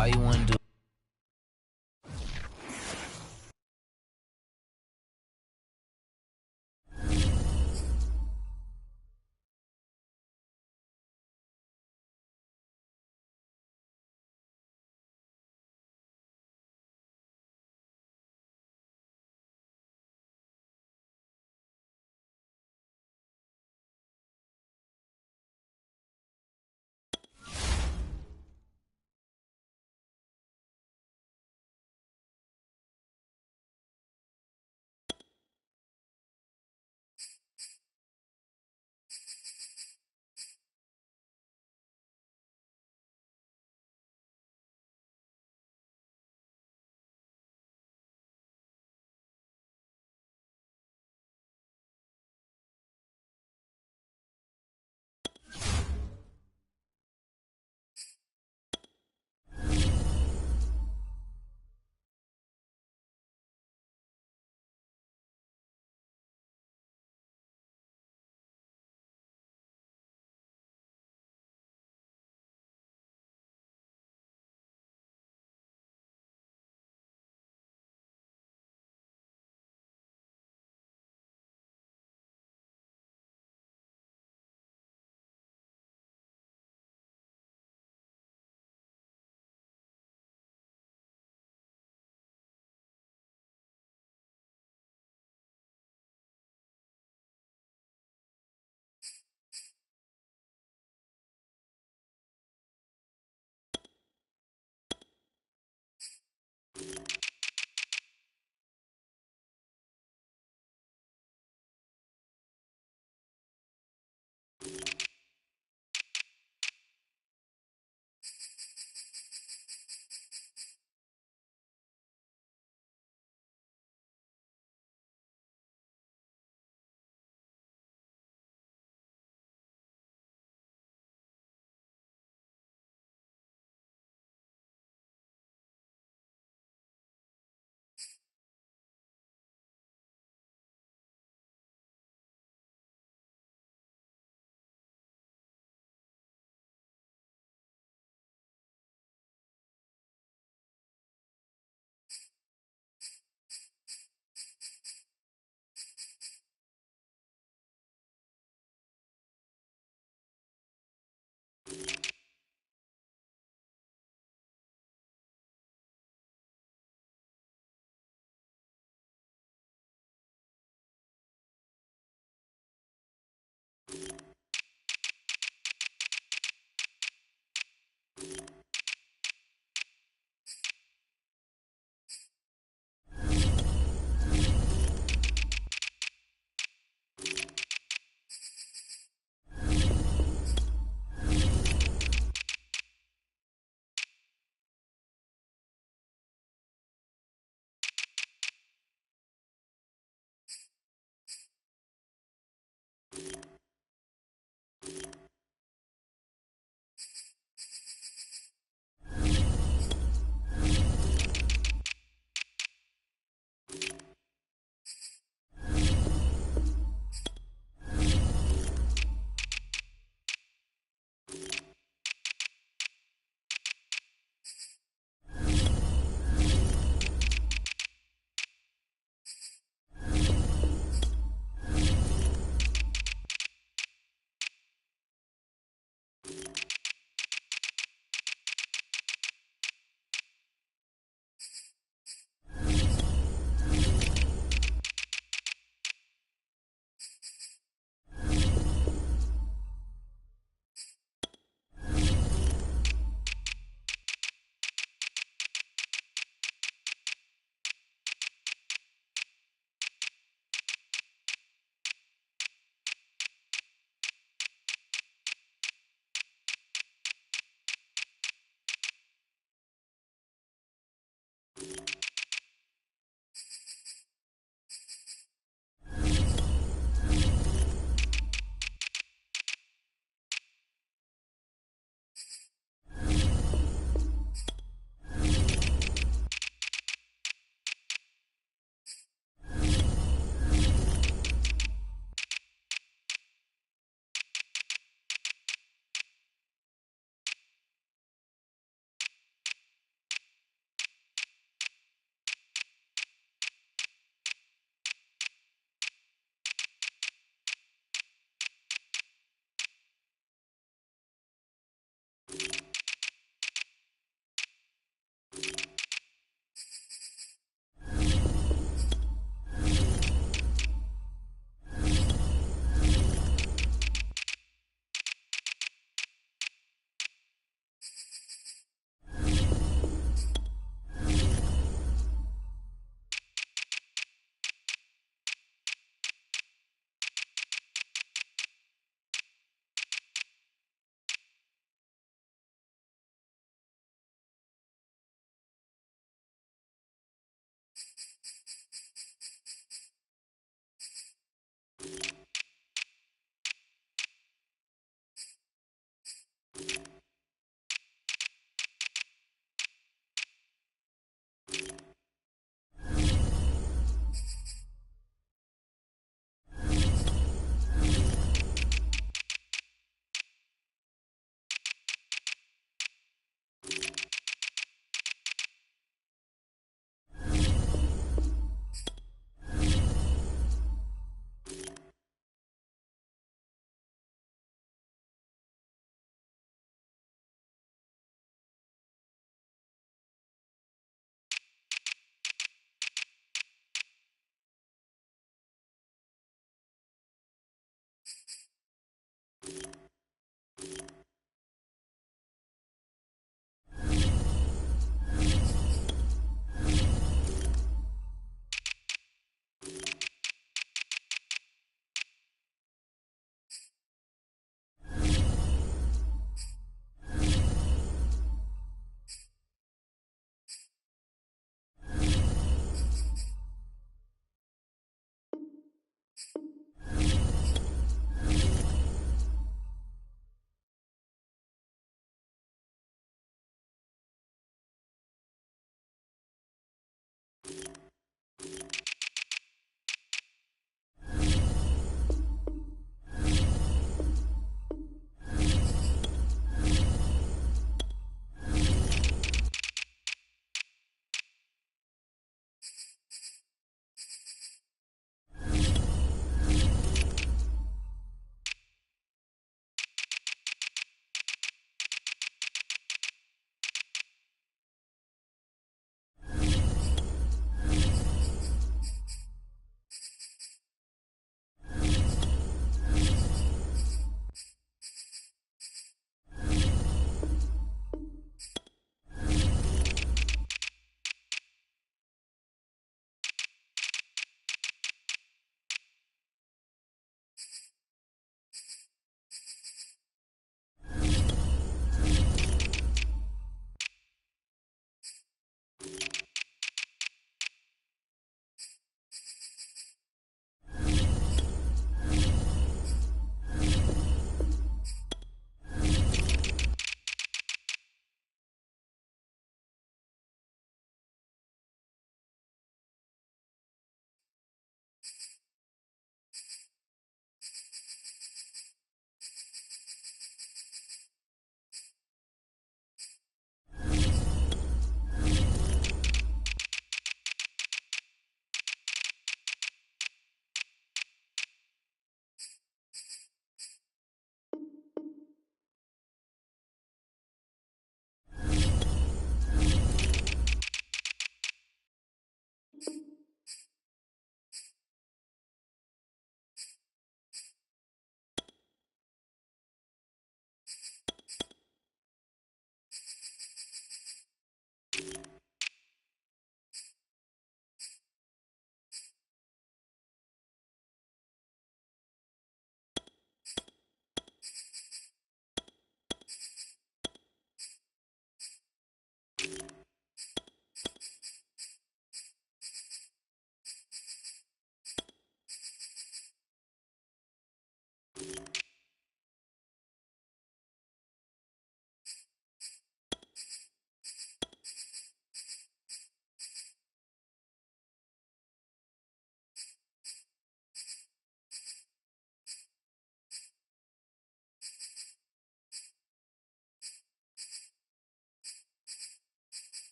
All you wanna do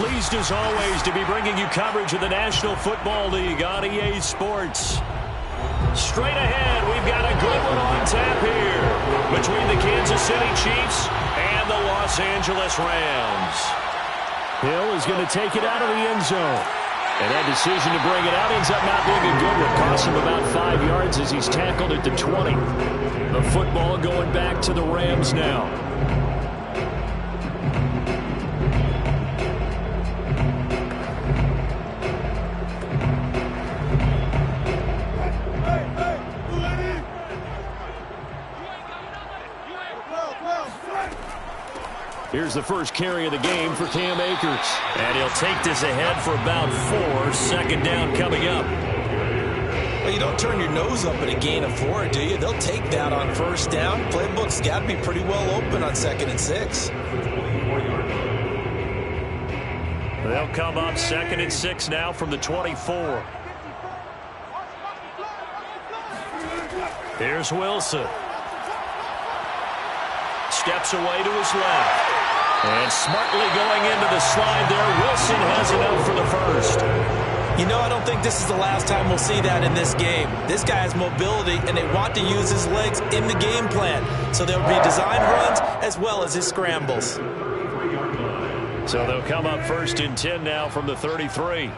Pleased as always to be bringing you coverage of the National Football League on EA Sports. Straight ahead, we've got a good one on tap here between the Kansas City Chiefs and the Los Angeles Rams. Hill is going to take it out of the end zone. And that decision to bring it out ends up not being a good one. Costs him about 5 yards as he's tackled at the 20. The football going back to the Rams now. Here's the first carry of the game for Cam Akers. And he'll take this ahead for about 4. Second down coming up. Well, you don't turn your nose up at a gain of 4, do you? They'll take that on first down. Playbook's got to be pretty well open on 2nd and 6. They'll come up 2nd and 6 now from the 24. Here's Wilson. Steps away to his left. And smartly going into the slide there, Wilson has enough for the first. You know, I don't think this is the last time we'll see that in this game. This guy has mobility, and they want to use his legs in the game plan. So there'll be design runs as well as his scrambles. So they'll come up 1st and 10 now from the 33.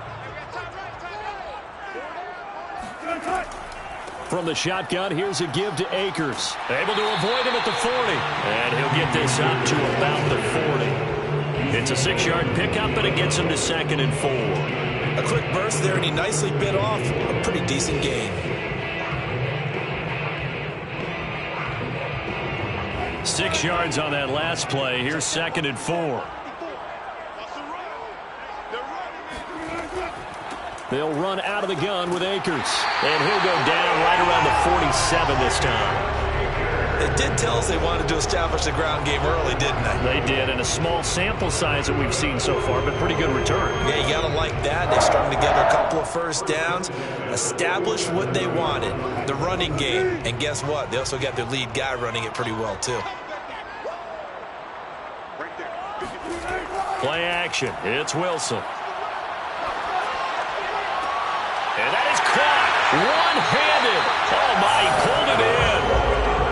From the shotgun, here's a give to Akers. Able to avoid him at the 40. And he'll get this up to about the 40. It's a 6-yard pickup, and it gets him to 2nd and 4. A quick burst there, and he nicely bit off a pretty decent gain. 6 yards on that last play. Here's 2nd and 4. They'll run out of the gun with Akers. And he'll go down right around the 47 this time. They did tell us they wanted to establish the ground game early, didn't they? They did, and a small sample size that we've seen so far, but pretty good return. Yeah, you got to like that. They strung together a couple of first downs, established what they wanted, the running game. And guess what? They also got their lead guy running it pretty well, too. Play action. It's Wilson. And that is caught. One-handed. Oh, my, he pulled it in.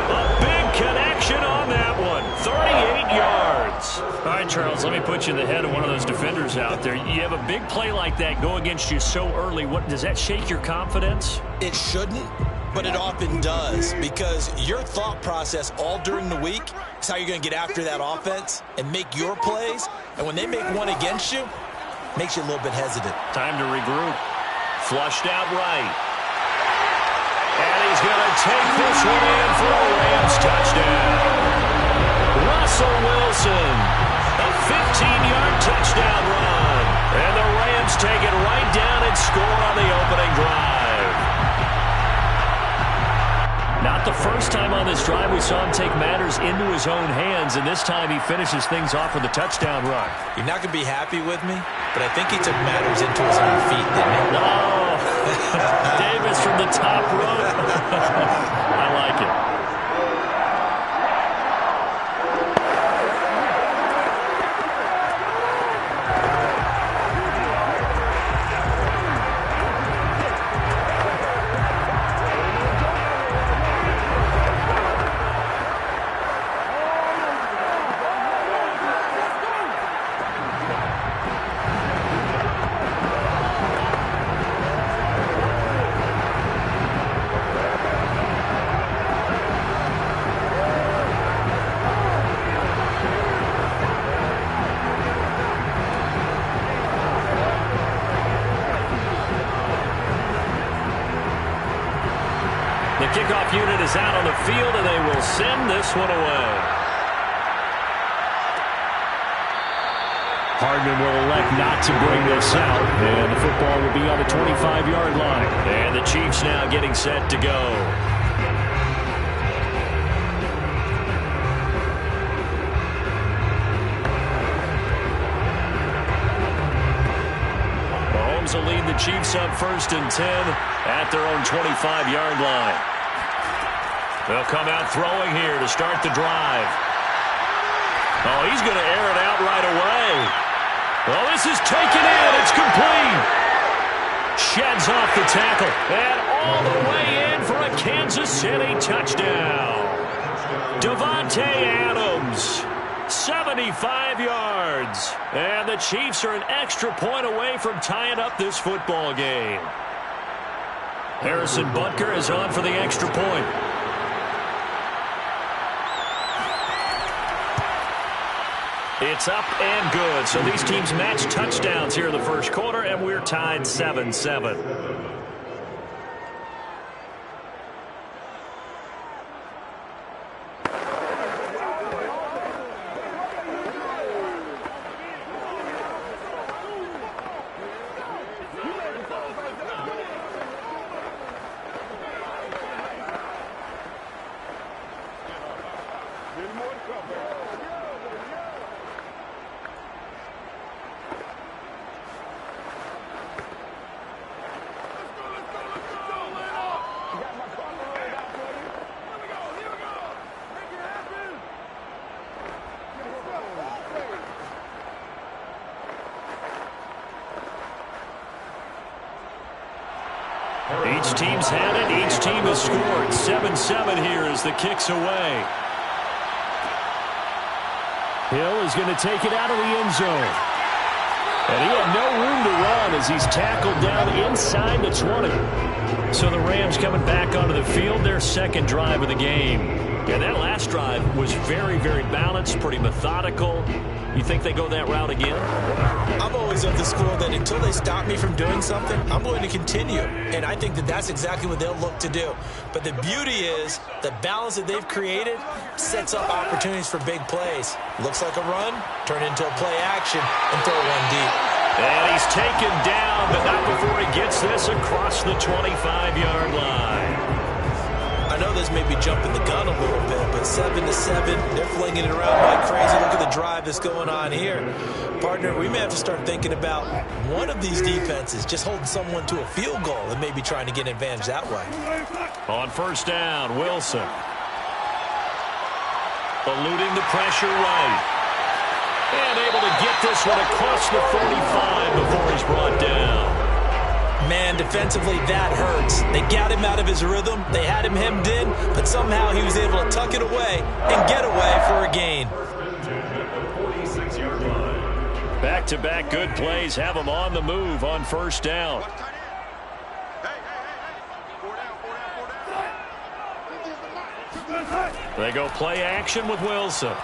A big connection on that one. 38 yards. All right, Charles, let me put you in the head of one of those defenders out there. You have a big play like that go against you so early. What does that shake your confidence? It shouldn't, but it often does, because your thought process all during the week is how you're going to get after that offense and make your plays. And when they make one against you, it makes you a little bit hesitant. Time to regroup. Flushed out right. And he's going to take this one in for a Rams touchdown. Russell Wilson, a 15-yard touchdown run. And the Rams take it right down and score on the opening drive. Not the first time on this drive we saw him take matters into his own hands, and this time he finishes things off with a touchdown run. You're not going to be happy with me, but I think he took matters into his own feet, didn't he? Oh, Davis from the top rope. I like it. Kickoff unit is out on the field, and they will send this one away. Hardman will elect not to bring this out, and the football will be on the 25-yard line. And the Chiefs now getting set to go. Mahomes will lead the Chiefs up 1st and 10 at their own 25-yard line. They'll come out throwing here to start the drive. Oh, he's going to air it out right away. Well, This is taken in. It's complete. Sheds off the tackle. And all the way in for a Kansas City touchdown. Davante Adams, 75 yards. And the Chiefs are an extra point away from tying up this football game. Harrison Butker is on for the extra point. It's up and good. So these teams match touchdowns here in the first quarter, and we're tied 7-7. Each team's had it. Each team has scored. 7-7 here as the kick's away. Hill is going to take it out of the end zone. And he had no room to run as he's tackled down inside the 20. So the Rams coming back onto the field, their second drive of the game. And that last drive was very, very balanced, pretty methodical. You think they go that route again? I'm always of the school that until they stop me from doing something, I'm going to continue. And I think that that's exactly what they'll look to do. But the beauty is the balance that they've created sets up opportunities for big plays. Looks like a run, turn into a play action, and throw one deep. And he's taken down, but not before he gets this across the 25-yard line. I know this may be jumping the gun a little bit, but 7-7, they're flinging it around like crazy. Look at the drive that's going on here. Partner, we may have to start thinking about one of these defenses just holding someone to a field goal and maybe trying to get an advantage that way. On first down, Wilson. Eluding the pressure right. And able to get this one across the 45 before he's brought down. Man, defensively, that hurts. They got him out of his rhythm. They had him hemmed in, but somehow he was able to tuck it away and get away for a gain. Back-to-back good plays have him on the move on first down. They go play action with Wilson.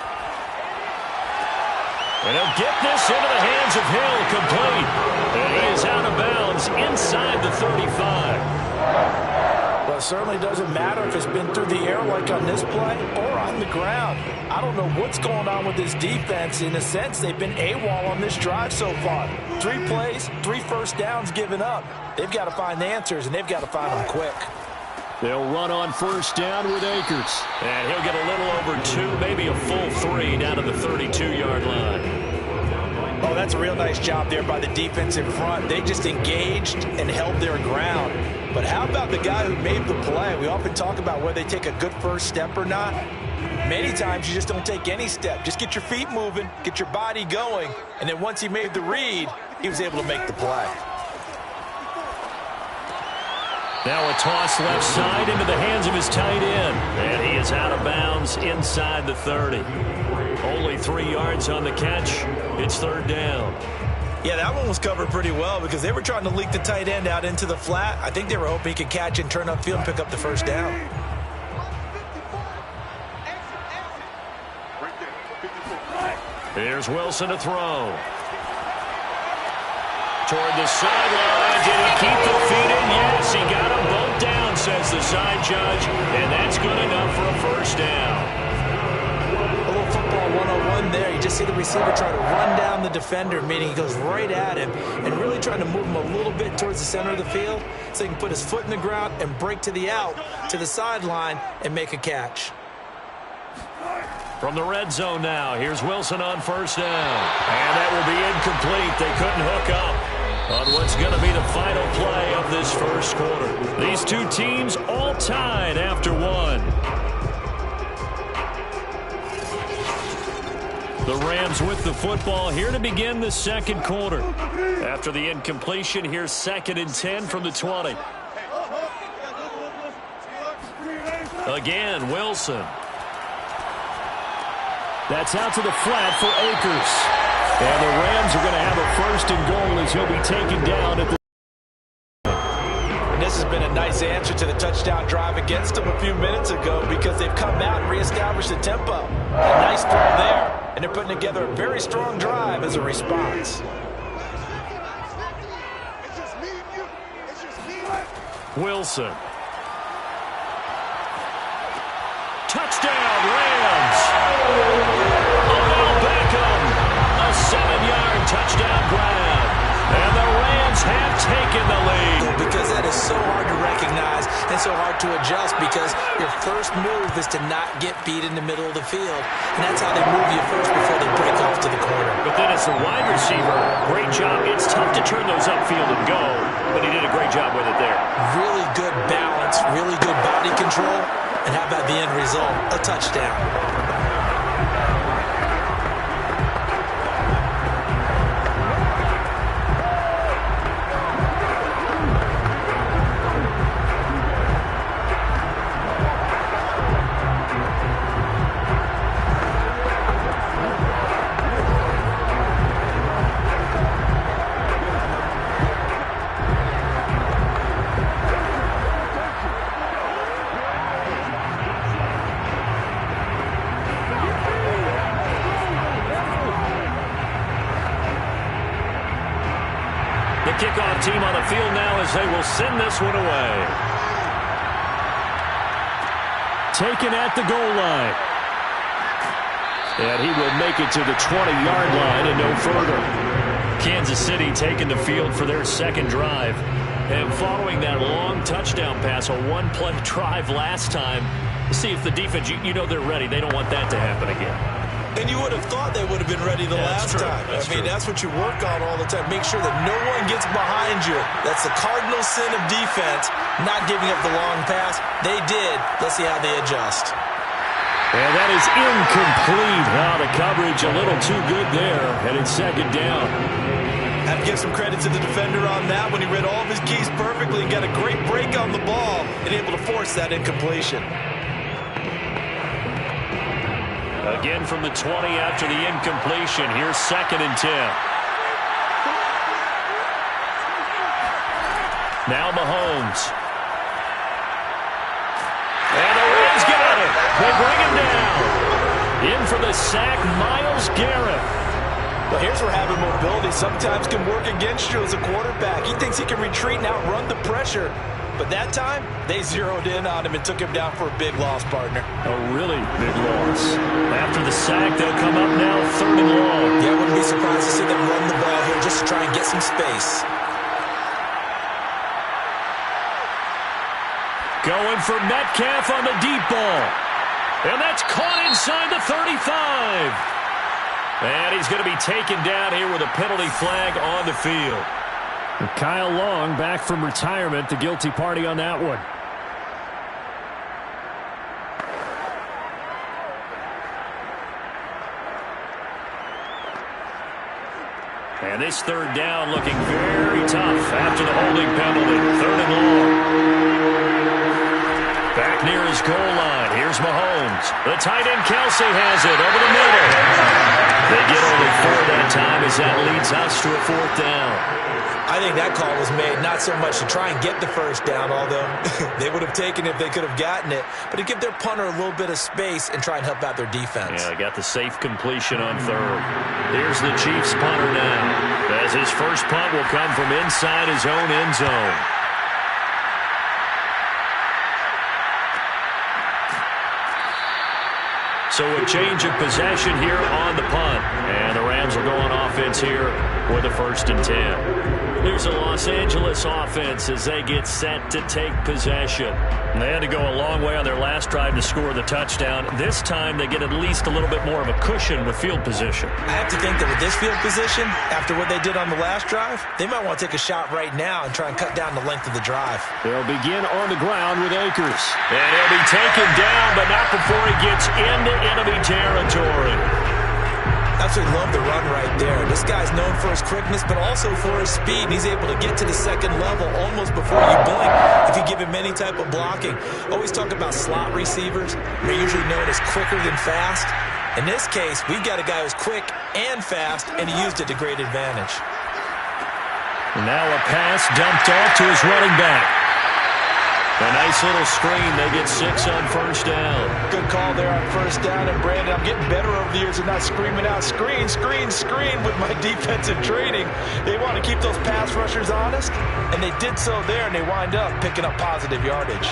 And he'll get this into the hands of Hill, complete. And he is out of bounds inside the 35. Well, it certainly doesn't matter if it's been through the air like on this play or on the ground. I don't know what's going on with this defense. In a sense, they've been AWOL on this drive so far. 3 plays, 3 first downs given up. They've got to find answers, and they've got to find them quick. They'll run on first down with Akers. And he'll get a little over 2, maybe a full 3 down to the 32-yard line. Oh, that's a real nice job there by the defense in front. They just engaged and held their ground. But how about the guy who made the play? We often talk about whether they take a good first step or not. Many times you just don't take any step. Just get your feet moving, get your body going, and then once he made the read, he was able to make the play. Now a toss left side into the hands of his tight end. And he is out of bounds inside the 30. Only 3 yards on the catch. It's third down. Yeah, that one was covered pretty well because they were trying to leak the tight end out into the flat. I think they were hoping he could catch and turn upfield and pick up the first down. Here's Wilson to throw. Toward the sideline. Did he keep the feet in? Yes, he got them both down, says the side judge. And that's good enough for a first down. A little football 101 there. You just see the receiver try to run down the defender, meaning he goes right at him and really trying to move him a little bit towards the center of the field so he can put his foot in the ground and break to the out, to the sideline, and make a catch. From the red zone now, here's Wilson on first down. And that will be incomplete. They couldn't hook up on what's going to be the final play of this first quarter. These two teams all tied after one. The Rams with the football here to begin the second quarter. After the incompletion, here's 2nd and 10 from the 20. Again, Wilson. That's out to the flat for Akers. And the Rams are going to have a 1st and goal as he'll be taken down at the... And this has been a nice answer to the touchdown drive against them a few minutes ago because they've come out and reestablished the tempo. A nice throw there, and they're putting together a very strong drive as a response. Wilson. Touchdown, Rams! Odell Beckham, a 7-yard touchdown grab. And the Rams have taken the lead. Because that is so hard to recognize and so hard to adjust because your first move is to not get beat in the middle of the field. And that's how they move you first before they break off to the corner. But then as the wide receiver, great job. It's tough to turn those upfield and go, but he did a great job with it there. Really good balance, really good body control. And how about the end result? A touchdown. Kickoff team on the field now as they will send this one away. Taken at the goal line. And he will make it to the 20-yard line and no further. Kansas City taking the field for their second drive. And following that long touchdown pass, a one-play drive last time, see if the defense, you know they're ready. They don't want that to happen again. And you would have thought they would have been ready the last time. That's what you work on all the time. Make sure that no one gets behind you. That's the cardinal sin of defense, not giving up the long pass. They did. Let's see how they adjust. And that is incomplete. The coverage a little too good there, and it's 2nd down. I have to give some credit to the defender on that when he read all of his keys perfectly and got a great break on the ball and able to force that incompletion. Again from the 20 after the incompletion. Here's 2nd and 10. Now Mahomes. And the Rams got it. They bring him down. In for the sack, Myles Garrett. Well, here's where having mobility sometimes can work against you as a quarterback. He thinks he can retreat and outrun the pressure. But that time, they zeroed in on him and took him down for a big loss, partner. A really big loss. After the sack, they'll come up now 3rd and long. Yeah, I wouldn't be surprised to see them run the ball here just to try and get some space. Going for Metcalf on the deep ball. And that's caught inside the 35. And he's going to be taken down here with a penalty flag on the field. Kyle Long back from retirement, the guilty party on that one. And this 3rd down looking very tough after the holding penalty. 3rd and long. Back near his goal line. Here's Mahomes. The tight end Kelsey has it over the middle. They get only 4 that time as that leads us to a 4th down. I think that call was made not so much to try and get the 1st down, although they would have taken it if they could have gotten it, but to give their punter a little bit of space and try and help out their defense. Yeah, they got the safe completion on 3rd. Here's the Chiefs punter now, as his first punt will come from inside his own end zone. So a change of possession here on the punt. And the Rams are going offense here with a 1st and 10. Here's a Los Angeles offense as they get set to take possession. And they had to go a long way on their last drive to score the touchdown. This time they get at least a little bit more of a cushion with field position. I have to think that with this field position, after what they did on the last drive, they might want to take a shot right now and try and cut down the length of the drive. They'll begin on the ground with Akers. And he'll be taken down, but not before he gets into enemy territory. Absolutely love the run right there. This guy's known for his quickness, but also for his speed. He's able to get to the second level almost before you blink if you give him any type of blocking. Always talk about slot receivers. They're usually known as quicker than fast. In this case, we've got a guy who's quick and fast, and he used it to great advantage. Now a pass dumped off to his running back. A nice little screen. They get 6 on first down. Good call there on first down. And, Brandon, I'm getting better over the years and not screaming out, screen, screen, screen with my defensive training. They want to keep those pass rushers honest, and they did so there, and they wind up picking up positive yardage.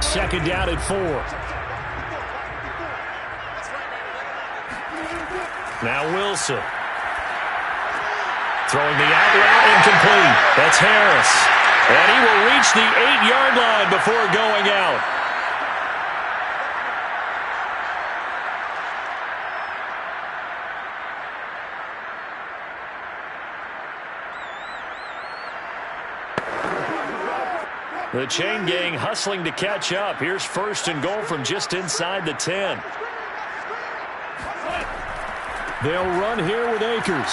Second down at 4. Now Wilson. Throwing the out route incomplete. That's Harris. And he will reach the 8-yard line before going out. The chain gang hustling to catch up. Here's first and goal from just inside the 10. They'll run here with Akers.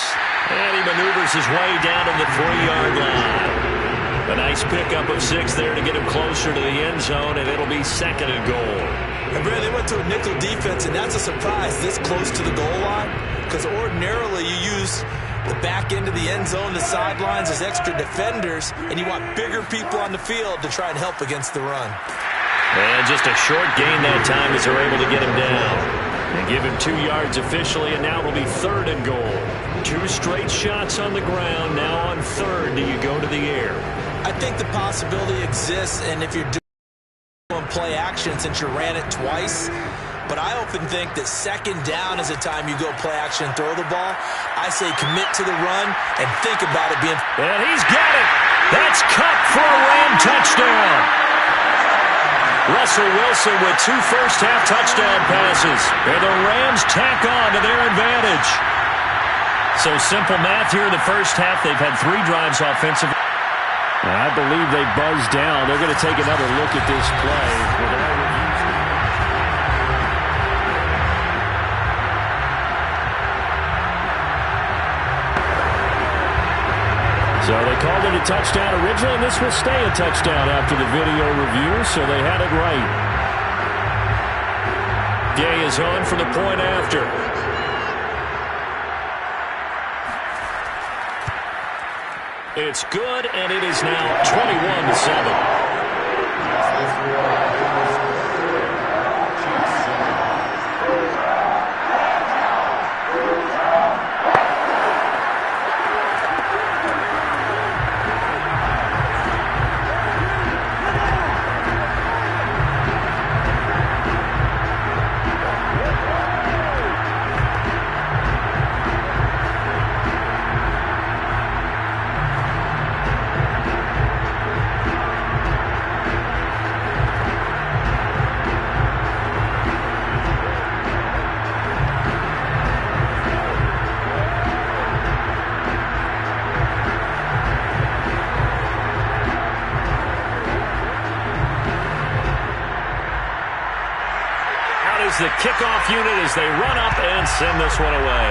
And he maneuvers his way down to the 3-yard line. A nice pickup of 6 there to get him closer to the end zone, and it'll be second and goal. And Brad, they went to a nickel defense, and that's a surprise this close to the goal line, because ordinarily you use the back end of the end zone, the sidelines as extra defenders, and you want bigger people on the field to try and help against the run. And just a short gain that time as they're able to get him down. They give him 2 yards officially, and now it'll be third and goal. 2 straight shots on the ground. Now on third, do you go to the air? I think the possibility exists, and if you're doing play action since you ran it twice, but I often think that second down is a time you go play action and throw the ball. I say commit to the run and think about it being... And he's got it! That's Cup for a Ram touchdown! Russell Wilson with 2 first-half touchdown passes, and the Rams tack on to their advantage. So simple math here in the first half. They've had 3 drives offensively. I believe they buzzed down. They're going to take another look at this play. So they called it a touchdown originally, and this will stay a touchdown after the video review, so they had it right. Gay is on for the point after. It's good, and it is now 21-7. The kickoff unit as they run up and send this one away.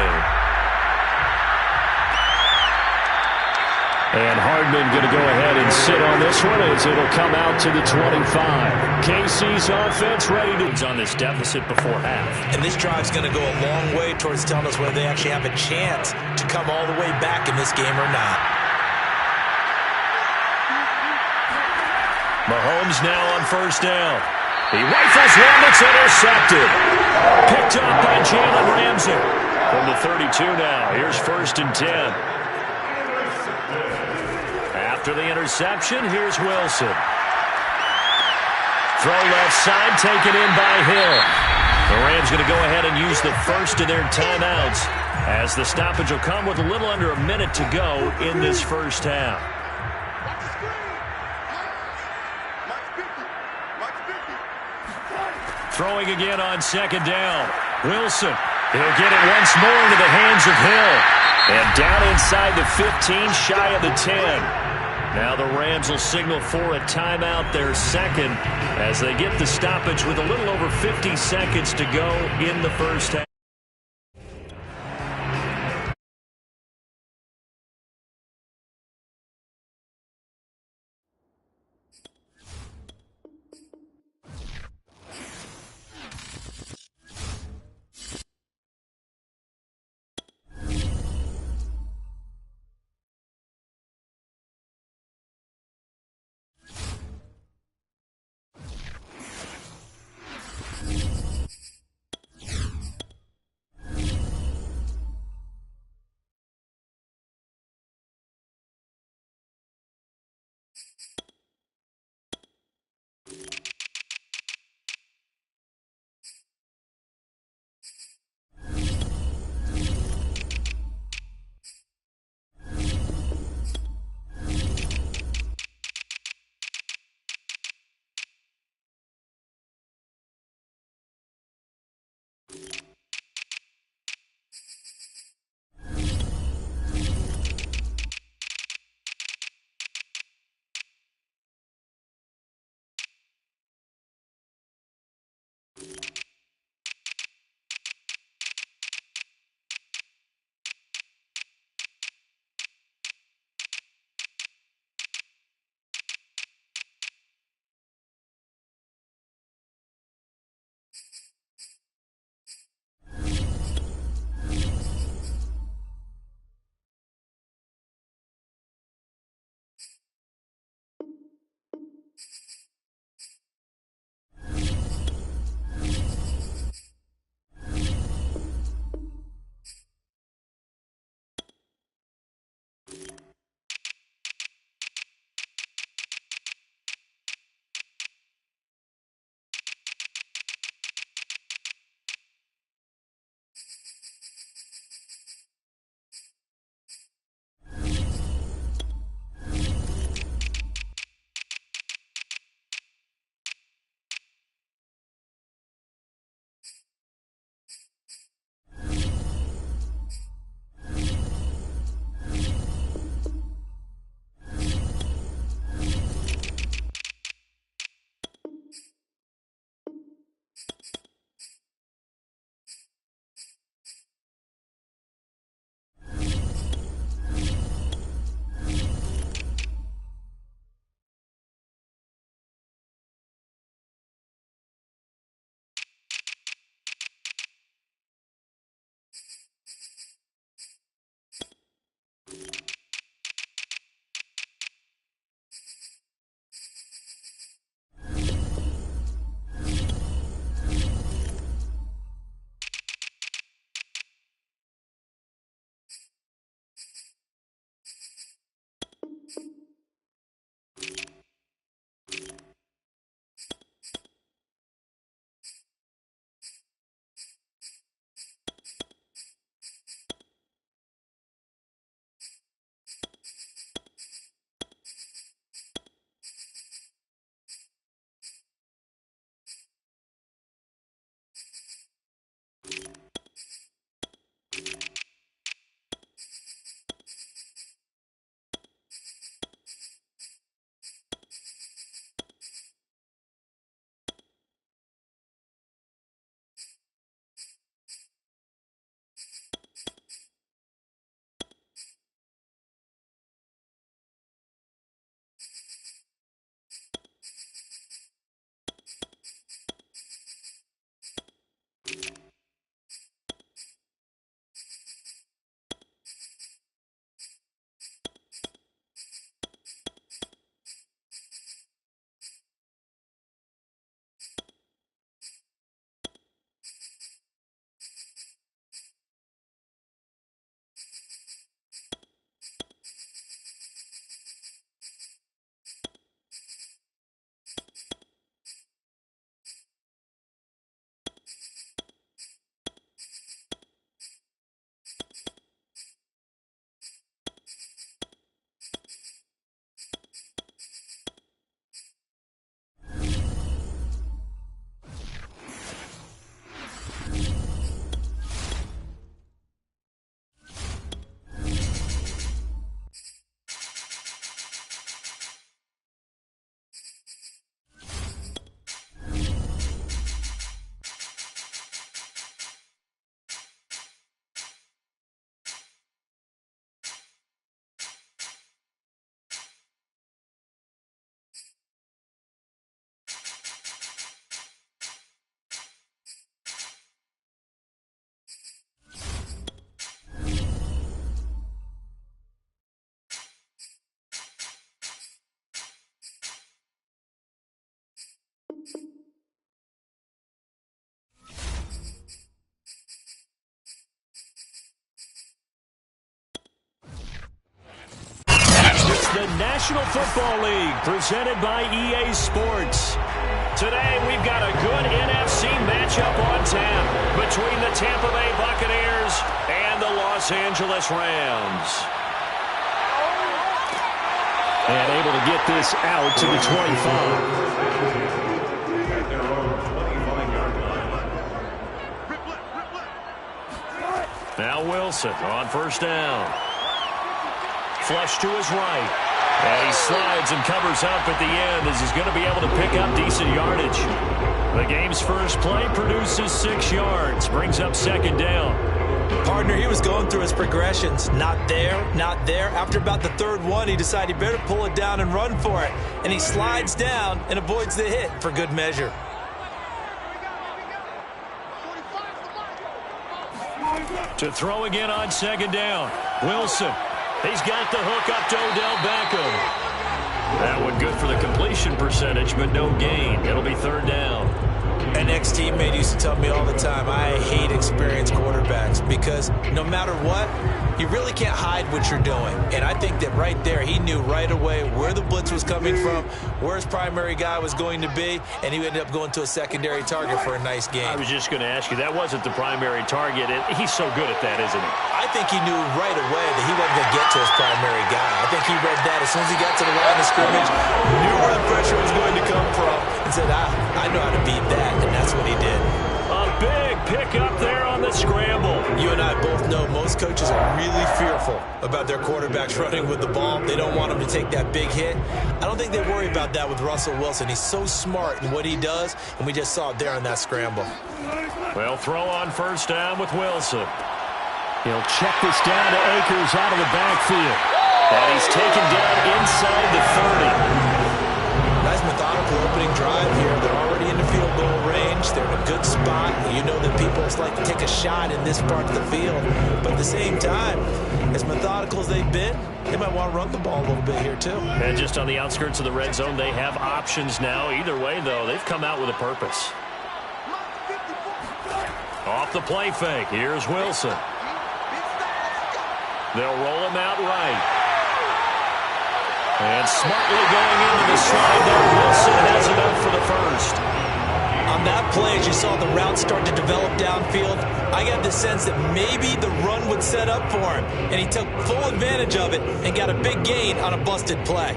And Hardman going to go ahead and sit on this one as it'll come out to the 25. KC's offense ready to on this deficit before half. And this drive's going to go a long way towards telling us whether they actually have a chance to come all the way back in this game or not. Mahomes now on first down. He rifles one that's intercepted. Picked up by Jalen Ramsey. From the 32 now. Here's first and 10. After the interception, here's Wilson. Throw left side, taken in by Hill. The Rams going to go ahead and use the first of their timeouts as the stoppage will come with a little under a minute to go in this first half. Throwing again on second down. Wilson. He'll get it once more into the hands of Hill. And down inside the 15, shy of the 10. Now the Rams will signal for a timeout, their second, as they get the stoppage with a little over 50 seconds to go in the first half. National Football League, presented by EA Sports. Today, we've got a good NFC matchup on tap between the Tampa Bay Buccaneers and the Los Angeles Rams. And able to get this out to the 25. Now Wilson on first down. Flush to his right. And he slides and covers up at the end as he's going to be able to pick up decent yardage. The game's first play produces 6 yards. Brings up second down. Partner, he was going through his progressions. Not there, not there. After about the third one, he decided he better pull it down and run for it. And he slides down and avoids the hit for good measure. To throw again on second down. Wilson. He's got the hook up to Odell Beckham. That one good for the completion percentage, but no gain. It'll be third down. An ex-teammate used to tell me all the time, I hate experienced quarterbacks because no matter what, you really can't hide what you're doing. And I think that right there, he knew right away where the blitz was coming from, where his primary guy was going to be, and he ended up going to a secondary target for a nice game. I was just going to ask you, that wasn't the primary target. He's so good at that, isn't he? I think he knew right away that he wasn't going to get to his primary guy. I think he read that as soon as he got to the line of scrimmage, knew where the pressure was going to come from, and said, I know how to beat that, and that's what he did. A big pick up there on the scramble. You and I both know most coaches are really fearful about their quarterbacks running with the ball. They don't want them to take that big hit. I don't think they worry about that with Russell Wilson. He's so smart in what he does, and we just saw it there on that scramble. Well, throw on first down with Wilson. He'll check this down to Akers out of the backfield. And he's taken down inside the 30. Nice methodical opening drive here. They're already in the field goal range. They're in a good spot. You know that people just like to take a shot in this part of the field. But at the same time, as methodical as they've been, they might want to run the ball a little bit here too. And just on the outskirts of the red zone, they have options now. Either way, though, they've come out with a purpose. Off the play fake. Here's Wilson. They'll roll him out right. And smartly going into the slide there, Wilson has it up for the first. On that play, as you saw the route start to develop downfield, I got the sense that maybe the run would set up for him. And he took full advantage of it and got a big gain on a busted play.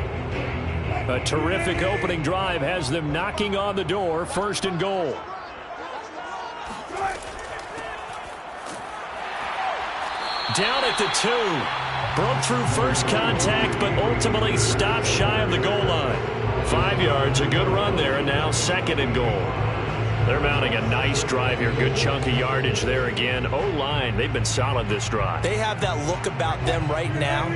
A terrific opening drive has them knocking on the door, first and goal. Down at the 2. Broke through first contact, but ultimately stopped shy of the goal line. 5 yards, a good run there, and now second and goal. They're mounting a nice drive here. Good chunk of yardage there again. O-line, they've been solid this drive. They have that look about them right now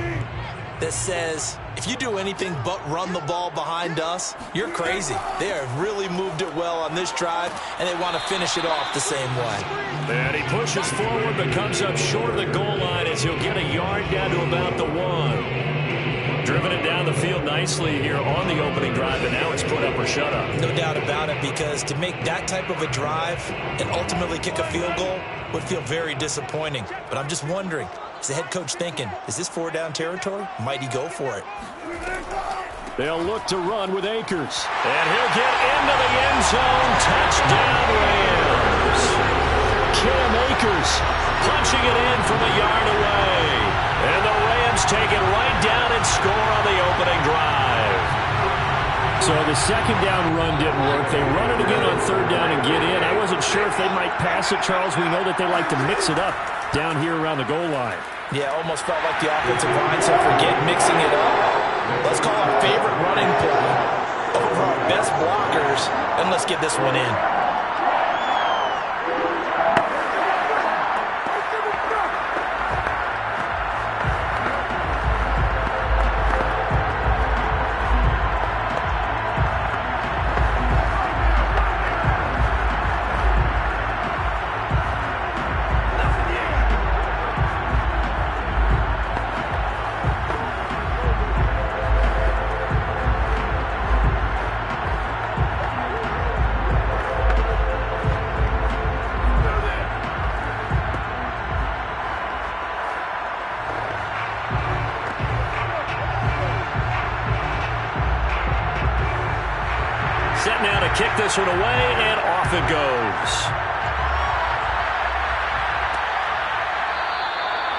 that says, if you do anything but run the ball behind us, you're crazy. They have really moved it well on this drive, and they want to finish it off the same way. And he pushes forward but comes up short of the goal line as he'll get a yard down to about the 1. Driven it down the field nicely here on the opening drive, and now it's put up or shut up. No doubt about it, because to make that type of a drive and ultimately kick a field goal would feel very disappointing. But I'm just wondering, is the head coach thinking, is this 4-down territory? Might he go for it? They'll look to run with Akers. And he'll get into the end zone. Touchdown, Rams. Cam Akers punching it in from a yard away. And the Rams take it right down and score on the opening drive. So the second down run didn't work. They run it again on third down and get in. I wasn't sure if they might pass it, Charles. We know that they like to mix it up down here around the goal line. Yeah, almost felt like the offensive line said, forget mixing it up. Let's call our favorite running play over our best blockers, and let's get this one in. now to kick this one away, and off it goes.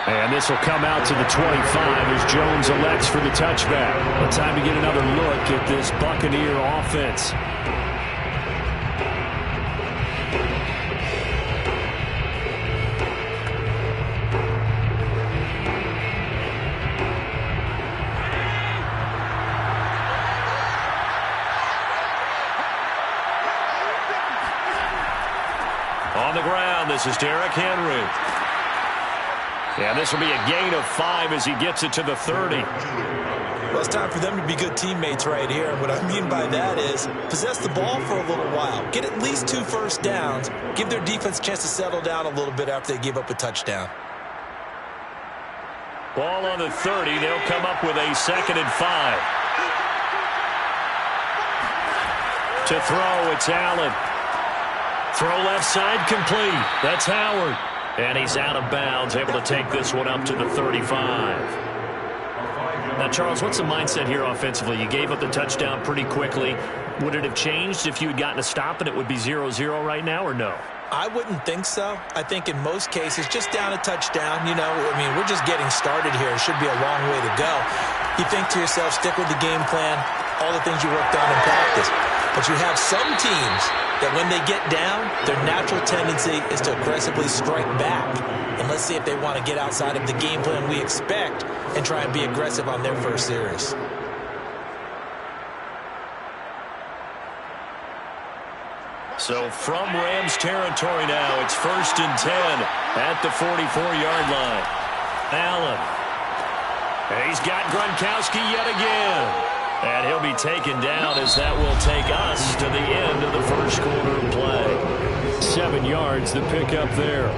And this will come out to the 25 as Jones elects for the touchback. Well, time to get another look at this Buccaneer offense. On the ground, this is Derrick Henry. And this will be a gain of 5 as he gets it to the 30. Well, it's time for them to be good teammates right here. And what I mean by that is possess the ball for a little while. Get at least 2 first downs. Give their defense a chance to settle down a little bit after they give up a touchdown. Ball on the 30. They'll come up with a 2nd and 5. To throw, it's Allen. Throw left side complete. That's Howard. And he's out of bounds, able to take this one up to the 35. Now, Charles, what's the mindset here offensively? You gave up the touchdown pretty quickly. Would it have changed if you had gotten a stop and it would be 0-0 right now, or no? I wouldn't think so. I think in most cases, just down a touchdown, you know, I mean, we're just getting started here. It should be a long way to go. You think to yourself, stick with the game plan, all the things you worked on in practice. But you have some teams that when they get down, their natural tendency is to aggressively strike back. And let's see if they want to get outside of the game plan we expect and try and be aggressive on their first series. So from Rams territory now, it's 1st and 10 at the 44-yard line. Allen. And he's got Gronkowski yet again. And he'll be taken down as that will take us to the end of the first quarter of play. 7 yards the pickup there.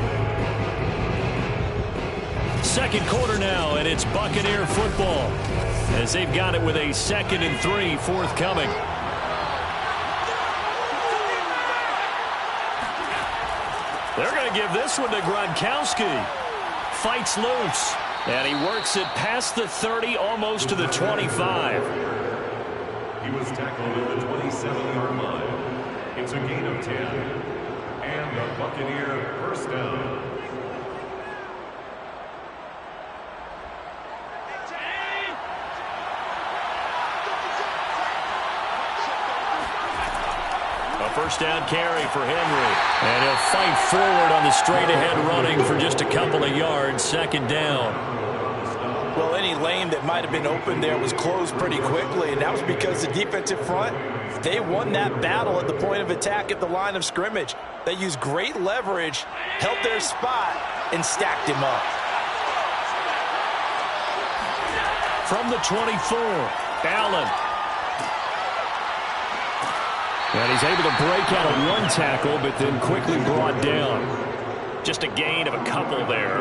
Second quarter now, and it's Buccaneer football as they've got it with a 2nd and 3 forthcoming. They're going to give this one to Gronkowski. Fights loose, and he works it past the 30, almost to the 25. He was tackled at the 27-yard line. It's a gain of 10. And the Buccaneer first down. A first down carry for Henry. And he'll fight forward on the straight-ahead running for just a couple of yards. 2nd down. Well, any lane that might have been open there was closed pretty quickly, and that was because the defensive front, they won that battle at the point of attack at the line of scrimmage. They used great leverage, held their spot, and stacked him up. From the 24, Allen. And he's able to break out of one tackle, but then quickly brought down. Just a gain of a couple there.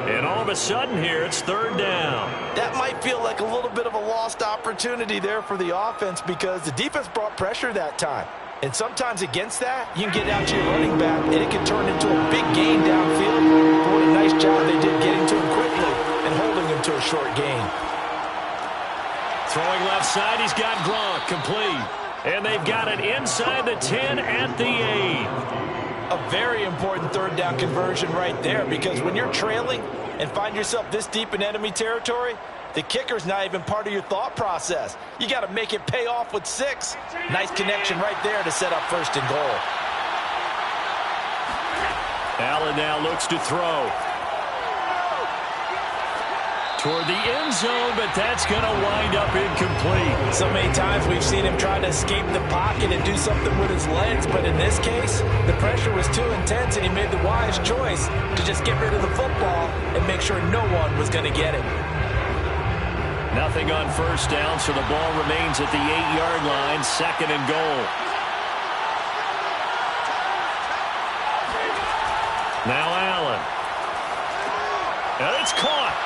And all of a sudden here, it's 3rd down. That might feel like a little bit of a lost opportunity there for the offense because the defense brought pressure that time. And sometimes against that, you can get out to your running back, and it can turn into a big gain downfield. But what a nice job they did getting to him quickly and holding him to a short gain. Throwing left side, he's got Gronk complete. And they've got it inside the 10 at the 8. A very important 3rd down conversion right there because when you're trailing and find yourself this deep in enemy territory, the kicker's not even part of your thought process. You got to make it pay off with 6. Nice connection right there to set up 1st and goal. Allen now looks to throw. Toward the end zone, but that's going to wind up incomplete. So many times we've seen him try to escape the pocket and do something with his legs, but in this case, the pressure was too intense and he made the wise choice to just get rid of the football and make sure no one was going to get it. Nothing on 1st down, so the ball remains at the 8-yard line, 2nd and goal. Now Allen. And it's caught.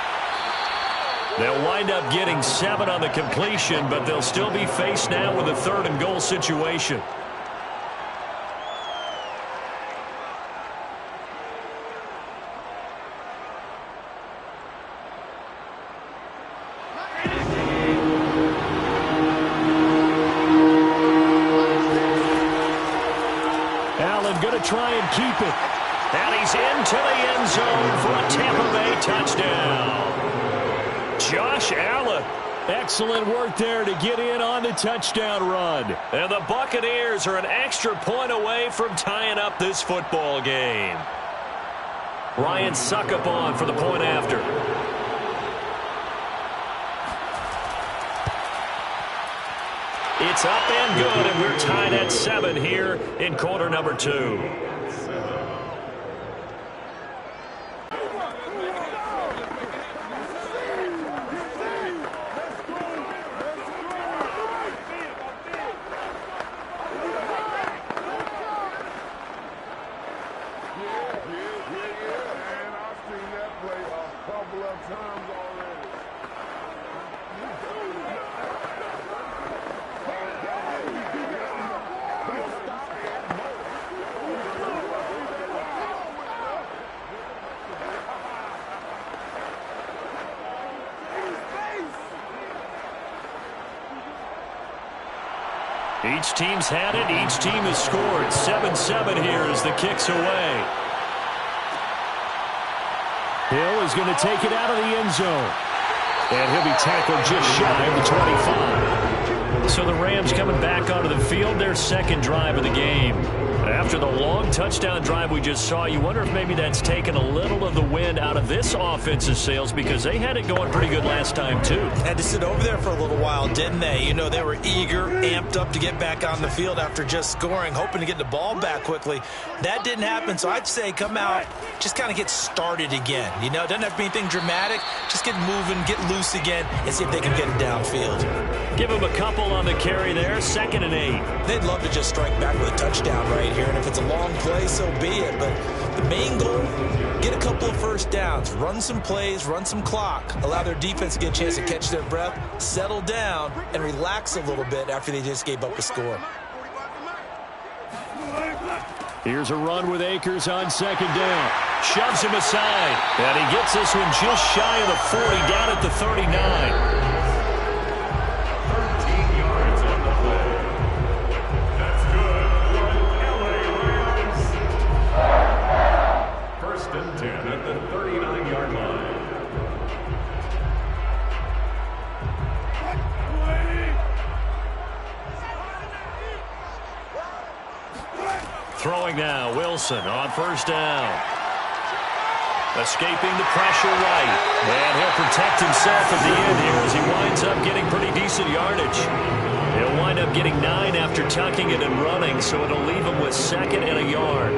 They'll wind up getting 7 on the completion, but they'll still be faced now with a 3rd and goal situation. try and keep it. And he's into the end zone for a Tampa Bay touchdown. Josh Allen. Excellent work there to get in on the touchdown run. And the Buccaneers are an extra point away from tying up this football game. Ryan Succop for the point after. It's up and good, and we're tied at 7 here in quarter number 2. Each team's had it. Each team has scored. 7-7 here as the kick's away. Hill is going to take it out of the end zone. And he'll be tackled just shy of the 25. So the Rams coming back onto the field, their second drive of the game. After the long touchdown drive we just saw, you wonder if maybe that's taken a little of the wind out of this offense's sails because they had it going pretty good last time, too. Had to sit over there for a little while, didn't they? You know, they were eager, amped up to get back on the field after just scoring, hoping to get the ball back quickly. That didn't happen, so I'd say come out, just kind of get started again. You know, it doesn't have to be anything dramatic. Just get moving, get loose again, and see if they can get it downfield. Give them a couple on the carry there, 2nd and 8. They'd love to just strike back with a touchdown right here, and if it's a long play, so be it. But the main goal, get a couple of first downs, run some plays, run some clock, allow their defense to get a chance to catch their breath, settle down, and relax a little bit after they just gave up a score. Here's a run with Akers on 2nd down. Shoves him aside, and he gets this one just shy of the 40, down at the 39. Throwing now, Wilson on 1st down. Escaping the pressure right. And he'll protect himself at the end here as he winds up getting pretty decent yardage. He'll wind up getting 9 after tucking it and running, so it'll leave him with 2nd and a yard.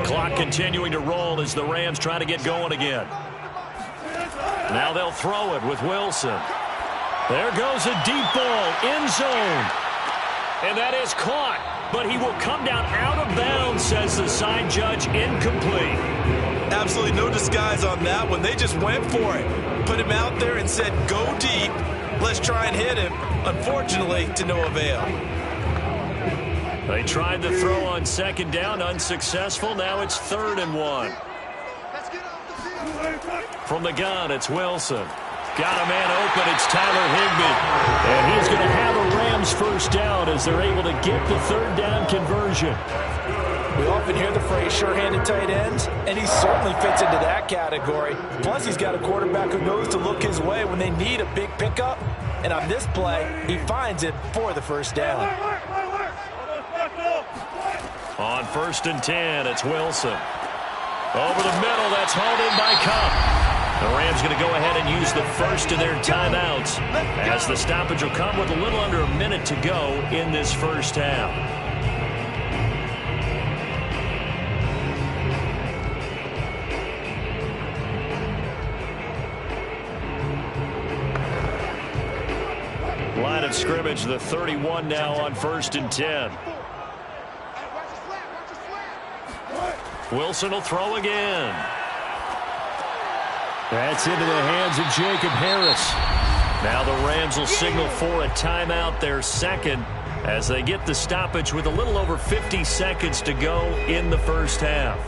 Clock continuing to roll as the Rams try to get going again. Now they'll throw it with Wilson. There goes a deep ball, end zone. And that is caught, but he will come down out of bounds, says the side judge, incomplete. Absolutely no disguise on that one. They just went for it. Put him out there and said, go deep. Let's try and hit him. Unfortunately, to no avail. They tried the throw on 2nd down, unsuccessful. Now it's 3rd and 1. From the gun, it's Wilson. Got a man open, it's Tyler Higbee. And he's going to have a Rams first down as they're able to get the 3rd down conversion. We often hear the phrase sure-handed tight ends, and he certainly fits into that category. Plus, he's got a quarterback who knows to look his way when they need a big pickup. And on this play, he finds it for the first down. On 1st and 10, it's Wilson. Over the middle, that's hauled in by Kupp. The Rams going to go ahead and use the first of their timeouts as the stoppage will come with a little under a minute to go in this first half. Line of scrimmage, the 31 now on 1st and 10. Wilson will throw again. That's into the hands of Jacob Harris. Now the Rams will signal for a timeout, their 2nd, as they get the stoppage with a little over 50 seconds to go in the first half.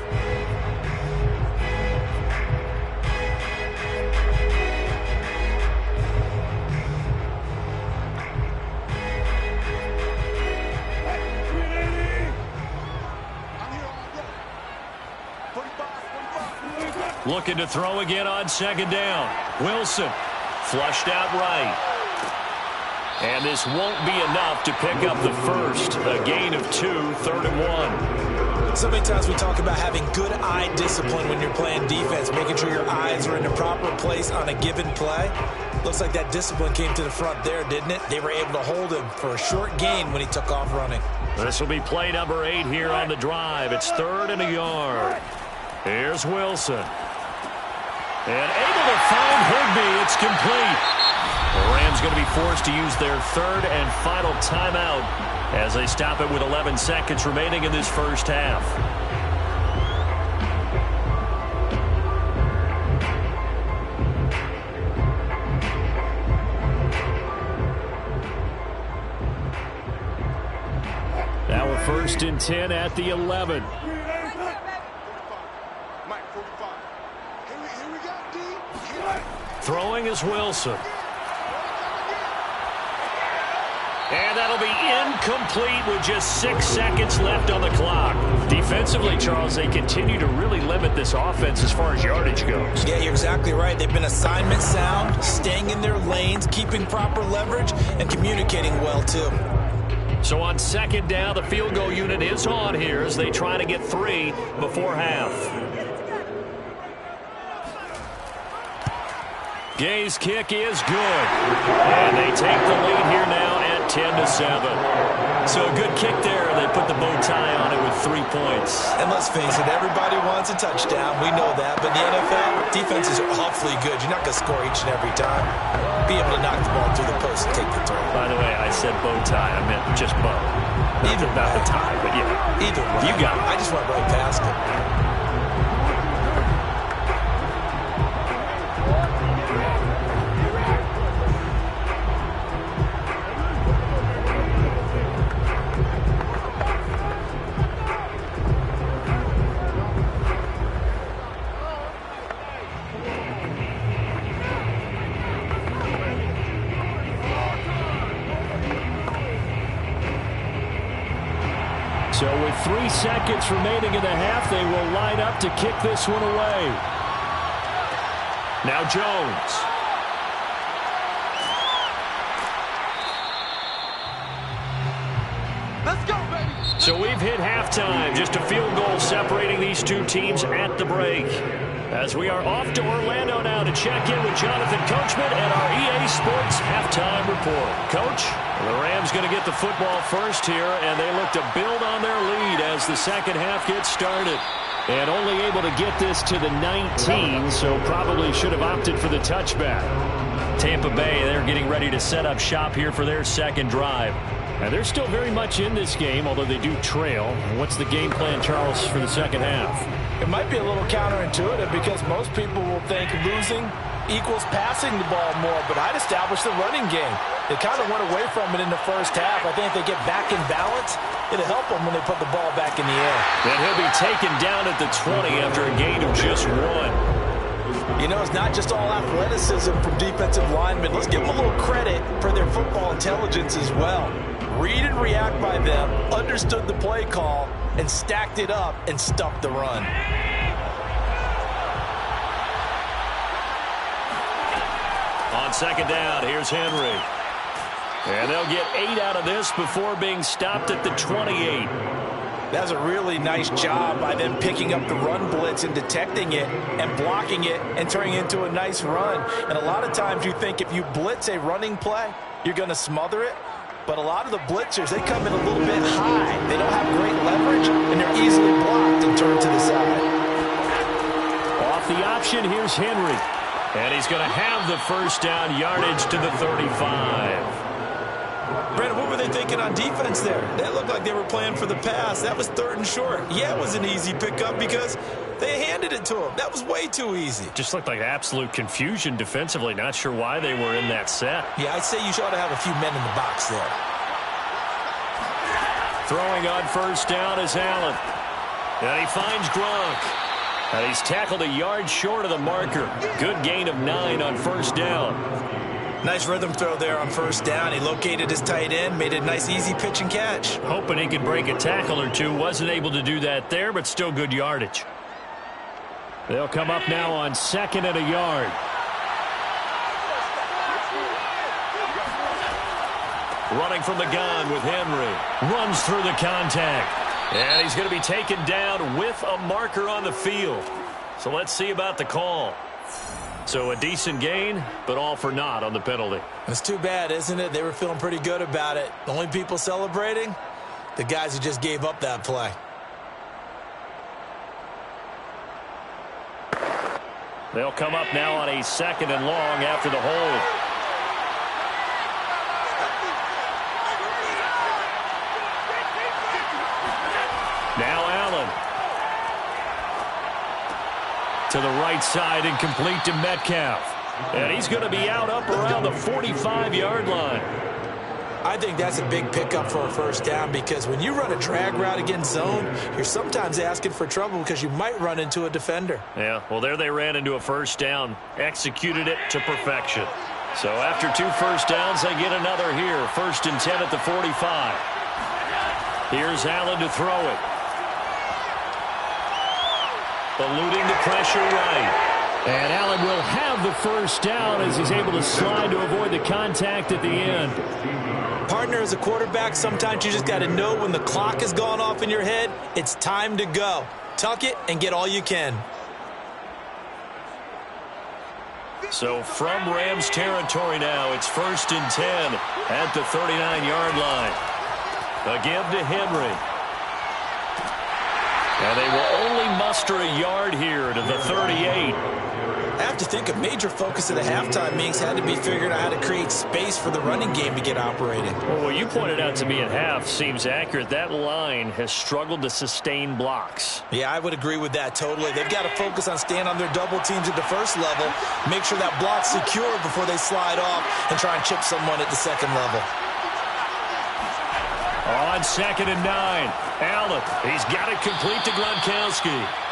Looking to throw again on second down. Wilson flushed out right. And this won't be enough to pick up the first. A gain of 2, 3rd and 1. So many times we talk about having good eye discipline when you're playing defense, making sure your eyes are in the proper place on a given play. Looks like that discipline came to the front there, didn't it? They were able to hold him for a short gain when he took off running. This will be play number 8 here on the drive. It's 3rd and a yard. Here's Wilson. And able to find Higbee. It's complete. The Rams going to be forced to use their 3rd and final timeout as they stop it with 11 seconds remaining in this first half. Now we're 1st and 10 at the 11. Throwing is Wilson. And that'll be incomplete with just 6 seconds left on the clock. Defensively, Charles, they continue to really limit this offense as far as yardage goes. Yeah, you're exactly right. They've been assignment sound, staying in their lanes, keeping proper leverage, and communicating well, too. So on second down, the field goal unit is on here as they try to get 3 before half. Gay's kick is good. And they take the lead here now at 10-7. So a good kick there. They put the bow tie on it with 3 points. And let's face it, everybody wants a touchdown. We know that. But in the NFL, defense is awfully good. You're not going to score each and every time. Be able to knock the ball through the post and take the throw. By the way, I said bow tie. I meant just bow. Either about the tie, but yeah. Either way. You got it. I just went right past it. So with 3 seconds remaining in the half, they will line up to kick this one away. Now Jones. Let's go, baby. So we've hit halftime. Just a field goal separating these two teams at the break. As we are off to Orlando now to check in with Jonathan Coachman and our EA Sports halftime report. Coach, the Rams going to get the football first here, and they look to build on their lead as the second half gets started. And only able to get this to the 19, so probably should have opted for the touchback. Tampa Bay, they're getting ready to set up shop here for their second drive. And they're still very much in this game, although they do trail. What's the game plan, Charles, for the second half? It might be a little counterintuitive because most people will think losing equals passing the ball more, but I'd establish the running game. They kind of went away from it in the first half. I think if they get back in balance, it'll help them when they put the ball back in the air. And he'll be taken down at the 20 after a gain of just 1. You know, it's not just all athleticism from defensive linemen. Let's give them a little credit for their football intelligence as well. Read and react by them, understood the play call, and stacked it up and stuffed the run. On second down, here's Henry. And they'll get 8 out of this before being stopped at the 28. That's a really nice job by them picking up the run blitz and detecting it and blocking it and turning it into a nice run. And a lot of times you think if you blitz a running play, you're going to smother it. But a lot of the blitzers, they come in a little bit high. They don't have great leverage, and they're easily blocked and turned to the side. Off the option, here's Henry. And he's going to have the first down yardage to the 35. Brandon, what were they thinking on defense there? They looked like they were playing for the pass. That was 3rd and short. Yeah, it was an easy pickup because they handed it to him. That was way too easy. Just looked like absolute confusion defensively. Not sure why they were in that set. Yeah, I'd say you ought to have a few men in the box there. Throwing on first down is Allen. And he finds Gronk. And he's tackled a yard short of the marker. Good gain of 9 on first down. Nice rhythm throw there on first down. He located his tight end, made a nice easy pitch and catch. Hoping he could break a tackle or two. Wasn't able to do that there, but still good yardage. They'll come up now on 2nd and a yard. Running from the gun with Henry. Runs through the contact. And he's going to be taken down with a marker on the field. So let's see about the call. So a decent gain, but all for naught on the penalty. It's too bad, isn't it? They were feeling pretty good about it. The only people celebrating, the guys who just gave up that play. They'll come up now on a 2nd and long after the hold. Now Allen. To the right side and complete to Metcalf. And he's going to be out up around the 45-yard line. I think that's a big pickup for a first down because when you run a drag route against zone, you're sometimes asking for trouble because you might run into a defender. Yeah, well, there they ran into a first down, executed it to perfection. So after 2 first downs, they get another here. 1st and 10 at the 45. Here's Allen to throw it. Eluding the pressure right. And Allen will have the first down as he's able to slide to avoid the contact at the end. Partner, as a quarterback, sometimes you just got to know when the clock has gone off in your head, it's time to go. Tuck it and get all you can. So from Rams territory now, it's 1st and 10 at the 39-yard line. A give to Henry. And they will only muster a yard here to the 38. I have to think a major focus of the halftime meetings had to be figuring out how to create space for the running game to get operating. Well, what you pointed out to me at half seems accurate. That line has struggled to sustain blocks. Yeah, I would agree with that totally. They've got to focus on staying on their double teams at the first level, make sure that block's secure before they slide off and try and chip someone at the second level. On 2nd and 9, Allen, he's got it complete to Gronkowski.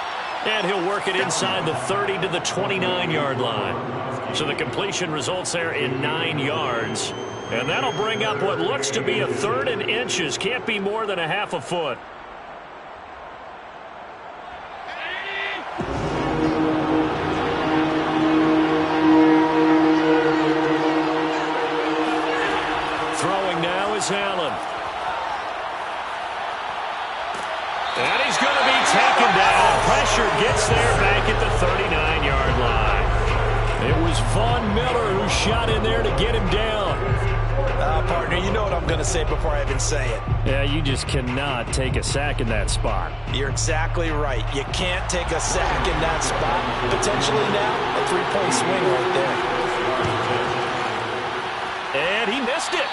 And he'll work it inside the 30 to the 29-yard line. So the completion results there in 9 yards. And that'll bring up what looks to be a 3rd and inches. Can't be more than a half a foot. Throwing now is Allen. And he's going to be taken down. Pressure gets there back at the 39-yard line. It was Von Miller who shot in there to get him down. Partner, you know what I'm going to say before I even say it. Yeah, you just cannot take a sack in that spot. You're exactly right. You can't take a sack in that spot. Potentially now, a 3-point swing right there. And he missed it.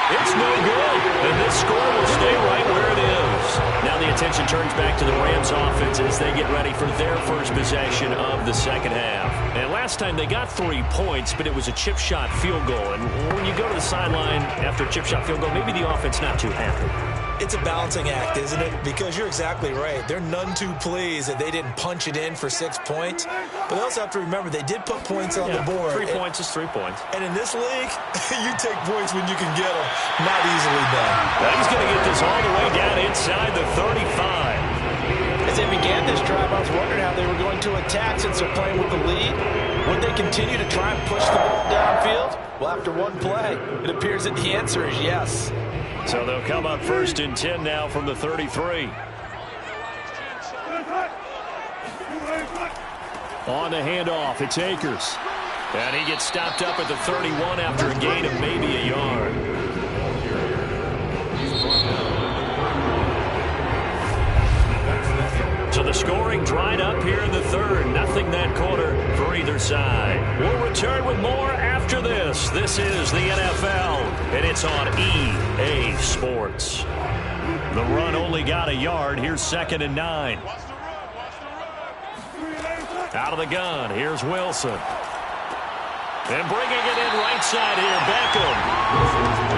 It's no good. And this score will stay right where it is. Now the attention turns back to the Rams offense as they get ready for their first possession of the second half. And last time they got 3 points, but it was a chip shot field goal. And when you go to the sideline after a chip shot field goal, maybe the offense not too happy. It's a balancing act, isn't it? Because you're exactly right. They're none too pleased that they didn't punch it in for 6 points. But they also have to remember they did put points on the board. 3 points is 3 points. And in this league, you take points when you can get them. Not easily done. Now he's going to get this all the way down inside the 35. As they began this drive, I was wondering how they were going to attack since they're playing with the lead. Would they continue to try and push the ball downfield? Well, after one play, it appears that the answer is yes. So they'll come up 1st and 10 now from the 33. On the handoff, it's Akers. And he gets stopped up at the 31 after a gain of maybe a yard. So the scoring dried up here in the 3rd. Nothing that quarter for either side. We'll return with more after this. This is the NFL, and it's on EA Sports. The run only got a yard. Here's 2nd and 9. Out of the gun, here's Wilson. And bringing it in right side here, Beckham.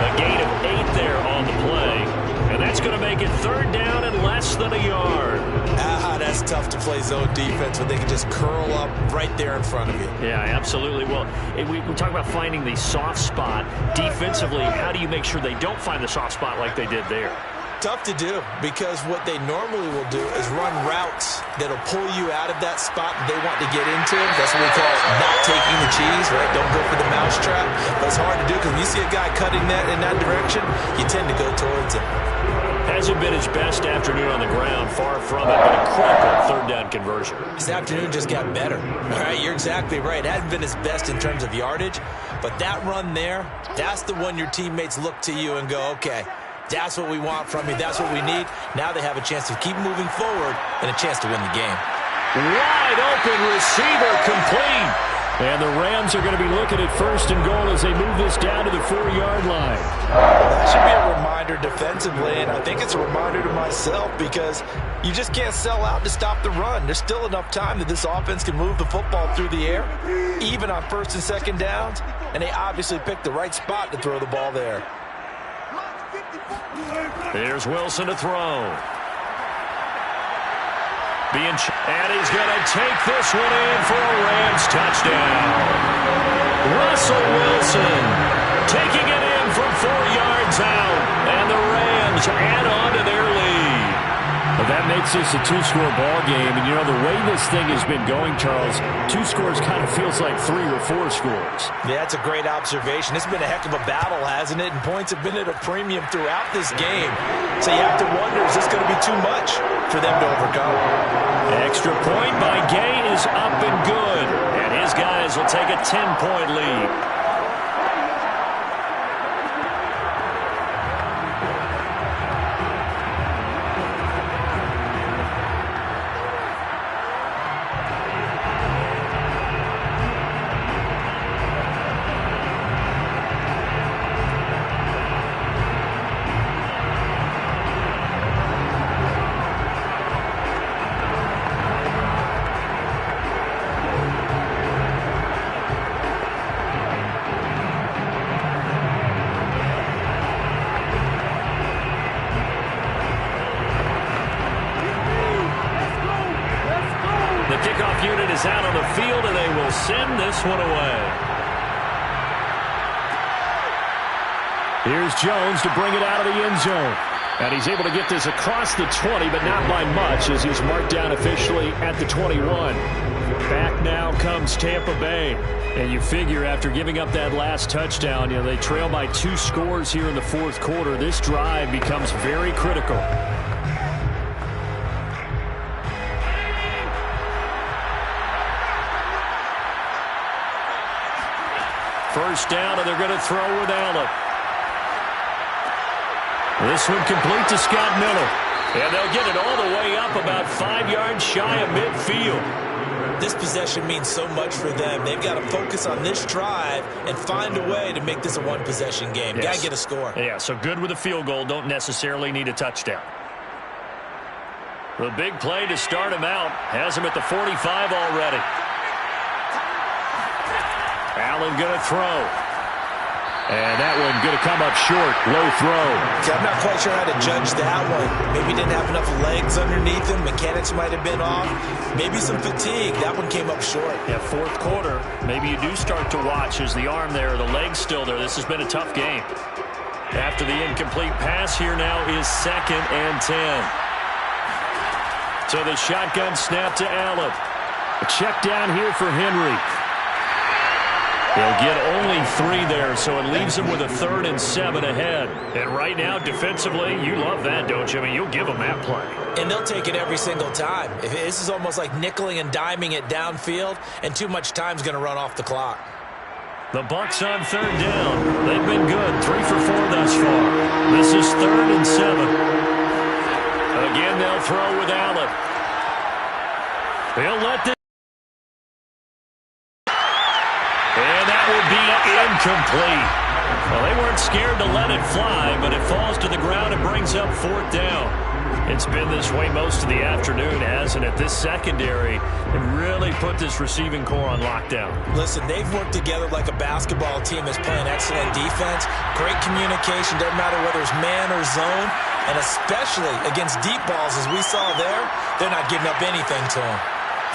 A gain of 8 there on the play. And that's going to make it 3rd down and less than a yard. That's tough to play zone defense when they can just curl up right there in front of you. Yeah, absolutely. Well, we talk about finding the soft spot defensively. How do you make sure they don't find the soft spot like they did there? Tough to do, because what they normally will do is run routes that'll pull you out of that spot that they want to get into. That's what we call not taking the cheese, right? Don't go for the mousetrap. But it's hard to do because when you see a guy cutting that in that direction, you tend to go towards him. Hasn't been his best afternoon on the ground, far from it, but a critical third down conversion. His afternoon just got better. All right, you're exactly right. It hasn't been his best in terms of yardage, but that run there, that's the one your teammates look to you and go, okay, that's what we want from you. That's what we need. Now they have a chance to keep moving forward and a chance to win the game. Wide open receiver, complete. And the Rams are going to be looking at first and goal as they move this down to the 4-yard line. That should be a reminder defensively, and I think it's a reminder to myself because you just can't sell out to stop the run. There's still enough time that this offense can move the football through the air, even on first and second downs, and they obviously picked the right spot to throw the ball there. Here's Wilson to throw. And he's going to take this one in for a Rams touchdown. Russell Wilson taking it in from 4 yards out. And the Rams add on to their lead. Well, that makes this a 2-score ball game. And, you know, the way this thing has been going, Charles, 2 scores kind of feels like 3 or 4 scores. Yeah, that's a great observation. It's been a heck of a battle, hasn't it? And points have been at a premium throughout this game. So you have to wonder, is this going to be too much for them to overcome? Extra point by Gay is up and good. And his guys will take a 10-point lead. Unit is out on the field, and they will send this one away. Here's Jones to bring it out of the end zone. And he's able to get this across the 20, but not by much, as he's marked down officially at the 21. Back now comes Tampa Bay. And you figure after giving up that last touchdown, you know, they trail by 2 scores here in the 4th quarter. This drive becomes very critical. First down, and they're going to throw with Allen. This one complete to Scott Miller. And they'll get it all the way up about 5 yards shy of midfield. This possession means so much for them. They've got to focus on this drive and find a way to make this a one-possession game. Yes. Got to get a score. Yeah, so good with a field goal. Don't necessarily need a touchdown. The big play to start him out has him at the 45 already. Allen going to throw. And that one going to come up short. Low throw. See, I'm not quite sure how to judge that one. Maybe didn't have enough legs underneath him. Mechanics might have been off. Maybe some fatigue. That one came up short. Yeah, 4th quarter. Maybe you do start to watch as the arm there, the leg's still there. This has been a tough game. After the incomplete pass, here now is 2nd and 10. So the shotgun snap to Allen. A check down here for Henry. They'll get only 3 there, so it leaves them with a 3rd and 7 ahead. And right now, defensively, you love that, don't you? I mean, you'll give them that play. And they'll take it every single time. This is almost like nickeling and diming it downfield, and too much time's going to run off the clock. The Bucs on 3rd down. They've been good, 3 for 4 thus far. This is 3rd and 7. Again, they'll throw with Allen. They'll let this. And that will be incomplete. Well, they weren't scared to let it fly, but it falls to the ground and brings up 4th down. It's been this way most of the afternoon, hasn't it? This secondary really put this receiving core on lockdown. Listen, they've worked together like a basketball team that's playing excellent defense. Great communication, doesn't matter whether it's man or zone. And especially against deep balls, as we saw there, they're not giving up anything to him.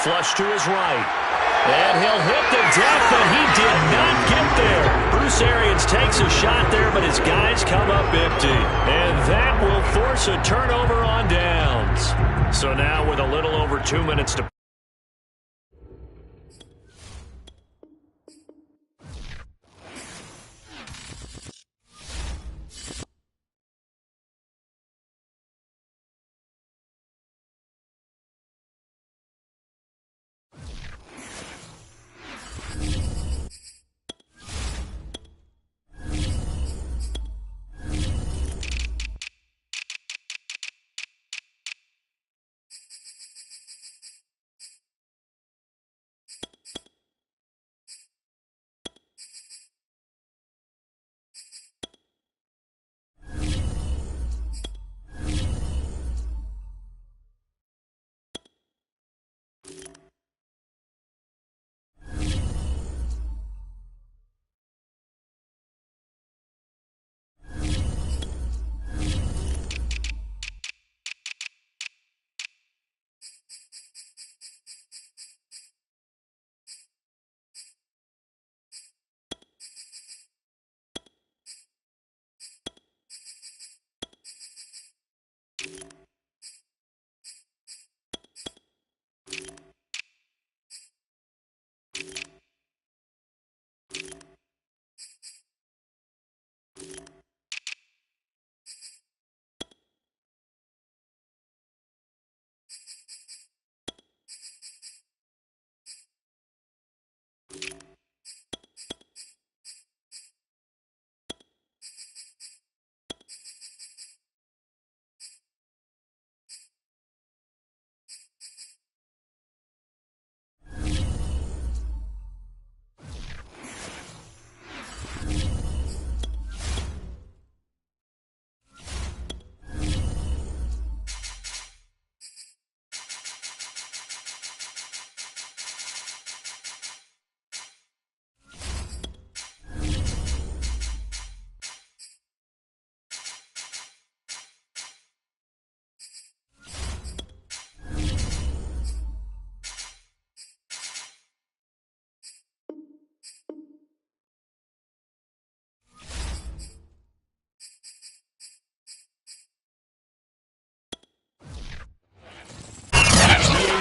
Flush to his right. And he'll hit the deck, but he did not get there. Bruce Arians takes a shot there, but his guys come up empty. And that will force force a turnover on downs. So now with a little over 2 minutes to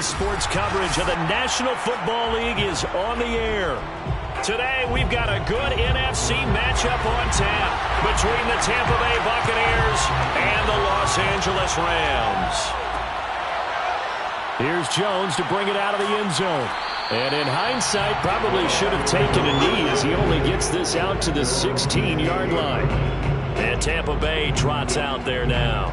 Sports coverage of the National Football League is on the air. Today, we've got a good NFC matchup on tap between the Tampa Bay Buccaneers and the Los Angeles Rams. Here's Jones to bring it out of the end zone. And in hindsight, probably should have taken a knee as he only gets this out to the 16-yard line. And Tampa Bay trots out there now.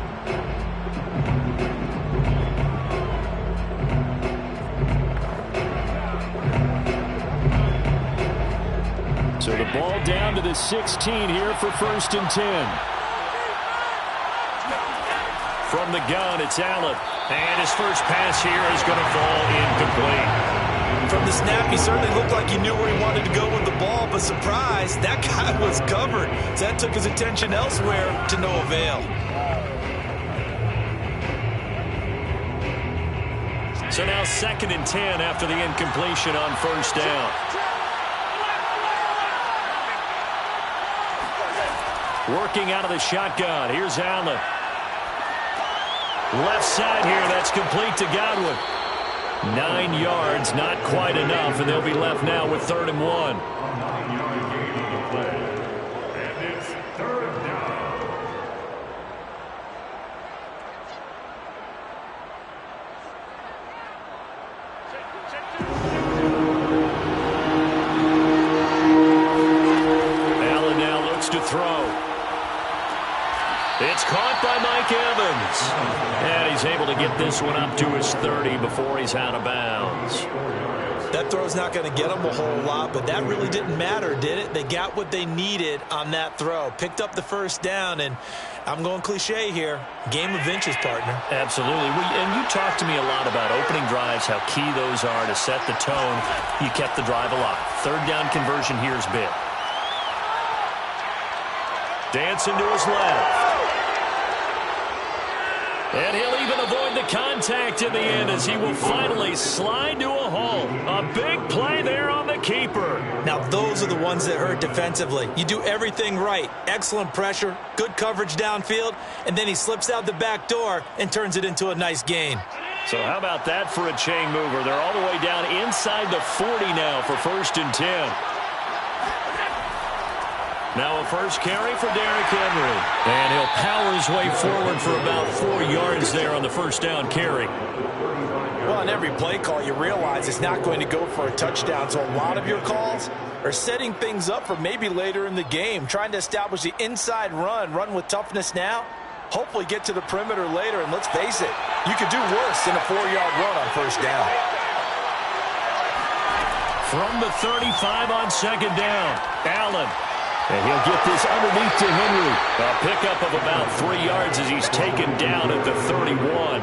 So the ball down to the 16 here for 1st and 10. From the gun, it's Allen. And his first pass here is going to fall incomplete. From the snap, he certainly looked like he knew where he wanted to go with the ball, but surprise, that guy was covered. So that took his attention elsewhere to no avail. So now 2nd and 10 after the incompletion on 1st down. Working out of the shotgun. Here's Allen. Left side here. That's complete to Godwin. 9 yards, not quite enough, and they'll be left now with 3rd and 1. And it's 3rd down. Allen now looks to throw. It's caught by Mike Evans. And he's able to get this one up to his 30 before he's out of bounds. That throw's not going to get them a whole lot, but that really didn't matter, did it? They got what they needed on that throw. Picked up the 1st down, and I'm going cliche here. Game of inches, partner. Absolutely. And you talked to me a lot about opening drives, how key those are to set the tone. You kept the drive alive. 3rd down conversion here is big. Dancing to his left. And he'll even avoid the contact in the end as he will finally slide to a halt. A big play there on the keeper. Now, those are the ones that hurt defensively. You do everything right. Excellent pressure, good coverage downfield, and then he slips out the back door and turns it into a nice gain. So how about that for a chain mover? They're all the way down inside the 40 now for 1st and 10. Now a first carry for Derrick Henry. And he'll power his way forward for about 4 yards there on the first down carry. Well, on every play call, you realize it's not going to go for a touchdown. So a lot of your calls are setting things up for maybe later in the game, trying to establish the inside run with toughness now, hopefully get to the perimeter later. And let's face it, you could do worse than a 4-yard run on first down. From the 35 on 2nd down, Allen. And he'll get this underneath to Henry. A pickup of about 3 yards as he's taken down at the 31.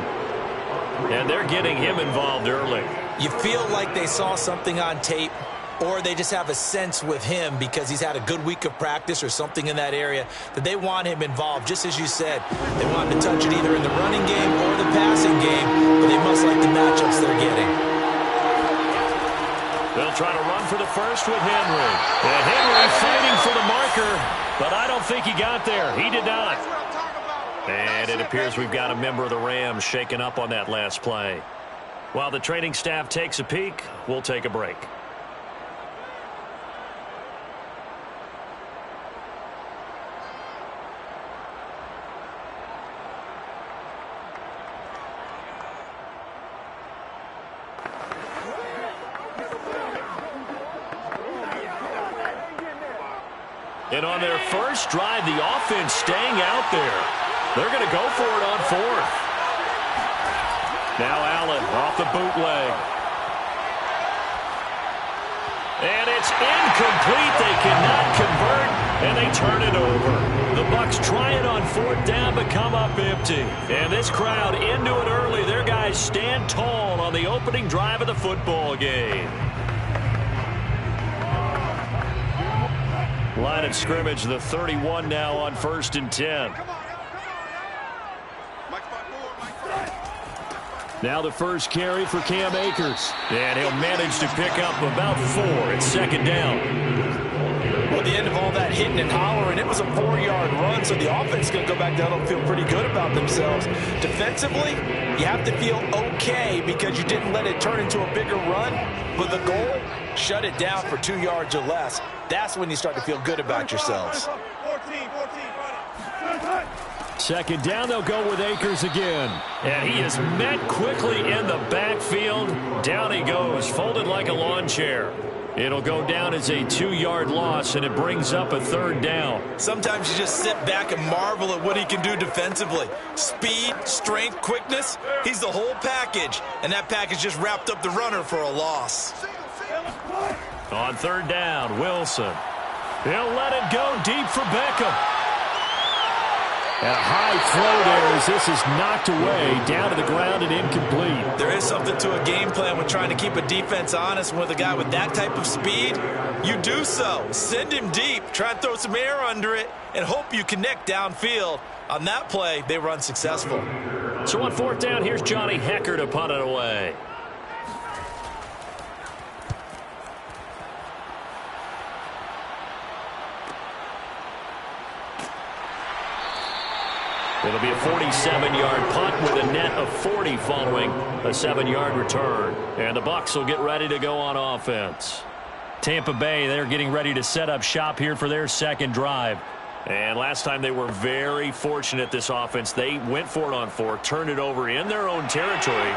And they're getting him involved early. You feel like they saw something on tape, or they just have a sense with him because he's had a good week of practice or something in that area that they want him involved. Just as you said, they want him to touch it either in the running game or the passing game, but they must like the matchups they're getting. They'll try to run for the first with Henry. And Henry fighting for the marker, but I don't think he got there. He did not. And it appears we've got a member of the Rams shaken up on that last play. While the training staff takes a peek, we'll take a break. And on their first drive, the offense staying out there. They're going to go for it on 4th. Now Allen off the bootleg. And it's incomplete. They cannot convert, and they turn it over. The Bucs try it on 4th down, but come up empty. And this crowd into it early. Their guys stand tall on the opening drive of the football game. Line of scrimmage, the 31 now on 1st and 10. Now the first carry for Cam Akers. And he'll manage to pick up about 4 at 2nd down. Well, at the end of all that hitting and hollering, it was a 4-yard run, so the offense is going to go back down and feel pretty good about themselves. Defensively, you have to feel okay because you didn't let it turn into a bigger run. But the goal, shut it down for 2 yards or less. That's when you start to feel good about yourselves. 2nd down, they'll go with Akers again. And he is met quickly in the backfield. Down he goes, folded like a lawn chair. It'll go down as a 2-yard loss, and it brings up a 3rd down. Sometimes you just sit back and marvel at what he can do defensively. Speed, strength, quickness, he's the whole package. And that package just wrapped up the runner for a loss. On 3rd down, Wilson. He'll let it go deep for Beckham. A high throw there as this is knocked away, down to the ground and incomplete. There is something to a game plan with trying to keep a defense honest. With a guy with that type of speed, you do so. Send him deep, try and throw some air under it, and hope you connect downfield. On that play, they were unsuccessful. So on 4th down, here's Johnny Hecker to punt it away. It'll be a 47-yard punt with a net of 40 following a 7-yard return. And the Bucs will get ready to go on offense. Tampa Bay, they're getting ready to set up shop here for their 2nd drive. And last time they were very fortunate, this offense. They went for it on 4, turned it over in their own territory,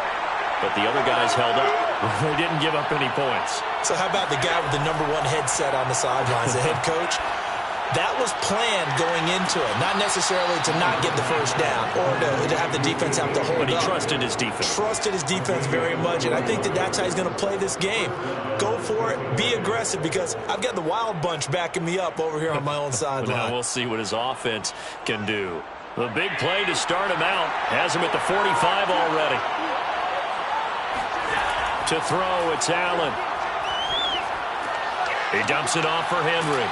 but the other guys held up. They didn't give up any points. So how about the guy with the #1 headset on the sidelines, the head coach? That was planned going into it, not necessarily to not get the first down or to have the defense have to hold up. But he trusted his defense. Trusted his defense very much, and I think that's how he's going to play this game. Go for it, be aggressive, because I've got the wild bunch backing me up over here on my own sideline. Now we'll see what his offense can do. The big play to start him out has him at the 45 already. To throw, it's Allen. He dumps it off for Henry.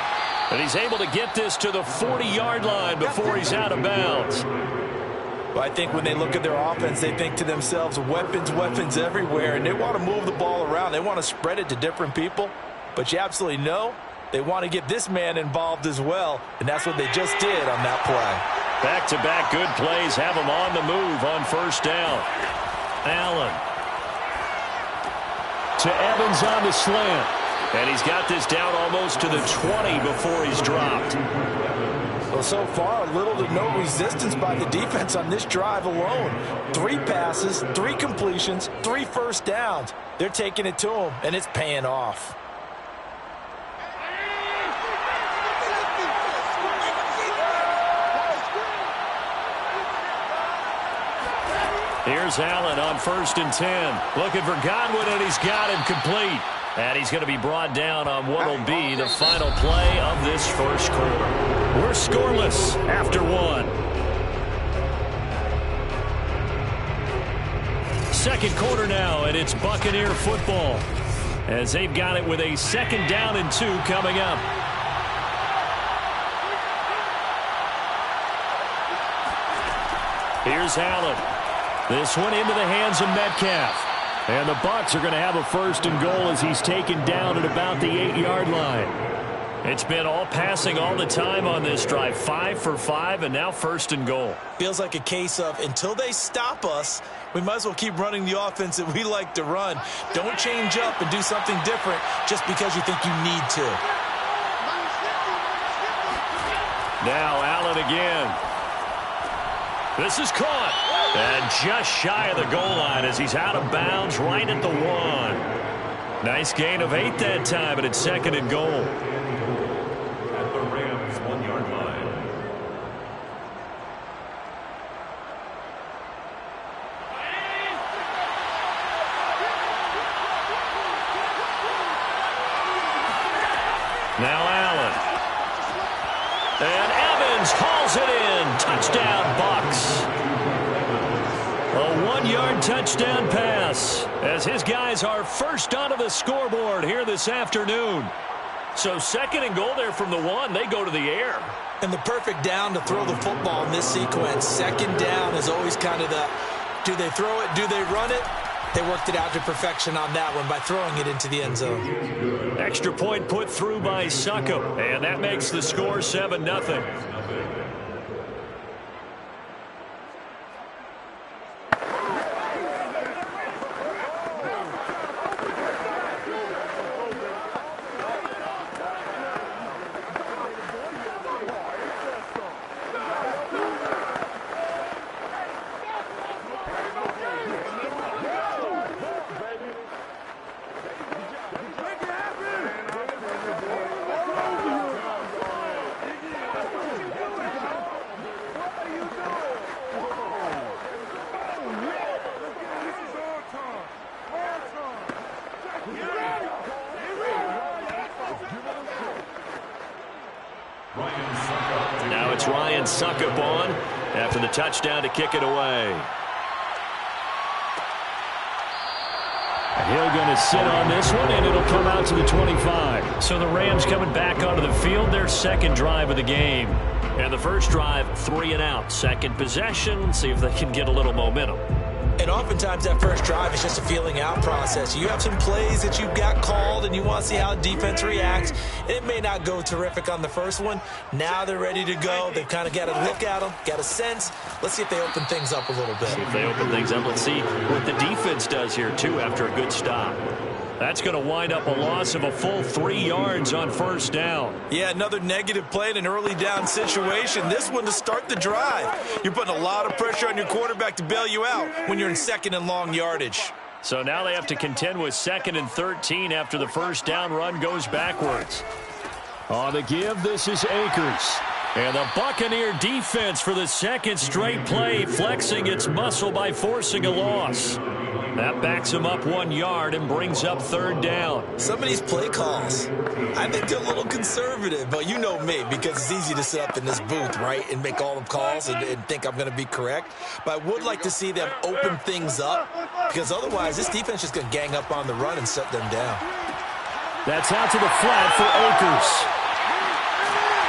And he's able to get this to the 40-yard line before he's out of bounds. Well, I think when they look at their offense, they think to themselves, weapons, weapons everywhere, and they want to move the ball around. They want to spread it to different people. But you absolutely know they want to get this man involved as well, and that's what they just did on that play. Back-to-back good plays have him on the move on first down. Allen to Evans on the slant. And he's got this down almost to the 20 before he's dropped. Well, so far, little to no resistance by the defense on this drive alone. 3 passes, 3 completions, 3 first downs. They're taking it to him, and it's paying off. Here's Allen on 1st and 10. Looking for Godwin, and he's got him complete. And he's going to be brought down on what will be the final play of this first quarter. We're scoreless after 1. Second quarter now, and it's Buccaneer football as they've got it with a 2nd down and 2 coming up. Here's Allen. This one into the hands of Metcalf. And the Bucs are going to have a 1st and goal as he's taken down at about the 8-yard line. It's been all passing all the time on this drive. 5 for 5, and now 1st and goal. Feels like a case of until they stop us, we might as well keep running the offense that we like to run. Don't change up and do something different just because you think you need to. Now Allen again. This is caught. And just shy of the goal line as he's out of bounds right at the 1. Nice gain of 8 that time, and it's 2nd and goal. At the Rams' 1-yard line. Now Allen. And Evans hauls it in. Touchdown, Bucs. A 1-yard touchdown pass as his guys are first onto the scoreboard here this afternoon. So 2nd and goal there from the 1. They go to the air. And the perfect down to throw the football in this sequence. 2nd down is always kind of the, do they throw it, do they run it? They worked it out to perfection on that one by throwing it into the end zone. Extra point put through by Succop, and that makes the score 7-0. Now it's Ryan Succop on after the touchdown to kick it away. Hill going to sit on this one, and it'll come out to the 25. So the Rams coming back onto the field, their 2nd drive of the game. And the first drive, 3 and out. 2nd possession, see if they can get a little momentum. And oftentimes that first drive is just a feeling out process. You have some plays that you've got called and you want to see how defense reacts. It may not go terrific on the first one. Now they're ready to go. They've kind of got a look at them, got a sense. Let's see if they open things up a little bit. See if they open things up. Let's see what the defense does here, too, after a good stop. That's going to wind up a loss of a full 3 yards on first down. Yeah, another negative play in an early down situation. This one to start the drive. You're putting a lot of pressure on your quarterback to bail you out when you're in 2nd and long yardage. So now they have to contend with 2nd and 13 after the first down run goes backwards. On the give, this is Akers. And the Buccaneer defense for the 2nd straight play, flexing its muscle by forcing a loss. That backs him up 1 yard and brings up 3rd down. Some of these play calls, I think they're a little conservative, but you know me, because it's easy to sit up in this booth, right, and make all the calls and think I'm going to be correct. But I would like to see them open things up, because otherwise this defense is going to gang up on the run and shut them down. That's out to the flat for Akers.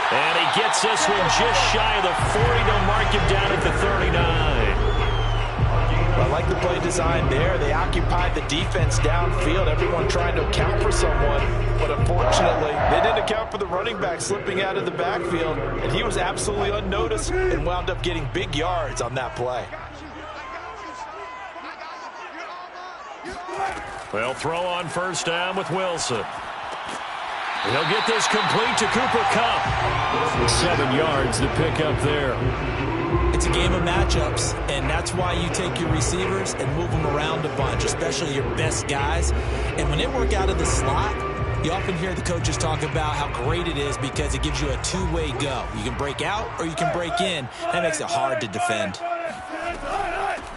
And he gets this one just shy of the 40. They'll mark him down at the 39. Well, I like the play design there. They occupied the defense downfield, everyone trying to account for someone, but unfortunately, they didn't account for the running back slipping out of the backfield, and he was absolutely unnoticed and wound up getting big yards on that play. Well, throw on first down with Wilson. He'll get this complete to Cooper Kupp. 7 yards, the pickup there. It's a game of matchups, and that's why you take your receivers and move them around a bunch, especially your best guys. And when they work out of the slot, you often hear the coaches talk about how great it is because it gives you a two-way go. You can break out or you can break in. That makes it hard to defend.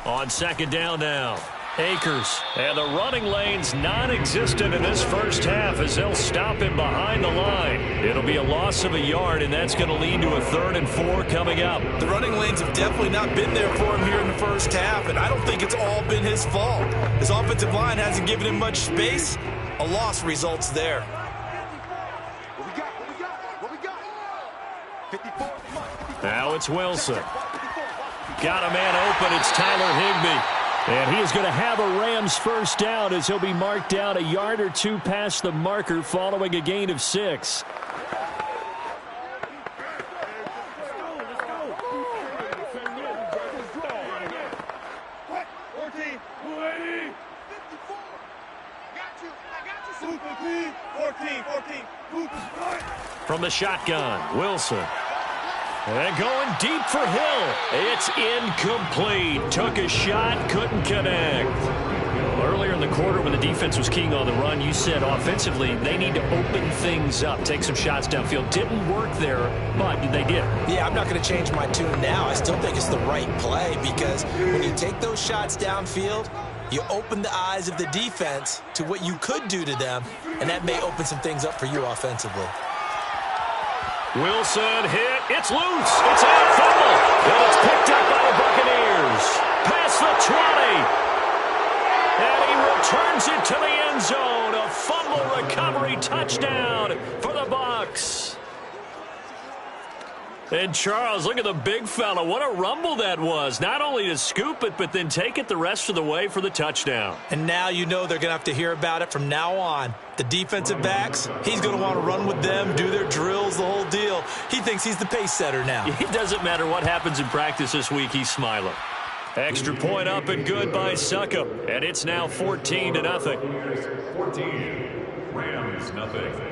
On second down now, Akers. And the running lane's non-existent in this first half as they'll stop him behind the line. It'll be a loss of a yard, and that's going to lead to a 3rd and 4 coming up. The running lanes have definitely not been there for him here in the first half, and I don't think it's all been his fault. His offensive line hasn't given him much space. A loss results there. Now it's Wilson. Got a man open. It's Tyler Higbee. And he is going to have a Rams first down as he'll be marked down a yard or 2 past the marker following a gain of 6. From the shotgun, Wilson. And going deep for Hill. It's incomplete. Took a shot, couldn't connect. Earlier in the quarter when the defense was keying on the run, you said offensively they need to open things up, take some shots downfield. Didn't work there, but they did. Yeah, I'm not going to change my tune now. I still think it's the right play because when you take those shots downfield, you open the eyes of the defense to what you could do to them, and that may open some things up for you offensively. Wilson hit. It's loose. It's a fumble. And it's picked up by the Buccaneers. Past the 20. And he returns it to the end zone. A fumble recovery touchdown for the Bucs. And Charles, look at the big fella. What a rumble that was. Not only to scoop it, but then take it the rest of the way for the touchdown. And now you know they're going to have to hear about it from now on. The defensive backs, he's going to want to run with them, do their drills, the whole deal. He thinks he's the pace setter now. It doesn't matter what happens in practice this week. He's smiling. Extra point up and good by Succop. And it's now 14-0. 14, Rams nothing.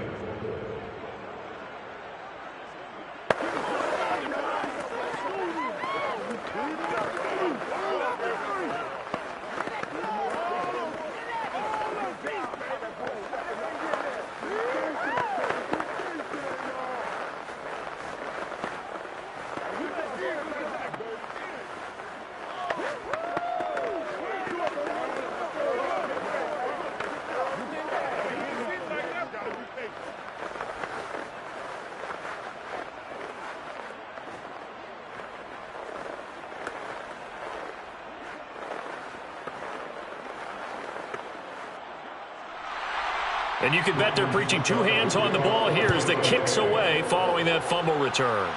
And you can bet they're preaching 2 hands on the ball here as the kick's away following that fumble return.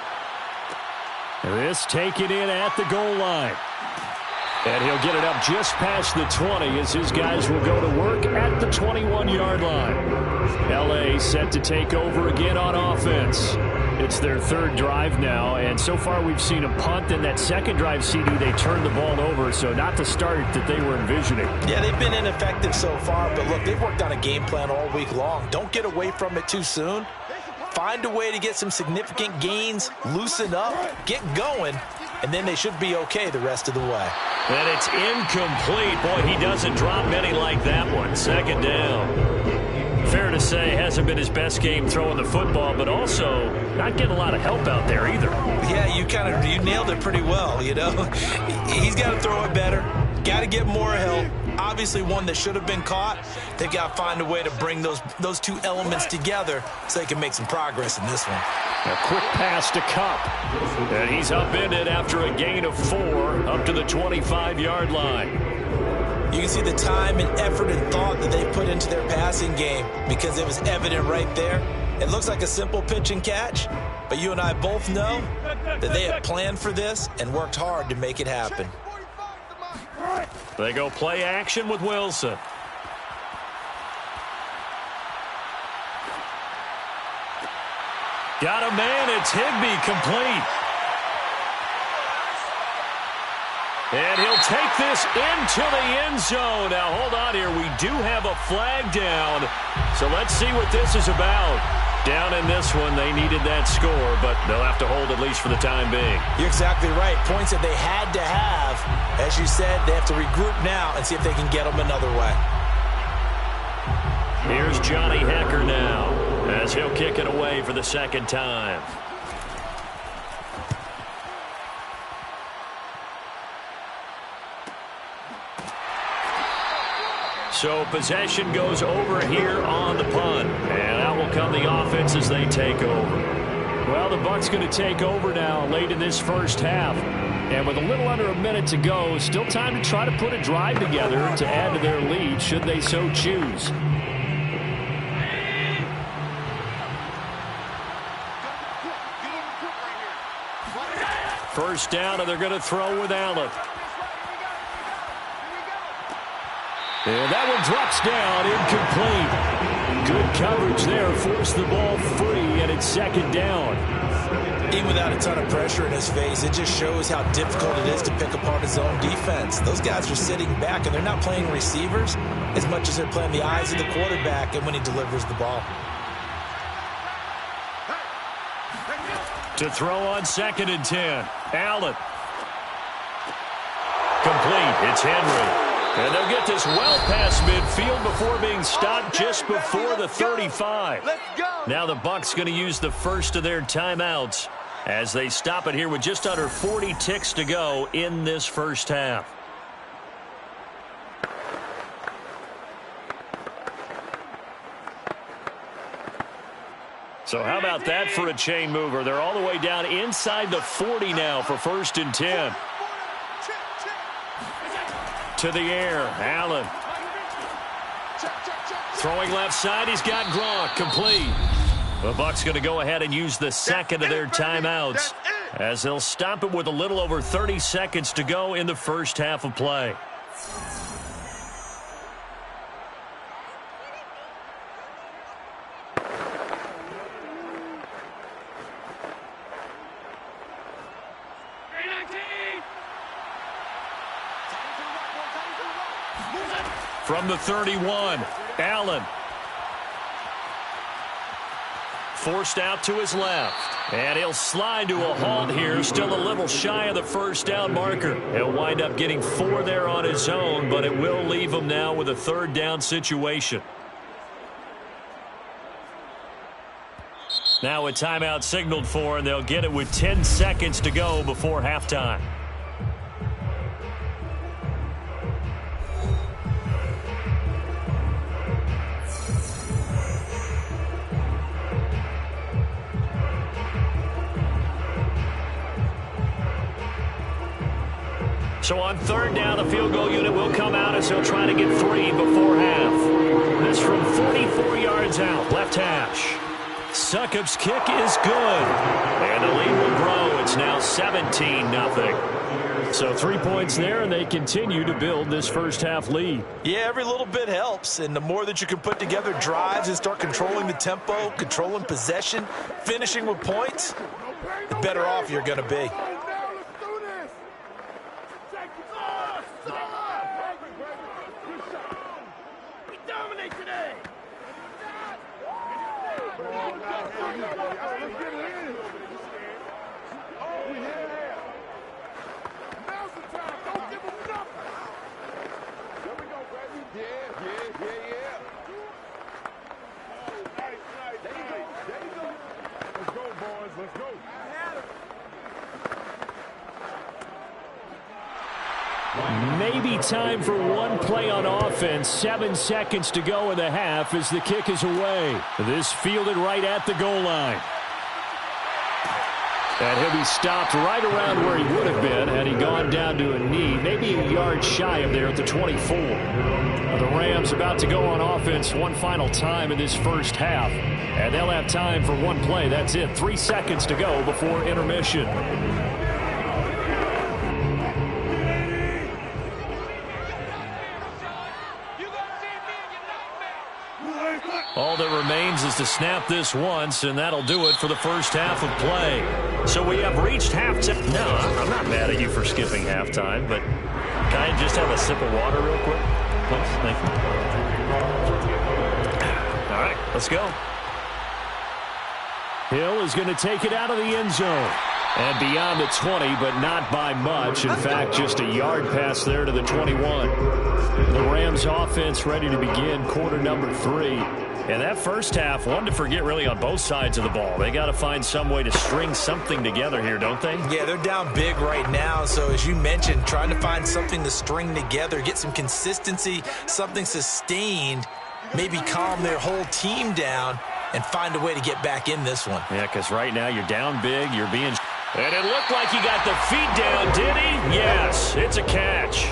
This taken in at the goal line. And he'll get it up just past the 20 as his guys will go to work at the 21-yard line. L.A. set to take over again on offense. It's their 3rd drive now, and so far we've seen a punt. In that second drive, CD, they turned the ball over, so not the start that they were envisioning. Yeah, they've been ineffective so far, but look, they've worked on a game plan all week long. Don't get away from it too soon. Find a way to get some significant gains, loosen up, get going, and then they should be okay the rest of the way. And it's incomplete. Boy, he doesn't drop many like that one. 2nd down. Fair to say, hasn't been his best game throwing the football, but also not getting a lot of help out there either. Yeah, you nailed it pretty well, you know. He's got to throw it better, got to get more help. Obviously one that should have been caught. They've got to find a way to bring those 2 elements together so they can make some progress in this one. A quick pass to Kupp. And he's upended after a gain of 4 up to the 25-yard line. You can see the time and effort and thought that they put into their passing game because it was evident right there. It looks like a simple pitch and catch, but you and I both know that they have planned for this and worked hard to make it happen. They go play action with Wilson. Got a man. It's Higbee, complete. And he'll take this into the end zone. Now, hold on here. We do have a flag down. So let's see what this is about. Down in this one, they needed that score, but they'll have to hold at least for the time being. You're exactly right. Points that they had to have. As you said, they have to regroup now and see if they can get them another way. Here's Johnny Hecker now, as he'll kick it away for the second time. So possession goes over here on the punt. And out will come the offense as they take over. Well, the Bucs going to take over now late in this first half. And with a little under a minute to go, still time to try to put a drive together to add to their lead should they so choose. First down, and they're going to throw with Allen. And that one drops down, incomplete. Good coverage there, forced the ball free, and it's second down. Even without a ton of pressure in his face, it just shows how difficult it is to pick apart his own defense. Those guys are sitting back, and they're not playing receivers as much as they're playing the eyes of the quarterback and when he delivers the ball. To throw on 2nd and 10. Allen. Complete. It's Henry. And they'll get this well past midfield before being stopped just before the 35. Now the Bucs going to use the first of their timeouts as they stop it here with just under 40 ticks to go in this first half. So how about that for a chain mover? They're all the way down inside the 40 now for 1st and 10. To the air, Allen. Throwing left side, he's got Gronk, complete. The Bucs going to go ahead and use the second of their timeouts as they'll stop it with a little over 30 seconds to go in the first half of play. From the 31, Allen. Forced out to his left. And he'll slide to a halt here. Still a little shy of the first down marker. He'll wind up getting 4 there on his own, but it will leave him now with a 3rd down situation. Now a timeout signaled for, and they'll get it with 10 seconds to go before halftime. So on 3rd down, the field goal unit will come out as they'll try to get 3 before half. This from 44 yards out, left hash. Succop's kick is good. And the lead will grow. It's now 17-0. So 3 points there, and they continue to build this first half lead. Yeah, every little bit helps. And the more that you can put together drives and start controlling the tempo, controlling possession, finishing with points, the better off you're going to be. Maybe time for one play on offense. 7 seconds to go in the half as the kick is away. This fielded right at the goal line. And he'll be stopped right around where he would have been had he gone down to a knee, maybe a yard shy of there at the 24. The Rams about to go on offense one final time in this first half. And they'll have time for one play. That's it. 3 seconds to go before intermission. chooses to snap this once, and that'll do it for the first half of play. So we have reached halftime. No, I'm not mad at you for skipping halftime, but can I just have a sip of water real quick? Please, thank you. All right, let's go. Hill is going to take it out of the end zone. And beyond the 20, but not by much. In fact, just a yard pass there to the 21. The Rams offense ready to begin quarter number 3. And that first half, one to forget really on both sides of the ball. They got to find some way to string something together here, don't they? Yeah, they're down big right now. So as you mentioned, trying to find something to string together, get some consistency, something sustained, maybe calm their whole team down and find a way to get back in this one. Yeah, because right now you're down big, you're being... And it looked like he got the feet down, did he? Yes, it's a catch.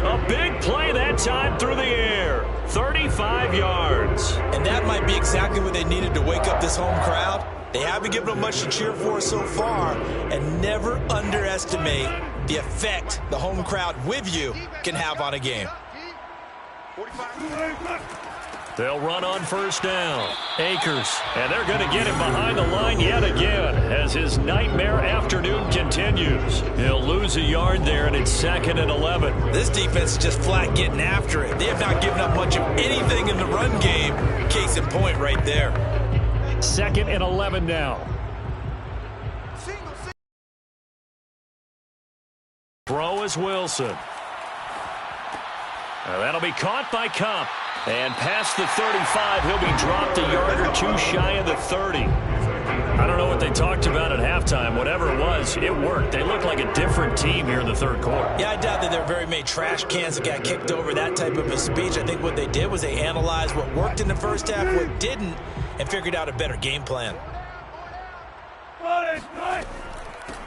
A big play that time through the air. 35 yards. And that might be exactly what they needed to wake up this home crowd. They haven't given them much to cheer for so far, and never underestimate the effect the home crowd with you can have on a game. They'll run on first down. Akers, and they're going to get him behind the line yet again as his nightmare afternoon continues. He'll lose a yard there, and it's 2nd and 11. This defense is just flat getting after it. They have not given up much of anything in the run game. Case in point right there. 2nd and 11 now. Throw is Wilson. That'll be caught by Kupp. And past the 35, he'll be dropped a yard or two shy of the 30. I don't know what they talked about at halftime. Whatever it was, it worked. They look like a different team here in the third quarter. Yeah, I doubt that there were very many trash cans that got kicked over, that type of a speech. I think what they did was they analyzed what worked in the first half, what didn't, and figured out a better game plan.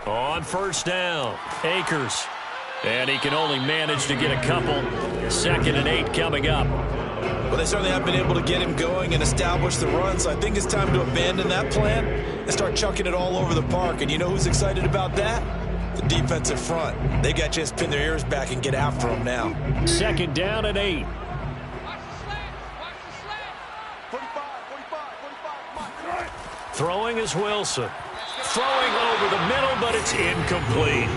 On first down, Akers. And he can only manage to get a couple. 2nd and 8 coming up. Well, they certainly have been able to get him going and establish the run, so I think it's time to abandon that plan and start chucking it all over the park. And you know who's excited about that? The defensive front. They got to just pin their ears back and get after him now. 2nd down and 8. Throwing is Wilson. Throwing over the middle, but it's incomplete.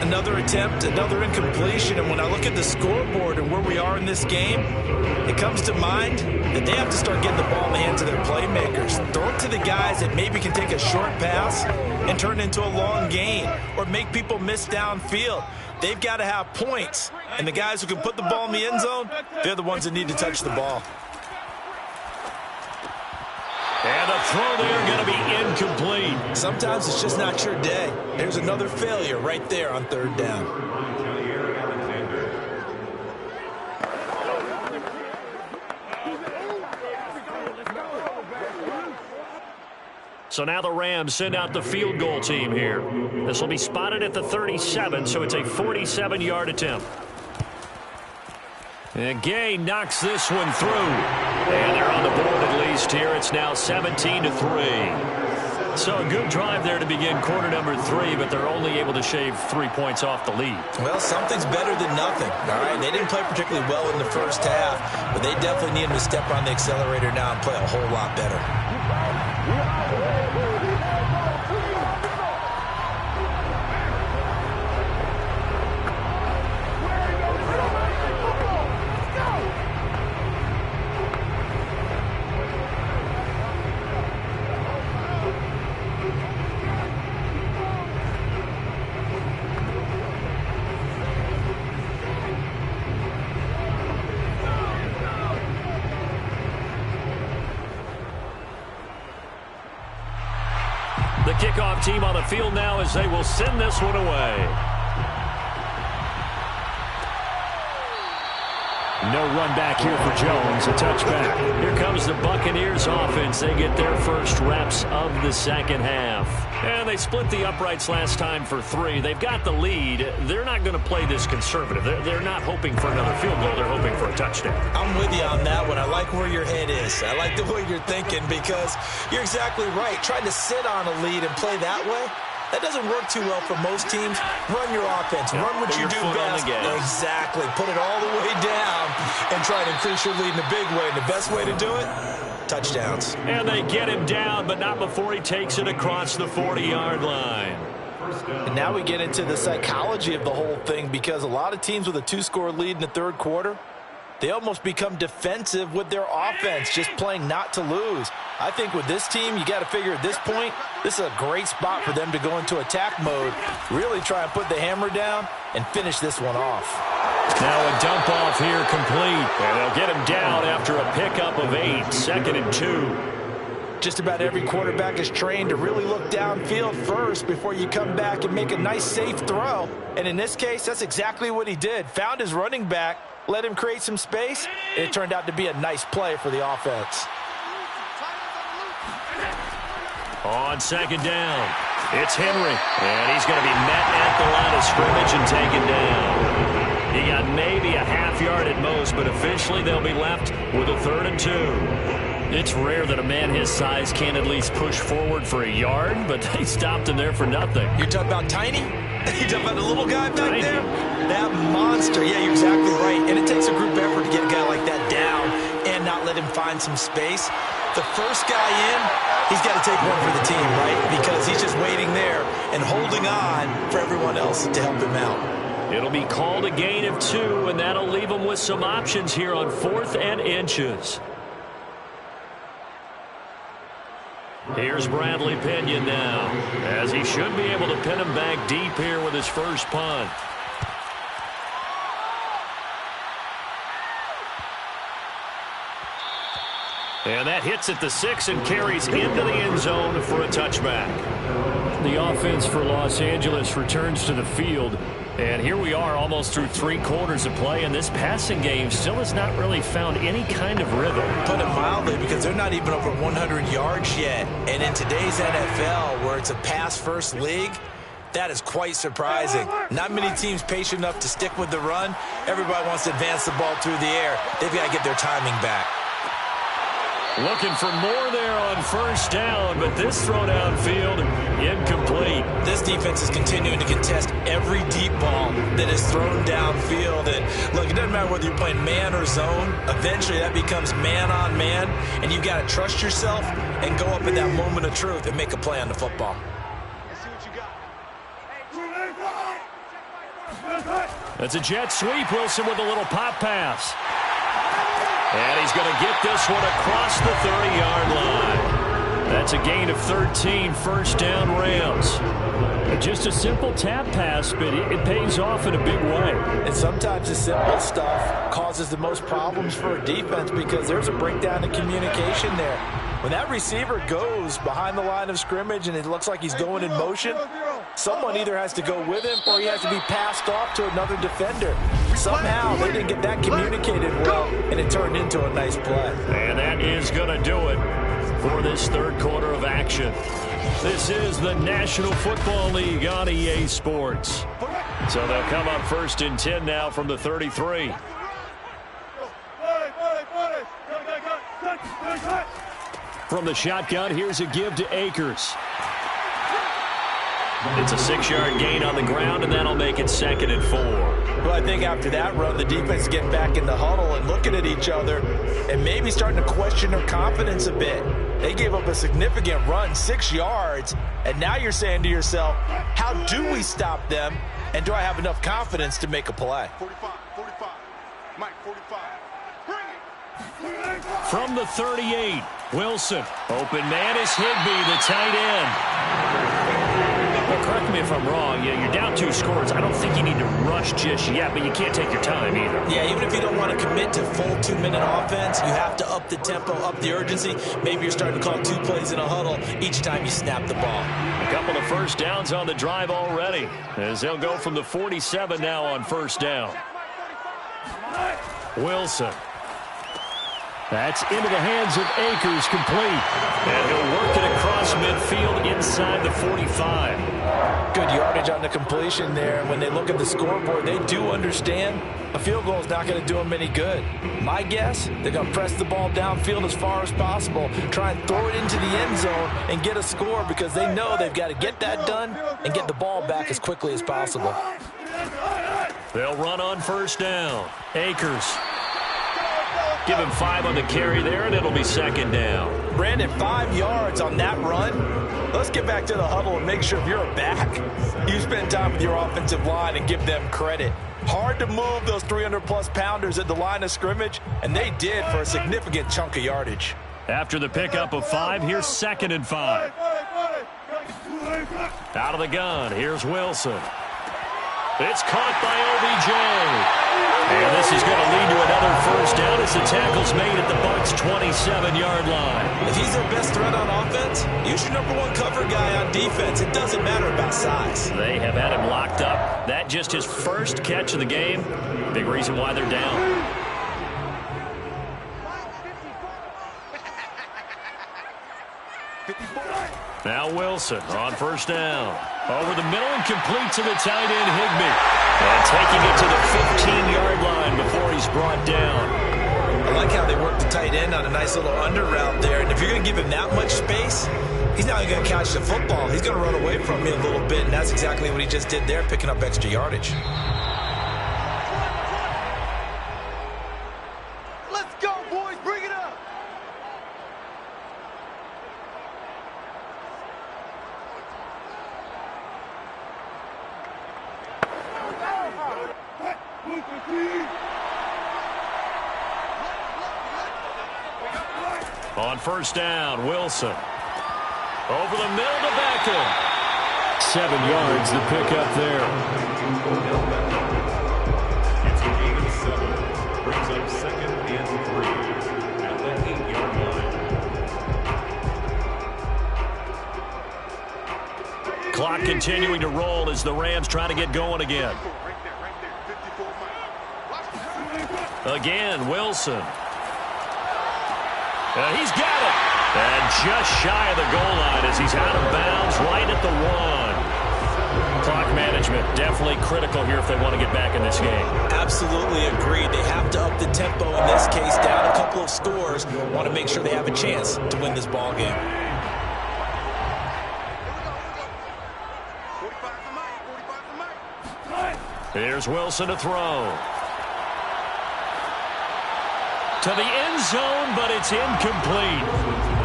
Another attempt, another incompletion, and when I look at the scoreboard and where we are in this game, it comes to mind that they have to start getting the ball in the hands of their playmakers. Throw it to the guys that maybe can take a short pass and turn it into a long gain or make people miss downfield. They've got to have points, and the guys who can put the ball in the end zone, they're the ones that need to touch the ball. And the throw there going to be incomplete. Sometimes it's just not your day. There's another failure right there on 3rd down. So now the Rams send out the field goal team here. This will be spotted at the 37, so it's a 47-yard attempt. And Gay knocks this one through. And they're on the board at least here. It's now 17-3. So a good drive there to begin quarter number 3, but they're only able to shave 3 points off the lead. Well, something's better than nothing, all right? They didn't play particularly well in the first half, but they definitely need them to step on the accelerator now and play a whole lot better. The kickoff team on the field now as they will send this one away. No run back here for Jones. A touchback. Here comes the Buccaneers offense. They get their first reps of the second half. And they split the uprights last time for 3. They've got the lead. They're not going to play this conservative. They're not hoping for another field goal. They're hoping for a touchdown. I'm with you on that one. I like where your head is. I like the way you're thinking because you're exactly right. Trying to sit on a lead and play that way, That doesn't work too well for most teams. Run your offense. Run what you do best. Exactly. Put it all the way down and try to increase your lead in a big way. And the best way to do it, touchdowns. And they get him down, but not before he takes it across the 40-yard line. And now we get into the psychology of the whole thing, because a lot of teams with a 2-score lead in the third quarter, they almost become defensive with their offense, just playing not to lose. I think with this team, you got to figure at this point, this is a great spot for them to go into attack mode, really try and put the hammer down and finish this one off. Now a dump off here complete. And they'll get him down after a pickup of 8, 2nd and 2. Just about every quarterback is trained to really look downfield first before you come back and make a nice, safe throw. And in this case, that's exactly what he did. Found his running back, let him create some space, and it turned out to be a nice play for the offense. On 2nd down, it's Henry. And he's going to be met at the line of scrimmage and taken down. He got maybe a half yard at most, but officially they'll be left with a 3rd and 2. It's rare that a man his size can't at least push forward for a yard, but they stopped him there for nothing. You're talking about Tiny? You're talking about the little guy back there? That monster. Yeah, you're exactly right. And it takes a group effort to get a guy like that down and not let him find some space. The first guy in, he's got to take one for the team, right? Because he's just waiting there and holding on for everyone else to help him out. It'll be called a gain of 2, and that'll leave him with some options here on 4th and inches. Here's Bradley Pinion now, as he should be able to pin him back deep here with his first punt. And that hits at the 6 and carries into the end zone for a touchback. The offense for Los Angeles returns to the field. And here we are almost through 3 quarters of play, and this passing game still has not really found any kind of rhythm. Put it mildly, because they're not even over 100 yards yet. And in today's NFL, where it's a pass-first league, that is quite surprising. Not many teams patient enough to stick with the run. Everybody wants to advance the ball through the air. They've got to get their timing back. Looking for more there on 1st down, but this throw downfield, incomplete. This defense is continuing to contest every deep ball that is thrown downfield. And look, it doesn't matter whether you're playing man or zone. Eventually that becomes man on man, and you've got to trust yourself and go up at that moment of truth and make a play on the football. That's a jet sweep. Wilson with a little pop pass. And he's going to get this one across the 30-yard line. That's a gain of 13, 1st down Rams. Just a simple tap pass, but it pays off in a big way. And sometimes the simple stuff causes the most problems for a defense, because there's a breakdown in communication there. When that receiver goes behind the line of scrimmage and it looks like he's going in motion, someone either has to go with him or he has to be passed off to another defender. Somehow they didn't get that communicated well, and it turned into a nice play. And that is going to do it for this 3rd quarter of action. This is the National Football League on EA Sports. So they'll come up 1st and 10 now from the 33. From the shotgun, here's a give to Akers. It's a 6-yard gain on the ground, and that'll make it 2nd and 4. Well, I think after that run, the defense is getting back in the huddle and looking at each other and maybe starting to question their confidence a bit. They gave up a significant run, 6 yards, and now you're saying to yourself, how do we stop them, and do I have enough confidence to make a play? 45, Mike, 45. From the 38, Wilson. Open man is Higbee, the tight end. Well, correct me if I'm wrong. Yeah, you're down 2 scores. I don't think you need to rush just yet, but you can't take your time either. Yeah, even if you don't want to commit to full 2-minute offense, you have to up the tempo, up the urgency. Maybe you're starting to call 2 plays in a huddle each time you snap the ball. A couple of 1st downs on the drive already, as they'll go from the 47 now on 1st down. Wilson. That's into the hands of Akers, complete. And he'll work it across midfield inside the 45. Good yardage on the completion there. And when they look at the scoreboard, they do understand a field goal is not going to do them any good. My guess, they're going to press the ball downfield as far as possible, try and throw it into the end zone and get a score because they know they've got to get that done and get the ball back as quickly as possible. They'll run on first down. Akers. Give him 5 on the carry there, and it'll be second down. Brandon, 5 yards on that run. Let's get back to the huddle and make sure if you're a back, you spend time with your offensive line and give them credit. Hard to move those 300-plus pounders at the line of scrimmage, and they did for a significant chunk of yardage. After the pickup of 5, here's 2nd and 5. Out of the gun, here's Wilson. It's caught by OBJ. And this is going to lead to another first down as the tackle's made at the Bucs' 27-yard line. If he's their best threat on offense, use your #1 cover guy on defense. It doesn't matter about size. They have had him locked up. That just his first catch of the game. Big reason why they're down. Now Wilson on first down. Over the middle and complete to the tight end, Higbee. And taking it to the 15-yard line before he's brought down. I like how they work the tight end on a nice little under route there. And if you're going to give him that much space, he's not going to catch the football. He's going to run away from you a little bit, and that's exactly what he just did there, picking up extra yardage. Let's go, boys. Bring it up. On first down, Wilson. Over the middle to Beckham. 7 yards, the pickup there. It's a gain of 7. Brings up 2nd and 3 at the 8-yard line. Clock continuing to roll as the Rams try to get going again. Again, Wilson. He's got it. And just shy of the goal line as he's out of bounds right at the 1. Clock management definitely critical here if they want to get back in this game. Absolutely agreed. They have to up the tempo in this case, down a couple of scores. Want to make sure they have a chance to win this ball game. Here's Wilson to throw. To the end zone, but it's incomplete.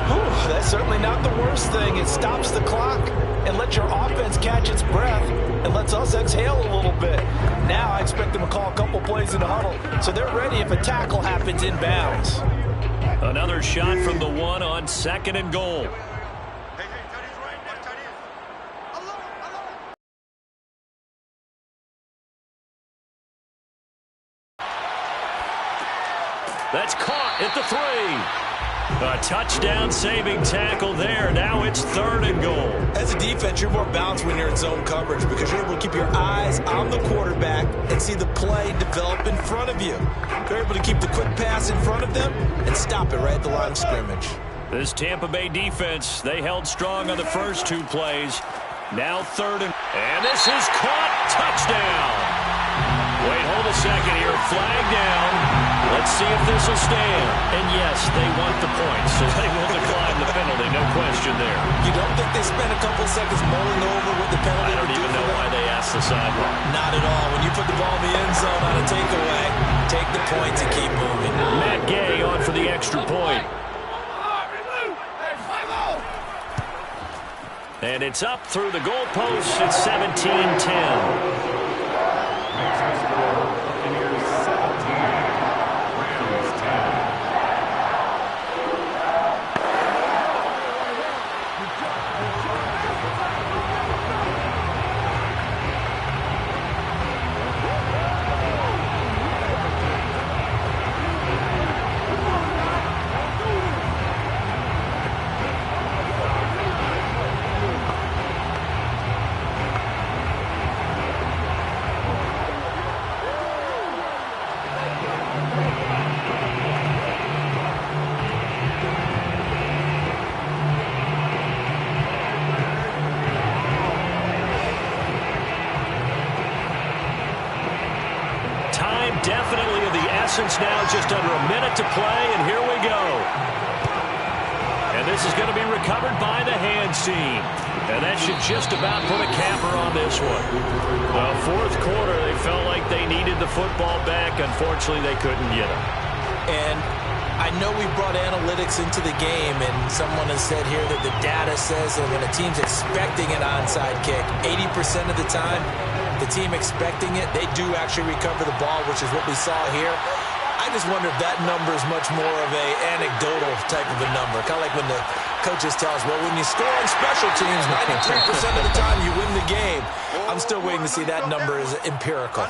Whew, that's certainly not the worst thing. It stops the clock and lets your offense catch its breath and lets us exhale a little bit. Now I expect them to call a couple plays in the huddle, so they're ready if a tackle happens in bounds. Another shot from the 1 on 2nd and goal. That's caught at the 3. A touchdown-saving tackle there. Now it's 3rd and goal. As a defense, you're more balanced when you're in zone coverage because you're able to keep your eyes on the quarterback and see the play develop in front of you. You're able to keep the quick pass in front of them and stop it right at the line of scrimmage. This Tampa Bay defense, they held strong on the first 2 plays. Now 3rd and this is caught. Touchdown. Wait, hold a second here. Flag down. Let's see if this will stand. And yes, they want the points, so they will decline the penalty. No question there. You don't think they spent a couple seconds mulling over what the penalty I don't even know why they asked the sideline. Not at all. When you put the ball in the end zone on a takeaway, take the points and keep moving. Matt Gay on for the extra point. And it's up through the goalpost. It's 17-10. offense now, just under a minute to play, and here we go. And this is going to be recovered by the hands team. And that should just about put a capper on this one. The fourth quarter, they felt like they needed the football back. Unfortunately, they couldn't get it. And I know we brought analytics into the game, and someone has said here that the data says that when a team's expecting an onside kick, 80% of the time, the team expecting it, they do actually recover the ball, which is what we saw here. I just wonder if that number is much more of a anecdotal type of a number. Kind of like when the coaches tell us, well, when you score on special teams, 93% of the time you win the game. I'm still waiting to see that number is empirical.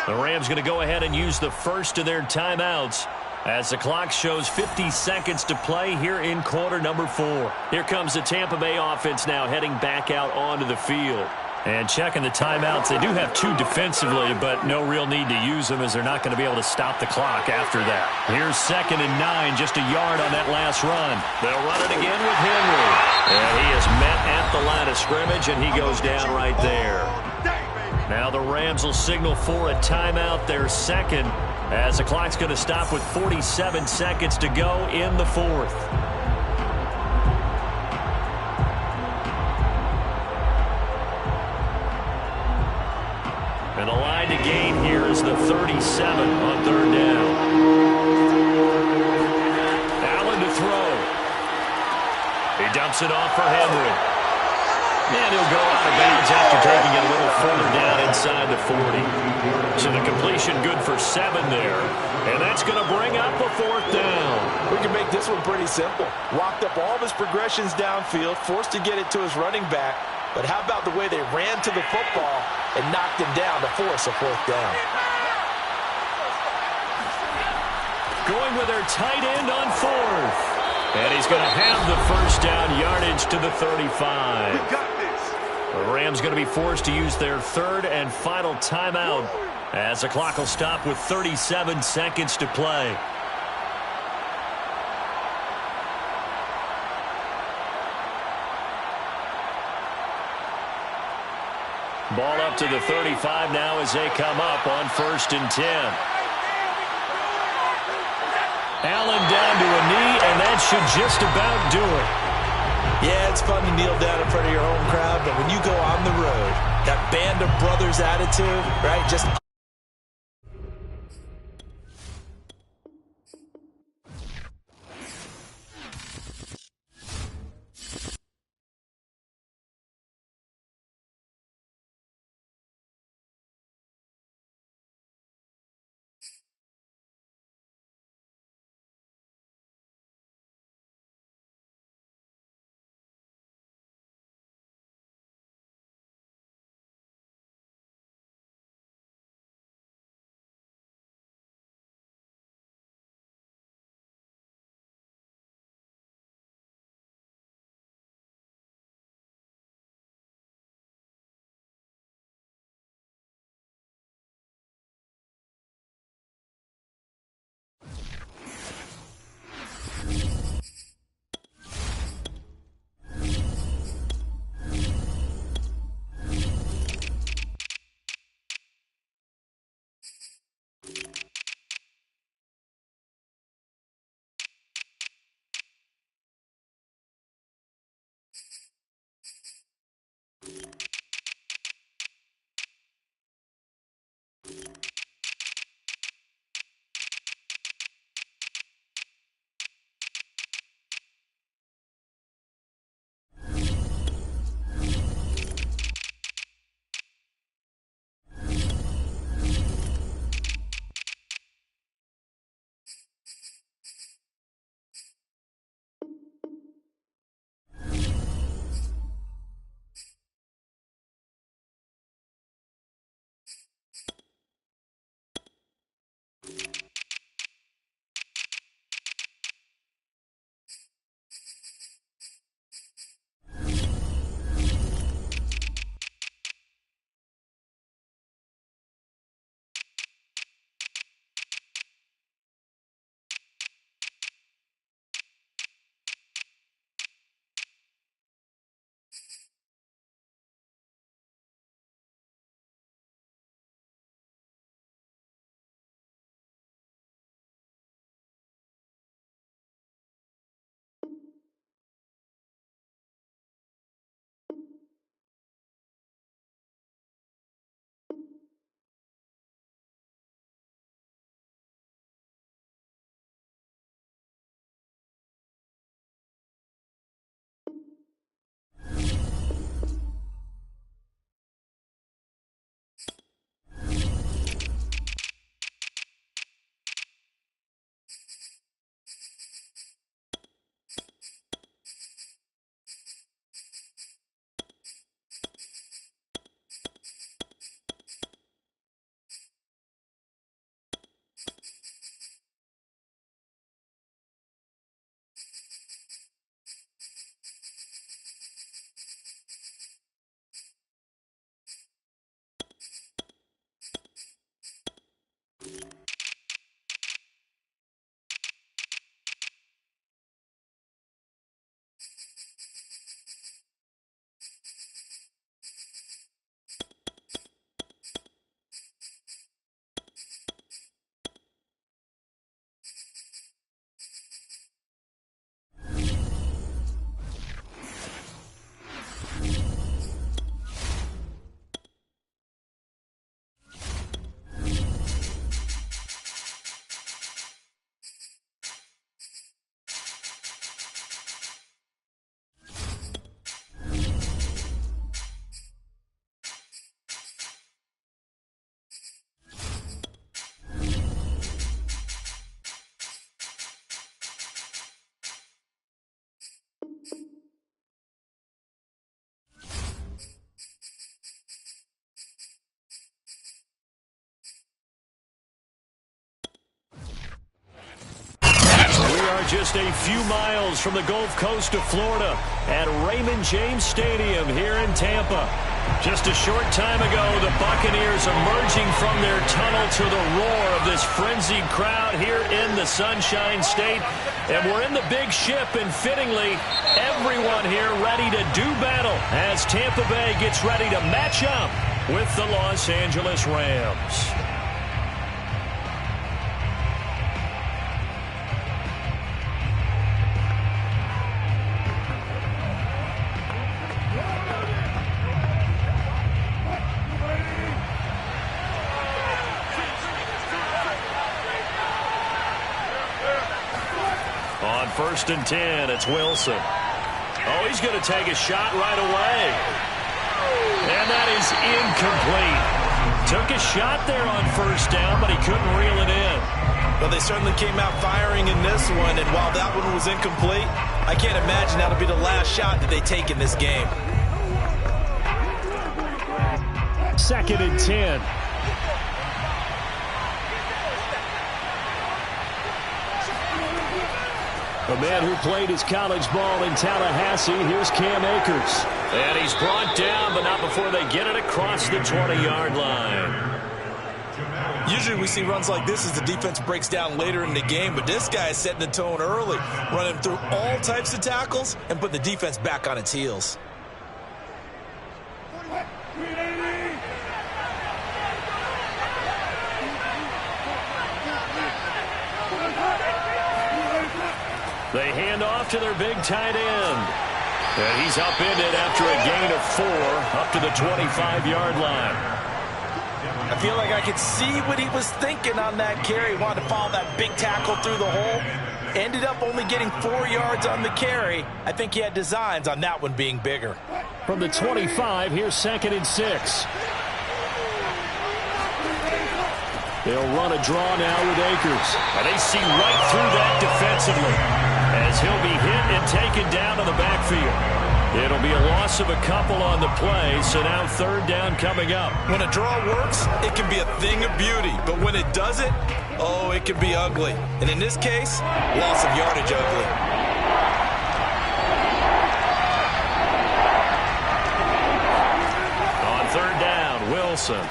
The Rams going to go ahead and use the first of their timeouts as the clock shows 50 seconds to play here in quarter number 4. Here comes the Tampa Bay offense now heading back out onto the field. And checking the timeouts, they do have 2 defensively, but no real need to use them as they're not going to be able to stop the clock after that. Here's 2nd and 9, just a yard on that last run. They'll run it again with Henry. And he is met at the line of scrimmage, and he goes down right there. Now the Rams will signal for a timeout, their second, as the clock's going to stop with 47 seconds to go in the 4th. And the line to gain here is the 37 on 3rd down. Allen to throw. He dumps it off for Henry. And he'll go out of bounds after taking it a little further down inside the 40. So the completion good for 7 there. And that's going to bring up a 4th down. We can make this one pretty simple. Walked up all of his progressions downfield, forced to get it to his running back. But how about the way they ran to the football and knocked him down to force a 4th down? Going with their tight end on 4th. And he's going to have the first down, yardage to the 35. The Rams going to be forced to use their 3rd and final timeout as the clock will stop with 37 seconds to play. Ball up to the 35 now as they come up on 1st and 10. Allen down to a knee, and that should just about do it. Yeah, it's fun to kneel down in front of your home crowd, but when you go on the road, that band of brothers attitude, right, just just a few miles from the Gulf Coast of Florida at Raymond James Stadium here in Tampa. Just a short time ago, the Buccaneers emerging from their tunnel to the roar of this frenzied crowd here in the Sunshine State. And we're in the big ship, and fittingly, everyone here ready to do battle as Tampa Bay gets ready to match up with the Los Angeles Rams. On 1st and 10, it's Wilson. Oh, he's going to take a shot right away. And that is incomplete. Took a shot there on 1st down, but he couldn't reel it in. Well, they certainly came out firing in this one, and while that one was incomplete, I can't imagine that'll be the last shot that they take in this game. 2nd and 10. A man who played his college ball in Tallahassee, here's Cam Akers. And he's brought down, but not before they get it across the 20-yard line. Usually we see runs like this as the defense breaks down later in the game, but this guy is setting the tone early, running through all types of tackles and put the defense back on its heels. They hand off to their big tight end. And he's upended after a gain of 4 up to the 25-yard line. I feel like I could see what he was thinking on that carry. He wanted to follow that big tackle through the hole. Ended up only getting 4 yards on the carry. I think he had designs on that one being bigger. From the 25, here's 2nd and 6. They'll run a draw now with Akers. And they see right through that defensively as he'll be hit and taken down to the backfield. It'll be a loss of a couple on the play, so now 3rd down coming up. When a draw works, it can be a thing of beauty, but when it doesn't, oh, it can be ugly. And in this case, loss of yardage ugly. On 3rd down, Wilson.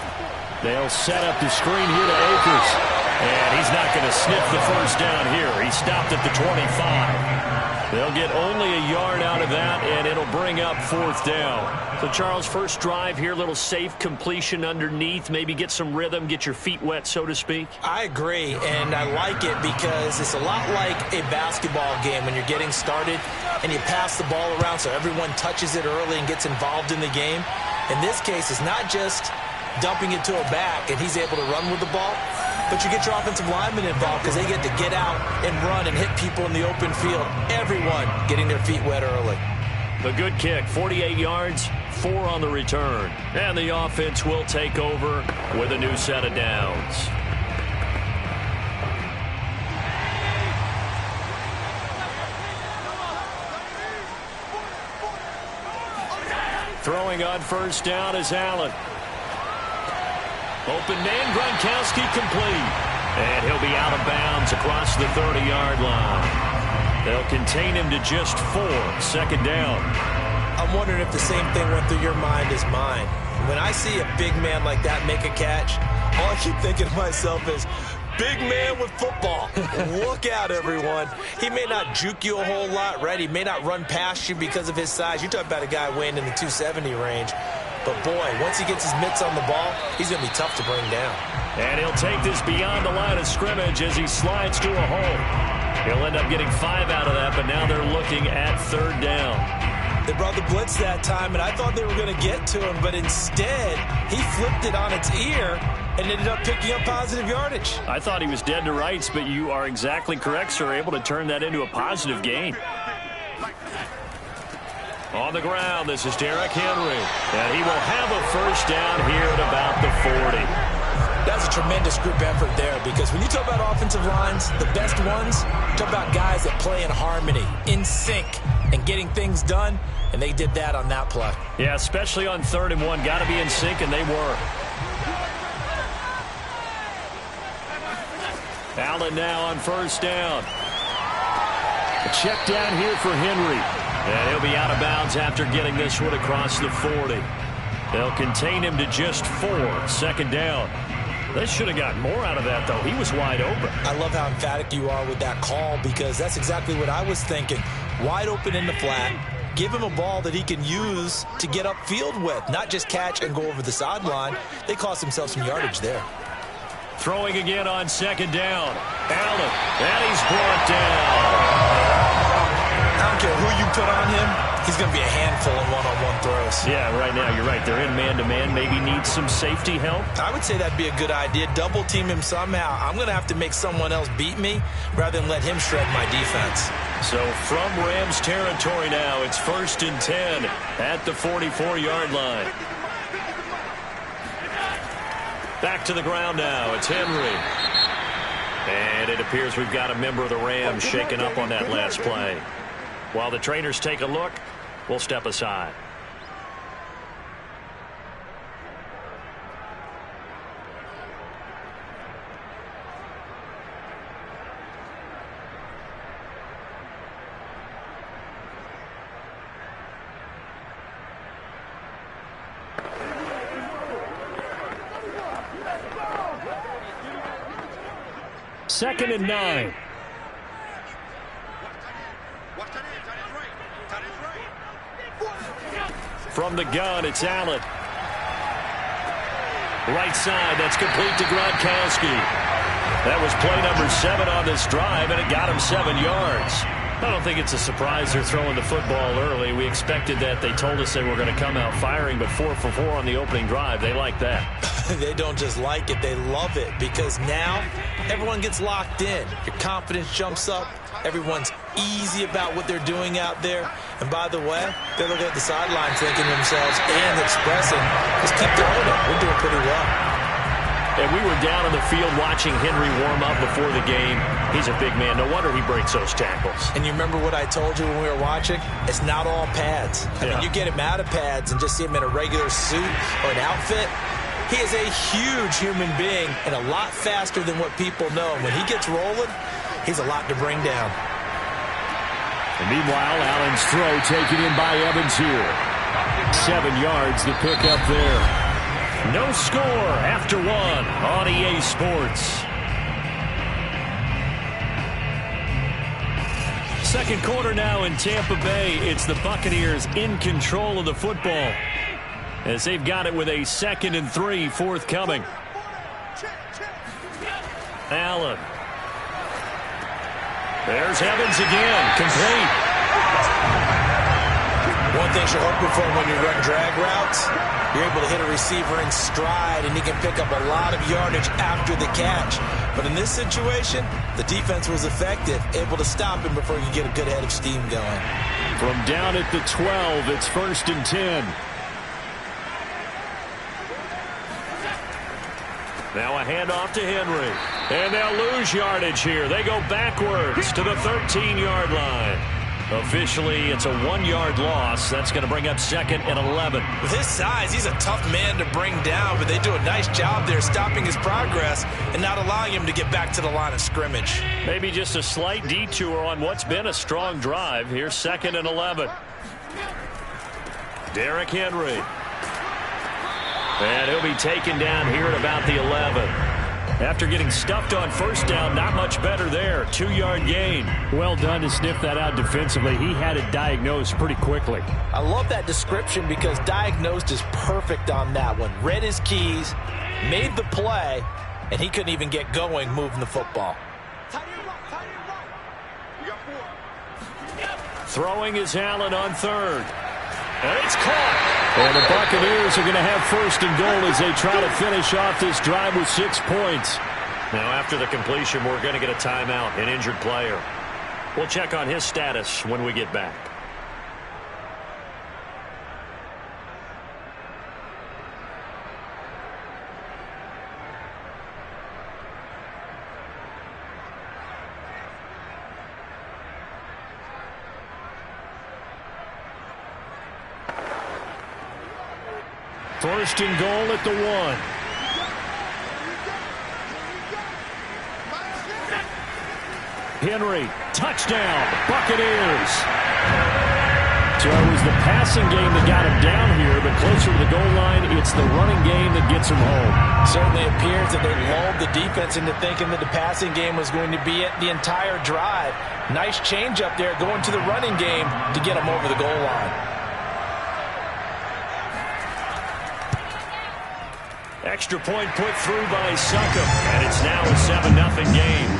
They'll set up the screen here to Akers. And he's not going to sniff the 1st down here. He stopped at the 25. They'll get only a yard out of that, and it'll bring up 4th down. So, Charles, first drive here, little safe completion underneath. Maybe get some rhythm, get your feet wet, so to speak. I agree, and I like it because it's a lot like a basketball game when you're getting started and you pass the ball around so everyone touches it early and gets involved in the game. In this case, it's not just dumping it to a back and he's able to run with the ball, but you get your offensive linemen involved because they get to get out and run and hit people in the open field. Everyone getting their feet wet early. A good kick, 48 yards, 4 on the return. And the offense will take over with a new set of downs. Throwing on 1st down is Allen. Open man, Gronkowski complete. And he'll be out of bounds across the 30-yard line. They'll contain him to just 4. 2nd down. I'm wondering if the same thing went through your mind as mine. When I see a big man like that make a catch, all I keep thinking to myself is, big man with football. Look out, everyone. He may not juke you a whole lot, right? He may not run past you because of his size. You're talking about a guy weighing in the 270 range. But, boy, once he gets his mitts on the ball, he's going to be tough to bring down. And he'll take this beyond the line of scrimmage as he slides to a hole. He'll end up getting 5 out of that, but now they're looking at 3rd down. They brought the blitz that time, and I thought they were going to get to him, but instead he flipped it on its ear and ended up picking up positive yardage. I thought he was dead to rights, but you are exactly correct, sir. Able to turn that into a positive gain. On the ground, this is Derrick Henry. And he will have a 1st down here at about the 40. That's a tremendous group effort there because when you talk about offensive lines, the best ones, you talk about guys that play in harmony, in sync, and getting things done, and they did that on that play. Yeah, especially on 3rd and 1. Got to be in sync, and they were. Allen now on 1st down. A check down here for Henry. And he'll be out of bounds after getting this one across the 40. They'll contain him to just 4. Second down. They should have gotten more out of that, though. He was wide open. I love how emphatic you are with that call, because that's exactly what I was thinking. Wide open in the flat. Give him a ball that he can use to get upfield with, not just catch and go over the sideline. They cost themselves some yardage there. Throwing again on second down. Allen, and he's brought down. I don't care who you put on him. He's going to be a handful in one-on-one throws. Yeah, right now, you're right. They're in man-to-man. Maybe needs some safety help. I would say that'd be a good idea. Double team him somehow. I'm going to have to make someone else beat me rather than let him shred my defense. So from Rams territory now, it's 1st and 10 at the 44-yard line. Back to the ground now. It's Henry. And it appears we've got a member of the Rams shaken up on that last play. While the trainers take a look, we'll step aside. Second and 9. From the gun, it's Allen. Right side, that's complete to Gronkowski. That was play number 7 on this drive, and it got him 7 yards. I don't think it's a surprise they're throwing the football early. We expected that. They told us they were going to come out firing, but 4 for 4 on the opening drive. They like that. They don't just like it, they love it, because now everyone gets locked in. Your confidence jumps up. Everyone's easy about what they're doing out there. And by the way, they're looking at the sideline thinking to themselves and expressing, just keep throwing it. We're doing pretty well. And we were down on the field watching Henry warm up before the game. He's a big man. No wonder he breaks those tackles. And you remember what I told you when we were watching? It's not all pads. I mean, you get him out of pads and just see him in a regular suit or an outfit. He is a huge human being and a lot faster than what people know. When he gets rolling, he's a lot to bring down. And meanwhile, Allen's throw taken in by Evans here. 7 yards, the pickup there. No score after 1 on EA Sports. Second quarter now in Tampa Bay. It's the Buccaneers in control of the football, as they've got it with a 2nd and 3 forthcoming. Allen. There's Evans again. Complete. One thing you're hoping for when you run drag routes, you're able to hit a receiver in stride, and he can pick up a lot of yardage after the catch. But in this situation, the defense was effective, able to stop him before you get a good head of steam going. From down at the 12, it's 1st and 10. Now a handoff to Henry. And they'll lose yardage here. They go backwards to the 13-yard line. Officially, it's a 1-yard loss. That's going to bring up 2nd and 11. With his size, he's a tough man to bring down, but they do a nice job there stopping his progress and not allowing him to get back to the line of scrimmage. Maybe just a slight detour on what's been a strong drive. Here's 2nd and 11. Derrick Henry. And he'll be taken down here at about the 11. After getting stuffed on first down, not much better there. 2-yard gain. Well done to sniff that out defensively. He had it diagnosed pretty quickly. I love that description because diagnosed is perfect on that one. Read his keys, made the play, and he couldn't even get going moving the football. Throwing is Allen on 3rd. And it's caught. And the Buccaneers are going to have 1st and goal as they try to finish off this drive with 6 points. Now, after the completion, we're going to get a timeout, an injured player. We'll check on his status when we get back. First and goal at the 1. Henry, touchdown, Buccaneers. So it was the passing game that got him down here, but closer to the goal line, it's the running game that gets him home. Certainly appears that they lulled the defense into thinking that the passing game was going to be it the entire drive. Nice change up there going to the running game to get him over the goal line. Extra point put through by Succop, and it's now a 7-0 game.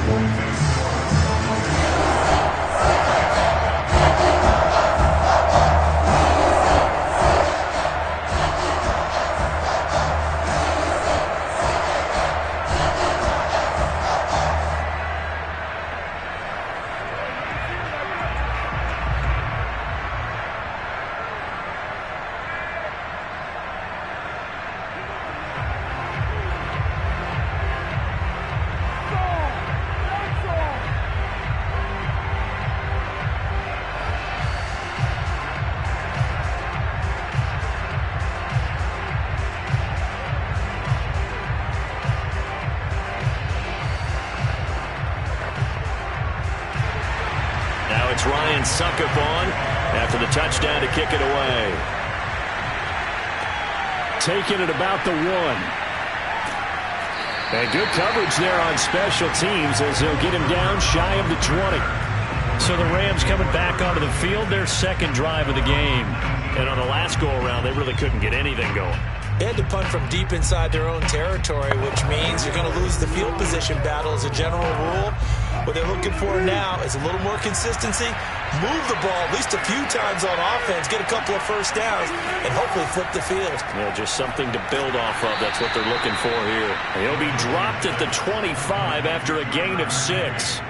Succop on after the touchdown to kick it away. Taking it about the 1. And good coverage there on special teams as they'll get him down shy of the 20. So the Rams coming back onto the field, their second drive of the game. And on the last go-around, they really couldn't get anything going. They had to punt from deep inside their own territory, which means you're going to lose the field position battle as a general rule. What they're looking for now is a little more consistency, move the ball at least a few times on offense, get a couple of first downs, and hopefully flip the field. Yeah, just something to build off of. That's what they're looking for here. He'll be dropped at the 25 after a gain of 6.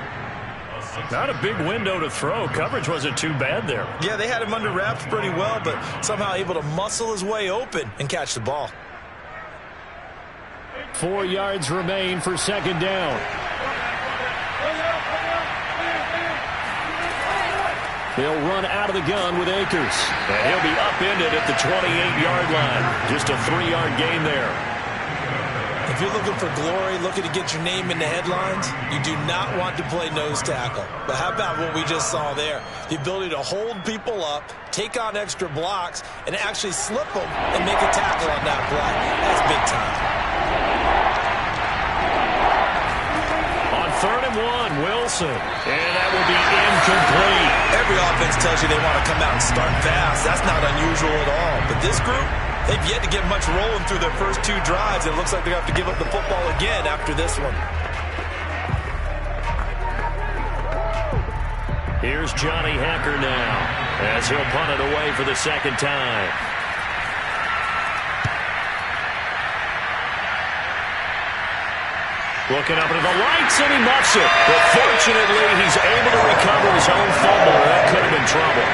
Not a big window to throw. Coverage wasn't too bad there. Yeah, they had him under wraps pretty well, but somehow able to muscle his way open and catch the ball. 4 yards remain for second down. They'll run out of the gun with Akers. And he'll be upended at the 28-yard line. Just a 3-yard gain there. If you're looking for glory, looking to get your name in the headlines, you do not want to play nose tackle. But how about what we just saw there? The ability to hold people up, take on extra blocks, and actually slip them and make a tackle on that play. That's big time. On 3rd and 1, Wilson. And that will be incomplete. Every offense tells you they want to come out and start fast. That's not unusual at all. But this group, they've yet to get much rolling through their first 2 drives. It looks like they're going to have to give up the football again after this one. Here's Johnny Hacker now as he'll punt it away for the second time. Looking up into the lights, and he muffs it. But fortunately, he's able to recover his own fumble. That could have been trouble.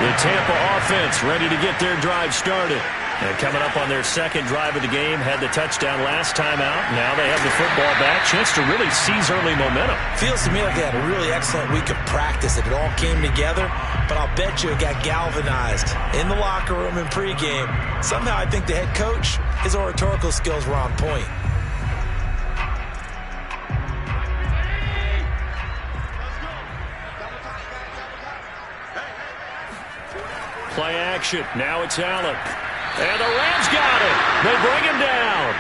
The Tampa offense ready to get their drive started. And coming up on their second drive of the game, had the touchdown last time out. Now they have the football back. Chance to really seize early momentum. Feels to me like they had a really excellent week of practice. It all came together, but I'll bet you it got galvanized in the locker room and pregame. Somehow I think the head coach, his oratorical skills were on point. Play action. Now it's Allen. And the Rams got it. They bring him down.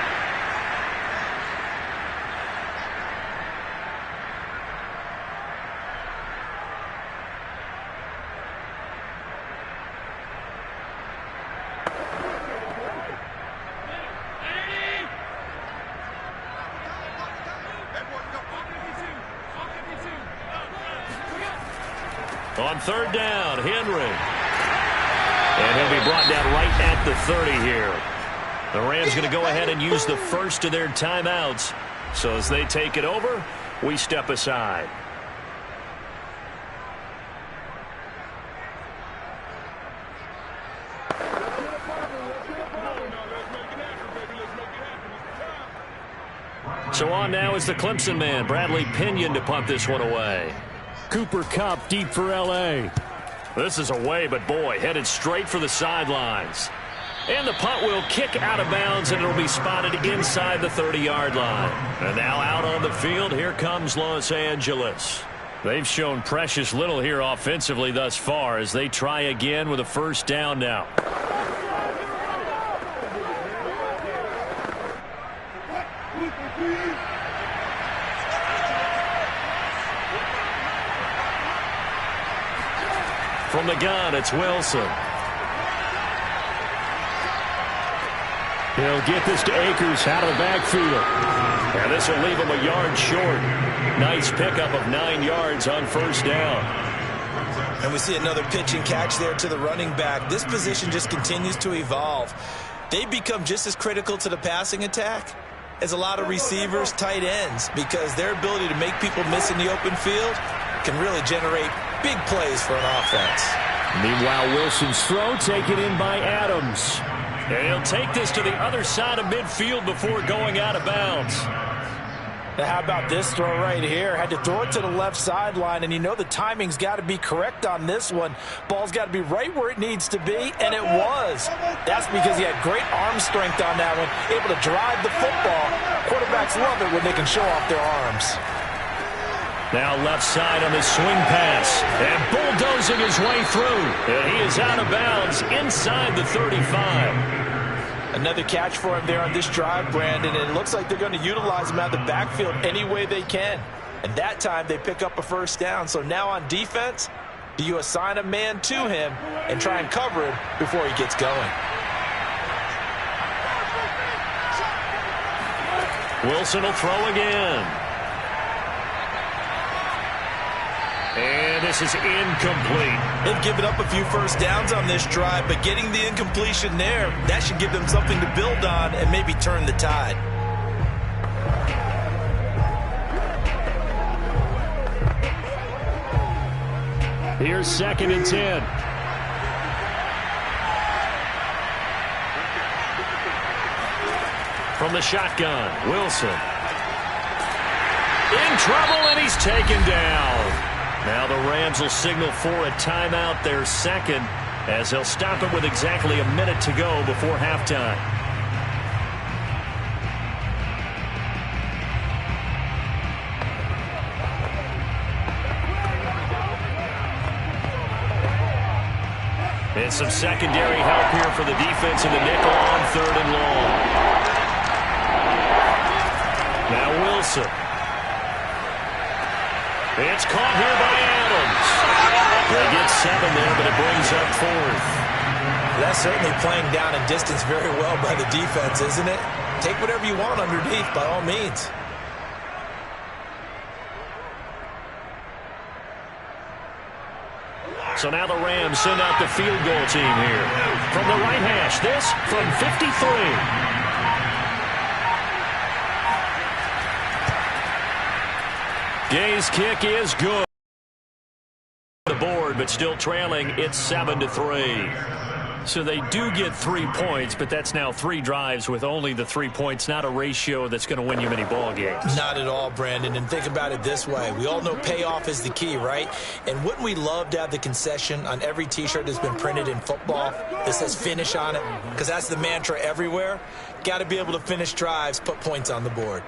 On 3rd down, Henry. And he'll be brought down right at the 30 here. The Rams going to go ahead and use the first of their timeouts. So as they take it over, we step aside. So on now is the Clemson man, Bradley Pinion, to punt this one away. Cooper Kupp deep for L.A. This is away, but boy, headed straight for the sidelines. And the punt will kick out of bounds, and it'll be spotted inside the 30-yard line. And now out on the field, here comes Los Angeles. They've shown precious little here offensively thus far as they try again with a first down now. From the gun, it's Wilson. He'll get this to Akers out of the backfield. And this will leave him a yard short. Nice pickup of 9 yards on first down. And we see another pitch and catch there to the running back. This position just continues to evolve. They become just as critical to the passing attack as a lot of receivers, tight ends, because their ability to make people miss in the open field can really generate big plays for an offense. Meanwhile, Wilson's throw taken in by Adams. And he'll take this to the other side of midfield before going out of bounds. Now how about this throw right here? Had to throw it to the left sideline, and you know the timing's got to be correct on this one. Ball's got to be right where it needs to be, and it was. That's because he had great arm strength on that one, able to drive the football. Quarterbacks love it when they can show off their arms. Now left side on the swing pass, and bulldozing his way through. And he is out of bounds inside the 35. Another catch for him there on this drive, Brandon, and it looks like they're going to utilize him out of the backfield any way they can. And that time they pick up a first down. So now on defense, do you assign a man to him and try and cover him before he gets going? Wilson will throw again. And this is incomplete. They've given up a few first downs on this drive, but getting the incompletion there, that should give them something to build on and maybe turn the tide. Here's 2nd and 10. From the shotgun, Wilson. In trouble, and he's taken down. Now the Rams will signal for a timeout, their second, as they'll stop it with exactly a minute to go before halftime. And some secondary help here for the defense in the nickel on 3rd and long. Now Wilson. It's caught here by Adams. They get 7 there, but it brings up 4th. That's certainly playing down and distance very well by the defense, isn't it? Take whatever you want underneath, by all means. So now the Rams send out the field goal team here. From the right hash, this from 53. Gay's kick is good. The board, but still trailing. It's 7-3. So they do get 3 points, but that's now 3 drives with only the 3 points. Not a ratio that's going to win you many ball games. Not at all, Brandon. And think about it this way. We all know payoff is the key, right? And wouldn't we love to have the concession on every T-shirt that's been printed in football that says finish on it? Because that's the mantra everywhere. Got to be able to finish drives, put points on the board.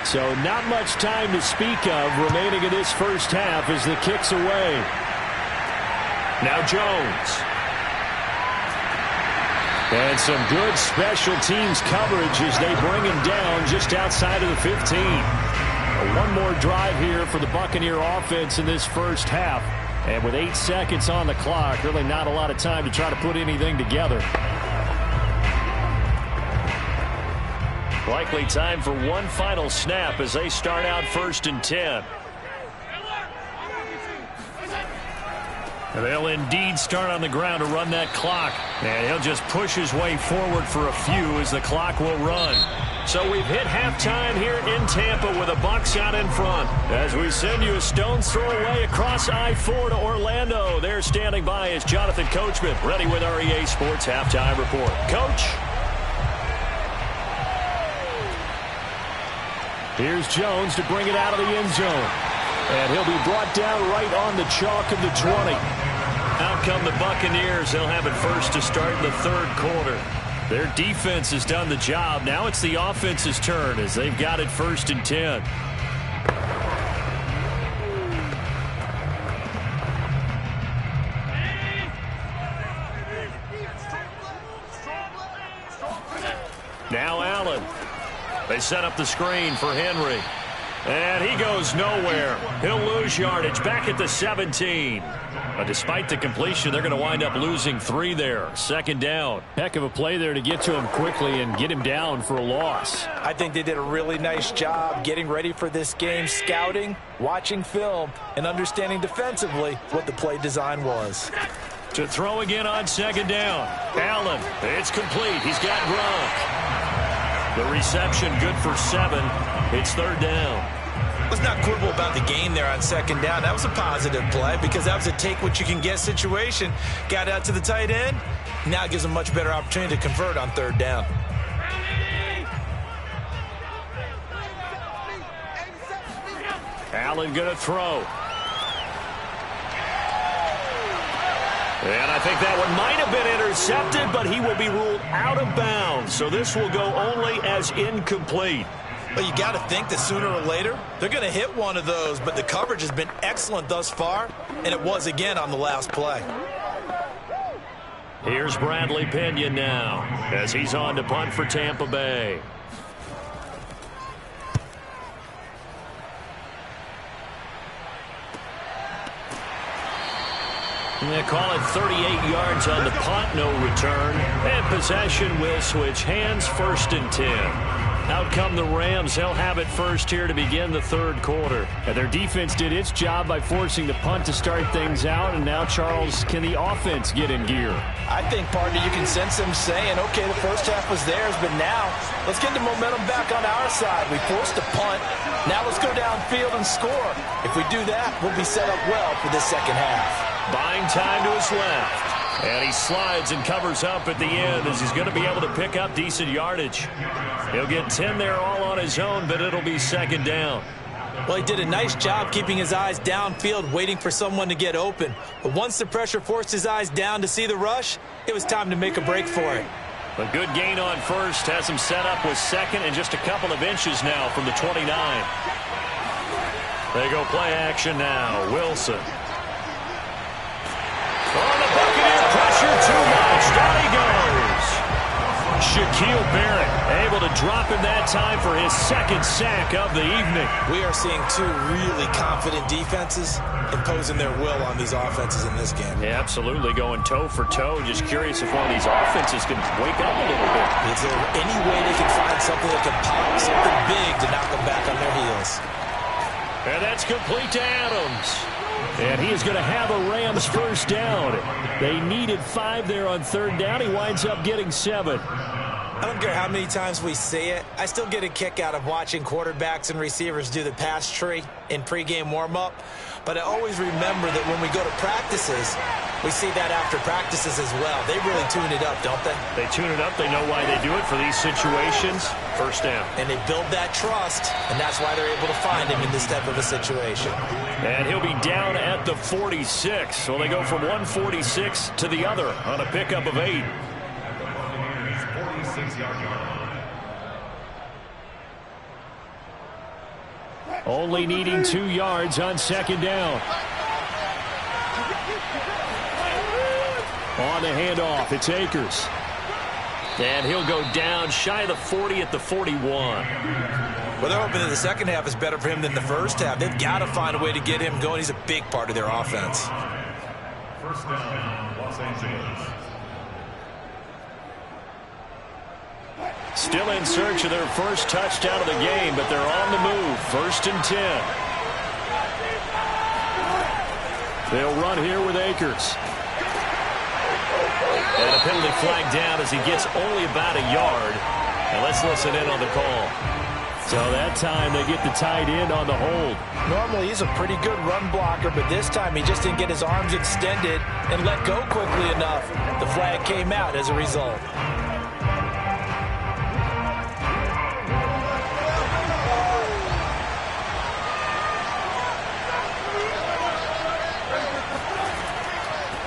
So not much time to speak of remaining in this first half as the kick's away. Now Jones. And some good special teams coverage as they bring him down just outside of the 15. One more drive here for the Buccaneer offense in this first half. And with 8 seconds on the clock, really not a lot of time to try to put anything together. Likely time for one final snap as they start out 1st and 10. And they'll indeed start on the ground to run that clock. And he'll just push his way forward for a few as the clock will run. So we've hit halftime here in Tampa with the Bucs out in front. As we send you a stone's throw away across I-4 to Orlando. There standing by is Jonathan Coachman, ready with our EA Sports Halftime Report. Coach. Here's Jones to bring it out of the end zone. And he'll be brought down right on the chalk of the 20. Out come the Buccaneers. They'll have it first to start in the third quarter. Their defense has done the job. Now it's the offense's turn as they've got it 1st and 10. Now Allen. They set up the screen for Henry. And he goes nowhere. He'll lose yardage back at the 17. But despite the completion, they're going to wind up losing 3 there. 2nd down. Heck of a play there to get to him quickly and get him down for a loss. I think they did a really nice job getting ready for this game, scouting, watching film, and understanding defensively what the play design was. To throw again on 2nd down. Allen, it's complete. He's got Gronk. The reception good for 7. It's 3rd down. Let's not quibble about the game there on 2nd down. That was a positive play because that was a take-what-you-can-get situation. Got out to the tight end. Now it gives them a much better opportunity to convert on 3rd down. Allen going to throw. And I think that one might have been intercepted, but he will be ruled out of bounds. So this will go only as incomplete. Well, you got to think that sooner or later they're going to hit one of those, but the coverage has been excellent thus far, and it was again on the last play. Here's Bradley Pinion now as he's on to punt for Tampa Bay. They call it 38 yards on the punt, no return. And possession will switch hands, 1st and 10. Out come the Rams. They'll have it first here to begin the 3rd quarter. And their defense did its job by forcing the punt to start things out. And now, Charles, can the offense get in gear? I think, partner, you can sense them saying, okay, the first half was theirs, but now let's get the momentum back on our side. We forced a punt. Now let's go downfield and score. If we do that, we'll be set up well for this 2nd half. Buying time to his left. And he slides and covers up at the end as he's going to be able to pick up decent yardage. He'll get 10 there all on his own, but it'll be 2nd down. Well, he did a nice job keeping his eyes downfield, waiting for someone to get open. But once the pressure forced his eyes down to see the rush, it was time to make a break for it. A good gain on 1st. Has him set up with 2nd and just a couple of inches now from the 29. They go play action now. Wilson. On the Buccaneer pressure too much. Down he goes. Shaquille Barrett able to drop him that time for his 2nd sack of the evening. We are seeing 2 really confident defenses imposing their will on these offenses in this game. Yeah, absolutely, going toe for toe. Just curious if one of these offenses can wake up a little bit. Is there any way they can find something that can pop, something big to knock them back on their heels? And that's complete to Adams. And he is going to have a Rams 1st down. They needed 5 there on 3rd down. He winds up getting 7. I don't care how many times we say it. I still get a kick out of watching quarterbacks and receivers do the pass tree in pregame warm-up. But I always remember that when we go to practices, we see that after practices as well. They really tune it up, don't they? They tune it up. They know why they do it for these situations. 1st down. And they build that trust, and that's why they're able to find him in this type of a situation. And he'll be down at the 46. So they go from 146 to the other on a pickup of 8. 46-yard line. Only needing 2 yards on 2nd down. On the handoff, it's Akers. And he'll go down shy of the 40 at the 41. Well, they're hoping that the 2nd half is better for him than the 1st half. They've got to find a way to get him going. He's a big part of their offense. 1st down, Los Angeles. Still in search of their first touchdown of the game, but they're on the move. 1st and 10. They'll run here with Akers. And a penalty flag down as he gets only about a yard. And let's listen in on the call. So that time they get the tight end on the hold. Normally he's a pretty good run blocker, but this time he just didn't get his arms extended and let go quickly enough. The flag came out as a result.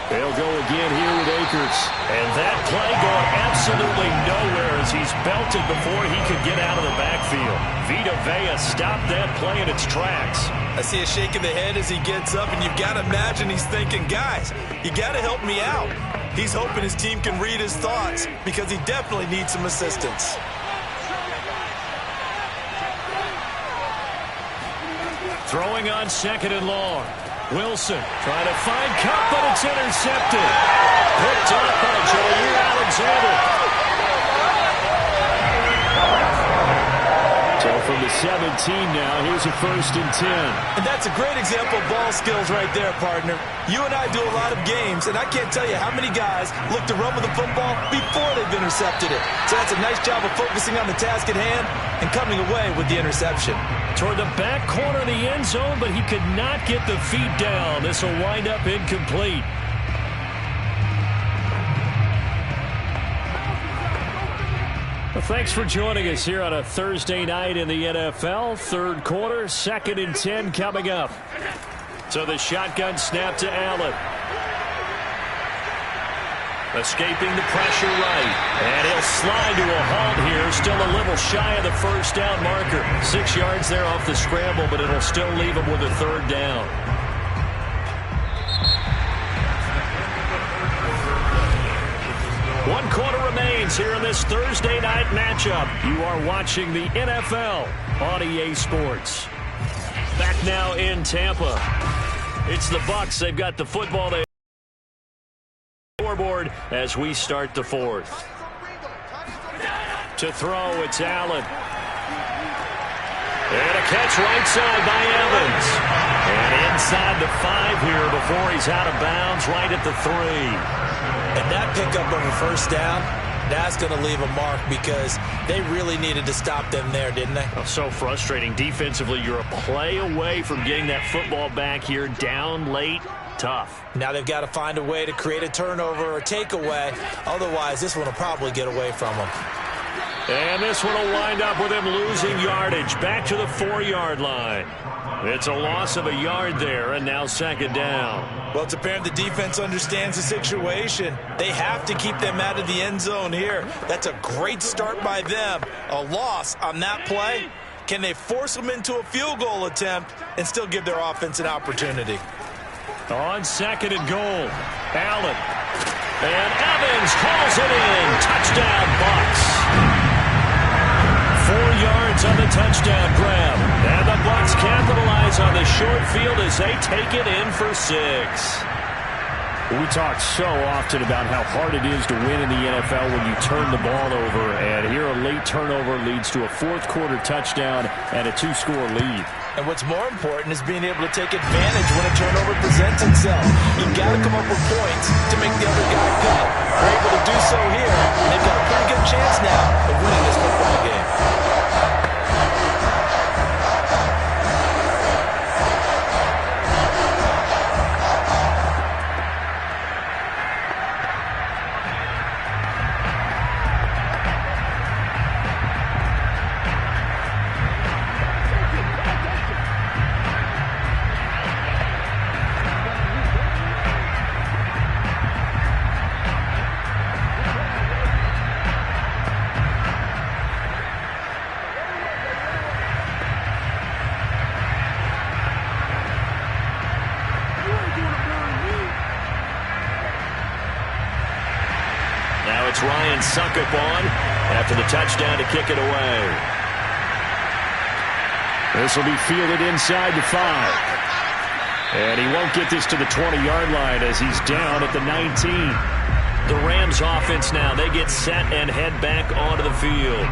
They'll go again here with Akers. And that play going absolutely nowhere as he's belted before he could get out of the backfield. Vita Vea stopped that play in its tracks. I see a shake of the head as he gets up, and you've got to imagine he's thinking, guys, you got to help me out. He's hoping his team can read his thoughts because he definitely needs some assistance. Throwing on 2nd and long. Wilson trying to find Cup, but it's intercepted. Picked up by Jair Alexander. So from the 17 now, here's a 1st and 10. And that's a great example of ball skills right there, partner. You and I do a lot of games, and I can't tell you how many guys look to run with the football before they've intercepted it. So that's a nice job of focusing on the task at hand and coming away with the interception. Toward the back corner of the end zone, but he could not get the feet down. This will wind up incomplete. Well, thanks for joining us here on a Thursday night in the NFL. 3rd quarter, 2nd and 10 coming up. So the shotgun snap to Allen. Escaping the pressure right. And he'll slide to a halt here. Still a little shy of the 1st down marker. 6 yards there off the scramble, but it'll still leave him with a 3rd down. One quarter remains here in this Thursday night matchup. You are watching the NFL on EA Sports. Back now in Tampa. It's the Bucs. They've got the football. They scoreboard as we start the 4th. To throw, it's Allen. And a catch right side by Evans. And inside the 5 here before he's out of bounds right at the 3. And that pickup of a 1st down, that's going to leave a mark because they really needed to stop them there, didn't they? Oh, so frustrating. Defensively, you're a play away from getting that football back here down late. Tough. Now they've got to find a way to create a turnover or takeaway. Otherwise, this one will probably get away from them. And this one will wind up with him losing yardage back to the 4-yard line. It's a loss of a yard there, and now 2nd down. Well, it's apparent the defense understands the situation. They have to keep them out of the end zone here. That's a great start by them. A loss on that play. Can they force them into a field goal attempt and still give their offense an opportunity? On 2nd and goal, Allen. And Evans calls it in. Touchdown, Bucs. 4 yards on the touchdown grab. And the Bucs capitalize on the short field as they take it in for 6. We talk so often about how hard it is to win in the NFL when you turn the ball over. And here a late turnover leads to a 4th quarter touchdown and a 2-score lead. And what's more important is being able to take advantage when a turnover presents itself. You've got to come up with points to make the other guy pay. They're able to do so here, and they've got a pretty good chance now of winning this football game. It's Ryan Suckup on after the touchdown to kick it away. This will be fielded inside the 5. And he won't get this to the 20-yard line as he's down at the 19. The Rams offense now, they get set and head back onto the field.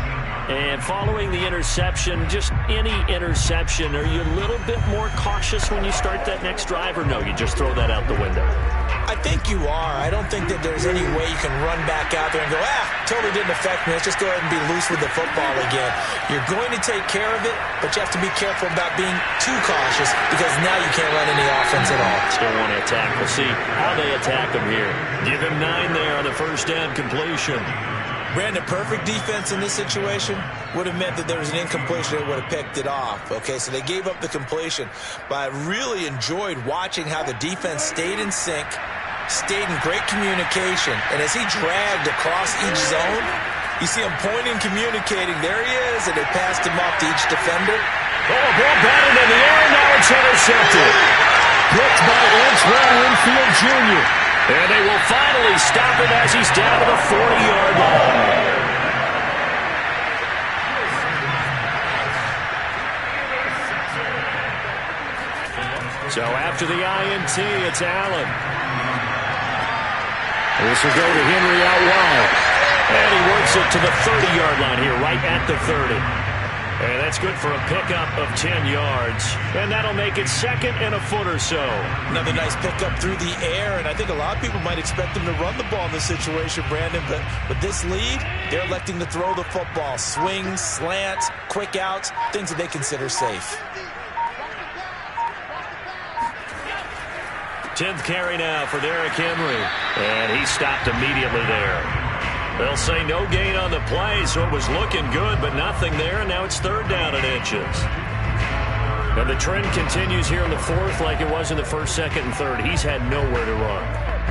And following the interception, just any interception, are you a little bit more cautious when you start that next drive, or no, you just throw that out the window? I think you are. I don't think that there's any way you can run back out there and go, totally didn't affect me. Let's just go ahead and be loose with the football again. You're going to take care of it, but you have to be careful about being too cautious because now you can't run any offense at all. Still want to attack. We'll see how they attack him here. Give him 9 there on the first down completion. Brandon, perfect defense in this situation would have meant that there was an incompletion. They would have picked it off. Okay, so they gave up the completion. But I really enjoyed watching how the defense stayed in sync, stayed in great communication. And as he dragged across each zone, you see him pointing, communicating. There he is, and they passed him off to each defender. Oh, a ball batted in the air, now it's intercepted. Picked by Antoine Winfield Jr. And they will finally stop it as he's down to the 40-yard line. So after the INT, it's Allen. This will go to Henry out wide. And he works it to the 30-yard line here, right at the 30. And that's good for a pickup of 10 yards. And that'll make it second and a foot or so. Another nice pickup through the air, and I think a lot of people might expect them to run the ball in this situation, Brandon, but with this lead, they're electing to throw the football. Swings, slants, quick outs, things that they consider safe. 10th carry now for Derrick Henry. And he stopped immediately there. They'll say no gain on the play, so it was looking good, but nothing there. And now it's third down and inches. And the trend continues here in the fourth like it was in the first, second, and third. He's had nowhere to run.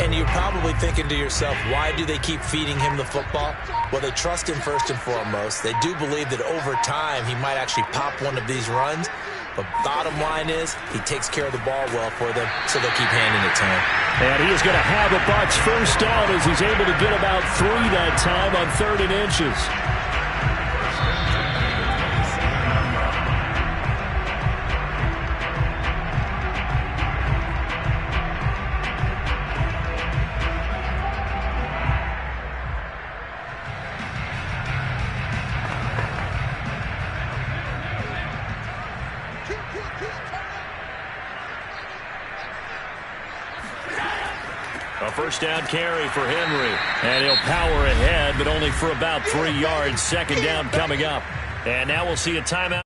And you're probably thinking to yourself, why do they keep feeding him the football? Well, they trust him first and foremost. They do believe that over time he might actually pop one of these runs. But bottom line is, he takes care of the ball well for them, so they'll keep handing it to him. And he is going to have a Bucs first down as he's able to get about 3 that time on 3rd and inches. A first down carry for Henry. And he'll power ahead, but only for about 3 yards. Second down coming up. And now we'll see a timeout.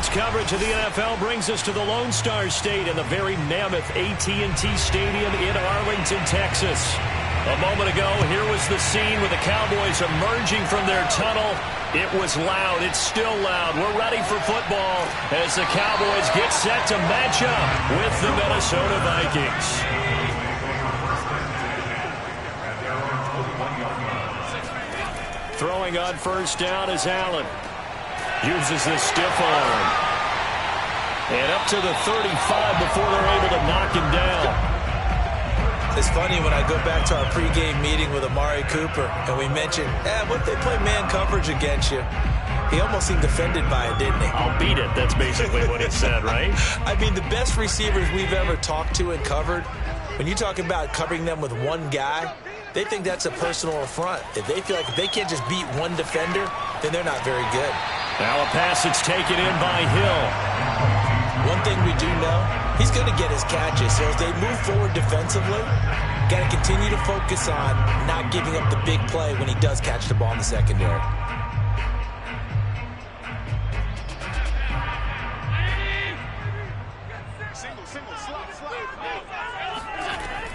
This coverage of the NFL brings us to the Lone Star State in the very mammoth AT&T Stadium in Arlington, Texas. A moment ago, here was the scene with the Cowboys emerging from their tunnel. It was loud. It's still loud. We're ready for football as the Cowboys get set to match up with the Minnesota Vikings. Throwing on first down is Allen. Uses the stiff arm. And up to the 35 before they're able to knock him down. It's funny when I go back to our pregame meeting with Amari Cooper and we mentioned, what if they play man coverage against you? He almost seemed offended by it, didn't he? I'll beat it. That's basically what he said, right? I mean, the best receivers we've ever talked to and covered, when you talk about covering them with one guy, they think that's a personal affront. If they feel like if they can't just beat one defender, then they're not very good. Now a pass that's taken in by Hill. One thing we do know, he's going to get his catches. So as they move forward defensively, got to continue to focus on not giving up the big play when he does catch the ball in the secondary.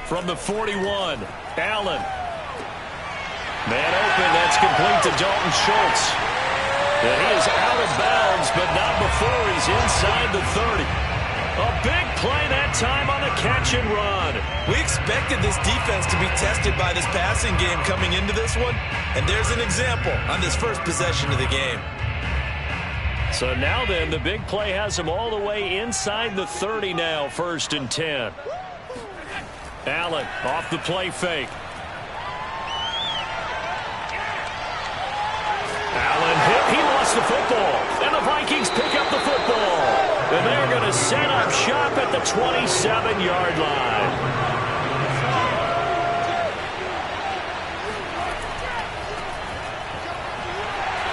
From the 41, Allen. Man open, that's complete to Dalton Schultz. And he is out of bounds, but not before he's inside the 30. A big play that time on the catch and run. We expected this defense to be tested by this passing game coming into this one, and there's an example on this first possession of the game. So now then, the big play has him all the way inside the 30 now, 1st and 10. Allen off the play fake. Allen hit. He lost the football. And the Vikings pick up the football. And they're going to set up shop at the 27-yard line.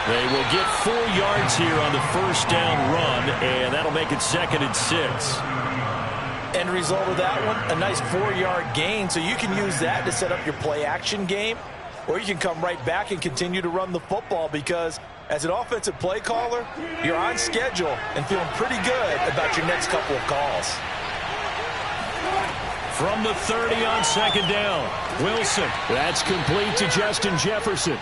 They will get 4 yards here on the first down run, and that'll make it 2nd and 6. End result of that one, a nice 4-yard gain, so you can use that to set up your play-action game, or you can come right back and continue to run the football because as an offensive play caller, you're on schedule and feeling pretty good about your next couple of calls. From the 30 on 2nd down, Wilson. That's complete to Justin Jefferson.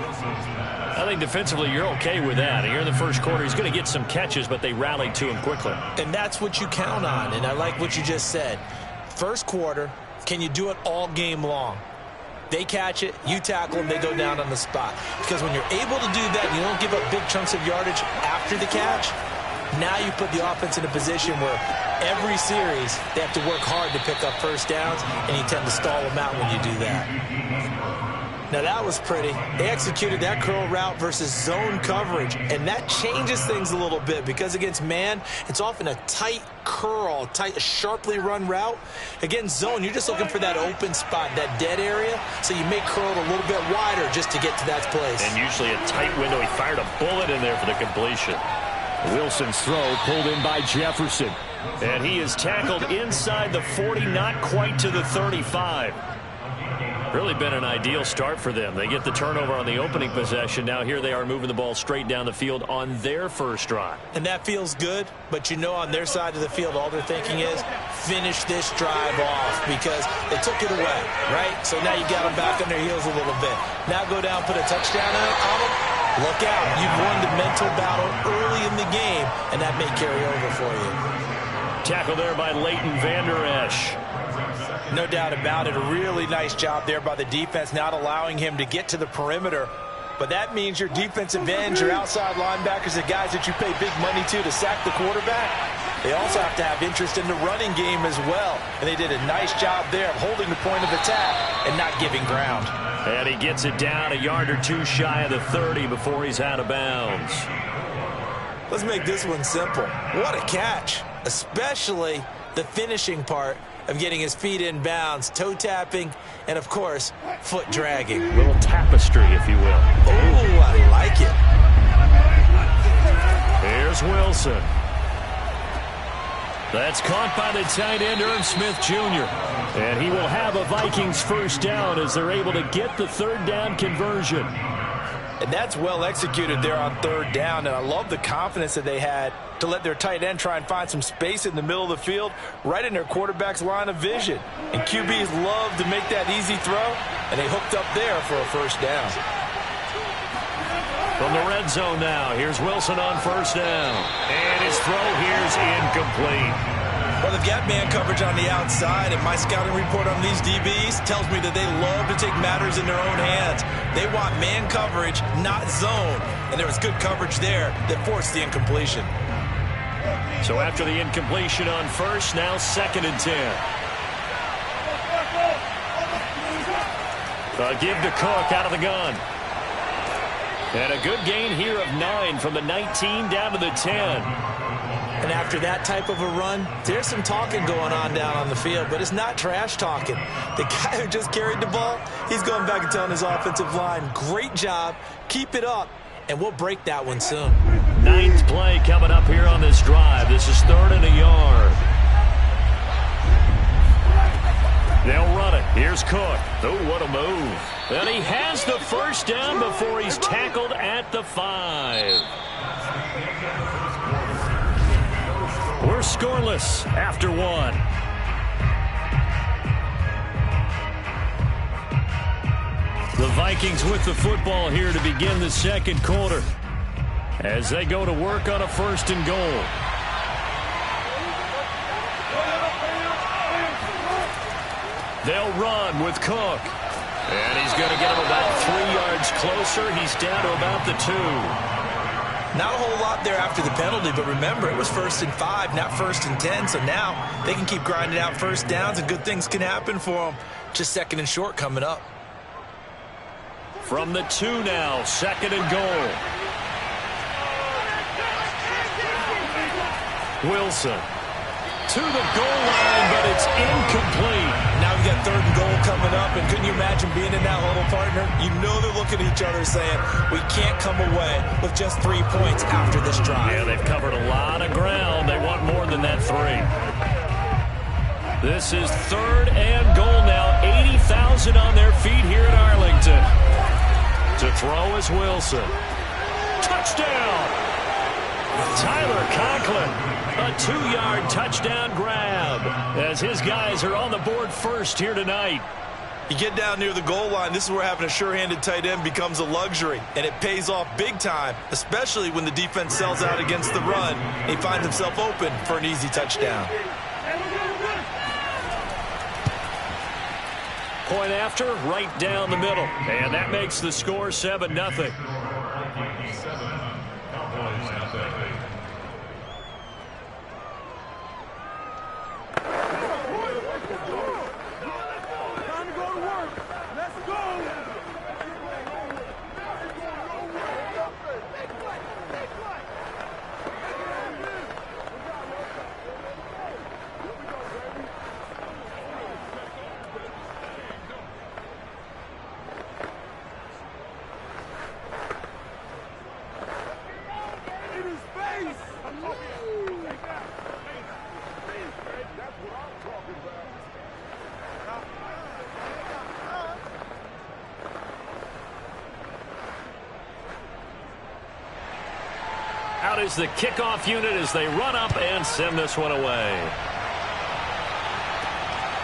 I think defensively you're okay with that. Here in the first quarter, he's going to get some catches, but they rallied to him quickly. And that's what you count on, and I like what you just said. First quarter, can you do it all game long? They catch it, you tackle them, they go down on the spot. Because when you're able to do that, you don't give up big chunks of yardage after the catch. Now you put the offense in a position where every series they have to work hard to pick up first downs, and you tend to stall them out when you do that. Now that was pretty. They executed that curl route versus zone coverage, and that changes things a little bit because against man, it's often a tight curl, sharply run route. Against zone, you're just looking for that open spot, that dead area, so you make curl a little bit wider just to get to that place. And usually a tight window. He fired a bullet in there for the completion. Wilson's throw pulled in by Jefferson, and he is tackled inside the 40, not quite to the 35. Really been an ideal start for them. They get the turnover on the opening possession. Now here they are moving the ball straight down the field on their first drive. And that feels good, but you know on their side of the field all they're thinking is finish this drive off because they took it away, right? So now you got them back on their heels a little bit. Now go down, put a touchdown on them. Look out. You've won the mental battle early in the game, and that may carry over for you. Tackle there by Leighton Vander Esch. No doubt about it. A really nice job there by the defense, not allowing him to get to the perimeter. But that means your defensive ends, your outside linebackers, the guys that you pay big money to sack the quarterback, they also have to have interest in the running game as well. And they did a nice job there of holding the point of attack and not giving ground. And he gets it down a yard or two shy of the 30 before he's out of bounds. Let's make this one simple. What a catch, especially the finishing part of getting his feet in bounds, toe tapping, and of course, foot dragging. A little tapestry, if you will. Oh, I like it. Here's Wilson. That's caught by the tight end, Irv Smith Jr. And he will have a Vikings first down as they're able to get the third down conversion. And that's well executed there on third down. And I love the confidence that they had to let their tight end try and find some space in the middle of the field, right in their quarterback's line of vision. And QBs love to make that easy throw, and they hooked up there for a first down. From the red zone now, here's Wilson on first down. And his throw here's incomplete. Well, they've got man coverage on the outside, and my scouting report on these DBs tells me that they love to take matters in their own hands. They want man coverage, not zone. And there was good coverage there that forced the incompletion. So after the incompletion on first, now 2nd and 10. A give to Cook out of the gun. And a good gain here of 9 from the 19 down to the 10. And after that type of a run, there's some talking going on down on the field, but it's not trash talking. The guy who just carried the ball, he's going back and telling his offensive line, great job, keep it up, and we'll break that one soon. 9th play coming up here on this drive. This is 3rd and a yard. They'll run it. Here's Cook. Oh, what a move. And he has the first down before he's tackled at the 5. We're scoreless after 1. The Vikings with the football here to begin the second quarter as they go to work on a 1st and goal. They'll run with Cook. And he's going to get him about 3 yards closer. He's down to about the 2. Not a whole lot there after the penalty, but remember, it was 1st and 5, not 1st and 10. So now they can keep grinding out first downs, and good things can happen for them. Just 2nd and short coming up. From the 2 now, 2nd and goal. Wilson to the goal line, but it's incomplete. Now we've got 3rd and goal coming up, and couldn't you imagine being in that huddle, partner? You know they're looking at each other saying, we can't come away with just 3 points after this drive. Yeah, they've covered a lot of ground. They want more than that 3. This is 3rd and goal now. 80,000 on their feet here in Arlington. To throw is Wilson. Touchdown! Tyler Conklin, a 2-yard touchdown grab as his guys are on the board first here tonight. You get down near the goal line, this is where having a sure-handed tight end becomes a luxury, and it pays off big time, especially when the defense sells out against the run. He finds himself open for an easy touchdown. Point after, right down the middle, and that makes the score 7-0. Out is the kickoff unit as they run up and send this one away.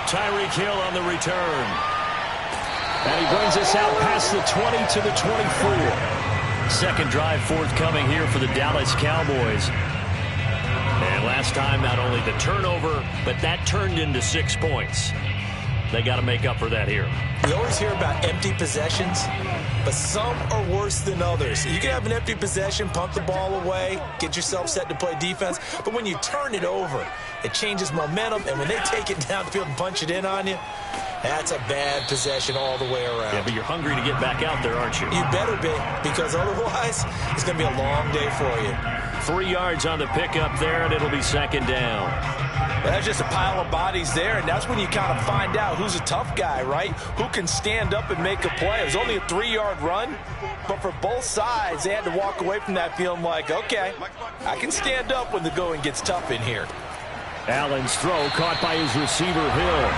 Tyreek Hill on the return. And he brings us out past the 20 to the 24. Second drive forthcoming here for the Dallas Cowboys. And last time, not only the turnover, but that turned into 6 points. They got to make up for that here. We always hear about empty possessions, but some are worse than others. You can have an empty possession, pump the ball away, get yourself set to play defense, but when you turn it over, it changes momentum, and when they take it downfield and punch it in on you, that's a bad possession all the way around. Yeah, but you're hungry to get back out there, aren't you? You better be, because otherwise, it's going to be a long day for you. 3 yards on the pickup there, and it'll be second down. That's just a pile of bodies there, and that's when you kind of find out who's a tough guy, right? Who can stand up and make a play. It was only a 3-yard run, but for both sides, they had to walk away from that feeling like, okay, I can stand up when the going gets tough in here. Allen's throw caught by his receiver, Hill.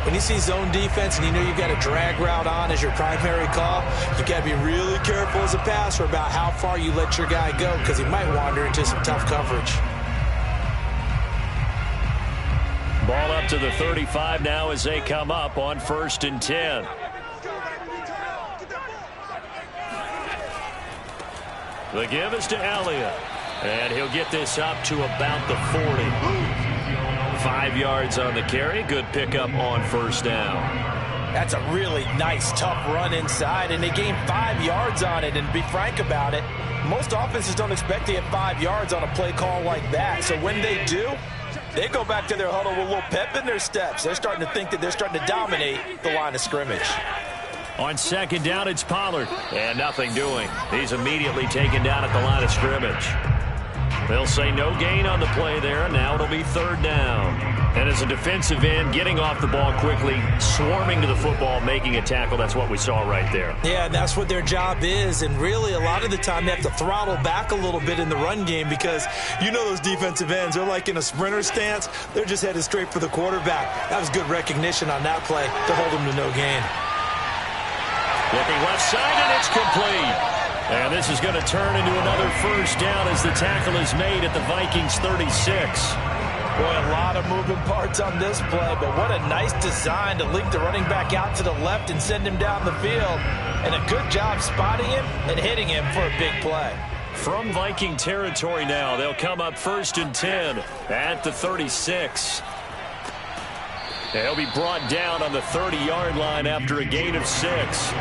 When you see zone defense and you know you've got a drag route on as your primary call, you've got to be really careful as a passer about how far you let your guy go because he might wander into some tough coverage. Ball up to the 35 now as they come up on 1st and 10. The give is to Elliott, and he'll get this up to about the 40. 5 yards on the carry. Good pickup on 1st down. That's a really nice, tough run inside, and they gained 5 yards on it. And to be frank about it, most offenses don't expect to get 5 yards on a play call like that. So when they do, they go back to their huddle with a little pep in their steps. They're starting to think that they're starting to dominate the line of scrimmage. On 2nd down, it's Pollard, and nothing doing. He's immediately taken down at the line of scrimmage. They'll say no gain on the play there, and now it'll be 3rd down. And as a defensive end, getting off the ball quickly, swarming to the football, making a tackle, that's what we saw right there. Yeah, and that's what their job is. And really, a lot of the time, they have to throttle back a little bit in the run game because you know those defensive ends, they're like in a sprinter stance. They're just headed straight for the quarterback. That was good recognition on that play to hold them to no gain. Looking left side, and it's complete. And this is going to turn into another 1st down as the tackle is made at the Vikings 36. Boy, a lot of moving parts on this play, but what a nice design to link the running back out to the left and send him down the field. And a good job spotting him and hitting him for a big play. From Viking territory now, they'll come up 1st and 10 at the 36. They'll be brought down on the 30-yard line after a gain of 6.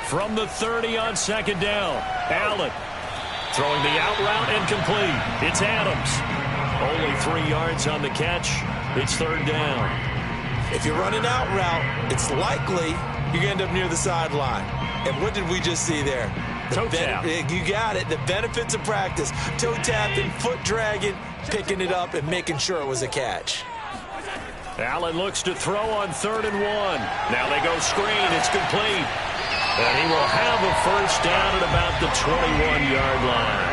From the 30 on 2nd down, Allen throwing the out route and complete. It's Adams. Only 3 yards on the catch. It's 3rd down. If you run an out route, it's likely you're going to end up near the sideline. And what did we just see there? Toe tap. You got it. The benefits of practice. Toe tapping, foot dragging, picking it up, and making sure it was a catch. Allen looks to throw on 3rd and 1. Now they go screen. It's complete. And he will have a 1st down at about the 21-yard line.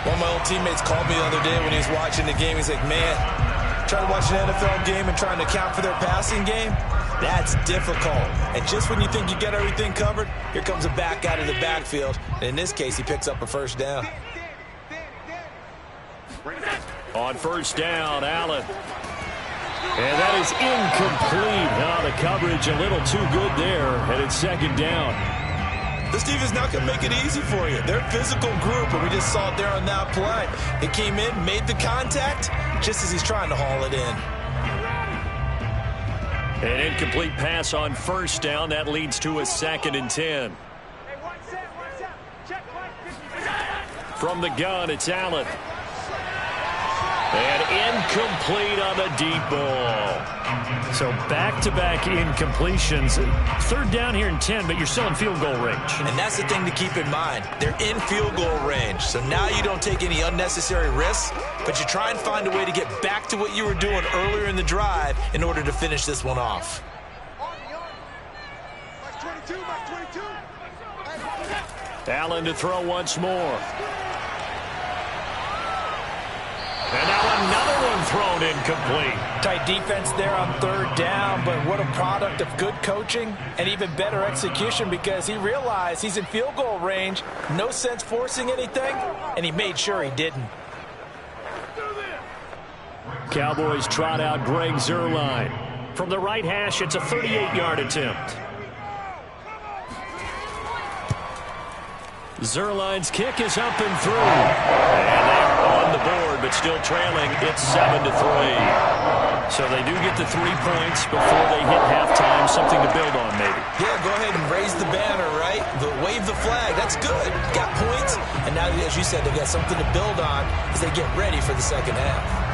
One of my old teammates called me the other day when he was watching the game. He's like, man, trying to watch an NFL game and trying to account for their passing game, that's difficult. And just when you think you get everything covered, here comes a back out of the backfield. And in this case, he picks up a 1st down. On 1st down, Allen. And that is incomplete. The coverage a little too good there, and it's 2nd down. This defense not going to make it easy for you. They're a physical group, and we just saw it there on that play. It came in, made the contact, just as he's trying to haul it in. An incomplete pass on 1st down. That leads to a 2nd and 10. From the gun, it's Allen. And incomplete on the deep ball. So back-to-back incompletions. 3rd down here in 10, but you're still in field goal range. And that's the thing to keep in mind. They're in field goal range. So now you don't take any unnecessary risks, but you try and find a way to get back to what you were doing earlier in the drive in order to finish this one off. Allen to throw once more. And now another one thrown incomplete. Tight defense there on 3rd down, but what a product of good coaching and even better execution because he realized he's in field goal range, no sense forcing anything, and he made sure he didn't. Cowboys trot out Greg Zuerlein. From the right hash, it's a 38-yard attempt. Zuerlein's kick is up and through. And they are on the board, but still trailing. It's 7-3. So they do get the 3 points before they hit halftime. Something to build on, maybe. Yeah, go ahead and raise the banner, right? Wave the flag. That's good. Got points. And now, as you said, they got something to build on as they get ready for the 2nd half.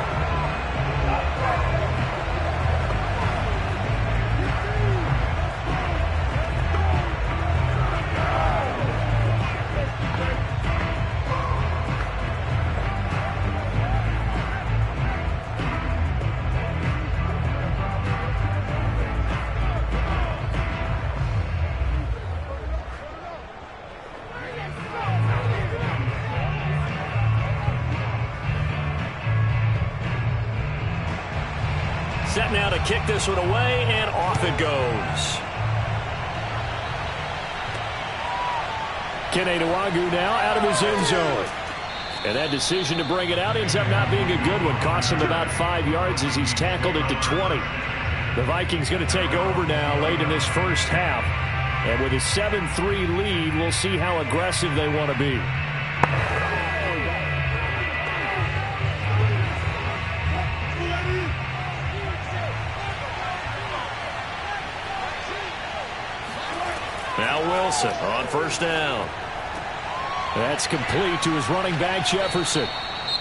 set now to kick this one away, and off it goes. Keneduagu now out of his end zone. And that decision to bring it out ends up not being a good one. Costs him about 5 yards as he's tackled it to 20. The Vikings going to take over now late in this first half. And with a 7-3 lead, we'll see how aggressive they want to be. Now Wilson on first down. That's complete to his running back, Jefferson.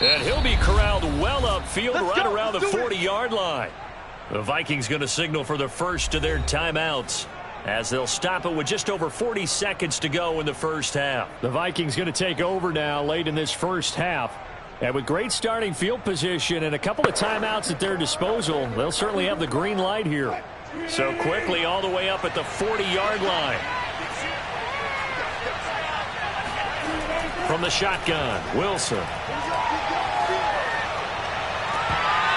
And he'll be corralled well upfield right around the 40-yard line. The Vikings going to signal for the first of their timeouts as they'll stop it with just over 40 seconds to go in the first half. The Vikings going to take over now late in this first half. And with great starting field position and a couple of timeouts at their disposal, they'll certainly have the green light here. So quickly all the way up at the 40-yard line. From the shotgun, Wilson.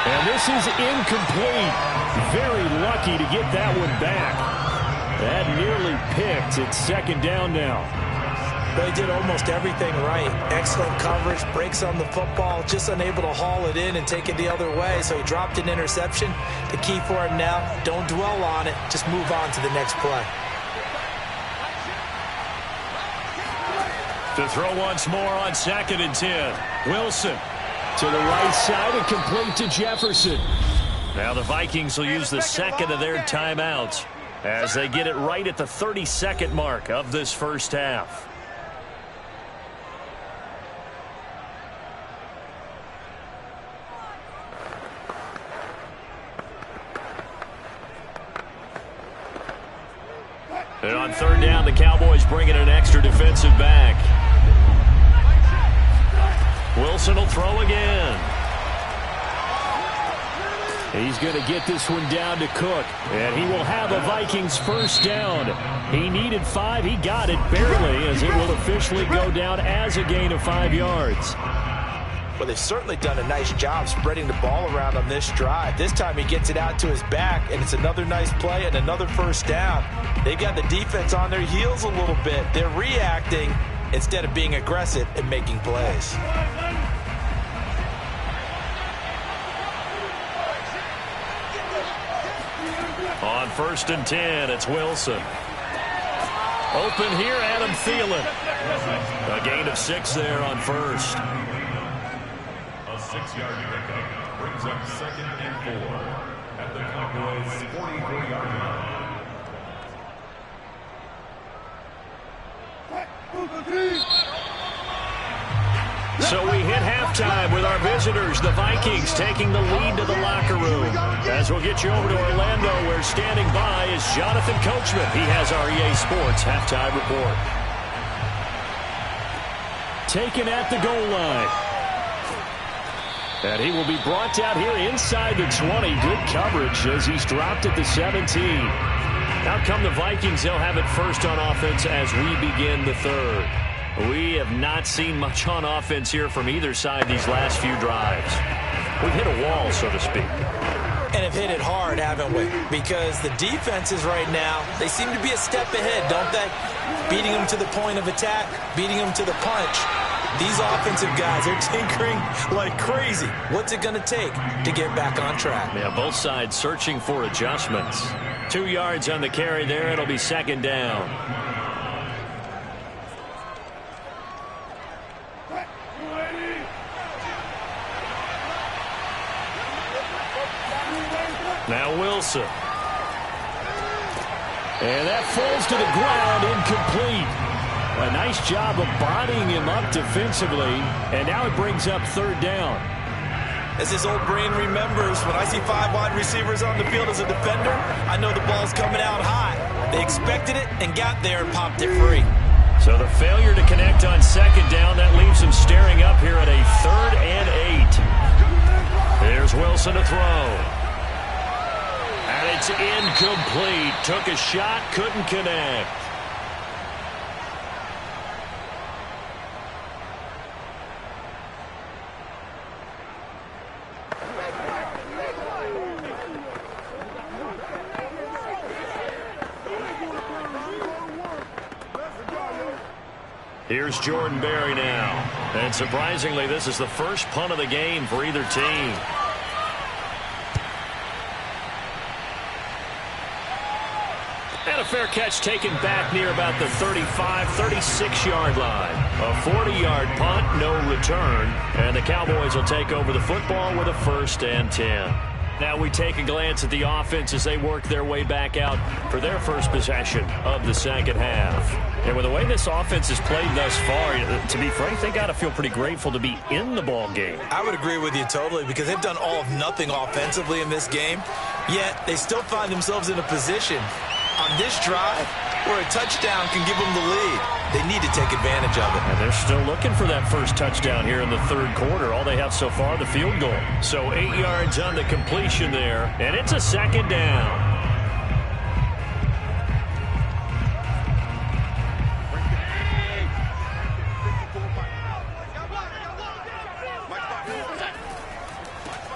And this is incomplete. Very lucky to get that one back. That nearly picked. It's second down now. They did almost everything right. Excellent coverage, breaks on the football, just unable to haul it in and take it the other way. So he dropped an interception. The key for him now, don't dwell on it. Just move on to the next play. To throw once more on 2nd and 10. Wilson to the right side and complete to Jefferson. Now the Vikings will use the second of their timeouts as they get it right at the 32nd mark of this first half. And on third down, the Cowboys bring in an extra defensive back. Wilson will throw again. He's going to get this one down to Cook. And he will have a Vikings first down. He needed 5. He got it barely as it will officially go down as a gain of 5 yards. Well, they've certainly done a nice job spreading the ball around on this drive. This time he gets it out to his back, and it's another nice play and another first down. They've got the defense on their heels a little bit. They're reacting instead of being aggressive and making plays. On 1st and 10, it's Wilson. Open here, Adam Thielen. A gain of 6 there on first. A 6-yard pickup brings up 2nd and 4 at the Cowboys' 44-yard line. So we hit halftime with our visitors, the Vikings, taking the lead to the locker room. As we'll get you over to Orlando, where standing by is Jonathan Coachman. He has our EA Sports halftime report. Taken at the goal line. And he will be brought down here inside the 20. Good coverage as he's dropped at the 17. How come the Vikings, they'll have it first on offense as we begin the third? We have not seen much on offense here from either side these last few drives. We've hit a wall, so to speak. And have hit it hard, haven't we? Because the defenses right now, they seem to be a step ahead, don't they? Beating them to the point of attack, beating them to the punch. These offensive guys are tinkering like crazy. What's it going to take to get back on track? Yeah, both sides searching for adjustments. 2 yards on the carry there. It'll be second down. Now Wilson. And that falls to the ground, incomplete. A nice job of bodying him up defensively, and now it brings up third down. As his old brain remembers, when I see 5 wide receivers on the field as a defender, I know the ball's coming out high. They expected it and got there and popped it free. So the failure to connect on second down, that leaves him staring up here at a 3rd and 8. There's Wilson to throw. And it's incomplete. Took a shot, couldn't connect. Here's Jordan Berry now. And surprisingly, this is the first punt of the game for either team. And a fair catch taken back near about the 35, 36-yard line. A 40-yard punt, no return. And the Cowboys will take over the football with a 1st and 10. Now we take a glance at the offense as they work their way back out for their first possession of the second half. And with the way this offense has played thus far, to be frank, they got to feel pretty grateful to be in the ball game. I would agree with you totally because they've done all of nothing offensively in this game, yet they still find themselves in a position on this drive where a touchdown can give them the lead. They need to take advantage of it. And they're still looking for that first touchdown here in the third quarter. All they have so far, the field goal. So 8 yards on the completion there, and it's a 2nd down.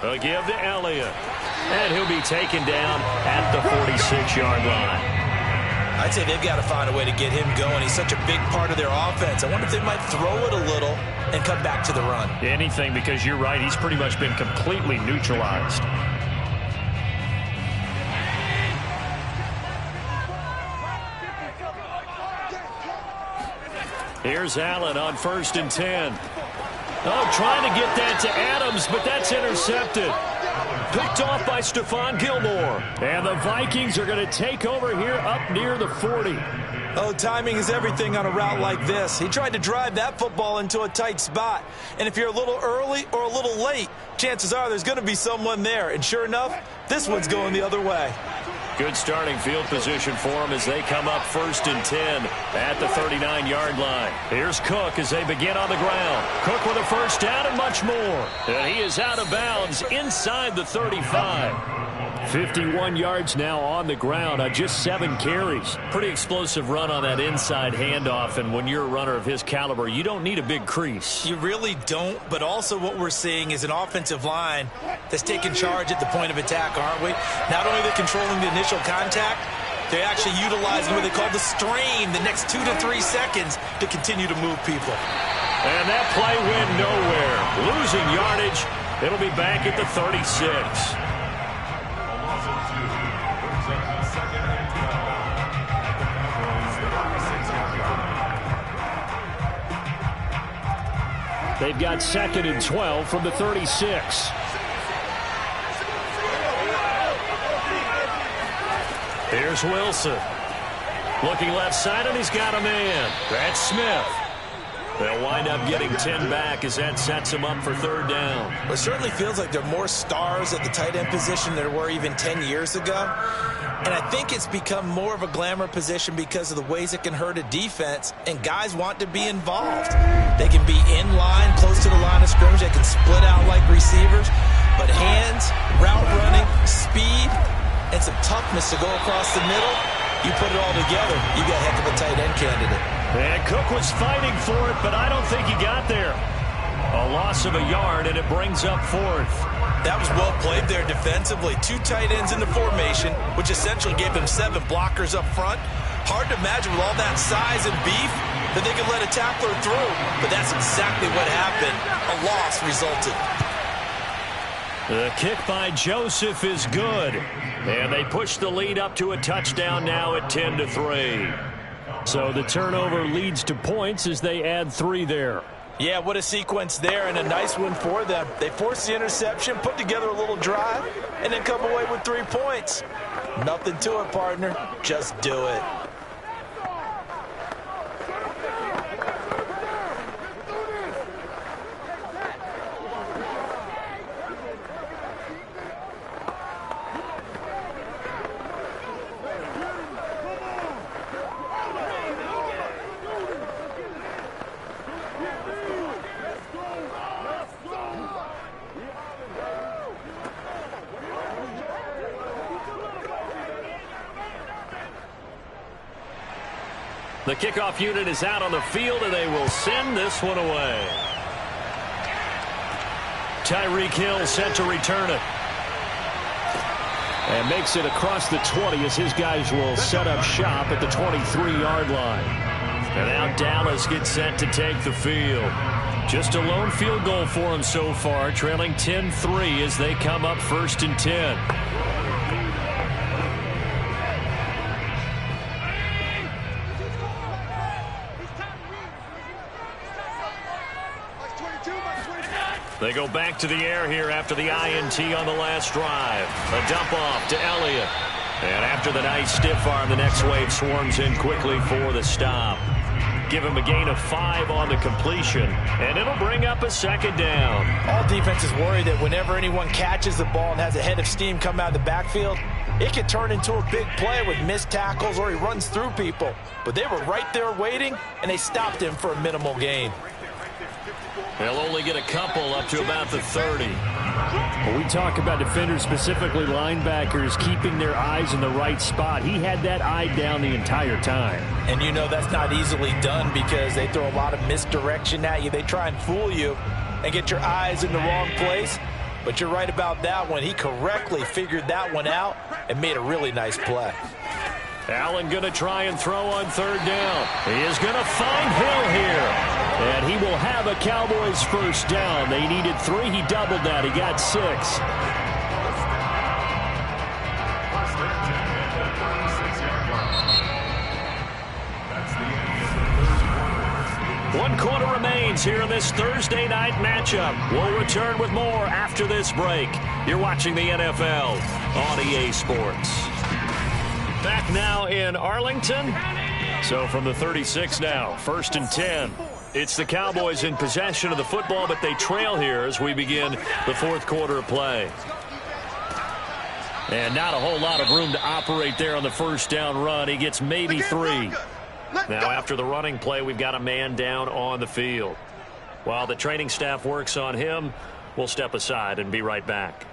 A give to Elliott. And he'll be taken down at the 46-yard line. I'd say they've got to find a way to get him going. He's such a big part of their offense. I wonder if they might throw it a little and come back to the run. Anything, because you're right. He's pretty much been completely neutralized. Here's Allen on 1st and 10. Oh, trying to get that to Adams, but that's intercepted. Picked off by Stephon Gilmore. And the Vikings are going to take over here up near the 40. Oh, timing is everything on a route like this. He tried to drive that football into a tight spot. And if you're a little early or a little late, chances are there's going to be someone there. And sure enough, this one's going the other way. Good starting field position for them as they come up 1st and 10 at the 39-yard line. Here's Cook as they begin on the ground. Cook with a 1st down and much more. And he is out of bounds inside the 35. 51 yards now on the ground on just 7 carries. Pretty explosive run on that inside handoff, and when you're a runner of his caliber, you don't need a big crease. You really don't, but also what we're seeing is an offensive line that's taking charge at the point of attack, aren't we? Not only are they controlling the initial contact, they're actually utilizing what they call the strain, the next 2 to 3 seconds to continue to move people. And that play went nowhere. Losing yardage. It'll be back at the 36. They've got 2nd and 12 from the 36. Here's Wilson. Looking left side, and he's got a man. That's Smith. They'll wind up getting 10 back as that sets him up for 3rd down. Well, it certainly feels like there are more stars at the tight end position than there were even 10 years ago. And I think it's become more of a glamour position because of the ways it can hurt a defense, and guys want to be involved. They can be in line, close to the line of scrimmage. They can split out like receivers. But hands, route running, speed, and some toughness to go across the middle, you put it all together, you got a heck of a tight end candidate. And Cook was fighting for it, but I don't think he got there. A loss of a yard, and it brings up 4th. That was well played there defensively. 2 tight ends in the formation, which essentially gave them 7 blockers up front. Hard to imagine with all that size and beef that they could let a tackler through. But that's exactly what happened. A loss resulted. The kick by Joseph is good. And they push the lead up to a touchdown now at 10-3. So the turnover leads to points as they add 3 there. Yeah, what a sequence there, and a nice one for them. They forced the interception, put together a little drive, and then come away with 3 points. Nothing to it, partner. Just do it. The kickoff unit is out on the field, and they will send this one away. Tyreek Hill set to return it. And makes it across the 20 as his guys will set up shop at the 23-yard line. And now Dallas gets set to take the field. Just a lone field goal for them so far, trailing 10-3 as they come up 1st and 10. They go back to the air here after the INT on the last drive. A dump off to Elliott. And after the nice stiff arm, the next wave swarms in quickly for the stop. Give him a gain of 5 on the completion, and it'll bring up a 2nd down. All defenses worry that whenever anyone catches the ball and has a head of steam come out of the backfield, it can turn into a big play with missed tackles or he runs through people. But they were right there waiting, and they stopped him for a minimal gain. They'll only get a couple up to about the 30. When we talk about defenders, specifically linebackers, keeping their eyes in the right spot, he had that eye down the entire time. And you know that's not easily done because they throw a lot of misdirection at you. They try and fool you and get your eyes in the wrong place. But you're right about that one. He correctly figured that one out and made a really nice play. Allen going to try and throw on 3rd down. He is going to find Hill here. And he will have a Cowboys 1st down. They needed 3. He doubled that. He got 6. One quarter remains here in this Thursday night matchup. We'll return with more after this break. You're watching the NFL on EA Sports. Back now in Arlington. So from the 36 now, 1st and 10. It's the Cowboys in possession of the football, but they trail here as we begin the 4th quarter of play. And not a whole lot of room to operate there on the 1st down run. He gets maybe 3. Now after the running play, we've got a man down on the field. While the training staff works on him, we'll step aside and be right back.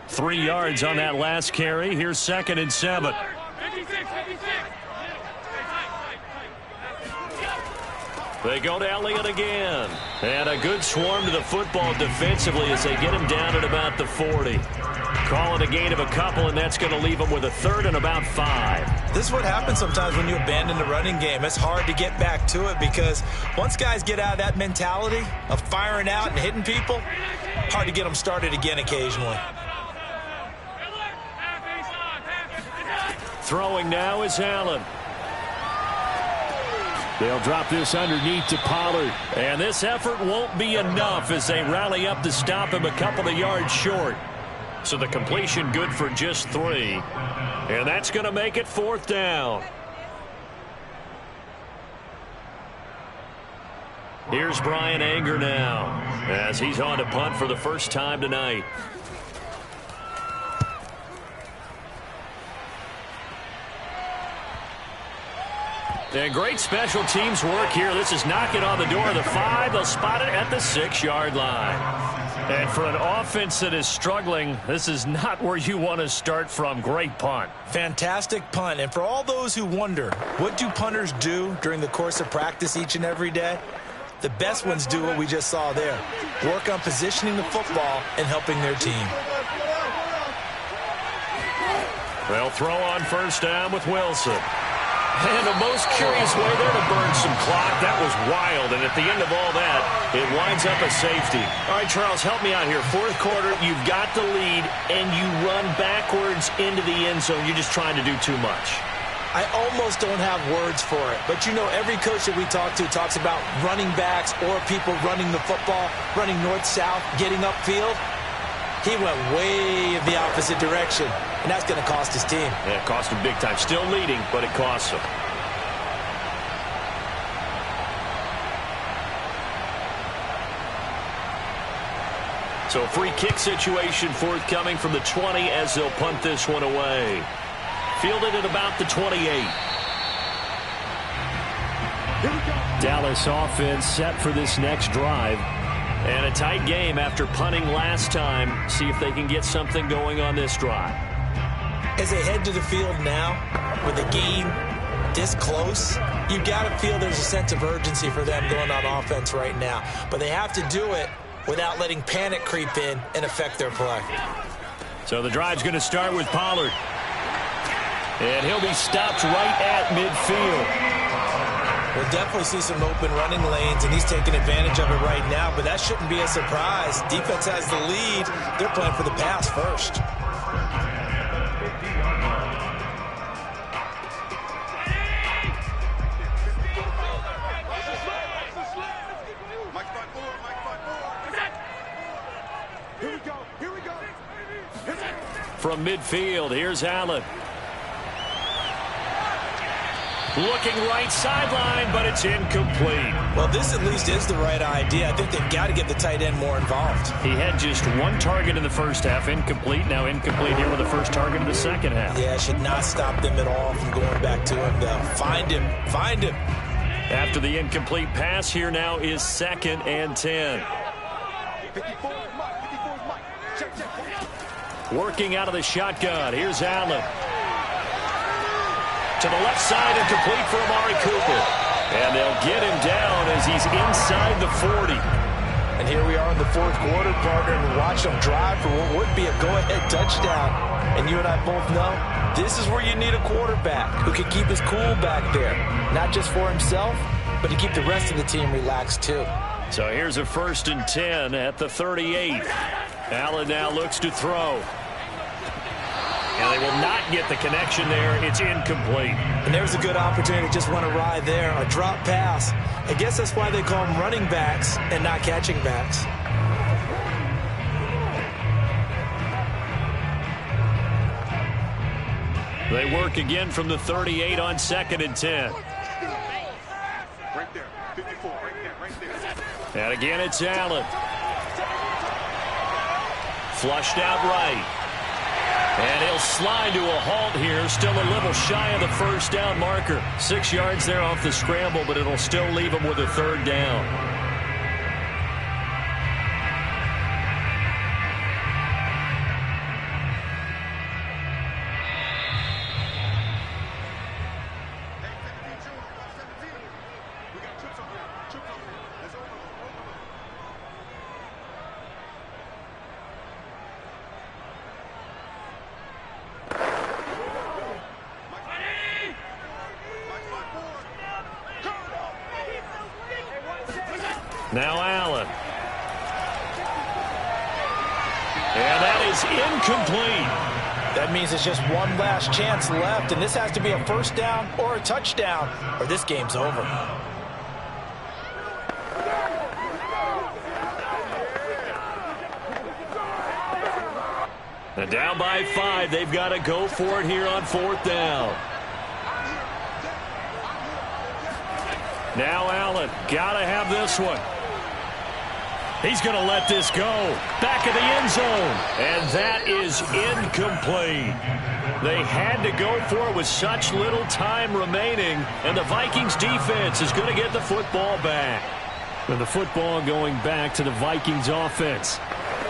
Three yards on that last carry. Here's 2nd and 7. They go to Elliott again. And a good swarm to the football defensively as they get him down at about the 40. Call it a gain of a couple, and that's going to leave him with a 3rd and about 5. This is what happens sometimes when you abandon the running game. It's hard to get back to it because once guys get out of that mentality of firing out and hitting people, hard to get them started again occasionally. Throwing now is Allen. They'll drop this underneath to Pollard. And this effort won't be enough as they rally up to stop him a couple of yards short. So the completion good for just 3. And that's going to make it 4th down. Here's Brian Anger now as he's on to punt for the first time tonight. And great special teams work here. This is knocking on the door of the 5. They'll spot it at the 6-yard line. And for an offense that is struggling, this is not where you want to start from. Great punt. Fantastic punt. And for all those who wonder, what do punters do during the course of practice each and every day? The best ones do what we just saw there. Work on positioning the football and helping their team. They'll throw on 1st down with Wilson. And the most curious way there to burn some clock. That was wild. And at the end of all that, it winds up a safety. All right, Charles, help me out here. 4th quarter, you've got the lead, and you run backwards into the end zone. You're just trying to do too much. I almost don't have words for it. But, you know, every coach that we talk to talks about running backs or people running the football, running north-south, getting upfield. He went way in the opposite direction, and that's going to cost his team. Yeah, it cost him big time. Still leading, but it costs him. So a free kick situation forthcoming from the 20 as they'll punt this one away. Fielded at about the 28. Dallas offense set for this next drive. And a tight game after punting last time. See if they can get something going on this drive. As they head to the field now, with the game this close, you've got to feel there's a sense of urgency for them going on offense right now. But they have to do it without letting panic creep in and affect their play. So the drive's going to start with Pollard. And he'll be stopped right at midfield. We'll definitely see some open running lanes, and he's taking advantage of it right now, but that shouldn't be a surprise. Defense has the lead. They're playing for the pass first. From midfield, here's Allen. Looking right sideline, but it's incomplete. Well, this at least is the right idea. I think they've got to get the tight end more involved. He had just one target in the first half, incomplete. Now incomplete here with the first target in the second half. Yeah, it should not stop them at all from going back to him, though. Find him. Find him. After the incomplete pass, here now is 2nd and 10. Working out of the shotgun. Here's Allen. To the left side and complete for Amari Cooper. And they'll get him down as he's inside the 40. And here we are in the fourth quarter, partner, and watch them drive for what would be a go-ahead touchdown. And you and I both know this is where you need a quarterback who can keep his cool back there. Not just for himself, but to keep the rest of the team relaxed too. So here's a 1st and 10 at the 38. Allen now looks to throw. And they will not get the connection there. It's incomplete. And there's a good opportunity to just run a ride there, a drop pass. I guess that's why they call them running backs and not catching backs. They work again from the 38 on 2nd and 10. Right there, 54, right there. And again, it's Allen. Flushed out right. And he'll slide to a halt here, still a little shy of the first down marker. 6 yards there off the scramble, but it'll still leave him with a 3rd down. Now Allen. And that is incomplete. That means it's just one last chance left, and this has to be a 1st down or a touchdown, or this game's over. And down by 5, they've got to go for it here on 4th down. Now Allen, got to have this one. He's going to let this go. Back of the end zone. And that is incomplete. They had to go for it with such little time remaining. And the Vikings defense is going to get the football back. And the football going back to the Vikings offense.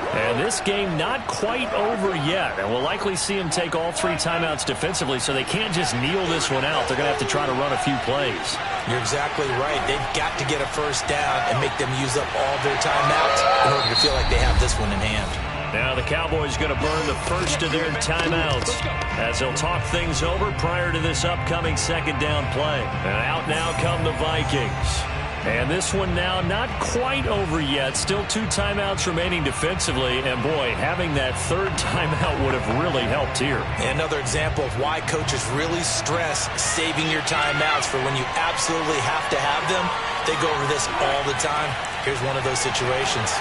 And this game not quite over yet. And we'll likely see them take all 3 timeouts defensively, so they can't just kneel this one out. They're going to have to try to run a few plays. You're exactly right. They've got to get a 1st down and make them use up all their timeouts in order to feel like they have this one in hand. Now the Cowboys going to burn the first of their timeouts as they'll talk things over prior to this upcoming 2nd down play. And out now come the Vikings. And this one now not quite over yet. Still 2 timeouts remaining defensively. And, boy, having that 3rd timeout would have really helped here. Another example of why coaches really stress saving your timeouts for when you absolutely have to have them. They go over this all the time. Here's one of those situations.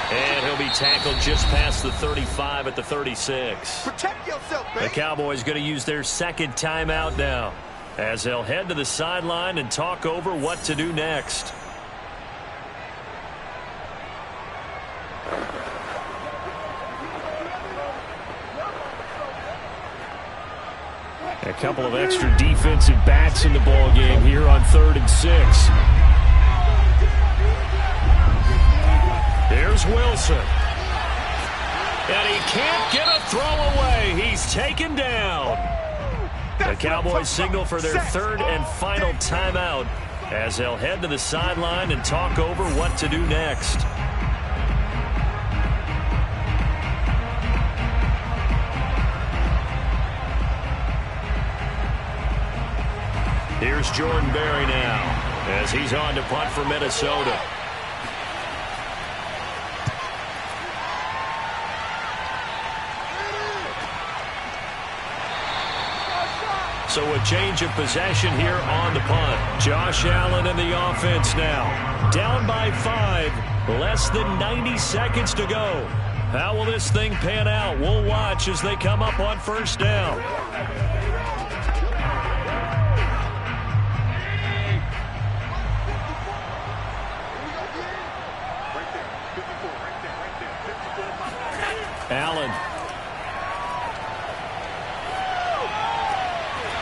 And he'll be tackled just past the 35 at the 36. Protect yourself, man. The Cowboys going to use their 2nd timeout now, as they'll head to the sideline and talk over what to do next. A couple of extra defensive backs in the ball game here on 3rd and 6. Here's Wilson. And he can't get a throw away. He's taken down. The Cowboys signal for their third and final timeout as they'll head to the sideline and talk over what to do next. Here's Jordan Berry now as he's on to punt for Minnesota. So a change of possession here on the punt. Josh Allen in the offense now. Down by 5. Less than 90 seconds to go. How will this thing pan out? We'll watch as they come up on first down. Allen.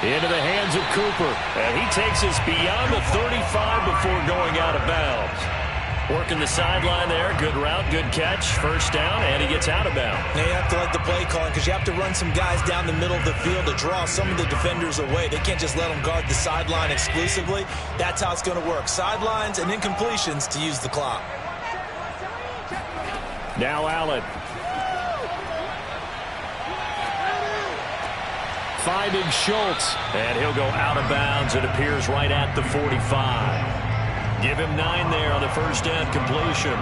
Into the hands of Cooper. And he takes us beyond the 35 before going out of bounds. Working the sideline there. Good route, good catch. First down, and he gets out of bounds. Now you have to like the play calling because you have to run some guys down the middle of the field to draw some of the defenders away. They can't just let them guard the sideline exclusively. That's how it's going to work. Sidelines and incompletions to use the clock. Now Allen. Finding Schultz, and he'll go out of bounds. It appears right at the 45. Give him 9 there on the first down completion.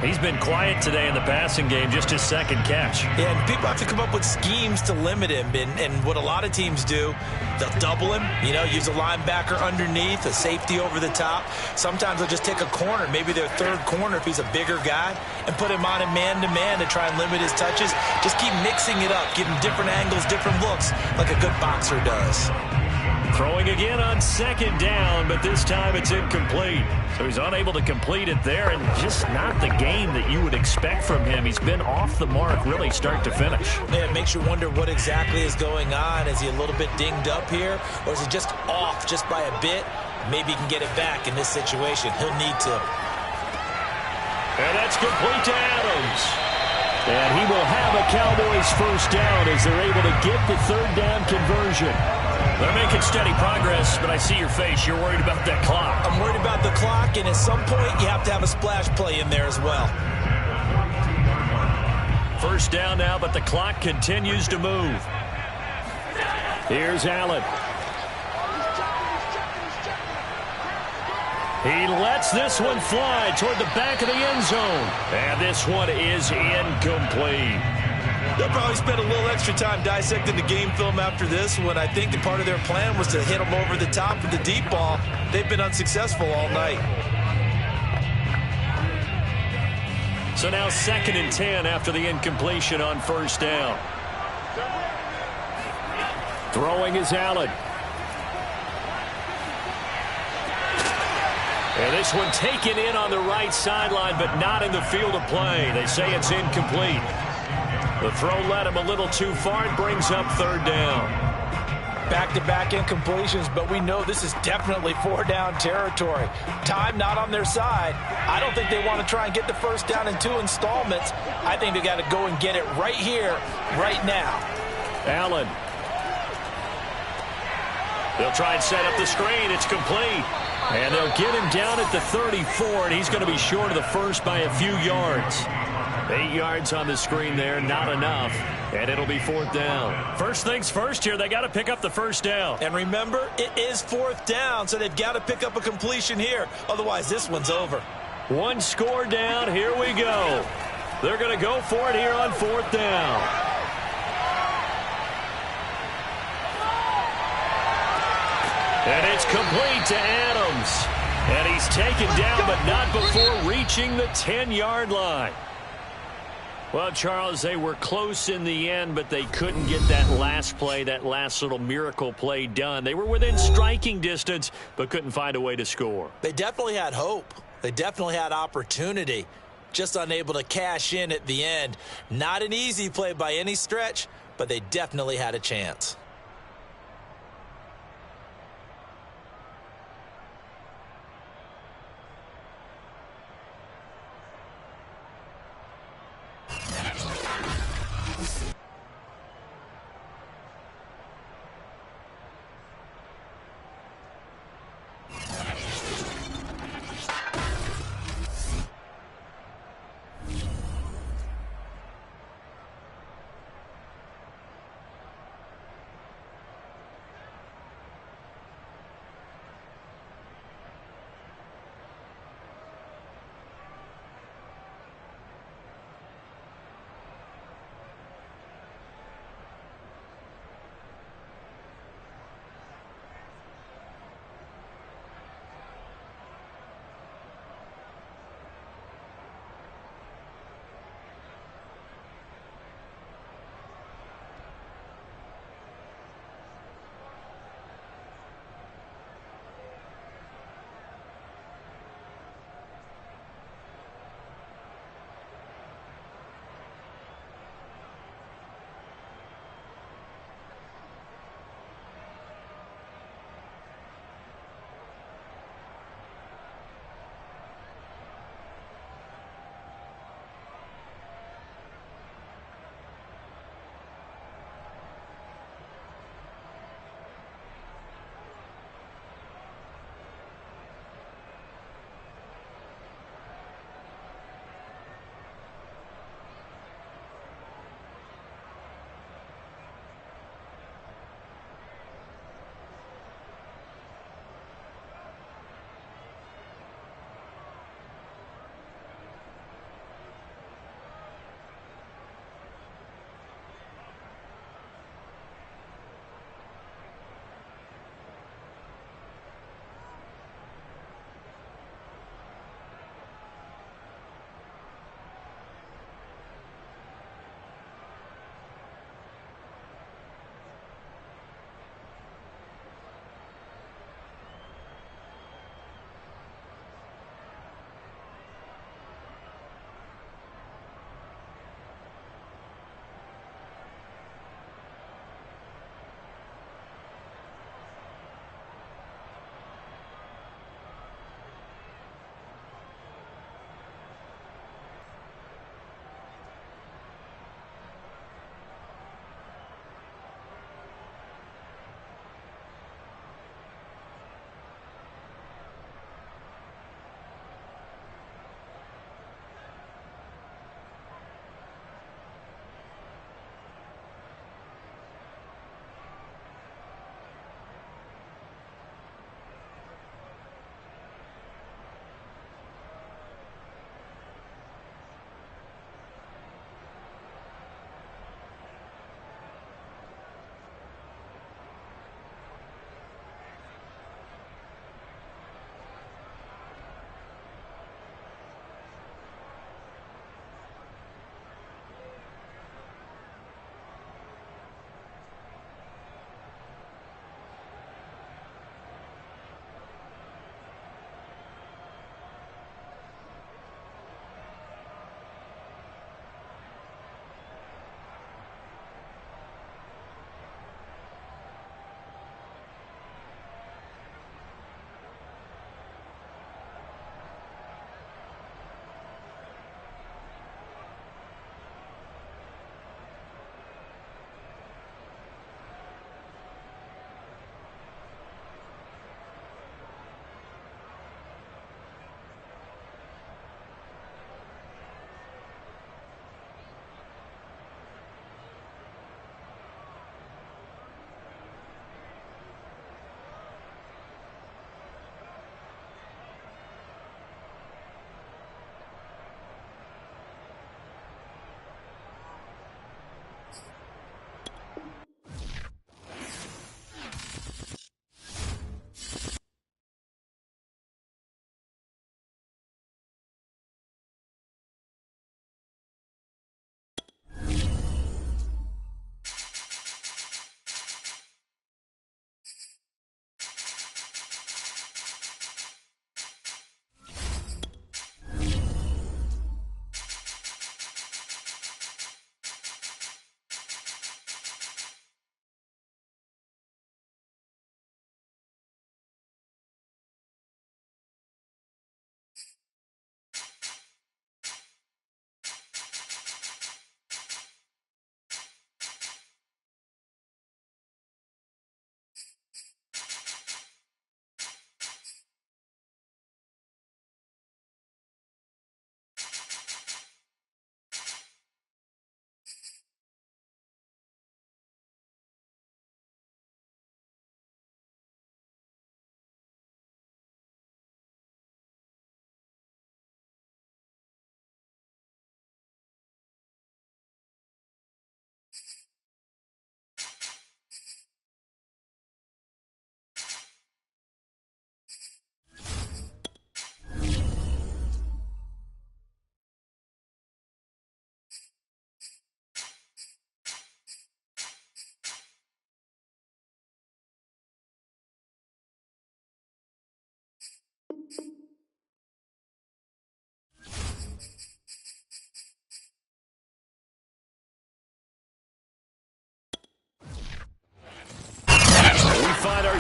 He's been quiet today in the passing game, just his second catch. Yeah, and people have to come up with schemes to limit him, and what a lot of teams do, they'll double him, use a linebacker underneath, a safety over the top. Sometimes they'll just take a corner, maybe their third corner if he's a bigger guy, and put him on a man-to-man to try and limit his touches. Just keep mixing it up, give him different angles, different looks, like a good boxer does. Throwing again on second down, but this time it's incomplete. So he's unable to complete it there, and just not the game that you would expect from him. He's been off the mark, really start to finish. Yeah, it makes you wonder what exactly is going on. Is he a little bit dinged up here, or is he just off just by a bit? Maybe he can get it back in this situation. He'll need to. And that's complete to Adams. And he will have a Cowboys first down as they're able to get the third down conversion. They're making steady progress, but I see your face. You're worried about that clock. I'm worried about the clock, and at some point, you have to have a splash play in there as well. First down now, but the clock continues to move. Here's Allen. He lets this one fly toward the back of the end zone. And this one is incomplete. They'll probably spend a little extra time dissecting the game film after this one. I think that part of their plan was to hit them over the top with the deep ball. They've been unsuccessful all night. So now 2nd and 10 after the incompletion on first down. Throwing is Allen. And this one taken in on the right sideline, but not in the field of play. They say it's incomplete. The throw led him a little too far and brings up third down. Back-to-back incompletions, but we know this is definitely 4-down territory. Time not on their side. I don't think they want to try and get the first down in 2 installments. I think they got to go and get it right here, right now. Allen. They'll try and set up the screen. It's complete. And they'll get him down at the 34, and he's going to be short of the first by a few yards. 8 yards on the screen there, not enough. And it'll be 4th down. First things first here, they got to pick up the first down. And remember, it is 4th down, so they've got to pick up a completion here. Otherwise, this one's over. One score down, here we go. They're going to go for it here on 4th down. And it's complete to Adams. And he's taken down, but not before reaching the 10-yard line. Well, Charles, they were close in the end, but they couldn't get that last play, that last little miracle play done. They were within striking distance, but couldn't find a way to score. They definitely had hope. They definitely had opportunity. Just unable to cash in at the end. Not an easy play by any stretch, but they definitely had a chance.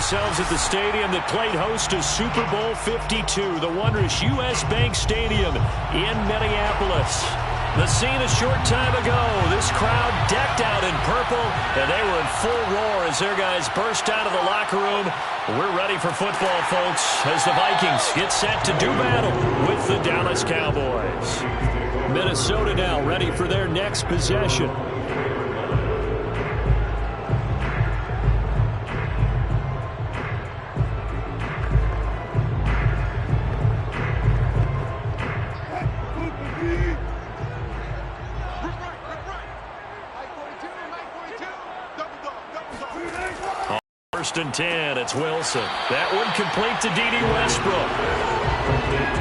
ourselves at the stadium that played host to Super Bowl 52, the wondrous U.S. Bank Stadium in Minneapolis. The scene a short time ago, this crowd decked out in purple, and they were in full roar as their guys burst out of the locker room. We're ready for football, folks, as the Vikings get set to do battle with the Dallas Cowboys. Minnesota now ready for their next possession. First and 10, it's Wilson. That one complete to D.D. Westbrook.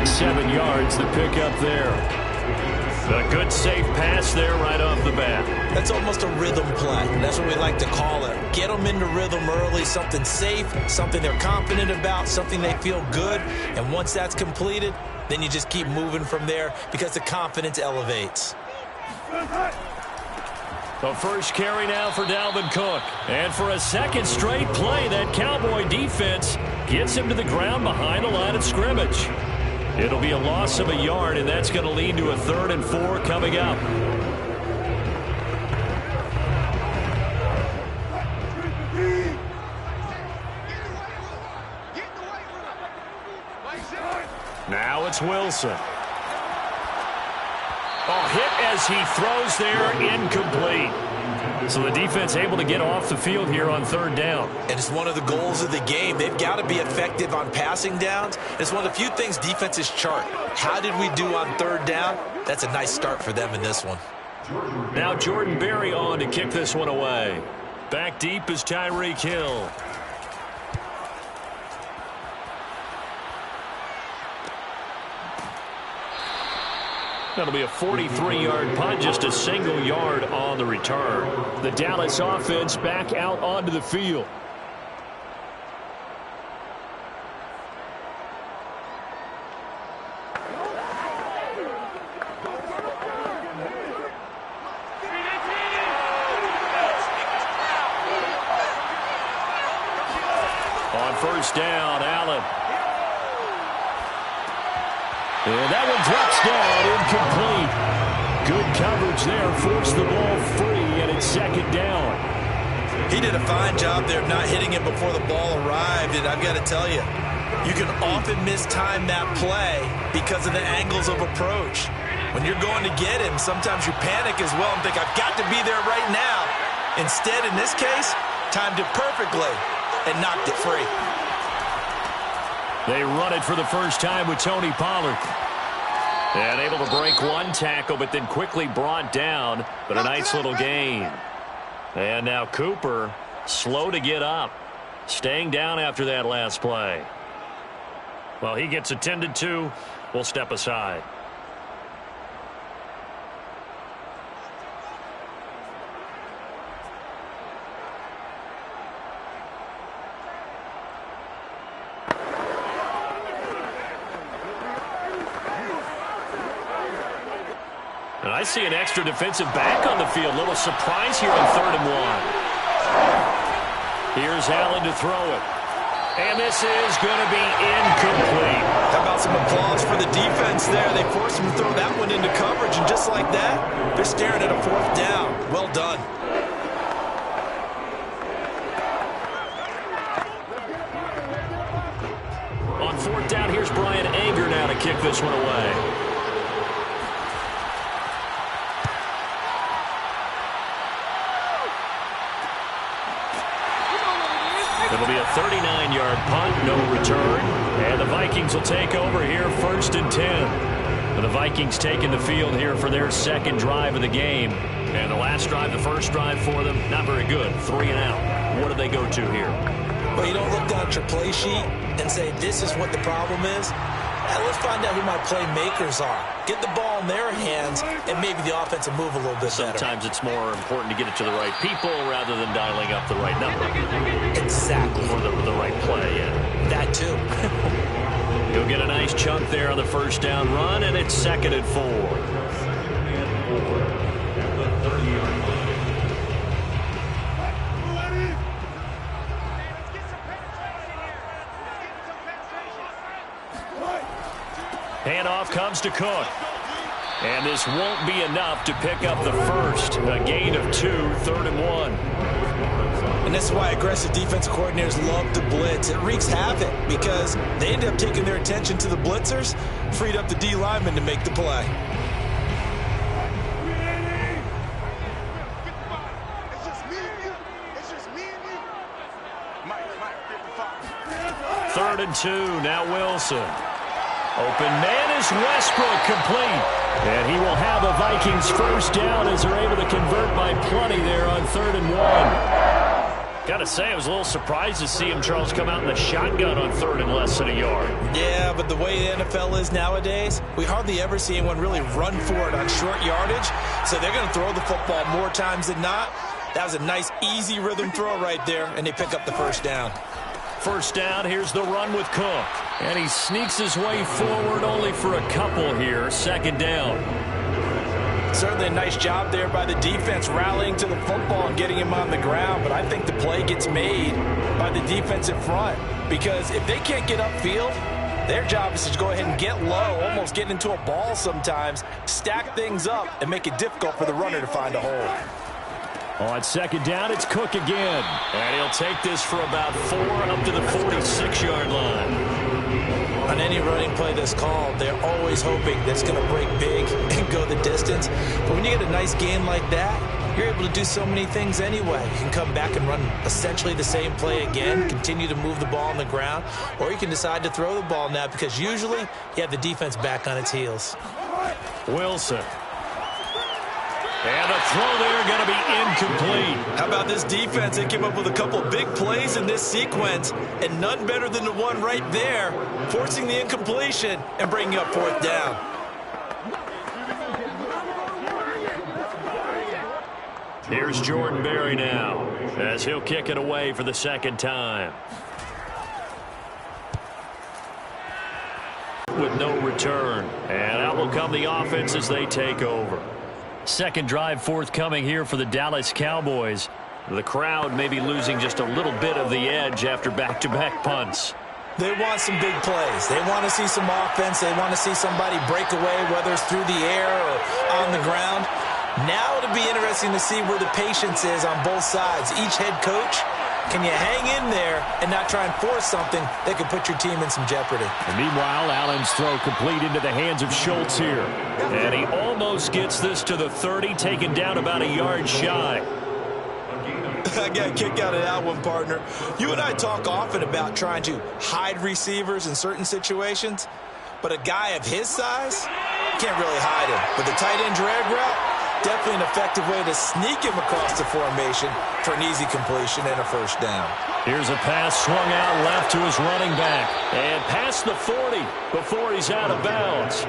7 yards, the pickup there. A good, safe pass there right off the bat. That's almost a rhythm play. That's what we like to call it. Get them into rhythm early, something safe, something they're confident about, something they feel good. And once that's completed, then you just keep moving from there because the confidence elevates. The first carry now for Dalvin Cook. And for a second straight play, that Cowboy defense gets him to the ground behind the line of scrimmage. It'll be a loss of a yard, and that's going to lead to a 3rd and 4 coming up. Now it's Wilson. Oh, hit as he throws there, incomplete. So the defense able to get off the field here on 3rd down. And it's one of the goals of the game. They've got to be effective on passing downs. It's one of the few things defenses chart. How did we do on 3rd down? That's a nice start for them in this one. Now Jordan Berry on to kick this one away. Back deep is Tyreek Hill. That'll be a 43-yard punt, just a single yard on the return. The Dallas offense back out onto the field. On 1st down, Allen. And that one drops down, incomplete. Good coverage there, forced the ball free, and it's 2nd down. He did a fine job there of not hitting it before the ball arrived, and I've got to tell you, you can often mistime that play because of the angles of approach. When you're going to get him, sometimes you panic as well and think, I've got to be there right now. Instead, in this case, timed it perfectly and knocked it free. They run it for the first time with Tony Pollard. And able to break one tackle, but then quickly brought down. But a nice little gain. And now Cooper, slow to get up. Staying down after that last play. Well, he gets attended to. We'll step aside. And I see an extra defensive back on the field. Little surprise here on 3rd and 1. Here's Allen to throw it. And this is going to be incomplete. How about some applause for the defense there? They forced him to throw that one into coverage, and just like that, they're staring at a 4th down. Well done. On 4th down, here's Brian Anger now to kick this one away. It'll be a 39-yard punt, no return. And the Vikings will take over here 1st and 10. And the Vikings taking the field here for their 2nd drive of the game. And the last drive, the first drive for them, not very good. 3 and out. What do they go to here? Well, you don't look down at your play sheet and say, this is what the problem is. Let's find out who my playmakers are. Get the ball in their hands, and maybe the offense will move a little bit better. Sometimes it's more important to get it to the right people rather than dialing up the right number. Exactly. For the right play, yeah. That too. He'll get a nice chunk there on the 1st down run, and it's 2nd and 4. Handoff comes to Cook. And this won't be enough to pick up the first. A gain of 2, 3rd and 1. And this is why aggressive defensive coordinators love to blitz. It wreaks havoc because they end up taking their attention to the blitzers, freed up the D lineman to make the play. It's just me and you. It's just me and you. Mike, 55. 3rd and 2, now Wilson. Open man is Westbrook, complete. And he will have a Vikings first down as they're able to convert by plenty there on 3rd and 1. Got to say, I was a little surprised to see him, Charles, come out in the shotgun on 3rd and less than a yard. Yeah, but the way the NFL is nowadays, we hardly ever see anyone really run for it on short yardage. So they're going to throw the football more times than not. That was a nice, easy rhythm throw right there, and they pick up the first down. First down, here's the run with Cook. And he sneaks his way forward only for a couple here. 2nd down. Certainly a nice job there by the defense rallying to the football and getting him on the ground. But I think the play gets made by the defensive front. Because if they can't get upfield, their job is to go ahead and get low, almost get into a ball sometimes, stack things up, and make it difficult for the runner to find a hole. On 2nd down, it's Cook again. And he'll take this for about 4 up to the 46-yard line. On any running play that's called, they're always hoping that's going to break big and go the distance. But when you get a nice game like that, you're able to do so many things anyway. You can come back and run essentially the same play again, continue to move the ball on the ground, or you can decide to throw the ball now because usually you have the defense back on its heels. Wilson. And the throw there going to be incomplete. How about this defense? They came up with a couple big plays in this sequence, and none better than the one right there, forcing the incompletion and bringing up 4th down. Here's Jordan Berry now, as he'll kick it away for the 2nd time. With no return. And out will come the offense as they take over. 2nd drive forthcoming here for the Dallas Cowboys. The crowd may be losing just a little bit of the edge after back-to-back punts. They want some big plays. They want to see some offense. They want to see somebody break away, whether it's through the air or on the ground. Now it'll be interesting to see where the patience is on both sides. Each head coach, can you hang in there and not try and force something that could put your team in some jeopardy? And meanwhile, Allen's throw complete into the hands of Schultz here. And he almost gets this to the 30, taken down about a yard shy. I got a kick out of that one, partner. You and I talk often about trying to hide receivers in certain situations, but a guy of his size can't really hide him. With the tight end drag route, definitely an effective way to sneak him across the formation for an easy completion and a first down. Here's a pass swung out left to his running back. And past the 40 before he's out of bounds.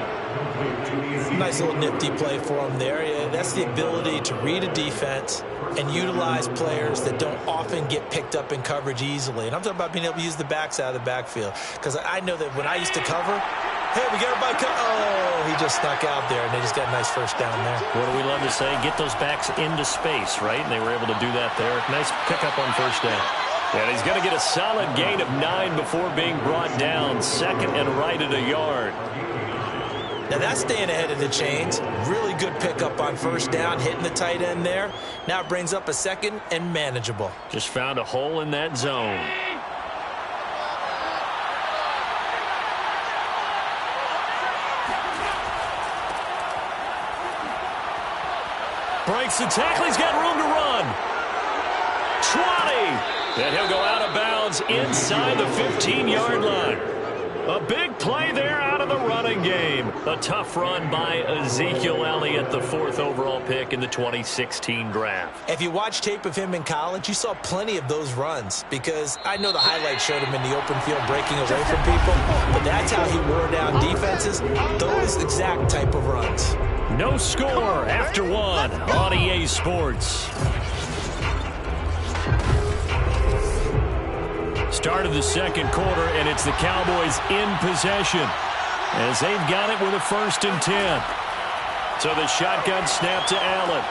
Nice little nifty play for him there. Yeah, that's the ability to read a defense and utilize players that don't often get picked up in coverage easily. And I'm talking about being able to use the backs out of the backfield. Because I know that when I used to cover, hey, we got everybody oh, he just snuck out there, and they just got a nice first down there. What do we love to say? Get those backs into space, right? And they were able to do that there. Nice pickup on first down. And he's going to get a solid gain of 9 before being brought down. 2nd and right at a yard. Now that's staying ahead of the chains. Really good pickup on first down, hitting the tight end there. Now it brings up a 2nd and manageable. Just found a hole in that zone. Breaks the tackle. He's got room to run. 20. And he'll go out of bounds inside the 15-yard line. A big play there out of the running game. A tough run by Ezekiel Elliott, the 4th overall pick in the 2016 draft. If you watch tape of him in college, you saw plenty of those runs because I know the highlights showed him in the open field breaking away from people, but that's how he wore down defenses, those exact type of runs. No score after 1 on EA Sports. Start of the 2nd quarter, and it's the Cowboys in possession as they've got it with a 1st and 10. So the shotgun snap to Allen.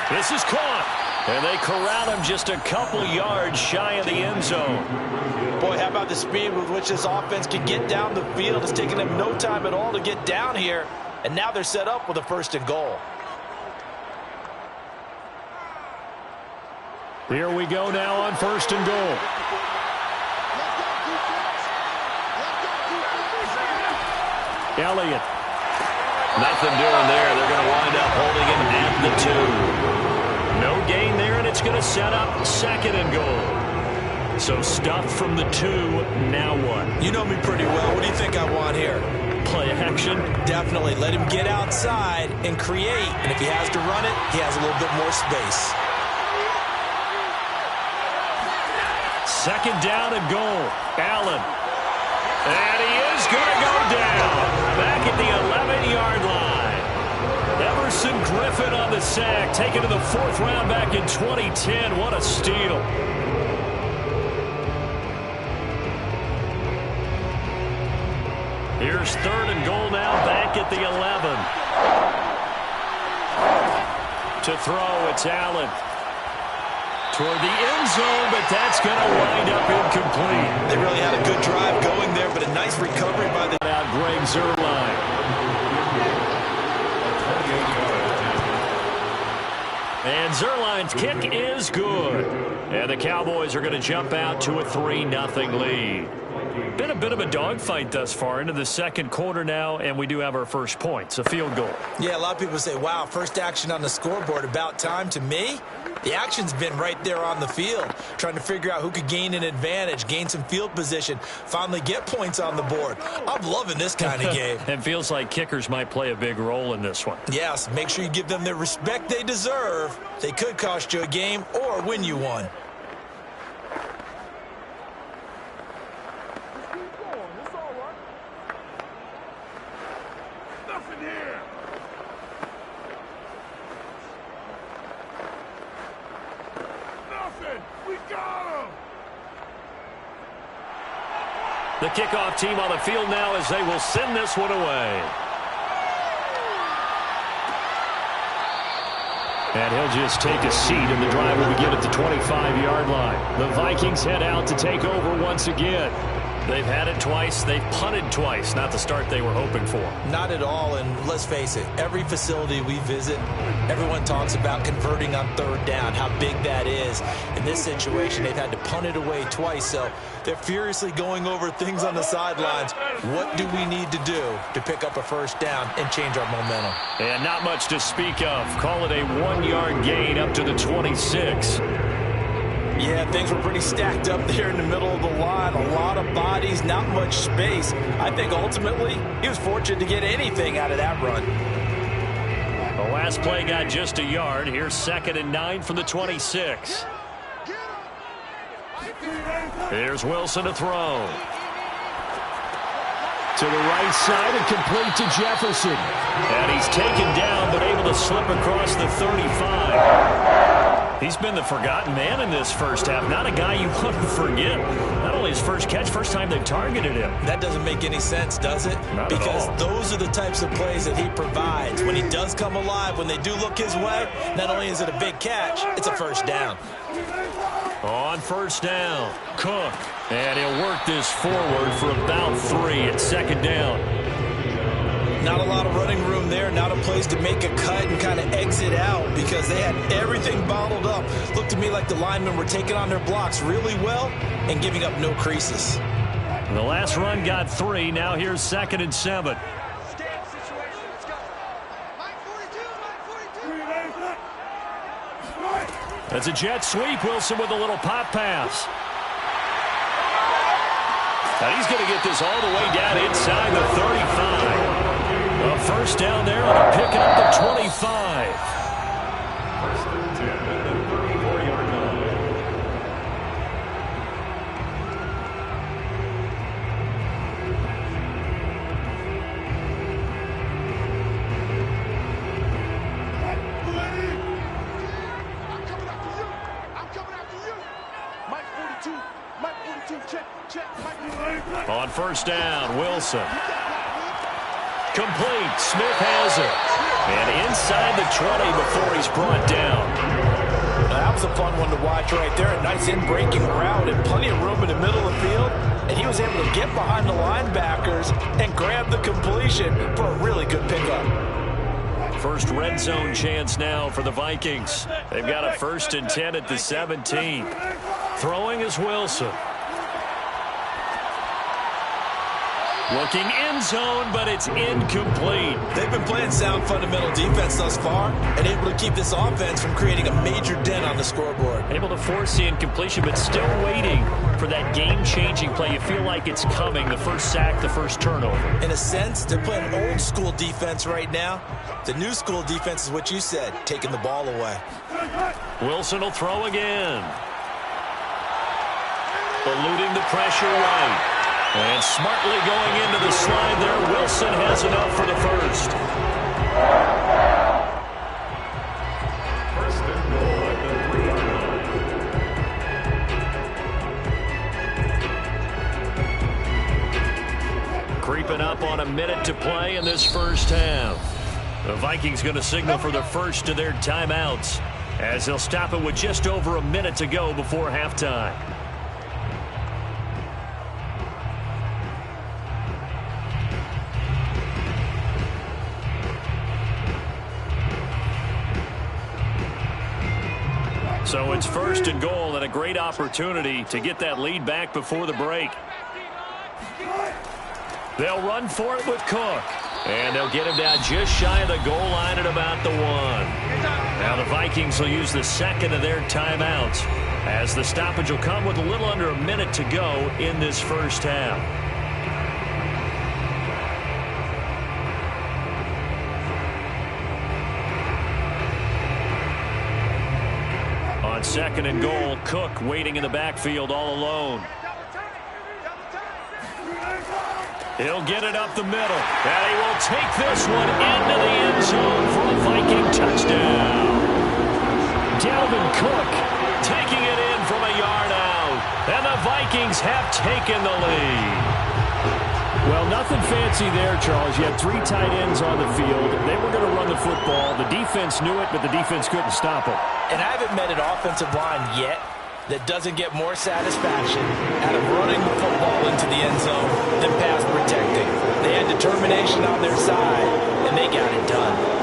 This is caught. And they corral him just a couple yards shy of the end zone. Boy, how about the speed with which this offense can get down the field? It's taken them no time at all to get down here. And now they're set up with a 1st and goal. Here we go now on 1st and goal. Elliott. Nothing doing there. They're going to wind up holding him at the 2. No gain there, and it's going to set up 2nd and goal. So stuffed from the 2, now what? You know me pretty well. What do you think I want here? Play action? Definitely. Let him get outside and create. And if he has to run it, he has a little bit more space. 2nd down and goal. Allen. And he is going to go down. Back at the 11-yard line. Emerson Griffin on the sack. Taken to the 4th round back in 2010. What a steal. Here's 3rd and goal now, back at the 11. To throw, it's Allen. Toward the end zone, but that's going to wind up incomplete. They really had a good drive going there, but a nice recovery by the... Out Greg Zuerlein. And Zuerlein's kick is good. And the Cowboys are going to jump out to a 3-0 lead. Been a bit of a dogfight thus far into the 2nd quarter now, and we do have our first points, a field goal. Yeah, a lot of people say, wow, first action on the scoreboard, about time. To me, the action's been right there on the field, trying to figure out who could gain an advantage, gain some field position, finally get points on the board. I'm loving this kind of game. It feels like kickers might play a big role in this one. Yes, make sure you give them the respect they deserve. They could cost you a game or win you one. The kickoff team on the field now as they will send this one away. And he'll just take a seat, and the drive will begin at the 25-yard line. The Vikings head out to take over once again. They've had it twice. They've punted twice. Not the start they were hoping for. Not at all, and let's face it, every facility we visit, everyone talks about converting on 3rd down, how big that is. In this situation, they've had to punt it away twice, so they're furiously going over things on the sidelines. What do we need to do to pick up a 1st down and change our momentum? And not much to speak of. Call it a 1-yard gain up to the 26. Yeah, things were pretty stacked up there in the middle of the line. A lot of bodies, not much space. I think ultimately he was fortunate to get anything out of that run. The last play got just a yard. Here's 2nd and 9 from the 26. Here's Wilson to throw. To the right side and complete to Jefferson. And he's taken down but able to slip across the 35. He's been the forgotten man in this first half. Not a guy you want to forget. Not only his first catch, first time they've targeted him. That doesn't make any sense, does it? Not because at all. Those are the types of plays that he provides. When he does come alive, when they do look his way, not only is it a big catch, it's a 1st down. On 1st down, Cook. And he'll work this forward for about 3 at 2nd down. Not a lot of running room there, not a place to make a cut and kind of exit out because they had everything bottled up. Looked to me like the linemen were taking on their blocks really well and giving up no creases. The last run got 3. Now here's 2nd and 7. That's a jet sweep. Wilson with a little pop pass. Now he's going to get this all the way down inside the 35. A 1st down there on a pick up the 25. 1st and 10 at the 34-yard line. I'm coming after you. I'm coming after you. Mike 42. Mike 42. Check. Mike 42. On 1st down, Wilson. Complete. Smith has it. And inside the 20 before he's brought down. How That was a fun one to watch right there. A nice in-breaking route and plenty of room in the middle of the field. And he was able to get behind the linebackers and grab the completion for a really good pickup. First red zone chance now for the Vikings. They've got a 1st and 10 at the 17. Throwing is Wilson. Looking end zone, but it's incomplete. They've been playing sound fundamental defense thus far and able to keep this offense from creating a major dent on the scoreboard. Able to force the incompletion, but still waiting for that game-changing play. You feel like it's coming, the first sack, the first turnover. In a sense, they're playing old-school defense right now. The new school defense is what you said, taking the ball away. Wilson will throw again. Eluding the pressure right. And smartly going into the slide there. Wilson has enough for the first. First and goal at the 3-yard line. Creeping up on a minute to play in this first half. The Vikings going to signal for the first of their timeouts as they'll stop it with just over a minute to go before halftime. So it's 1st and goal and a great opportunity to get that lead back before the break. They'll run for it with Cook. And they'll get him down just shy of the goal line at about the 1. Now the Vikings will use the second of their timeouts as the stoppage will come with a little under a minute to go in this first half. On 2nd and goal, Cook waiting in the backfield all alone. He'll get it up the middle, and he will take this one into the end zone for a Viking touchdown. Dalvin Cook taking it in from a yard out, and the Vikings have taken the lead. Well, nothing fancy there, Charles. You had 3 tight ends on the field. They were going to run the football. The defense knew it, but the defense couldn't stop it. And I haven't met an offensive line yet that doesn't get more satisfaction out of running the football into the end zone than pass protecting. They had determination on their side, and they got it done.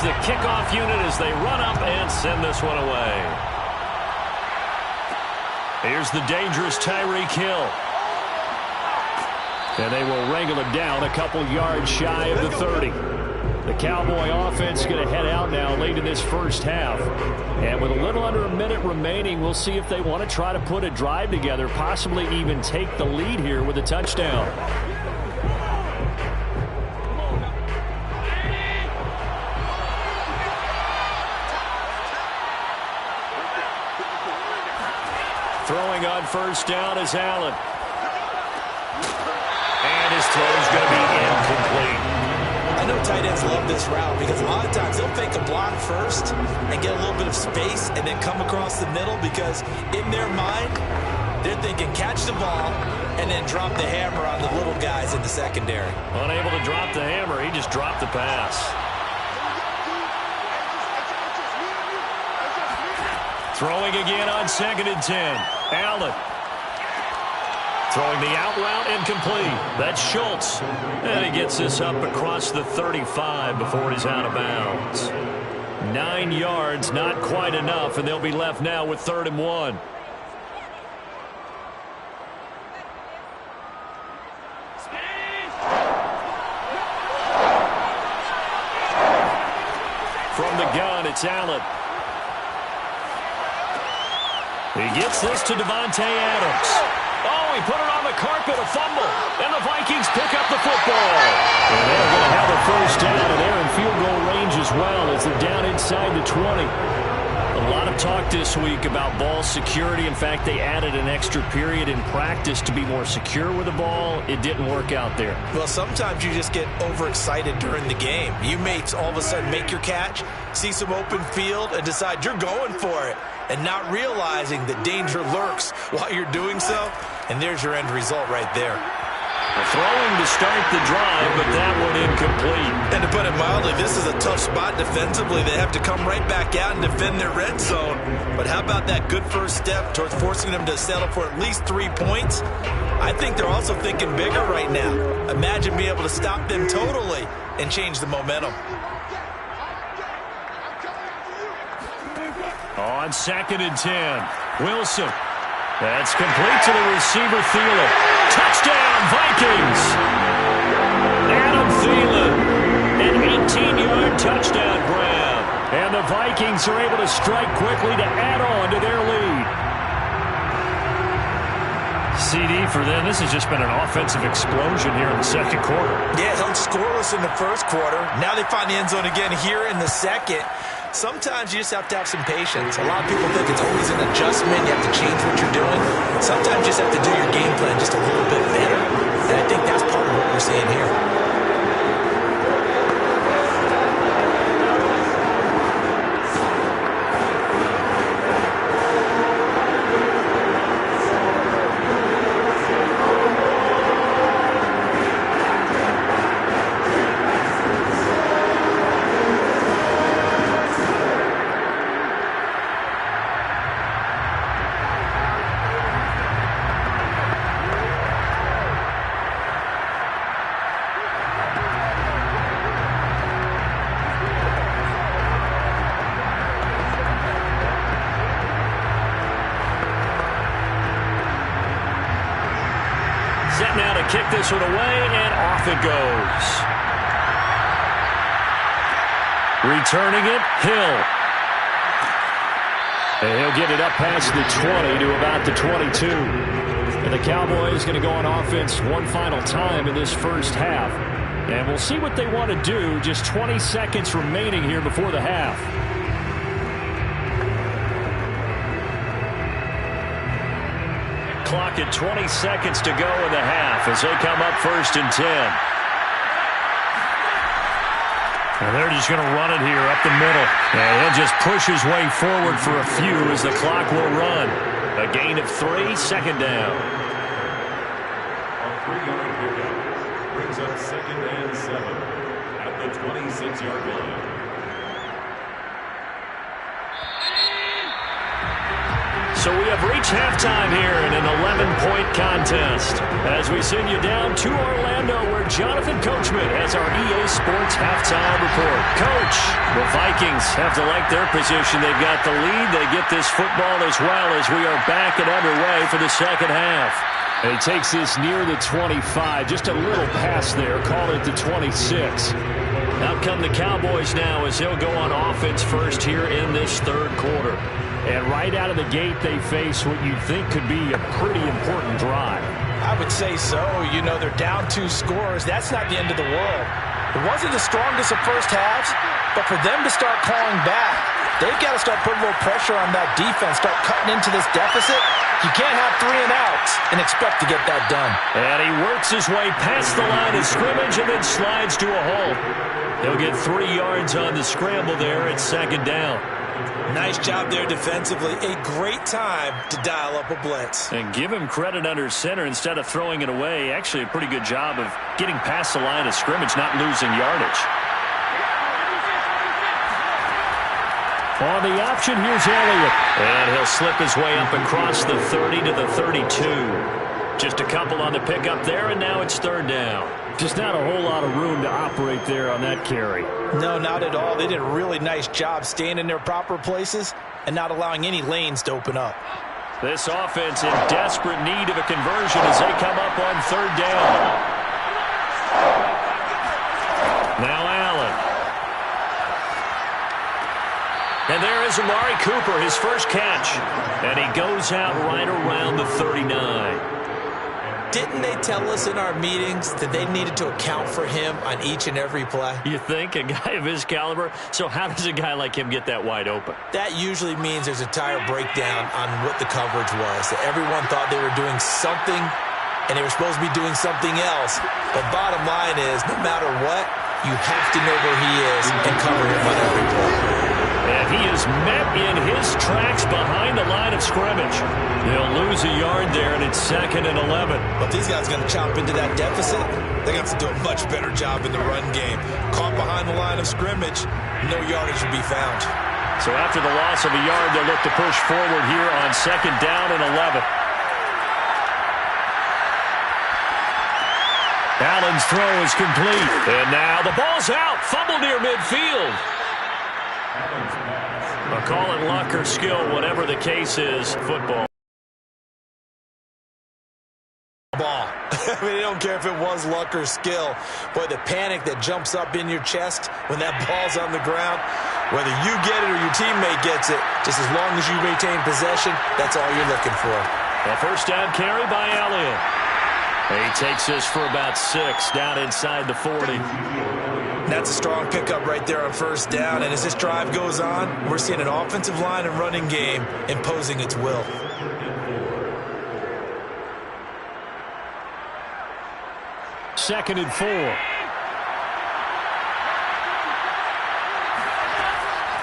The kickoff unit as they run up and send this one away. Here's the dangerous Tyreek Hill. And they will wrangle him down a couple yards shy of the 30. The Cowboy offense going to head out now late in this first half. And with a little under a minute remaining, we'll see if they want to try to put a drive together, possibly even take the lead here with a touchdown. Throwing on first down is Allen. And his throw is going to be incomplete. I know tight ends love this route because a lot of times they'll fake a block first and get a little bit of space and then come across the middle because in their mind, they're thinking catch the ball and then drop the hammer on the little guys in the secondary. Unable to drop the hammer, he just dropped the pass. Throwing again on 2nd and 10. Allen. Throwing the out route incomplete. That's Schultz. And he gets this up across the 35 before he's out of bounds. 9 yards, not quite enough, and they'll be left now with 3rd and 1. From the gun, it's Allen. He gets this to Davante Adams. Oh, he put it on the carpet, a fumble. And the Vikings pick up the football. And they're going to have a first down, and they're in field goal range as well as they're down inside the 20. A lot of talk this week about ball security. In fact, they added an extra period in practice to be more secure with the ball. It didn't work out there. Well, sometimes you just get overexcited during the game. You may all of a sudden make your catch, see some open field, and decide you're going for it, and not realizing that danger lurks while you're doing so. And there's your end result right there. Throwing to start the drive, but that one incomplete. And to put it mildly, this is a tough spot defensively. They have to come right back out and defend their red zone. But how about that good first step towards forcing them to settle for at least 3 points? I think they're also thinking bigger right now. Imagine being able to stop them totally and change the momentum. On 2nd and 10, Wilson. That's complete to the receiver, Thielen. Touchdown, Vikings! Adam Thielen, an 18-yard touchdown grab. And the Vikings are able to strike quickly to add on to their lead. CD for them, this has just been an offensive explosion here in the second quarter. Yeah, held scoreless in the first quarter. Now they find the end zone again here in the second. Sometimes you just have to have some patience. A lot of people think it's always an adjustment. You have to change what you're doing. Sometimes you just have to do your game plan just a little bit better. And I think that's part of what we're seeing here. Set now to kick this one away, and off it goes. Returning it, Hill. And he'll get it up past the 20 to about the 22. And the Cowboys going to go on offense one final time in this first half. And we'll see what they want to do. Just 20 seconds remaining here before the half. Clock at 20 seconds to go in the half as they come up 1st and 10. And they're just going to run it here up the middle. And he'll just push his way forward for a few as the clock will run. A gain of 3, 2nd down. A 3-yard pickup brings up 2nd and 7 at the 26-yard line. So we have reached halftime here in an 11-point contest as we send you down to Orlando where Jonathan Coachman has our EA Sports halftime report. Coach, the Vikings have to like their position. They've got the lead. They get this football as well as we are back and underway for the second half. And he takes this near the 25, just a little past there, call it the 26. Out come the Cowboys now as they'll go on offense first here in this third quarter. And right out of the gate, they face what you'd think could be a pretty important drive. I would say so. You know, they're down 2 scores. That's not the end of the world. It wasn't the strongest of first halves, but for them to start clawing back, they've got to start putting a little pressure on that defense, start cutting into this deficit. You can't have 3 and outs and expect to get that done. And he works his way past the line of scrimmage and then slides to a halt. He'll get 3 yards on the scramble there at 2nd down. Nice job there defensively. A great time to dial up a blitz. And give him credit under center instead of throwing it away. Actually a pretty good job of getting past the line of scrimmage, not losing yardage. On the option, here's Elliott. And he'll slip his way up across the 30 to the 32. Just a couple on the pickup there, and now it's 3rd down. Just not a whole lot of room to operate there on that carry. No, not at all. They did a really nice job staying in their proper places and not allowing any lanes to open up. This offense in desperate need of a conversion as they come up on 3rd down. Now Allen. And there is Amari Cooper, his first catch. And he goes out right around the 39. Didn't they tell us in our meetings that they needed to account for him on each and every play? You think? A guy of his caliber? So how does a guy like him get that wide open? That usually means there's a tire breakdown on what the coverage was. That everyone thought they were doing something, and they were supposed to be doing something else. But bottom line is, no matter what, you have to know where he is and cover him on every play. And he is met in his tracks behind the line of scrimmage. They'll lose a yard there, and it's 2nd and 11. But these guys are going to chomp into that deficit. They're going to have to do a much better job in the run game. Caught behind the line of scrimmage, no yardage will be found. So after the loss of a yard, they'll look to push forward here on 2nd down and 11. Allen's throw is complete. And now the ball's out. Fumble near midfield. Call it luck or skill, whatever the case is, football. Ball. I mean, I don't care if it was luck or skill. Boy, the panic that jumps up in your chest when that ball's on the ground, whether you get it or your teammate gets it, just as long as you retain possession, that's all you're looking for. A first down carry by Elliott. He takes this for about 6 down inside the 40. That's a strong pickup right there on first down. And as this drive goes on, we're seeing an offensive line and running game imposing its will. Second and 4.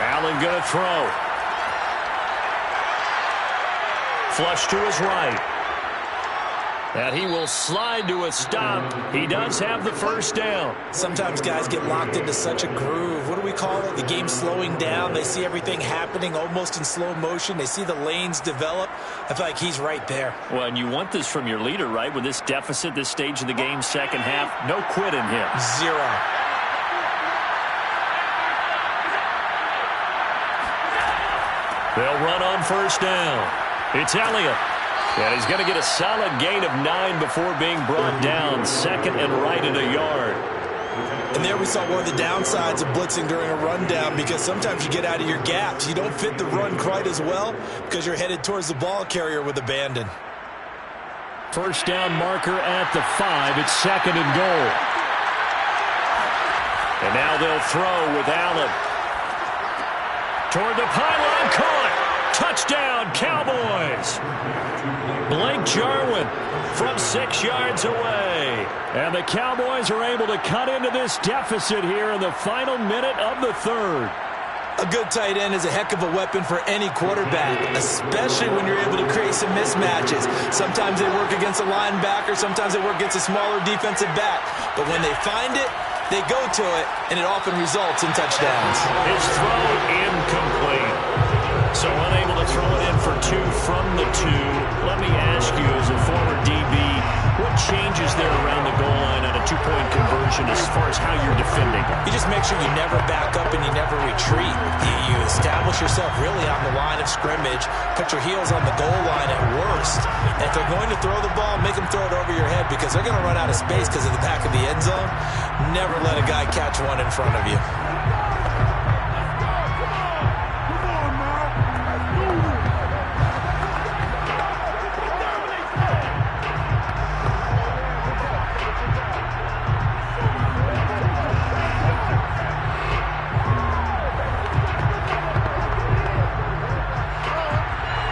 Allen going to throw. Flush to his right. And he will slide to a stop. He does have the first down. Sometimes guys get locked into such a groove. What do we call it? The game slowing down. They see everything happening almost in slow motion. They see the lanes develop. I feel like he's right there. Well, and you want this from your leader, right? With this deficit, this stage of the game, second half, no quit in him. 0. They'll run on first down. It's Elliott. And he's going to get a solid gain of 9 before being brought down. 2nd and right at a yard. And there we saw one of the downsides of blitzing during a rundown, because sometimes you get out of your gaps. You don't fit the run quite as well because you're headed towards the ball carrier with abandon. First down marker at the 5. It's 2nd and goal. And now they'll throw with Allen. Toward the pylon, caught. Touchdown, Cowboys. Blake Jarwin from 6 yards away. And the Cowboys are able to cut into this deficit here in the final minute of the 3rd. A good tight end is a heck of a weapon for any quarterback, especially when you're able to create some mismatches. Sometimes they work against a linebacker, sometimes they work against a smaller defensive back. But when they find it, they go to it, and it often results in touchdowns. His throw incomplete. So unable to throw it in for 2 from the 2. Let me ask you, as a former DB, what changes there around the goal line on a 2-point conversion as far as how you're defending? You just make sure you never back up and you never retreat. You establish yourself really on the line of scrimmage, put your heels on the goal line at worst. And if they're going to throw the ball, make them throw it over your head, because they're going to run out of space because of the back of the end zone. Never let a guy catch one in front of you.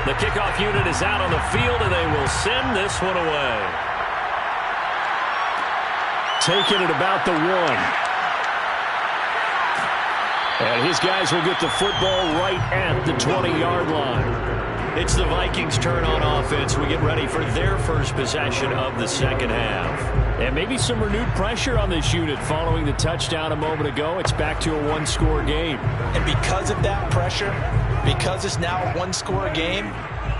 The kickoff unit is out on the field, and they will send this one away. Taken at about the 1. And his guys will get the football right at the 20-yard line. It's the Vikings' turn on offense. We get ready for their first possession of the second half. And maybe some renewed pressure on this unit following the touchdown a moment ago. It's back to a 1-score game. And because of that pressure, because it's now a 1-score game,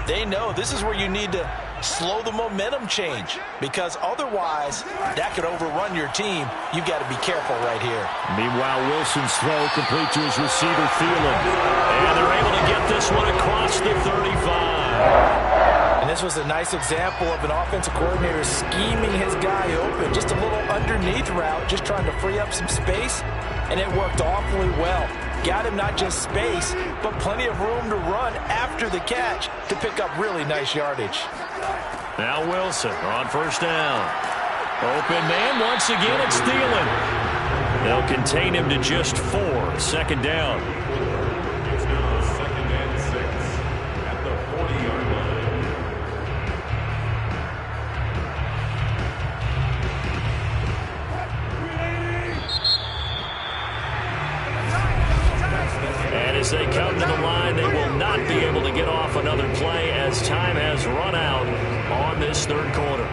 they know this is where you need to slow the momentum change, because otherwise that could overrun your team. You've got to be careful right here. Meanwhile, Wilson's throw complete to his receiver, Thielen. And they're able to get this one across the 35. And this was a nice example of an offensive coordinator scheming his guy open. Just a little underneath route, just trying to free up some space, and it worked awfully well. got him not just space, but plenty of room to run after the catch to pick up really nice yardage. Now Wilson on first down. Open man once again, it's Thielen. They'll contain him to just 4. Second down. It's now 2nd and 6 at the 40-yard line. And as they come to the line, they will not be able to get off another play as time has run out on this third quarter.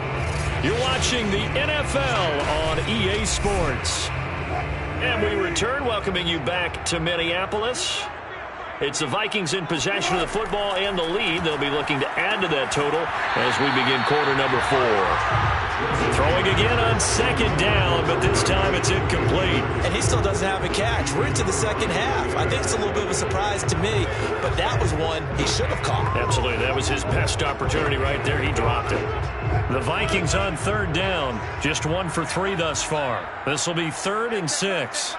You're watching the NFL on EA Sports. And we return, welcoming you back to Minneapolis. It's the Vikings in possession of the football and the lead. They'll be looking to add to that total as we begin quarter number 4. Throwing again on second down, but this time it's incomplete. And he still doesn't have a catch. We're into the second half. I think it's a little bit of a surprise to me, but that was one he should have caught. Absolutely. That was his best opportunity right there. He dropped it. The Vikings on third down, just 1 for 3 thus far. This will be 3rd and 6.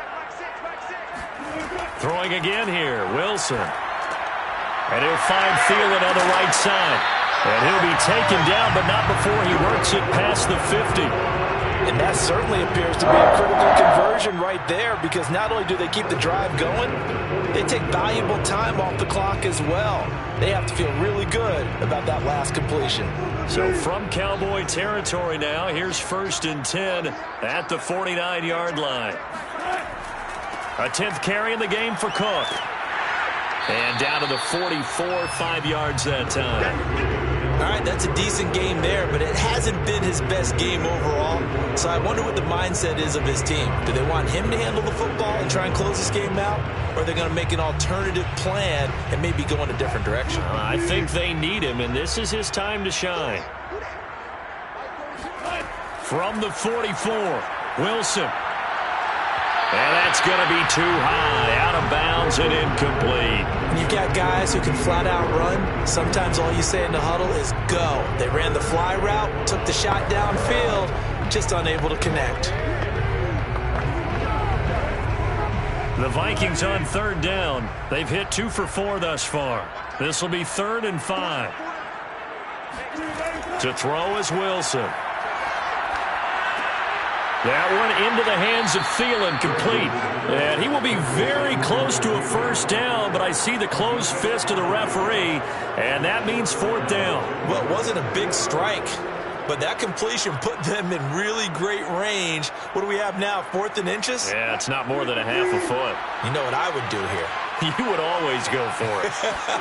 Throwing again here, Wilson. And he'll find Thielen on the right side. And he'll be taken down, but not before he works it past the 50. And that certainly appears to be a critical conversion right there, because not only do they keep the drive going, they take valuable time off the clock as well. They have to feel really good about that last completion. So from Cowboy territory now, here's 1st and 10 at the 49-yard line. A 10th carry in the game for Cook. And down to the 44, 5 yards that time. All right, that's a decent game there, but it hasn't been his best game overall. So I wonder what the mindset is of his team. Do they want him to handle the football and try and close this game out? Or are they going to make an alternative plan and maybe go in a different direction? I think they need him, and this is his time to shine. From the 44, Wilson. And that's going to be too high, out of bounds and incomplete. When you've got guys who can flat out run, sometimes all you say in the huddle is go. They ran the fly route, took the shot downfield, just unable to connect. The Vikings on third down. They've hit 2 for 4 thus far. This will be 3rd and 5. To throw is Wilson. That one into the hands of Thielen, complete. And he will be very close to a first down, but I see the closed fist of the referee, and that means 4th down. Well, it wasn't a big strike, but that completion put them in really great range. What do we have now, 4th and inches? Yeah, it's not more than a half a foot. You know what I would do here? You would always go for it.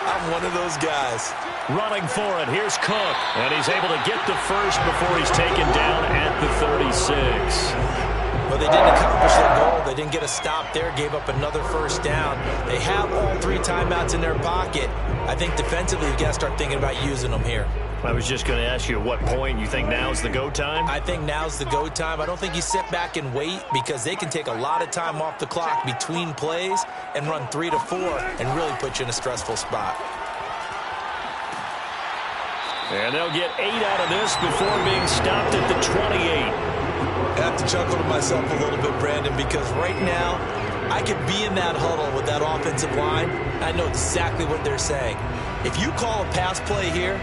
I'm one of those guys. Running for it, here's Cook. And he's able to get the first before he's taken down at the 36. Well, they didn't accomplish their goal. They didn't get a stop there, gave up another first down. They have all 3 timeouts in their pocket. I think defensively you've got to start thinking about using them here. I was just going to ask you at what point you think now's the go time? I think now's the go time. I don't think you sit back and wait, because they can take a lot of time off the clock between plays and run 3 to 4 and really put you in a stressful spot. And they'll get 8 out of this before being stopped at the 28. I have to chuckle to myself a little bit, Brandon, because right now I could be in that huddle with that offensive line. I know exactly what they're saying. If you call a pass play here,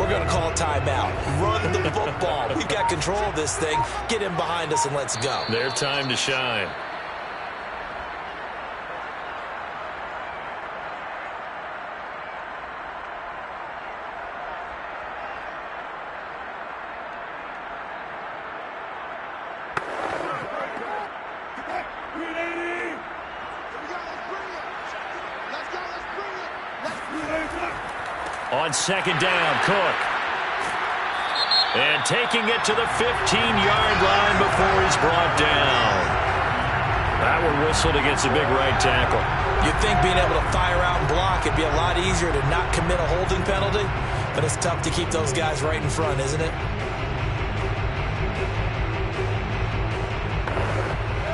we're going to call a timeout. Run the football. We've got control of this thing. Get in behind us and let's go. Their time to shine. On second down, Cook. And taking it to the 15-yard line before he's brought down. That one whistled against a big right tackle. You'd think being able to fire out and block, it'd be a lot easier to not commit a holding penalty, but it's tough to keep those guys right in front, isn't it?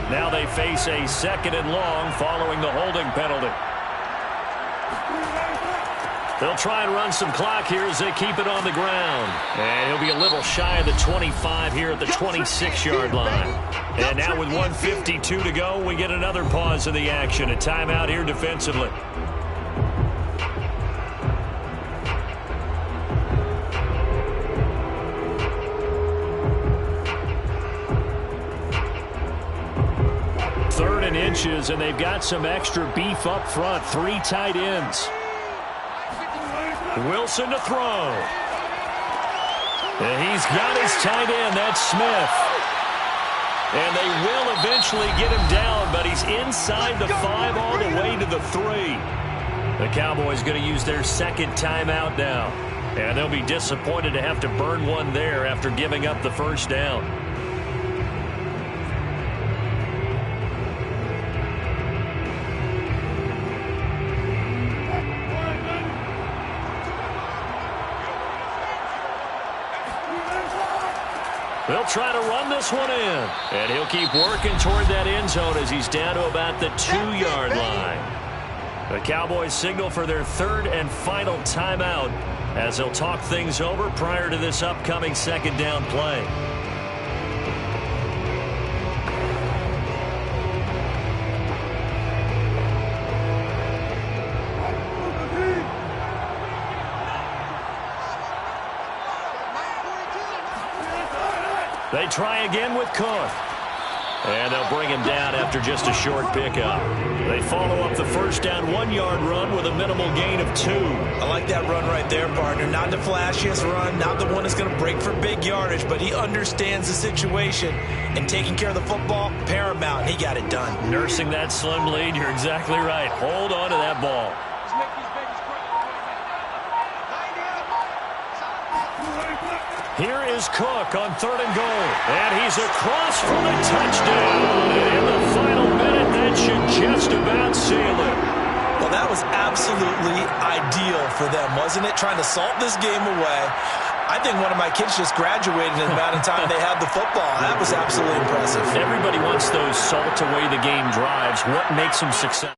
Now they face a 2nd and long following the holding penalty. They'll try and run some clock here as they keep it on the ground. And he'll be a little shy of the 25 here at the 26-yard line. And now with 1:52 to go, we get another pause in the action. A timeout here defensively. Third and inches, and they've got some extra beef up front. 3 tight ends. Wilson to throw. And he's got his tight end. That's Smith. And they will eventually get him down, but he's inside the 5 all the way to the 3. The Cowboys going to use their second timeout now. And they'll be disappointed to have to burn one there after giving up the first down. They'll try to run this one in. And he'll keep working toward that end zone as he's down to about the 2-yard line. The Cowboys signal for their third and final timeout as they'll talk things over prior to this upcoming second down play. They try again with Cook. And they'll bring him down after just a short pickup. They follow up the first down 1-yard run with a minimal gain of 2. I like that run right there, partner. Not the flashiest run, not the one that's going to break for big yardage, but he understands the situation. And taking care of the football, paramount, and he got it done. Nursing that slim lead, you're exactly right. Hold on to that ball. Here is Cook on 3rd and goal. And he's across for the touchdown. And in the final minute, that should just about seal it. Well, that was absolutely ideal for them, wasn't it? Trying to salt this game away. I think one of my kids just graduated in the amount of time they had the football. That was absolutely impressive. Everybody wants those salt away the game drives. What makes them successful?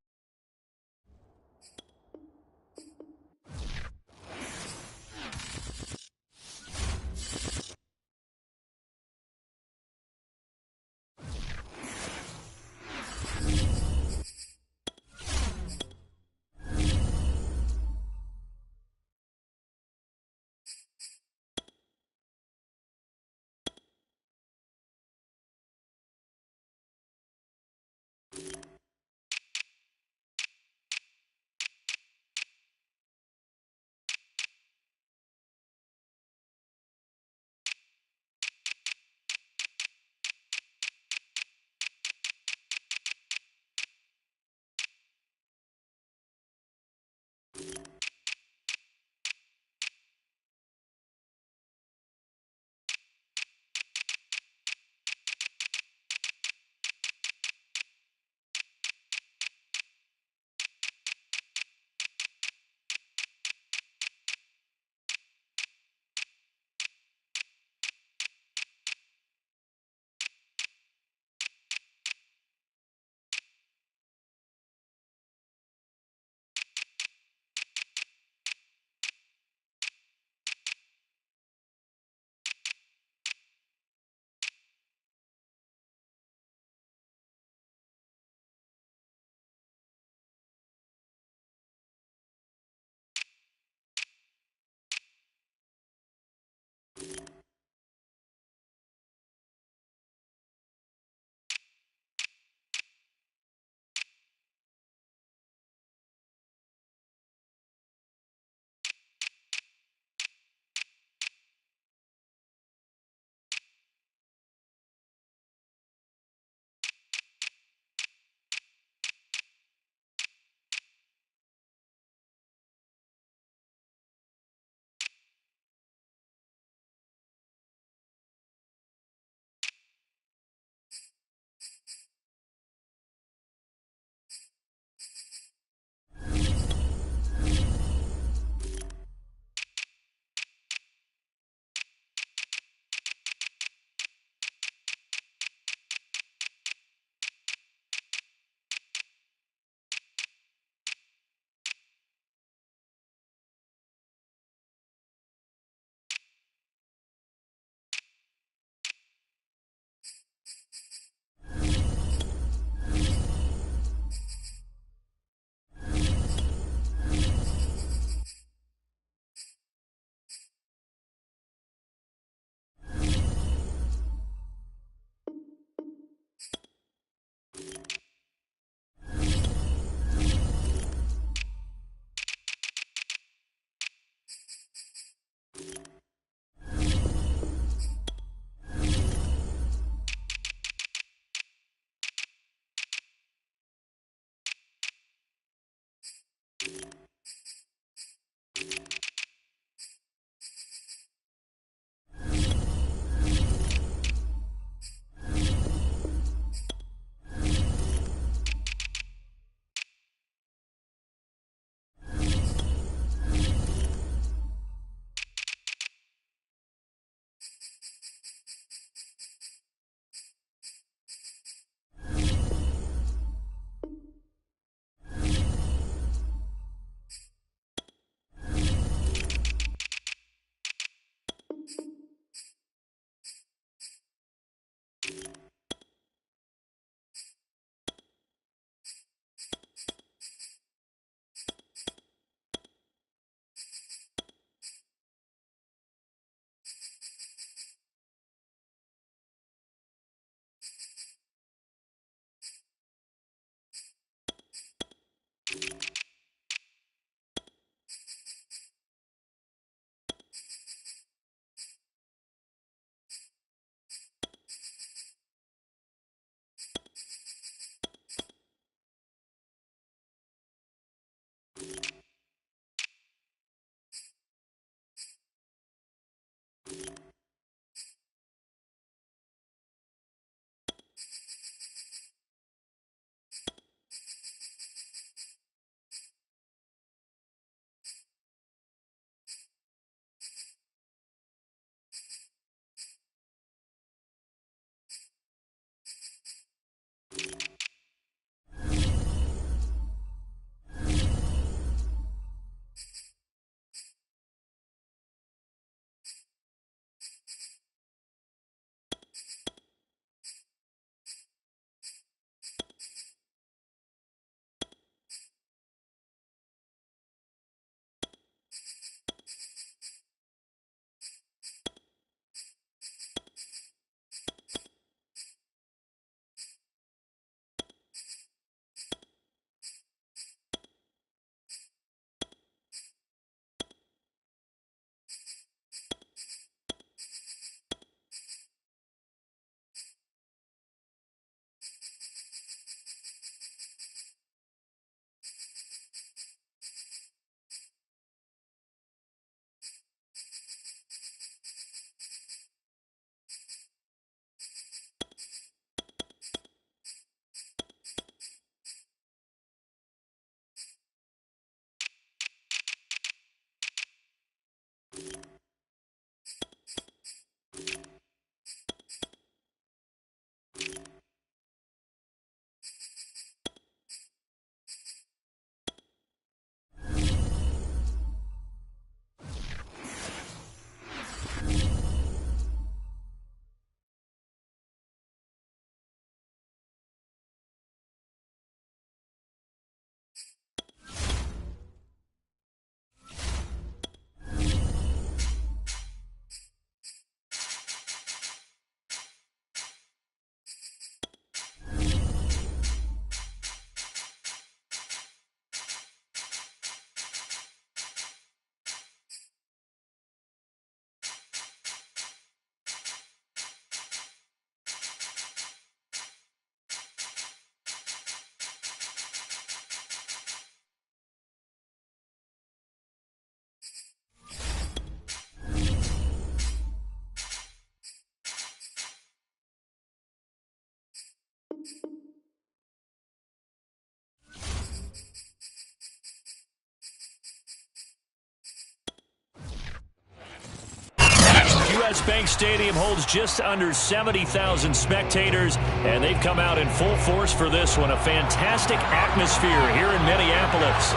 U.S. Bank Stadium holds just under 70,000 spectators, and they've come out in full force for this one. A fantastic atmosphere here in Minneapolis.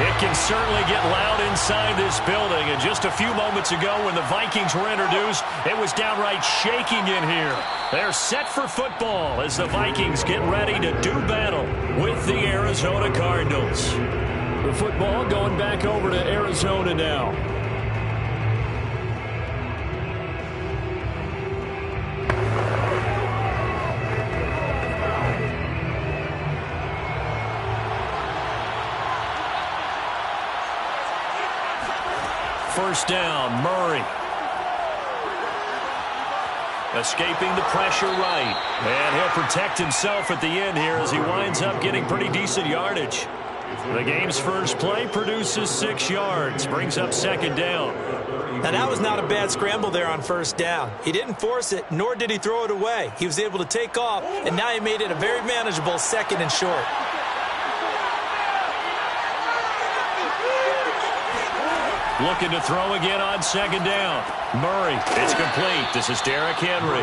It can certainly get loud inside this building, and just a few moments ago when the Vikings were introduced, it was downright shaking in here. They're set for football as the Vikings get ready to do battle with the Arizona Cardinals. The football going back over to Arizona now. First down, Murray. Escaping the pressure right. And he'll protect himself at the end here as he winds up getting pretty decent yardage. The game's first play produces 6 yards. Brings up second down. Now, that was not a bad scramble there on first down. He didn't force it, nor did he throw it away. He was able to take off, and now he made it a very manageable second and short. Looking to throw again on second down. Murray, it's complete. This is Derrick Henry.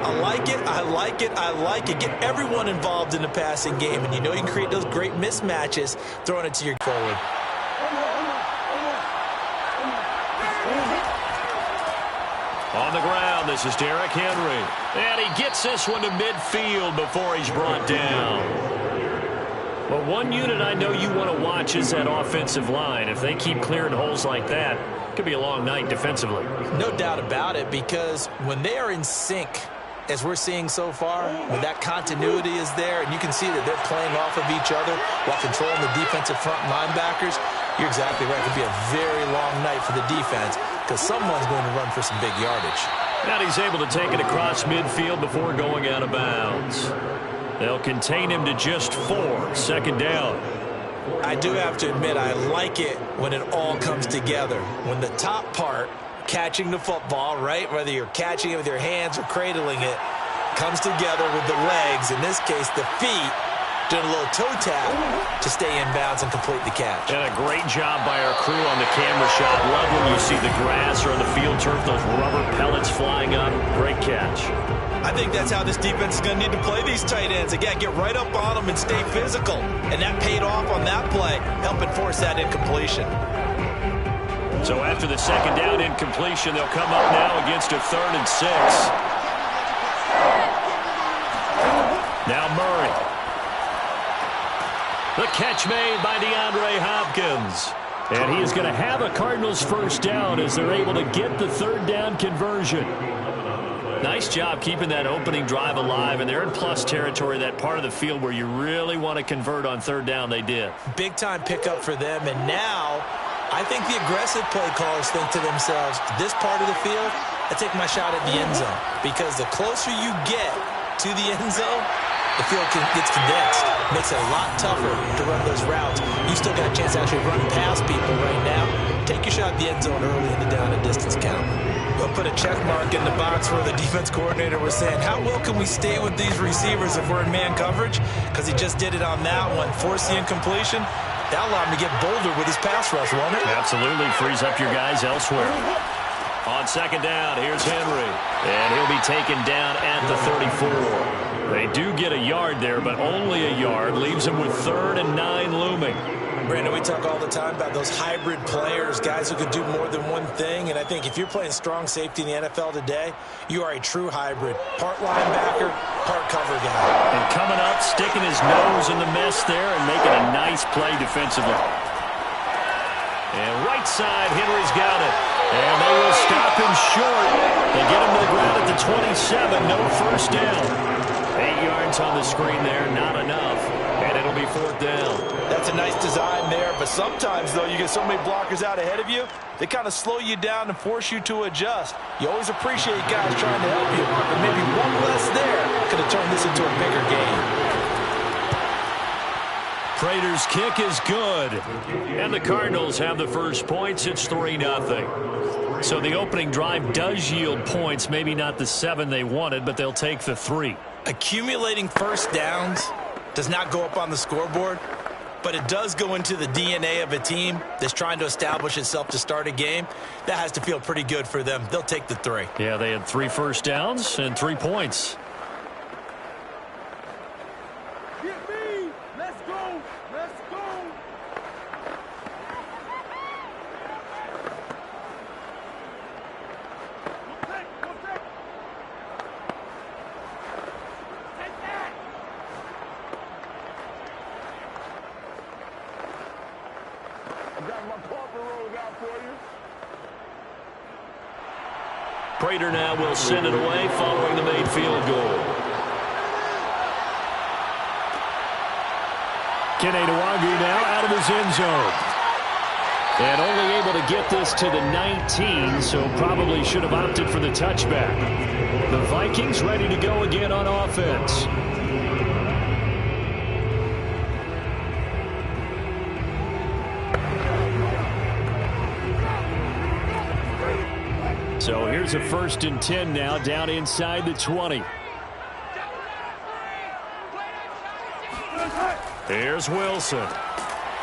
I like it, I like it, I like it. Get everyone involved in the passing game, and you know you can create those great mismatches throwing it to your forward. On the ground, this is Derrick Henry. And he gets this one to midfield before he's brought down. Well, one unit I know you want to watch is that offensive line. If they keep clearing holes like that, it could be a long night defensively. No doubt about it, because when they are in sync, as we're seeing so far, when that continuity is there, and you can see that they're playing off of each other while controlling the defensive front linebackers, you're exactly right. It could be a very long night for the defense because someone's going to run for some big yardage. And he's able to take it across midfield before going out of bounds. They'll contain him to just 4. Second down. I do have to admit, I like it when it all comes together. When the top part, catching the football, right, whether you're catching it with your hands or cradling it, comes together with the legs, in this case the feet, doing a little toe tap to stay in bounds and complete the catch. And a great job by our crew on the camera shot. Love when you see the grass or on the field turf, those rubber pellets flying up. Great catch. I think that's how this defense is going to need to play these tight ends. Again, get right up on them and stay physical. And that paid off on that play, helping force that incompletion. So after the second down incompletion, they'll come up now against a 3rd and 6. Now Murray. The catch made by DeAndre Hopkins. And he is going to have a Cardinals first down as they're able to get the 3rd down conversion. Nice job keeping that opening drive alive, and they're in plus territory, that part of the field where you really want to convert on 3rd down. They did. Big-time pickup for them, and now I think the aggressive play callers think to themselves, this part of the field, I take my shot at the end zone, because the closer you get to the end zone, the field gets condensed. Makes it a lot tougher to run those routes. You still got a chance to actually run past people right now. Take your shot at the end zone early in the down and distance count. We'll put a check mark in the box where the defense coordinator was saying, how well can we stay with these receivers if we're in man coverage? Because he just did it on that one. Force the incompletion. That'll allow him to get bolder with his pass rush, won't it? Absolutely. Frees up your guys elsewhere. On second down, here's Henry. And he'll be taken down at the 34. They do get a yard there, but only a yard. Leaves them with 3rd and 9 looming. Brandon, we talk all the time about those hybrid players, guys who can do more than one thing. And I think if you're playing strong safety in the NFL today, you are a true hybrid. Part linebacker, part cover guy. And coming up, sticking his nose in the mess there and making a nice play defensively. And right side, Henry's got it. And they will stop him short. They get him to the ground at the 27. No first down. 8 yards on the screen there, not enough. And it'll be 4th down. That's a nice design there, but sometimes, though, you get so many blockers out ahead of you, they kind of slow you down and force you to adjust. You always appreciate guys trying to help you, but maybe one less there could have turned this into a bigger game. Prater's kick is good. And the Cardinals have the first points. It's 3-0. So the opening drive does yield points, maybe not the 7 they wanted, but they'll take the 3. Accumulating first downs does not go up on the scoreboard, but it does go into the DNA of a team that's trying to establish itself to start a game. That has to feel pretty good for them. They'll take the 3. Yeah, they had 3 first downs and 3 points. Get me! Let's go! Let's go! Take that! I got my carpet rolls out for you. Prater now will send it away following the made field goal. Kene Nwagu now out of his end zone. And only able to get this to the 19, so probably should have opted for the touchback. The Vikings ready to go again on offense. So here's a 1st and 10 now, down inside the 20. Here's Wilson.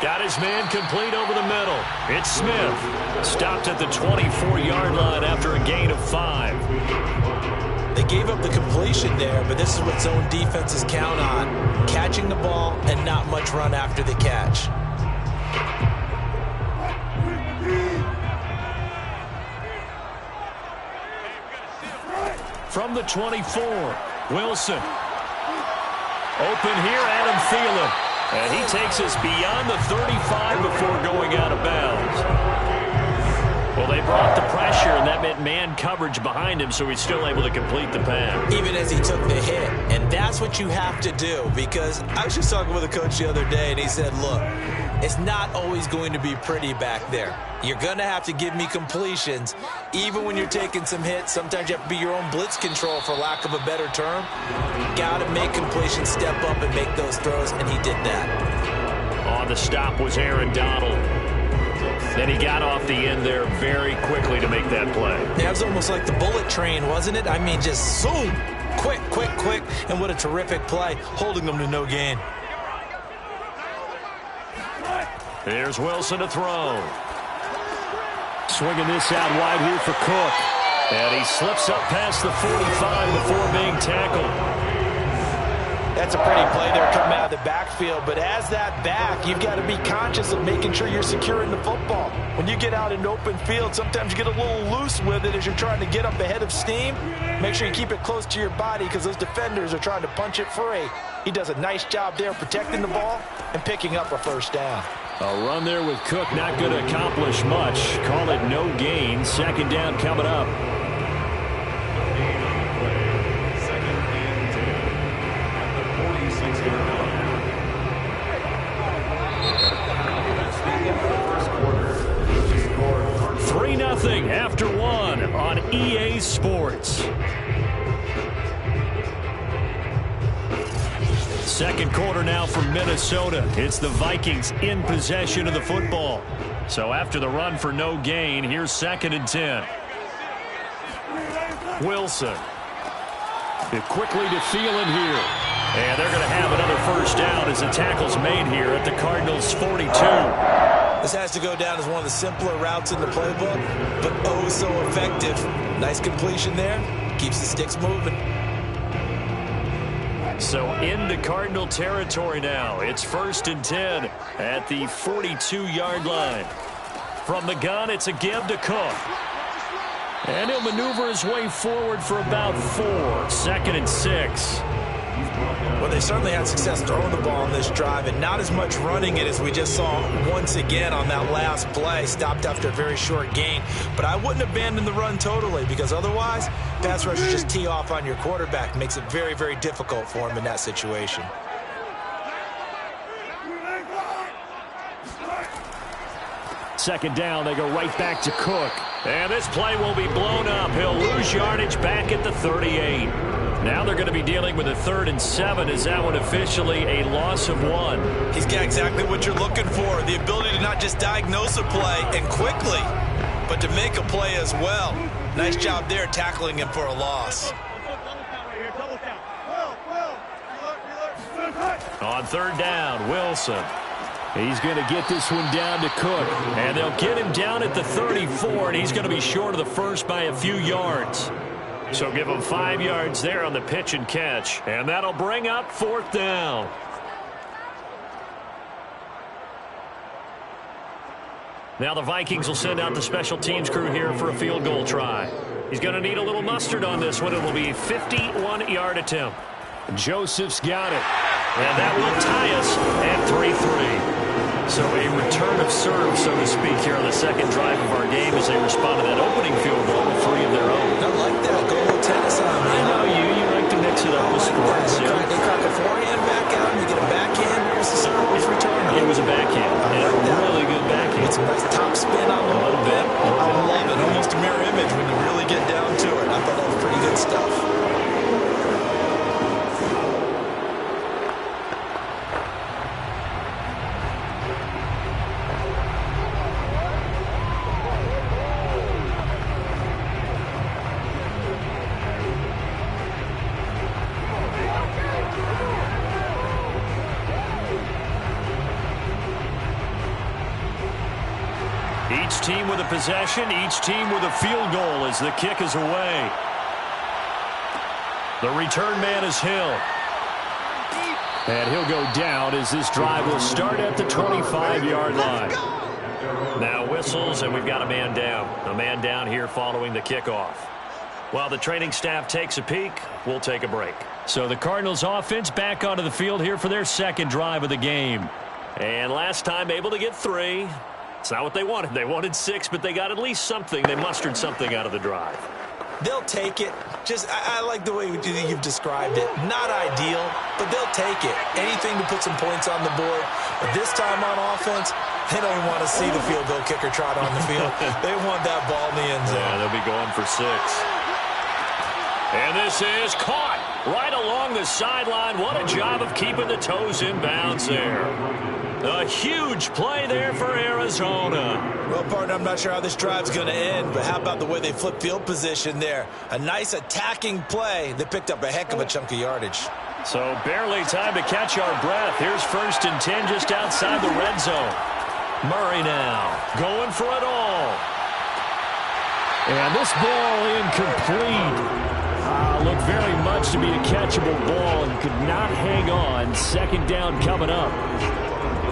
Got his man complete over the middle. It's Smith. Stopped at the 24-yard line after a gain of 5. They gave up the completion there, but this is what zone defenses count on. Catching the ball and not much run after the catch. From the 24, Wilson. Open here, Adam Thielen. And he takes us beyond the 35 before going out of bounds. Well, they brought the pressure, and that meant man coverage behind him, so he's still able to complete the pass. Even as he took the hit. And that's what you have to do, because I was just talking with a coach the other day, and he said, look, it's not always going to be pretty back there. You're going to have to give me completions, even when you're taking some hits. Sometimes you have to be your own blitz control, for lack of a better term. You got to make completions, step up, and make those throws, and he did that. On the stop was Aaron Donald. Then he got off the end there very quickly to make that play. That was almost like the bullet train, wasn't it? I mean, just zoom, quick, quick, quick, and what a terrific play, holding them to no gain. There's Wilson to throw. Swinging this out wide here for Cook. And he slips up past the 45 before being tackled. That's a pretty play there coming out of the backfield, but as that back, you've got to be conscious of making sure you're securing the football. When you get out in open field, sometimes you get a little loose with it as you're trying to get up ahead of steam. Make sure you keep it close to your body, because those defenders are trying to punch it free. He does a nice job there protecting the ball and picking up a 1st down. A run there with Cook, not going to accomplish much. Call it no gain. 2nd down coming up. Second and 10 at the 46-yard line. That's the end of the first quarter. 3-0 after 1 on EA Sports. 2nd quarter now from Minnesota. It's the Vikings in possession of the football. So after the run for no gain, here's 2nd and 10. Wilson. It quickly to Thielen here. And they're going to have another 1st down as the tackle's made here at the Cardinals' 42. This has to go down as one of the simpler routes in the playbook, but oh so effective. Nice completion there. Keeps the sticks moving. So into Cardinal territory now. It's 1st and 10 at the 42-yard line. From the gun, it's a give to Cook. And he'll maneuver his way forward for about 4. 2nd and 6. Well, they certainly had success throwing the ball on this drive, and not as much running it as we just saw once again on that last play. Stopped after a very short gain. But I wouldn't abandon the run totally, because otherwise, pass rushers just tee off on your quarterback. Makes it very, very difficult for him in that situation. Second down, they go right back to Cook. And this play will be blown up. He'll lose yardage back at the 38. Now they're going to be dealing with a 3rd and 7. Is that one officially a loss of 1? He's got exactly what you're looking for. The ability to not just diagnose a play and quickly, but to make a play as well. Nice job there tackling him for a loss. On 3rd down, Wilson. He's going to get this one down to Cook. And they'll get him down at the 34, and he's going to be short of the first by a few yards. So give him 5 yards there on the pitch and catch. And that'll bring up 4th down. Now the Vikings will send out the special teams crew here for a field goal try. He's going to need a little mustard on this one. It will be a 51-yard attempt. Joseph's got it. And that will tie us at 3-3. So a return of serve, so to speak, here on the second drive of our game as they respond to that opening field goal with 3 of their own. I like that. Go a little tennis on, man. I know you like to mix it up with sports. They crack a forehand back out, and you get a backhand. Where's the serve? Where's return? It was a backhand. And a really good backhand. It's a nice top spin on a little bit. I love it. Almost a mirror image when you really get down to it. I thought that was pretty good stuff. Each team with a possession, each team with a field goal as the kick is away. The return man is Hill. And he'll go down as this drive will start at the 25-yard line. Now whistles, and we've got a man down. A man down here following the kickoff. While the training staff takes a peek, we'll take a break. So the Cardinals offense back onto the field here for their second drive of the game. And last time able to get 3. It's not what they wanted. They wanted 6, but they got at least something. They mustered something out of the drive. They'll take it. I like the way you've described it. Not ideal, but they'll take it. Anything to put some points on the board. But this time on offense, they don't even want to see the field goal kicker trot on the field. They want that ball in the end zone. Yeah, they'll be going for 6. And this is caught right along the sideline. What a job of keeping the toes in bounds there. A huge play there for Arizona. Well, partner, I'm not sure how this drive's going to end, but how about the way they flip field position there? A nice attacking play that picked up a heck of a chunk of yardage. So barely time to catch our breath. Here's 1st and 10 just outside the red zone. Murray now going for it all. And this ball incomplete. Looked very much to be a catchable ball and could not hang on. 2nd down coming up.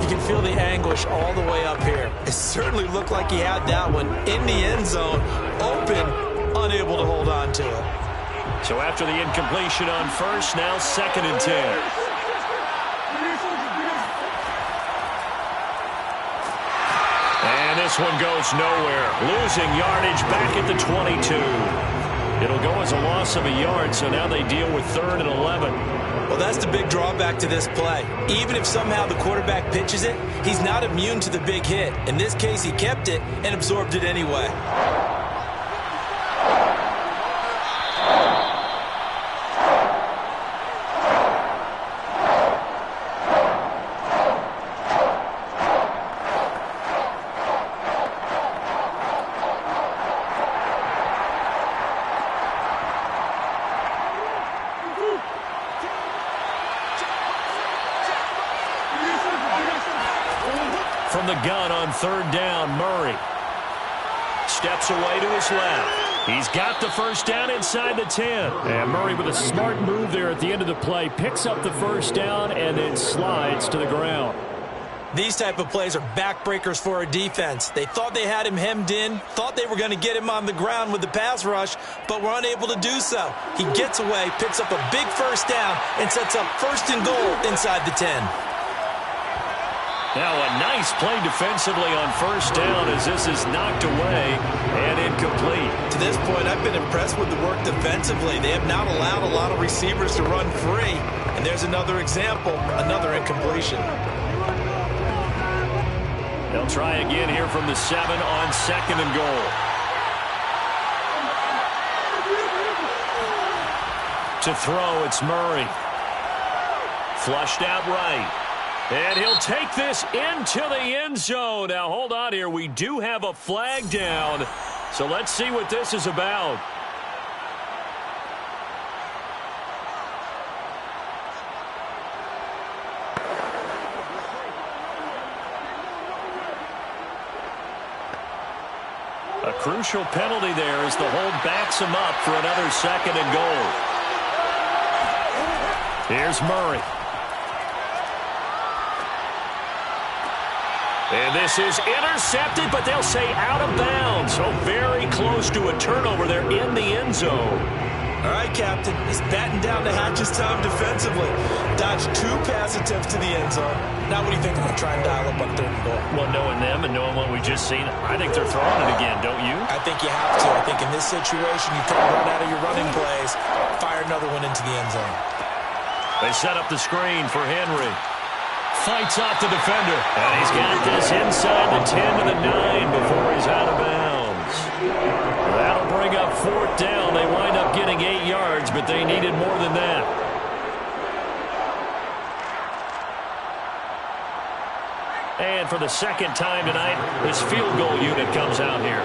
You can feel the anguish all the way up here. It certainly looked like he had that one in the end zone, open, unable to hold on to it. So after the incompletion on 1st, now 2nd and 10. And this one goes nowhere. Losing yardage back at the 22. It'll go as a loss of a yard, so now they deal with 3rd and 11. Well, that's the big drawback to this play. Even if somehow the quarterback pitches it, he's not immune to the big hit. In this case, he kept it and absorbed it anyway. From the gun on 3rd down, Murray steps away to his left. He's got the 1st down inside the 10. And Murray with a smart move there at the end of the play, picks up the 1st down and then slides to the ground. These type of plays are backbreakers for a defense. They thought they had him hemmed in, thought they were going to get him on the ground with the pass rush, but were unable to do so. He gets away, picks up a big 1st down, and sets up 1st and goal inside the 10. Now a nice play defensively on 1st down as this is knocked away and incomplete. To this point, I've been impressed with the work defensively. They have not allowed a lot of receivers to run free. And there's another example, another incompletion. They'll try again here from the 7 on 2nd and goal. To throw, it's Murray. Flushed out right. And he'll take this into the end zone. Now, hold on here. We do have a flag down. So let's see what this is about. crucial penalty there as the hold backs him up for another 2nd and goal. Here's Murray. And this is intercepted, but they'll say out of bounds. So very close to a turnover there in the end zone. All right, Captain. He's batting down the hatches time defensively. Dodged 2 pass attempts to the end zone. Now what do you think they're going to try and dial up on 3rd and goal? Well, knowing them and knowing what we just seen, I think they're throwing it again, don't you? I think you have to. I think in this situation, you try to run out of your running plays, fire another one into the end zone. They set up the screen for Henry. Fights off the defender. And he's got this inside the 10 to the 9 before he's out of bounds. That'll bring up 4th down. They wind up getting 8 yards, but they needed more than that. And for the 2nd time tonight, this field goal unit comes out here.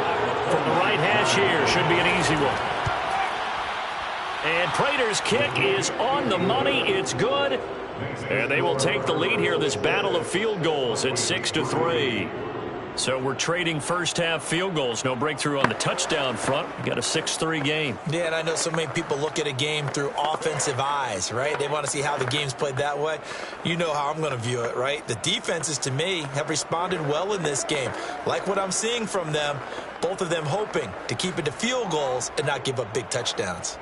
From the right hash here, should be an easy one. And Prater's kick is on the money. It's good. And they will take the lead here in this battle of field goals at 6-3. So we're trading first-half field goals. No breakthrough on the touchdown front. We got a 6-3 game. Yeah, and I know so many people look at a game through offensive eyes, right? They want to see how the game's played that way. You know how I'm going to view it, right? The defenses, to me, have responded well in this game. Like what I'm seeing from them, both of them hoping to keep it to field goals and not give up big touchdowns.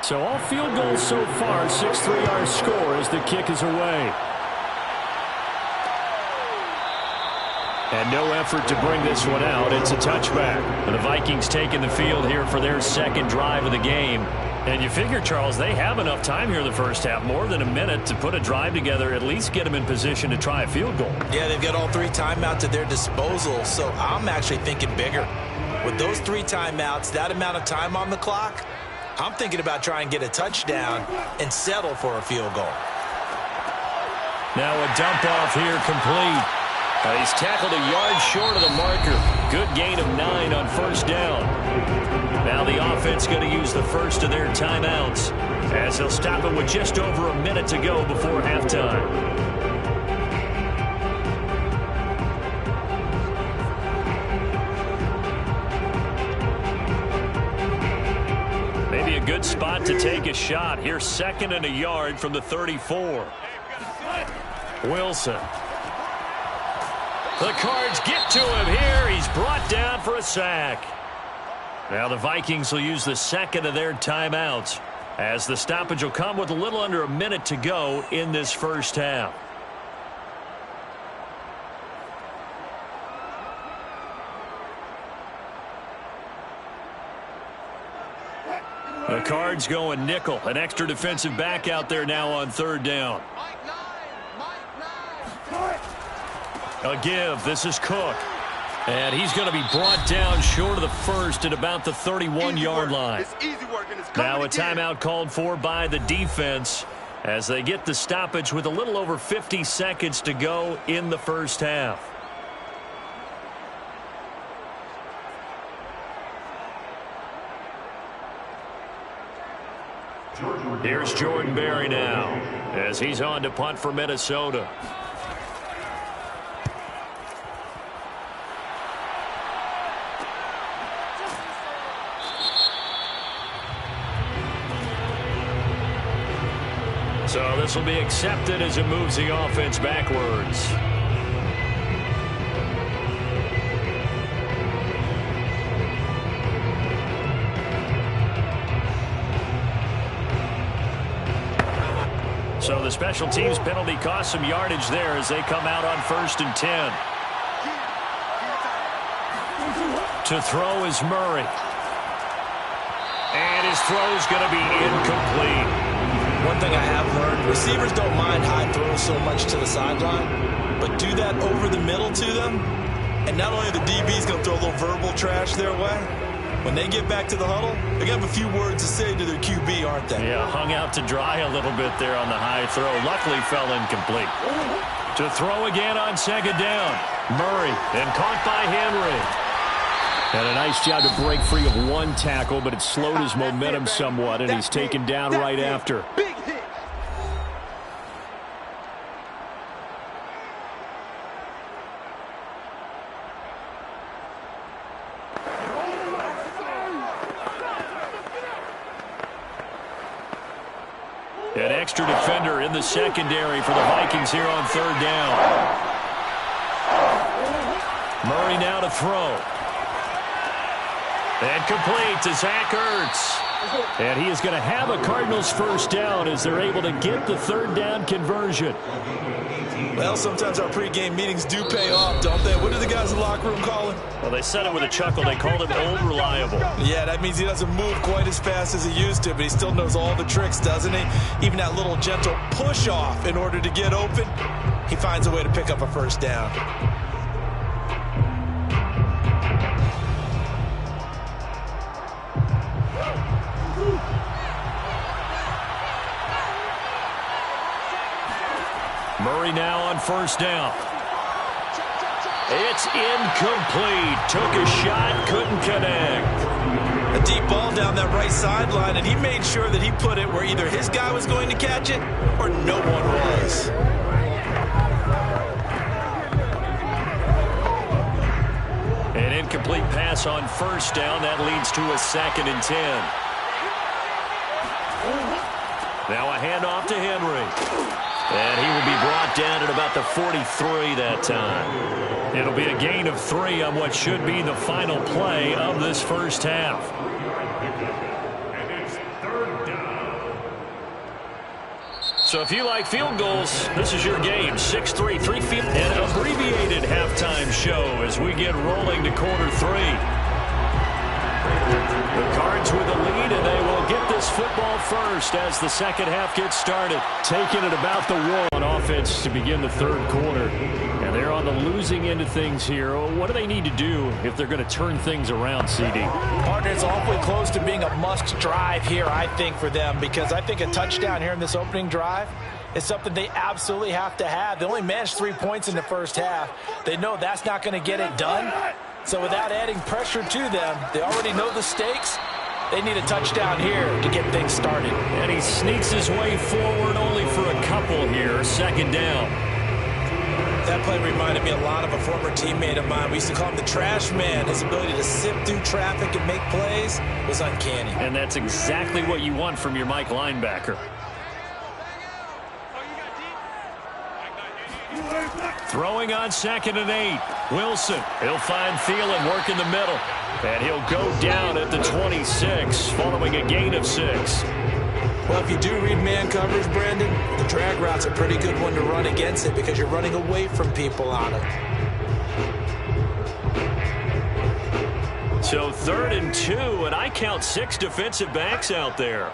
So all field goals so far, 6-3 our score as the kick is away. And no effort to bring this one out. It's a touchback. And the Vikings taking the field here for their 2nd drive of the game. And you figure, Charles, they have enough time here in the first half, more than a minute, to put a drive together, at least get them in position to try a field goal. Yeah, they've got all 3 timeouts at their disposal, so I'm actually thinking bigger. With those 3 timeouts, that amount of time on the clock, I'm thinking about trying to get a touchdown and settle for a field goal. Now a dump off here complete. He's tackled a yard short of the marker. Good gain of 9 on 1st down. Now the offense going to use the first of their timeouts as they'll stop it with just over a minute to go before halftime. Good spot to take a shot. Here's 2nd and a yard from the 34. Wilson. The Cards get to him here. He's brought down for a sack. Now the Vikings will use the 2nd of their timeouts as the stoppage will come with a little under a minute to go in this first half. The Cards going nickel. An extra defensive back out there now on 3rd down. A give. This is Cook. And he's going to be brought down short of the first at about the 31-yard line. Now a timeout called for by the defense as they get the stoppage with a little over 50 seconds to go in the first half. Here's Jordan Berry now as he's on to punt for Minnesota. So this will be accepted as it moves the offense backwards. So the special teams penalty cost some yardage there as they come out on 1st and 10. To throw is Murray. And his throw is going to be incomplete. One thing I have learned, receivers don't mind high throws so much to the sideline, but do that over the middle to them, and not only the DB's going to throw a little verbal trash their way, When they get back to the huddle, they're going to have a few words to say to their QB, aren't they? Yeah, hung out to dry a little bit there on the high throw. Luckily fell incomplete. To throw again on second down. Murray, and caught by Henry. And a nice job to break free of one tackle, but it slowed his momentum somewhat, and he's taken down right after. Big hit. An extra defender in the secondary for the Vikings here on third down. Murray now to throw. And complete to Zach Ertz. And he is going to have a Cardinals first down as they're able to get the third down conversion. Well, sometimes our pregame meetings do pay off, don't they? What do the guys in the locker room call him? Well, they said it with a chuckle. They called him old reliable. Yeah, that means he doesn't move quite as fast as he used to, but he still knows all the tricks, doesn't he? Even that little gentle push-off in order to get open, he finds a way to pick up a first down. Murray now on first down. It's incomplete. Took a shot, couldn't connect. A deep ball down that right sideline, and he made sure that he put it where either his guy was going to catch it or no one was. An incomplete pass on first down. That leads to a 2nd and 10. Now a handoff to Henry. And he will be brought down at about the 43 that time. It'll be a gain of 3 on what should be the final play of this first half. And it's third down. So if you like field goals, this is your game. 6-3, 3 field. An abbreviated halftime show as we get rolling to quarter 3. The Cards with the lead, and they will get this football first as the second half gets started. Taking it about the wall on offense to begin the third quarter. And they're on the losing end of things here. What do they need to do if they're going to turn things around, CD? Partner, it's awfully close to being a must drive here, I think, for them, because I think a touchdown here in this opening drive is something they absolutely have to have. They only managed 3 points in the first half. They know that's not going to get it done. So without adding pressure to them, they already know the stakes. They need a touchdown here to get things started. And he sneaks his way forward only for a couple here. Second down. That play reminded me a lot of a former teammate of mine. We used to call him the trash man. His ability to sift through traffic and make plays was uncanny. And that's exactly what you want from your Mike linebacker. Throwing on 2nd and 8. Wilson. He'll find Thielen work in the middle. And he'll go down at the 26 following a gain of 6. Well, if you do read man coverage, Brandon, the drag route's a pretty good one to run against it because you're running away from people on it. So 3rd and 2, and I count 6 defensive backs out there.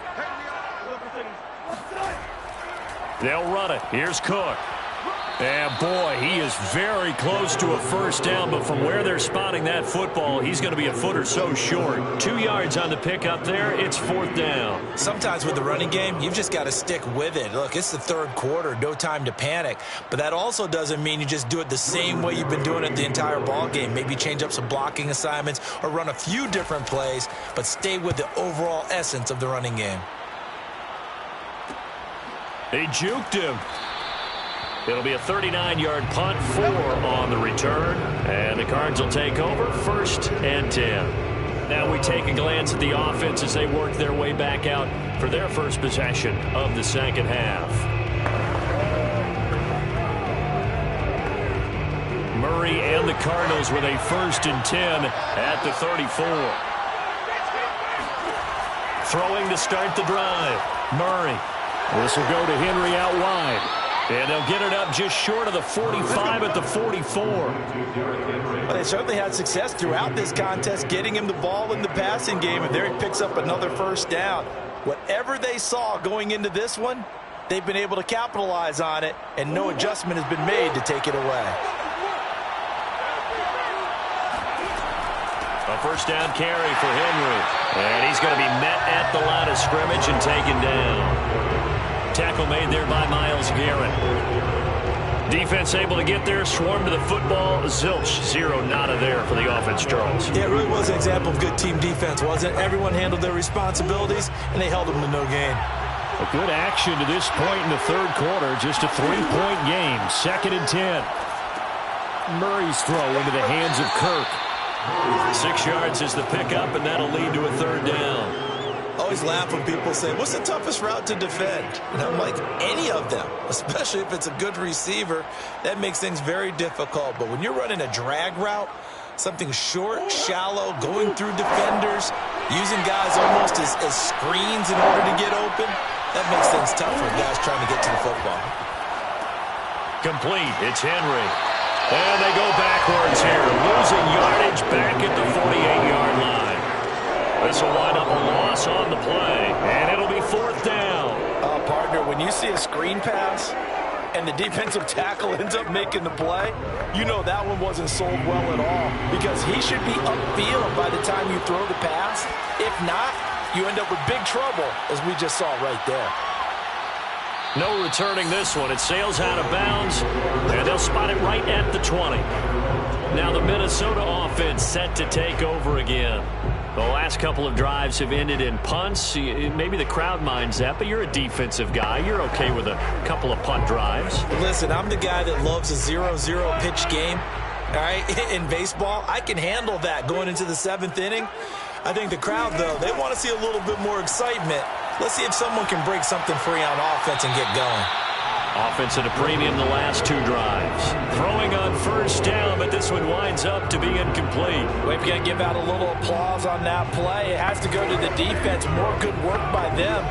They'll run it. Here's Cook. And, boy, he is very close to a first down, but from where they're spotting that football, he's going to be a foot or so short. 2 yards on the pickup there. It's 4th down. Sometimes with the running game, you've just got to stick with it. Look, it's the third quarter, no time to panic. But that also doesn't mean you just do it the same way you've been doing it the entire ball game. Maybe change up some blocking assignments or run a few different plays, but stay with the overall essence of the running game. They juked him. It'll be a 39-yard punt, 4 on the return. And the Cards will take over 1st and 10. Now we take a glance at the offense as they work their way back out for their first possession of the second half. Murray and the Cardinals with a 1st and 10 at the 34. Throwing to start the drive. Murray. This will go to Henry out wide. And they'll get it up just short of the 45 at the 44. Well, they certainly had success throughout this contest getting him the ball in the passing game, and there he picks up another first down. Whatever they saw going into this one, they've been able to capitalize on it, and no adjustment has been made to take it away. A first down carry for Henry. And he's going to be met at the line of scrimmage and taken down. Tackle made there by Myles Garrett. Defense able to get there, swarm to the football. Zilch, zero nada there for the offense, Charles. Yeah, it really was an example of good team defense, wasn't it? Everyone handled their responsibilities, and they held them to no gain. A good action to this point in the third quarter. Just a 3-point game. 2nd and 10. Murray's throw into the hands of Kirk. 6 yards is the pickup, and that'll lead to a third down. Always laugh when people say, what's the toughest route to defend? And I'm like, any of them, especially if it's a good receiver. That makes things very difficult. But when you're running a drag route, something short, shallow, going through defenders, using guys almost as screens in order to get open, that makes things tough for guys trying to get to the football. Complete. It's Henry. And they go backwards here, losing yardage back at the 48-yard line. This will wind up a loss on the play, and it'll be 4th down. Partner, when you see a screen pass and the defensive tackle ends up making the play, you know that one wasn't sold well at all, because he should be upfield by the time you throw the pass. If not, you end up with big trouble, as we just saw right there. No returning this one. It sails out of bounds, and they'll spot it right at the 20. Now the Minnesota offense set to take over again. The last couple of drives have ended in punts. Maybe the crowd minds that, but you're a defensive guy. You're okay with a couple of punt drives. Listen, I'm the guy that loves a 0-0 pitch game. All right, in baseball, I can handle that going into the 7th inning. I think the crowd, though, they want to see a little bit more excitement. Let's see if someone can break something free on offense and get going. Offense at a premium the last 2 drives. Throwing on first down, but this one winds up to be incomplete. We've got to give out a little applause on that play. It has to go to the defense. More good work by them.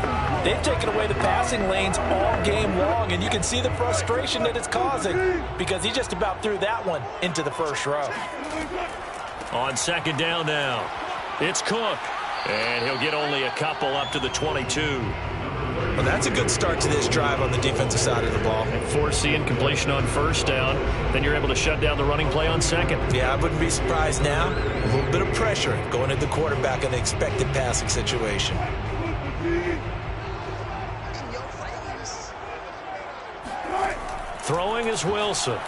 They've taken away the passing lanes all game long, and you can see the frustration that it's causing, because he just about threw that one into the first row. On 2nd down now, it's Cook. And he'll get only a couple up to the 22. Well, that's a good start to this drive on the defensive side of the ball. And force the incompletion on first down. Then you're able to shut down the running play on 2nd. Yeah, I wouldn't be surprised now. A little bit of pressure going at the quarterback in the expected passing situation. Throwing is Wilson.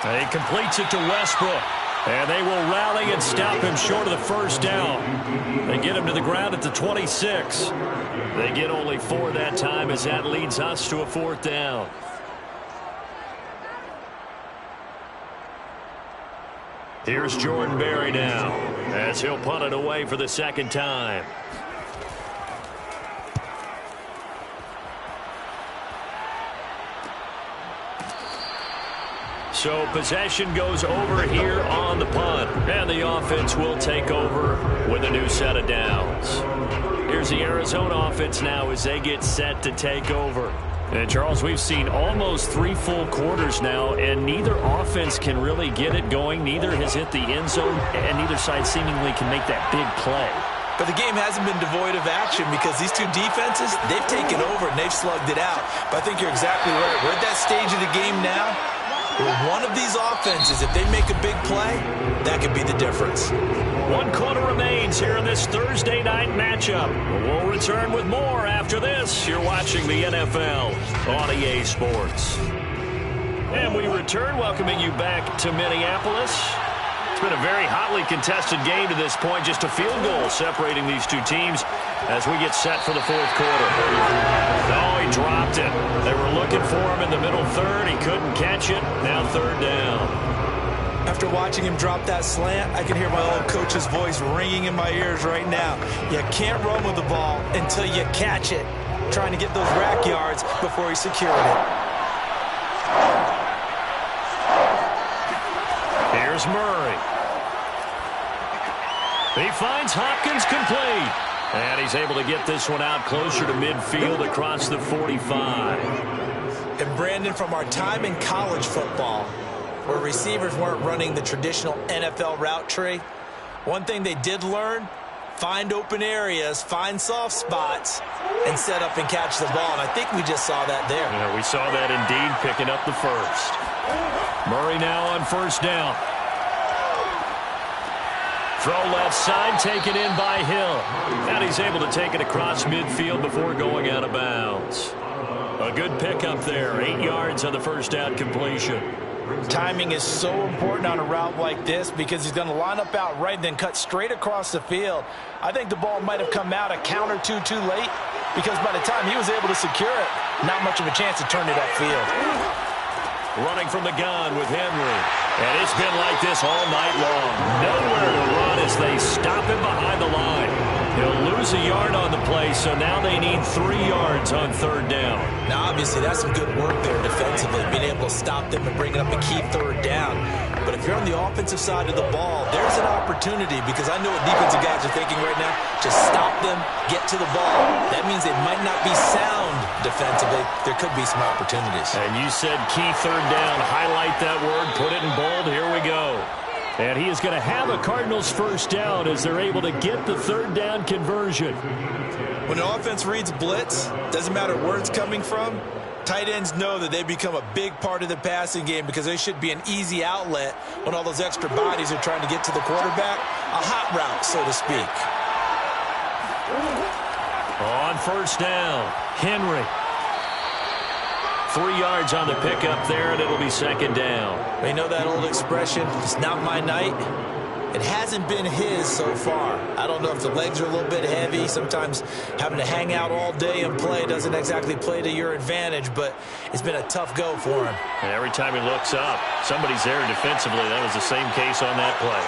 And he completes it to Westbrook. And they will rally and stop him short of the first down. They get him to the ground at the 26. They get only 4 that time, as that leads us to a 4th down. Here's Jordan Berry now, as he'll punt it away for the 2nd time. So possession goes over here on the punt, and the offense will take over with a new set of downs. Here's the Arizona offense now as they get set to take over. And Charles, we've seen almost 3 full quarters now, and neither offense can really get it going. Neither has hit the end zone, and neither side seemingly can make that big play. But the game hasn't been devoid of action, because these two defenses, they've taken over and they've slugged it out. But I think you're exactly right. We're at that stage of the game now where one of these offenses, if they make a big play, that could be the difference. 1 quarter remains here in this Thursday night matchup. We'll return with more after this. You're watching the NFL on EA Sports. And we return, welcoming you back to Minneapolis. It's been a very hotly contested game to this point. Just a field goal separating these two teams as we get set for the 4th quarter. Oh, he dropped it. They were looking for him in the middle third. He couldn't catch it. Now 3rd down. After watching him drop that slant, I can hear my old coach's voice ringing in my ears right now. You can't run with the ball until you catch it. Trying to get those rack yards before he secured it. Here's Murray. He finds Hopkins complete. And he's able to get this one out closer to midfield across the 45. And Brandon, from our time in college football, where receivers weren't running the traditional NFL route tree, one thing they did learn, find open areas, find soft spots, and set up and catch the ball. And I think we just saw that there. Yeah, we saw that indeed, picking up the first. Murray now on first down. Throw left side, taken in by Hill. And he's able to take it across midfield before going out of bounds. A good pickup there. 8 yards on the first down completion. Timing is so important on a route like this because he's going to line up out right and then cut straight across the field. I think the ball might have come out a count or two too late because by the time he was able to secure it, not much of a chance to turn it upfield. Running from the gun with Henry. And it's been like this all night long. Nowhere to run as they stop him behind the line. He'll lose a yard on the play, so now they need 3 yards on third down. Now, obviously, that's some good work there defensively, being able to stop them and bring up a key third down. But if you're on the offensive side of the ball, there's an opportunity because I know what defensive guys are thinking right now. Just stop them, get to the ball. That means they might not be sound defensively. There could be some opportunities. And you said key third down. Highlight that word. Put it in bold. Here we go. And he is going to have a Cardinals first down as they're able to get the third down conversion. When an offense reads blitz, doesn't matter where it's coming from, tight ends know that they become a big part of the passing game because they should be an easy outlet when all those extra bodies are trying to get to the quarterback. A hot route, so to speak. On first down, Henry. 3 yards on the pickup there, and it'll be second down. You know that old expression, it's not my night? It hasn't been his so far. I don't know if the legs are a little bit heavy. Sometimes having to hang out all day and play doesn't exactly play to your advantage, but it's been a tough go for him. And every time he looks up, somebody's there defensively. That was the same case on that play.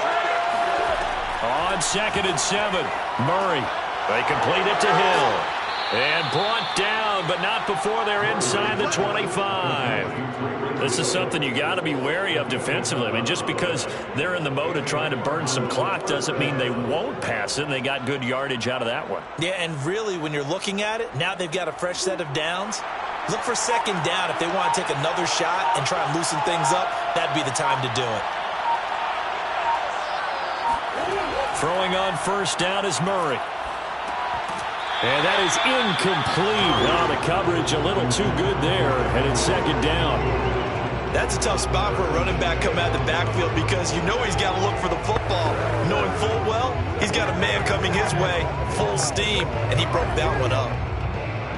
On 2nd and 7, Murray. They complete it to Hill. And brought down, but not before they're inside the 25. This is something you got to be wary of defensively. I mean, just because they're in the mode of trying to burn some clock doesn't mean they won't pass it. And they got good yardage out of that one. Yeah, and really, when you're looking at it, now they've got a fresh set of downs. Look for second down if they want to take another shot and try and loosen things up. That'd be the time to do it. Throwing on first down is Murray. And that is incomplete. Well, the coverage a little too good there, and it's second down. That's a tough spot for a running back coming out of the backfield because you know he's got to look for the football, knowing full well he's got a man coming his way, full steam, and he broke that one up.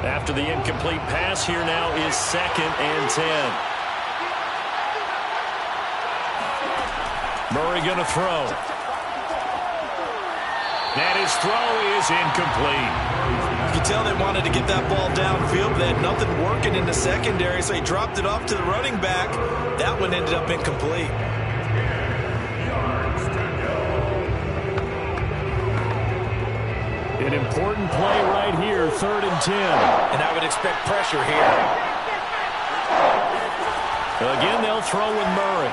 After the incomplete pass, here now is 2nd and 10. Murray going to throw. And his throw is incomplete. You can tell they wanted to get that ball downfield, but they had nothing working in the secondary, so he dropped it off to the running back. That one ended up incomplete. An important play right here, 3rd and 10. And I would expect pressure here. Again, they'll throw with Murray.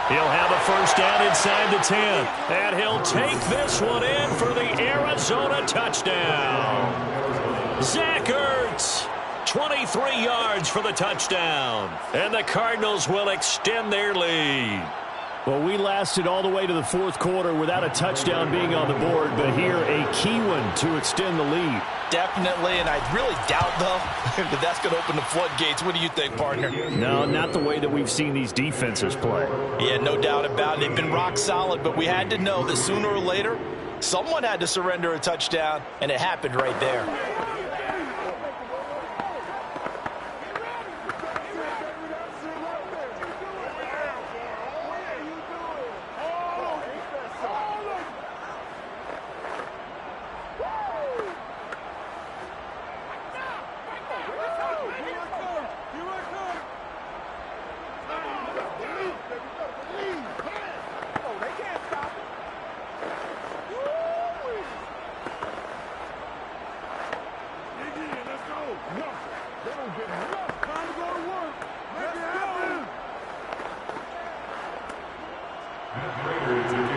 He'll have a first down inside the 10. And he'll take this one in for the Arizona touchdown. Zach Ertz, 23 yards for the touchdown. And the Cardinals will extend their lead. Well, we lasted all the way to the 4th quarter without a touchdown being on the board, but here a key one to extend the lead. Definitely, and I really doubt, though, that that's going to open the floodgates. What do you think, partner? No, not the way that we've seen these defenses play. Yeah, no doubt about it. They've been rock solid, but we had to know that sooner or later, someone had to surrender a touchdown, and it happened right there.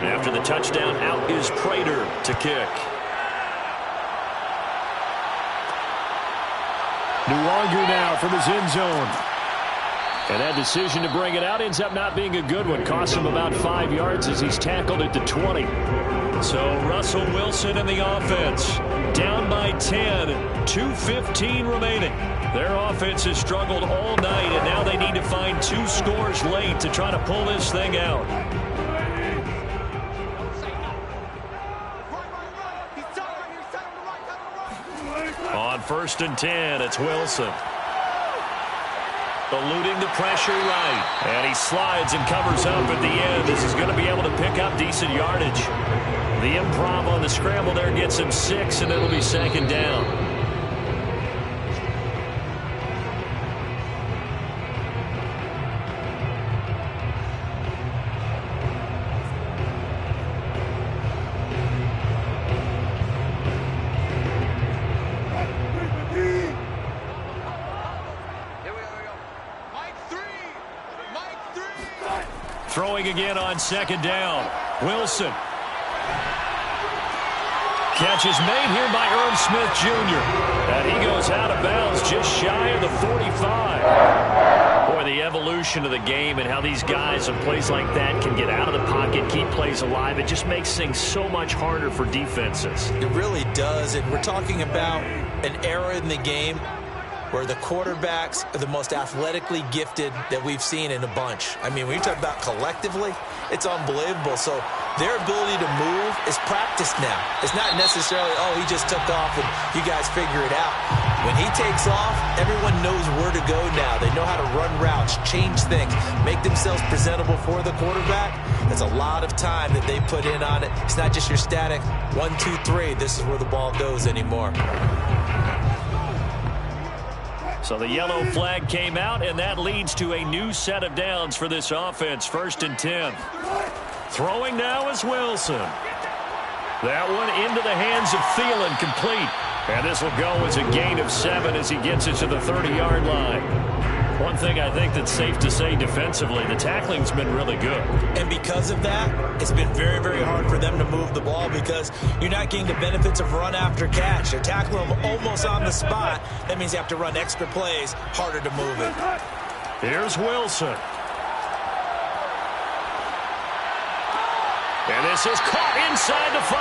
After the touchdown, out is Prater to kick. Nwangu now from his end zone. And that decision to bring it out ends up not being a good one. Costs him about 5 yards as he's tackled at the 20. So Russell Wilson and the offense down by 10, 2:15 remaining. Their offense has struggled all night, and now they need to find 2 scores late to try to pull this thing out. On 1st and 10, it's Wilson. Eluding the pressure right. And he slides and covers up at the end. This is going to be able to pick up decent yardage. The improv on the scramble there gets him 6, and it'll be 2nd down. Throwing again on 2nd down. Wilson. Catch is made here by Irv Smith Jr. And he goes out of bounds just shy of the 45. Boy, the evolution of the game and how these guys in plays like that can get out of the pocket, keep plays alive, it just makes things so much harder for defenses. It really does, and we're talking about an era in the game where the quarterbacks are the most athletically gifted that we've seen in a bunch. I mean, when you talk about collectively, it's unbelievable. So their ability to move is practiced now. It's not necessarily, oh, he just took off and you guys figure it out. When he takes off, everyone knows where to go now. They know how to run routes, change things, make themselves presentable for the quarterback. That's a lot of time that they put in on it. It's not just your static 1, 2, 3. This is where the ball goes anymore. So the yellow flag came out, and that leads to a new set of downs for this offense. 1st and 10. Throwing now is Wilson. That one into the hands of Thielen, complete. And this will go as a gain of 7 as he gets it to the 30-yard line. One thing I think that's safe to say defensively, the tackling's been really good. And because of that, it's been very, very hard for them to move the ball because you're not getting the benefits of run after catch. They're tackling them almost on the spot. That means you have to run extra plays, harder to move it. Here's Wilson. And this is caught inside the 5.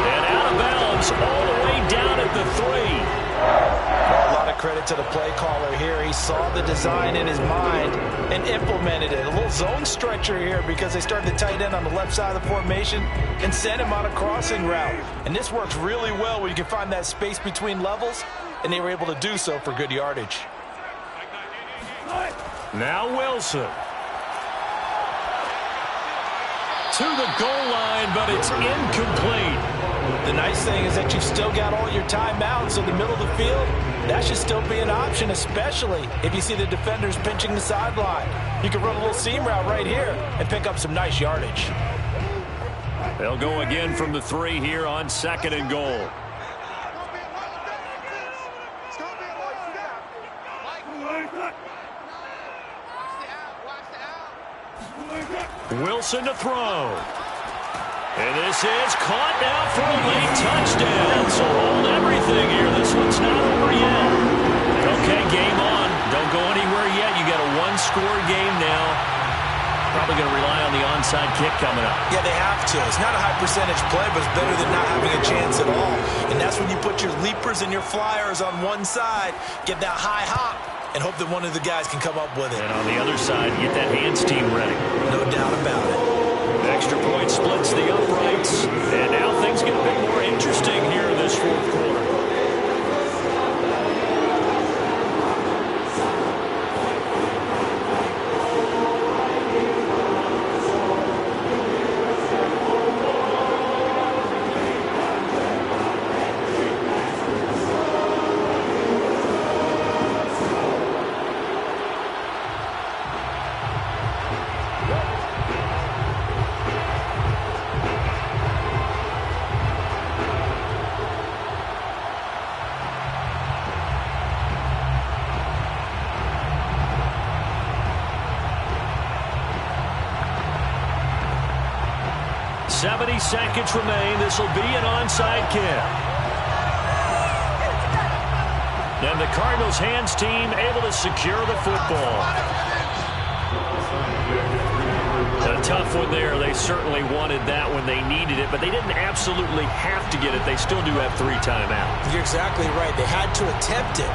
And out of bounds all the way down at the 3. Well, a lot of credit to the play caller here. He saw the design in his mind and implemented it. A little zone stretcher here because they started the tight end on the left side of the formation and sent him on a crossing route. And this works really well when you can find that space between levels, and they were able to do so for good yardage. Now Wilson. To the goal line, but it's incomplete. The nice thing is that you've still got all your timeouts, so the middle of the field, that should still be an option, especially if you see the defenders pinching the sideline. You can run a little seam route right here and pick up some nice yardage. They'll go again from the 3 here on 2nd and goal. Wilson to throw. And this is caught now for a late touchdown. So hold everything here. This one's not over yet. Okay, game on. Don't go anywhere yet. You got a one-score game now. Probably going to rely on the onside kick coming up. Yeah, they have to. It's not a high percentage play, but it's better than not having a chance at all. And that's when you put your leapers and your flyers on one side, get that high hop, and hope that one of the guys can come up with it. And on the other side, get that hands team ready. No doubt about it. Extra point splits the uprights. And now things get a bit more interesting here in this 4th quarter. Seconds remain. This will be an onside kick. And the Cardinals hands team able to secure the football. A tough one there. They certainly wanted that when they needed it, but they didn't absolutely have to get it. They still do have 3 timeouts. You're exactly right. They had to attempt it.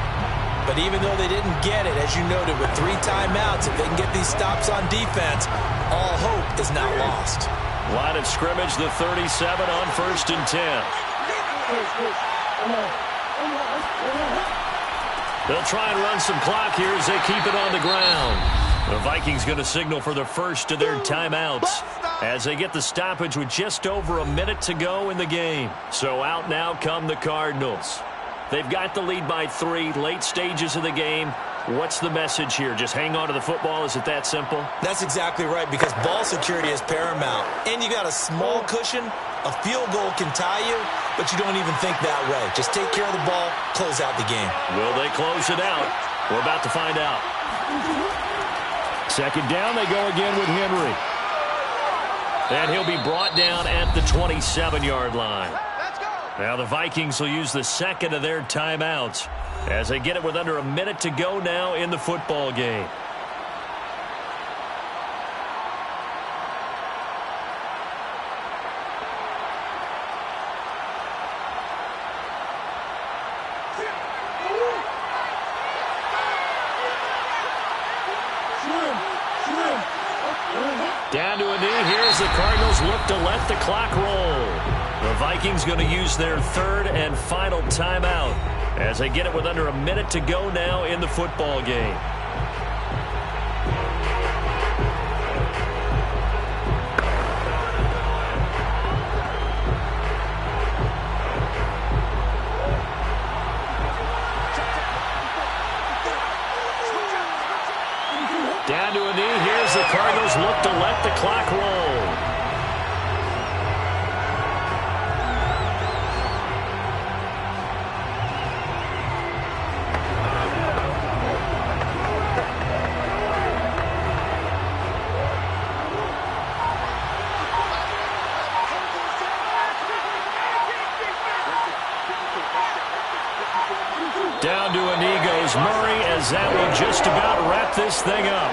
But even though they didn't get it, as you noted, with 3 timeouts, if they can get these stops on defense, all hope is not lost. Line of scrimmage, the 37 on 1st and 10. They'll try and run some clock here as they keep it on the ground. The Vikings going to signal for the first of their timeouts as they get the stoppage with just over a minute to go in the game. So out now come the Cardinals. They've got the lead by 3, late stages of the game. What's the message here? Just hang on to the football? Is it that simple? That's exactly right, because ball security is paramount. And you got a small cushion. A field goal can tie you, but you don't even think that way. Just take care of the ball, close out the game. Will they close it out? We're about to find out. Second down, they go again with Henry. And he'll be brought down at the 27-yard line. Now the Vikings will use the second of their timeouts as they get it with under a minute to go now in the football game. Down to a knee. Here's the Cardinals look to let the clock roll. The Vikings going to use their third and final timeout as they get it with under a minute to go now in the football game. Down to a knee. Here's the Cardinals look to let the clock roll. Down to a knee goes Murray as that will just about wrap this thing up.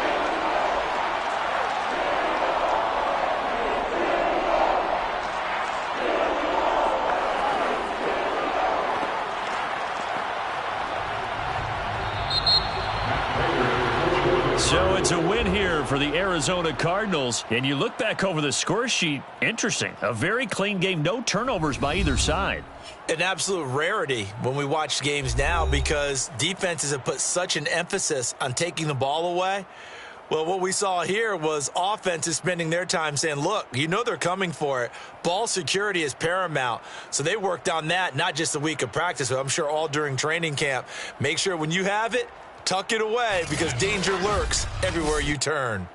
So it's a win here for the Arizona Cardinals. And you look back over the score sheet, interesting. A very clean game, no turnovers by either side. An absolute rarity when we watch games now because defenses have put such an emphasis on taking the ball away. Well, what we saw here was offenses spending their time saying, look, you know they're coming for it. Ball security is paramount. So they worked on that, not just a week of practice, but I'm sure all during training camp. Make sure when you have it, tuck it away because danger lurks everywhere you turn.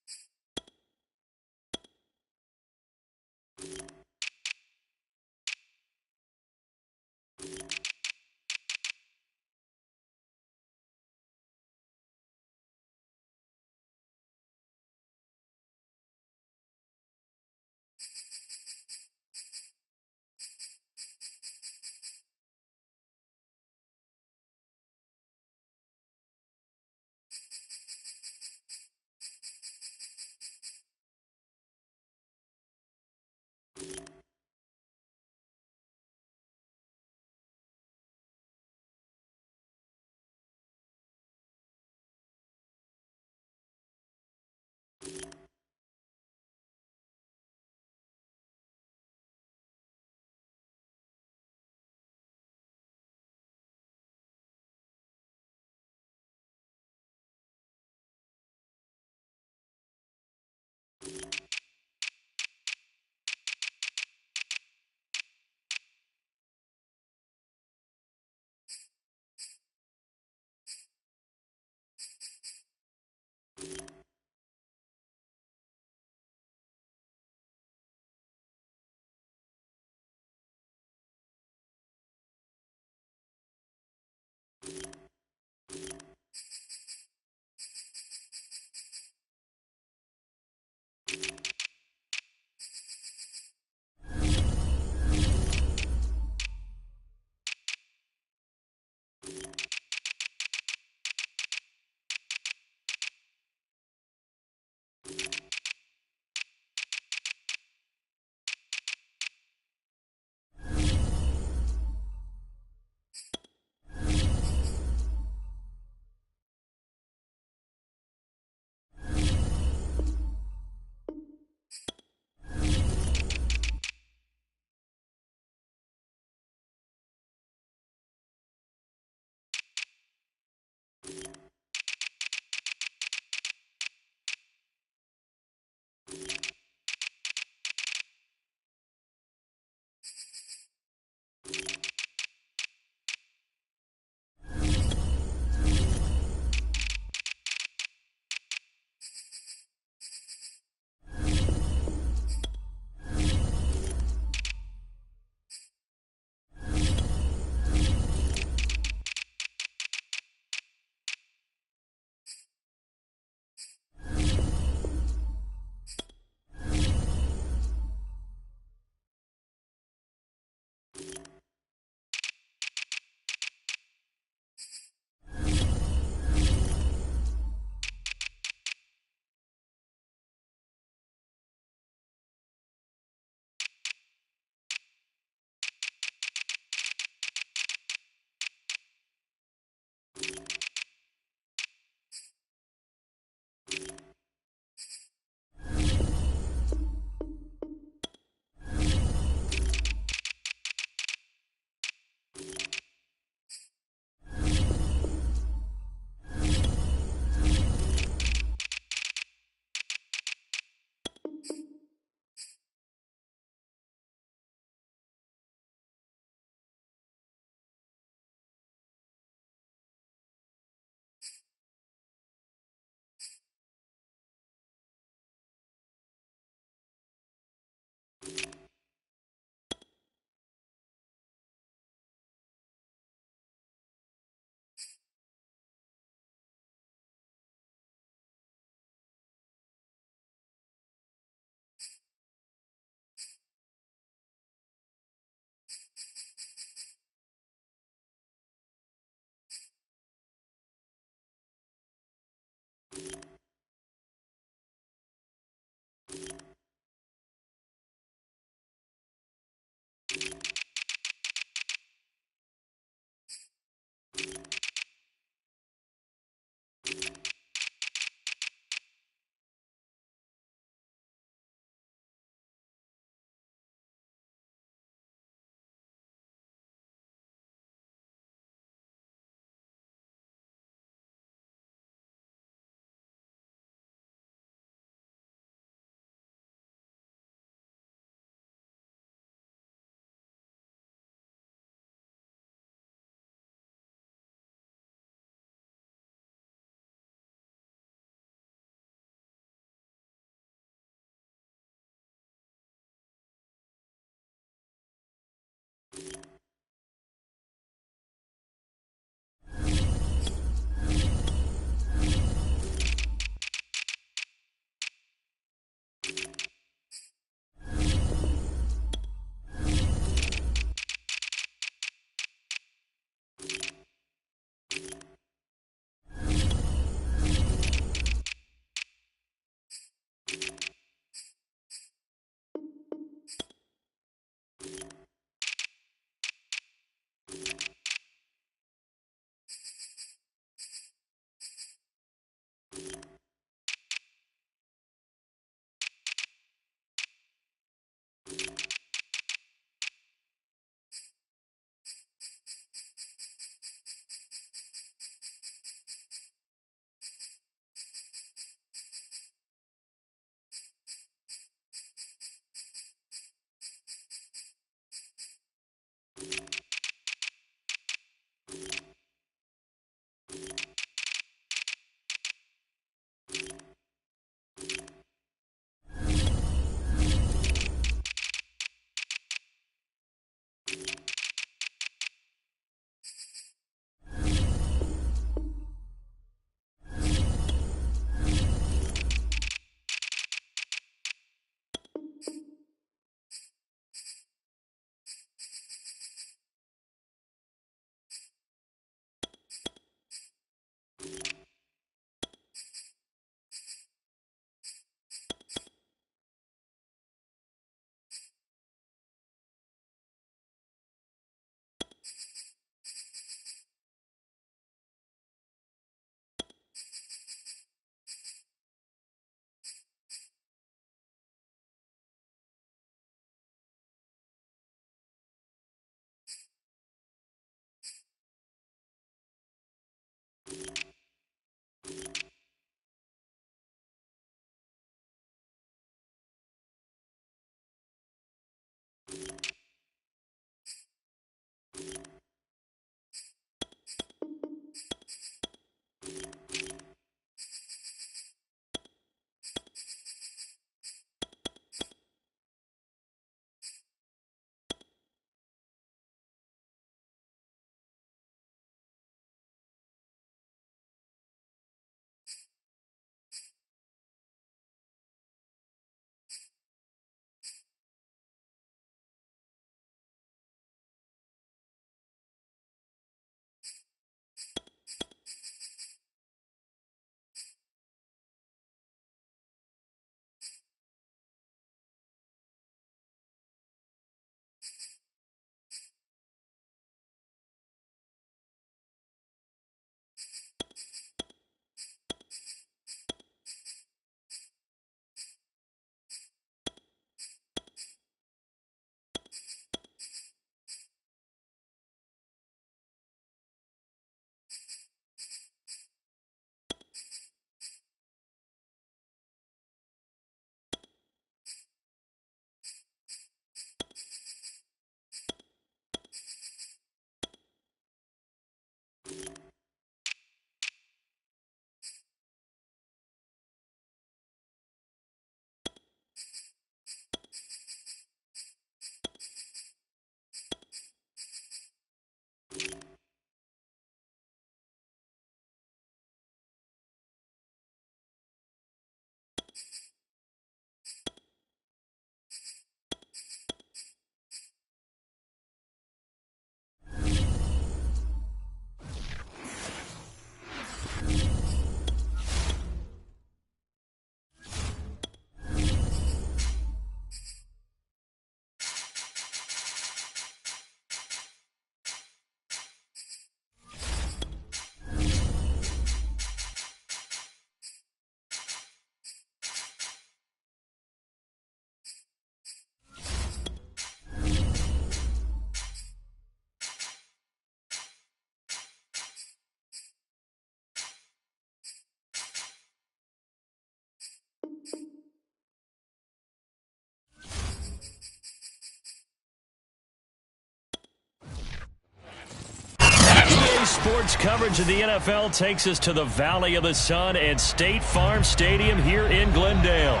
Sports coverage of the NFL takes us to the Valley of the Sun at State Farm Stadium here in Glendale.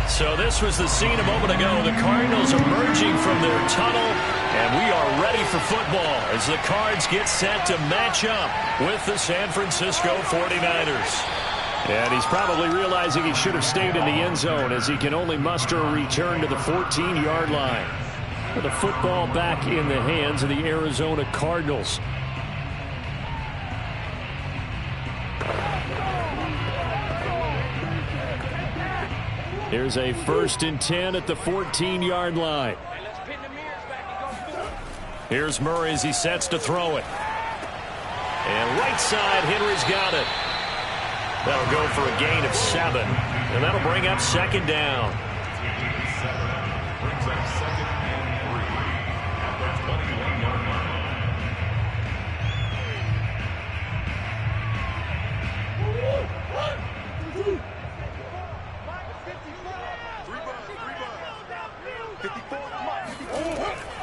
So this was the scene a moment ago. The Cardinals emerging from their tunnel, and we are ready for football as the Cards get set to match up with the San Francisco 49ers. And he's probably realizing he should have stayed in the end zone as he can only muster a return to the 14-yard line. With the football back in the hands of the Arizona Cardinals. Here's a 1st and 10 at the 14-yard line. Here's Murray as he sets to throw it. And right side, Henry's got it. That'll go for a gain of 7. And that'll bring up 2nd down. Brings up 2nd and 3 at the 21-yard line.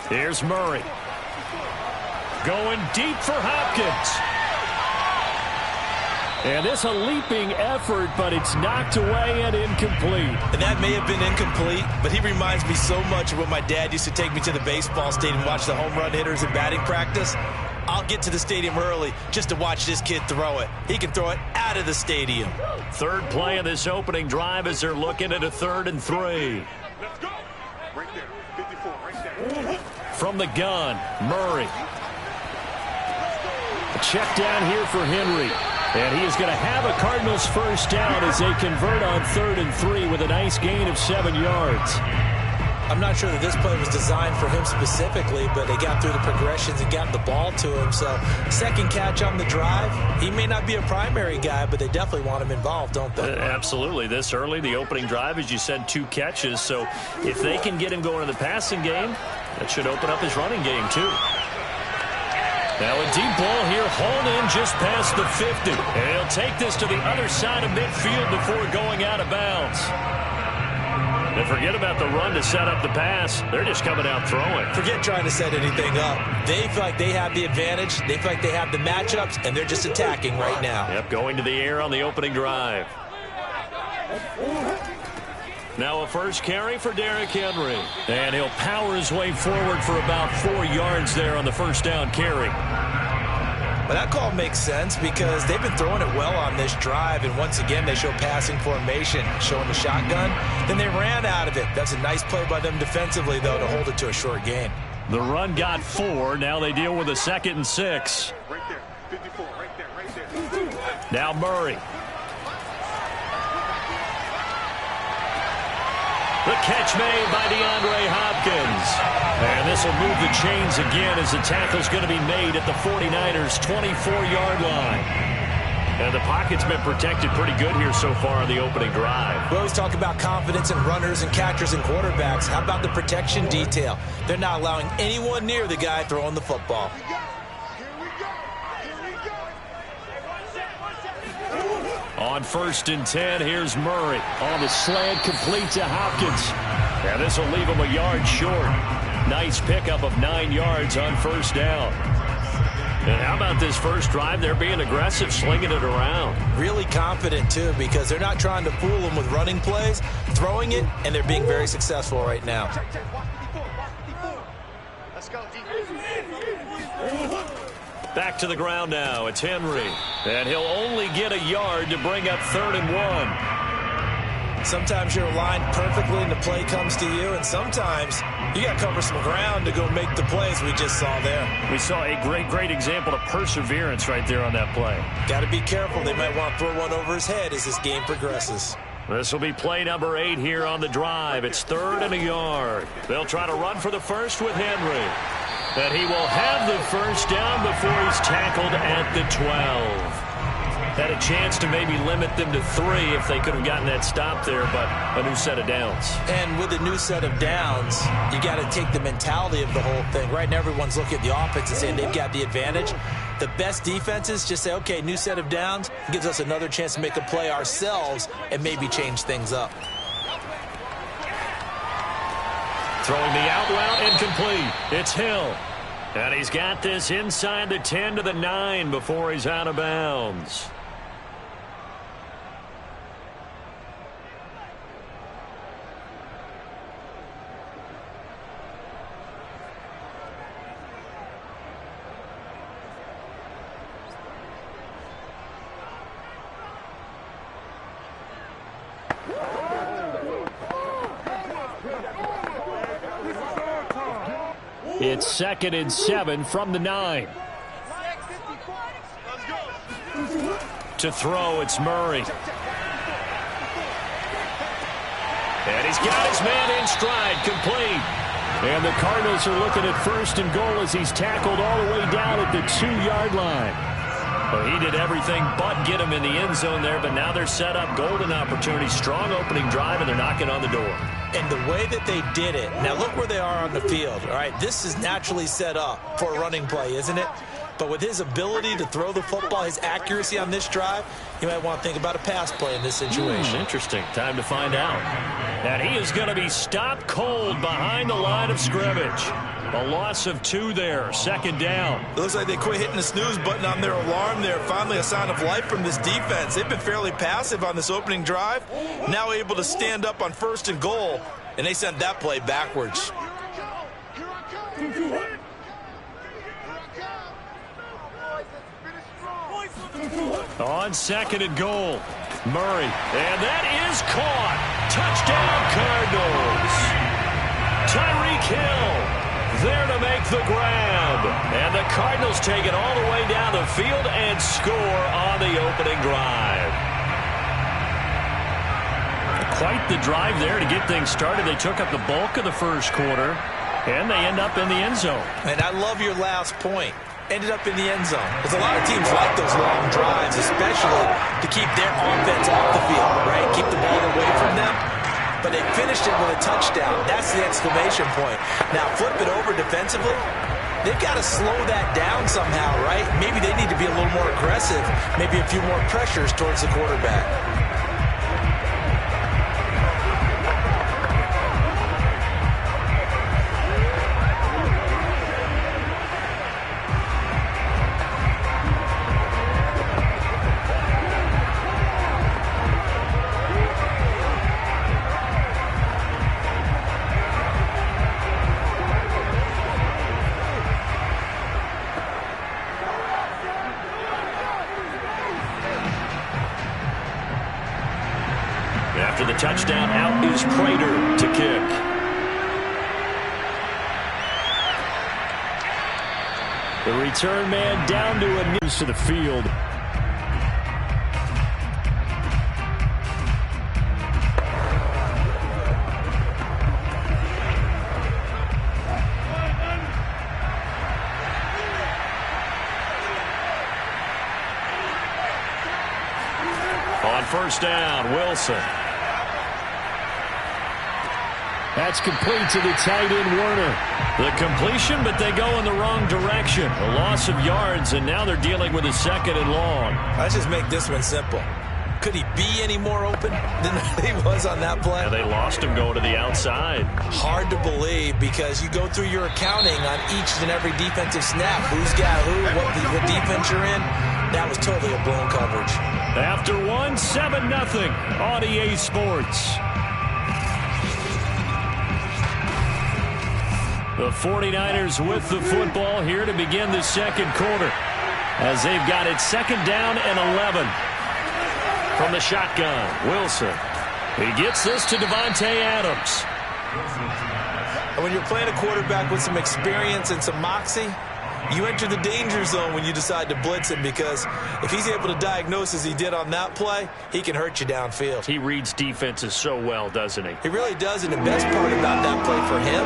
Here's Murray. Going deep for Hopkins. And this a leaping effort, but it's knocked away and incomplete. And that may have been incomplete, but he reminds me so much of when my dad used to take me to the baseball stadium and watch the home run hitters in batting practice. I'll get to the stadium early just to watch this kid throw it. He can throw it out of the stadium. 3rd play of this opening drive as they're looking at a 3rd and 3. Let's go. Right there. 54, right there. From the gun, Murray. A check down here for Henry. And he is going to have a Cardinals 1st down as they convert on 3rd and 3 with a nice gain of 7 yards. I'm not sure that this play was designed for him specifically, but they got through the progressions and got the ball to him. So 2nd catch on the drive. He may not be a primary guy, but they definitely want him involved, don't they? Absolutely. This early, the opening drive, as you said, 2 catches. So if they can get him going in the passing game, that should open up his running game too. Now a deep ball here, hauled in just past the 50. And he'll take this to the other side of midfield before going out of bounds. And forget about the run to set up the pass. They're just coming out throwing. Forget trying to set anything up. They feel like they have the advantage. They feel like they have the matchups, and they're just attacking right now. Yep, going to the air on the opening drive. Now a 1st carry for Derrick Henry. And he'll power his way forward for about 4 yards there on the 1st down carry. But that call makes sense because they've been throwing it well on this drive, and once again they show passing formation, showing the shotgun. Then they ran out of it. That's a nice play by them defensively, though, to hold it to a short gain. The run got 4. Now they deal with a 2nd and 6. Right there. 54, right there, right there. Now Murray. The catch made by DeAndre Hopkins. And this will move the chains again as the tackle's going to be made at the 49ers' 24-yard line. And the pocket's been protected pretty good here so far on the opening drive. We always talk about confidence in runners and catchers and quarterbacks. How about the protection detail? They're not allowing anyone near the guy throwing the football. On 1st and 10, here's Murray. On the slant, complete to Hopkins. And this will leave him a yard short. Nice pickup of 9 yards on 1st down. And how about this first drive? They're being aggressive, slinging it around. Really confident, too, because they're not trying to fool them with running plays, throwing it, and they're being very successful right now. Let's go, Back to the ground now. It's Henry. And he'll only get a yard to bring up 3rd and 1. Sometimes you're aligned perfectly and the play comes to you, and sometimes you got to cover some ground to go make the plays we just saw there. We saw a great example of perseverance right there on that play. Got to be careful. They might want to throw one over his head as this game progresses. This will be play number 8 here on the drive. It's 3rd and a yard. They'll try to run for the first with Henry. And he will have the 1st down before he's tackled at the 12. Had a chance to maybe limit them to 3 if they could have gotten that stop there, but a new set of downs. And with a new set of downs, you got to take the mentality of the whole thing. Right now, everyone's looking at the offense and saying they've got the advantage. The best defenses just say, okay, new set of downs, gives us another chance to make a play ourselves and maybe change things up. Throwing the out route incomplete. It's Hill. And he's got this inside the 10 to the 9 before he's out of bounds. It's 2nd and 7 from the 9. To throw, it's Murray. And he's got his man in stride, complete. And the Cardinals are looking at 1st and goal as he's tackled all the way down at the 2-yard line. Well, he did everything but get him in the end zone there, but now they're set up. Golden opportunity, strong opening drive, and they're knocking on the door. And the way that they did it, now look where they are on the field. All right, this is naturally set up for a running play, isn't it? But with his ability to throw the football, his accuracy on this drive, you might want to think about a pass play in this situation. Interesting. Time to find out. And he is going to be stopped cold behind the line of scrimmage. A loss of 2 there. 2nd down. It looks like they quit hitting the snooze button on their alarm there. Finally a sign of life from this defense. They've been fairly passive on this opening drive. Now able to stand up on 1st and goal. And they sent that play backwards. On 2nd and goal, Murray. And that is caught. Touchdown, Cardinals. Tyreek Hill there to make the grab. And the Cardinals take it all the way down the field and score on the opening drive. Quite the drive there to get things started. They took up the bulk of the 1st quarter, and they end up in the end zone. And I love your last point. Ended up in the end zone. Because a lot of teams like those long drives, especially to keep their offense off the field, right? Keep the ball away from them. But they finished it with a touchdown. That's the exclamation point. Now flip it over defensively. They've got to slow that down somehow, right? Maybe they need to be a little more aggressive. Maybe a few more pressures towards the quarterback. After the touchdown, out is Prater to kick. The return man down to a news to the field. On 1st down, Wilson. That's complete to the tight end, Werner. The completion, but they go in the wrong direction. A loss of yards, and now they're dealing with a 2nd and long. Let's just make this one simple. Could he be any more open than he was on that play? And they lost him going to the outside. Hard to believe because you go through your accounting on each and every defensive snap. Who's got who, what defense you're in. That was totally a blown coverage. After 7-0 on EA Sports. The 49ers with the football here to begin the 2nd quarter as they've got it 2nd down and 11. From the shotgun, Wilson. He gets this to Devontae Adams. And when you're playing a quarterback with some experience and some moxie, you enter the danger zone when you decide to blitz him because if he's able to diagnose as he did on that play, he can hurt you downfield. He reads defenses so well, doesn't he? He really does, and the best part about that play for him,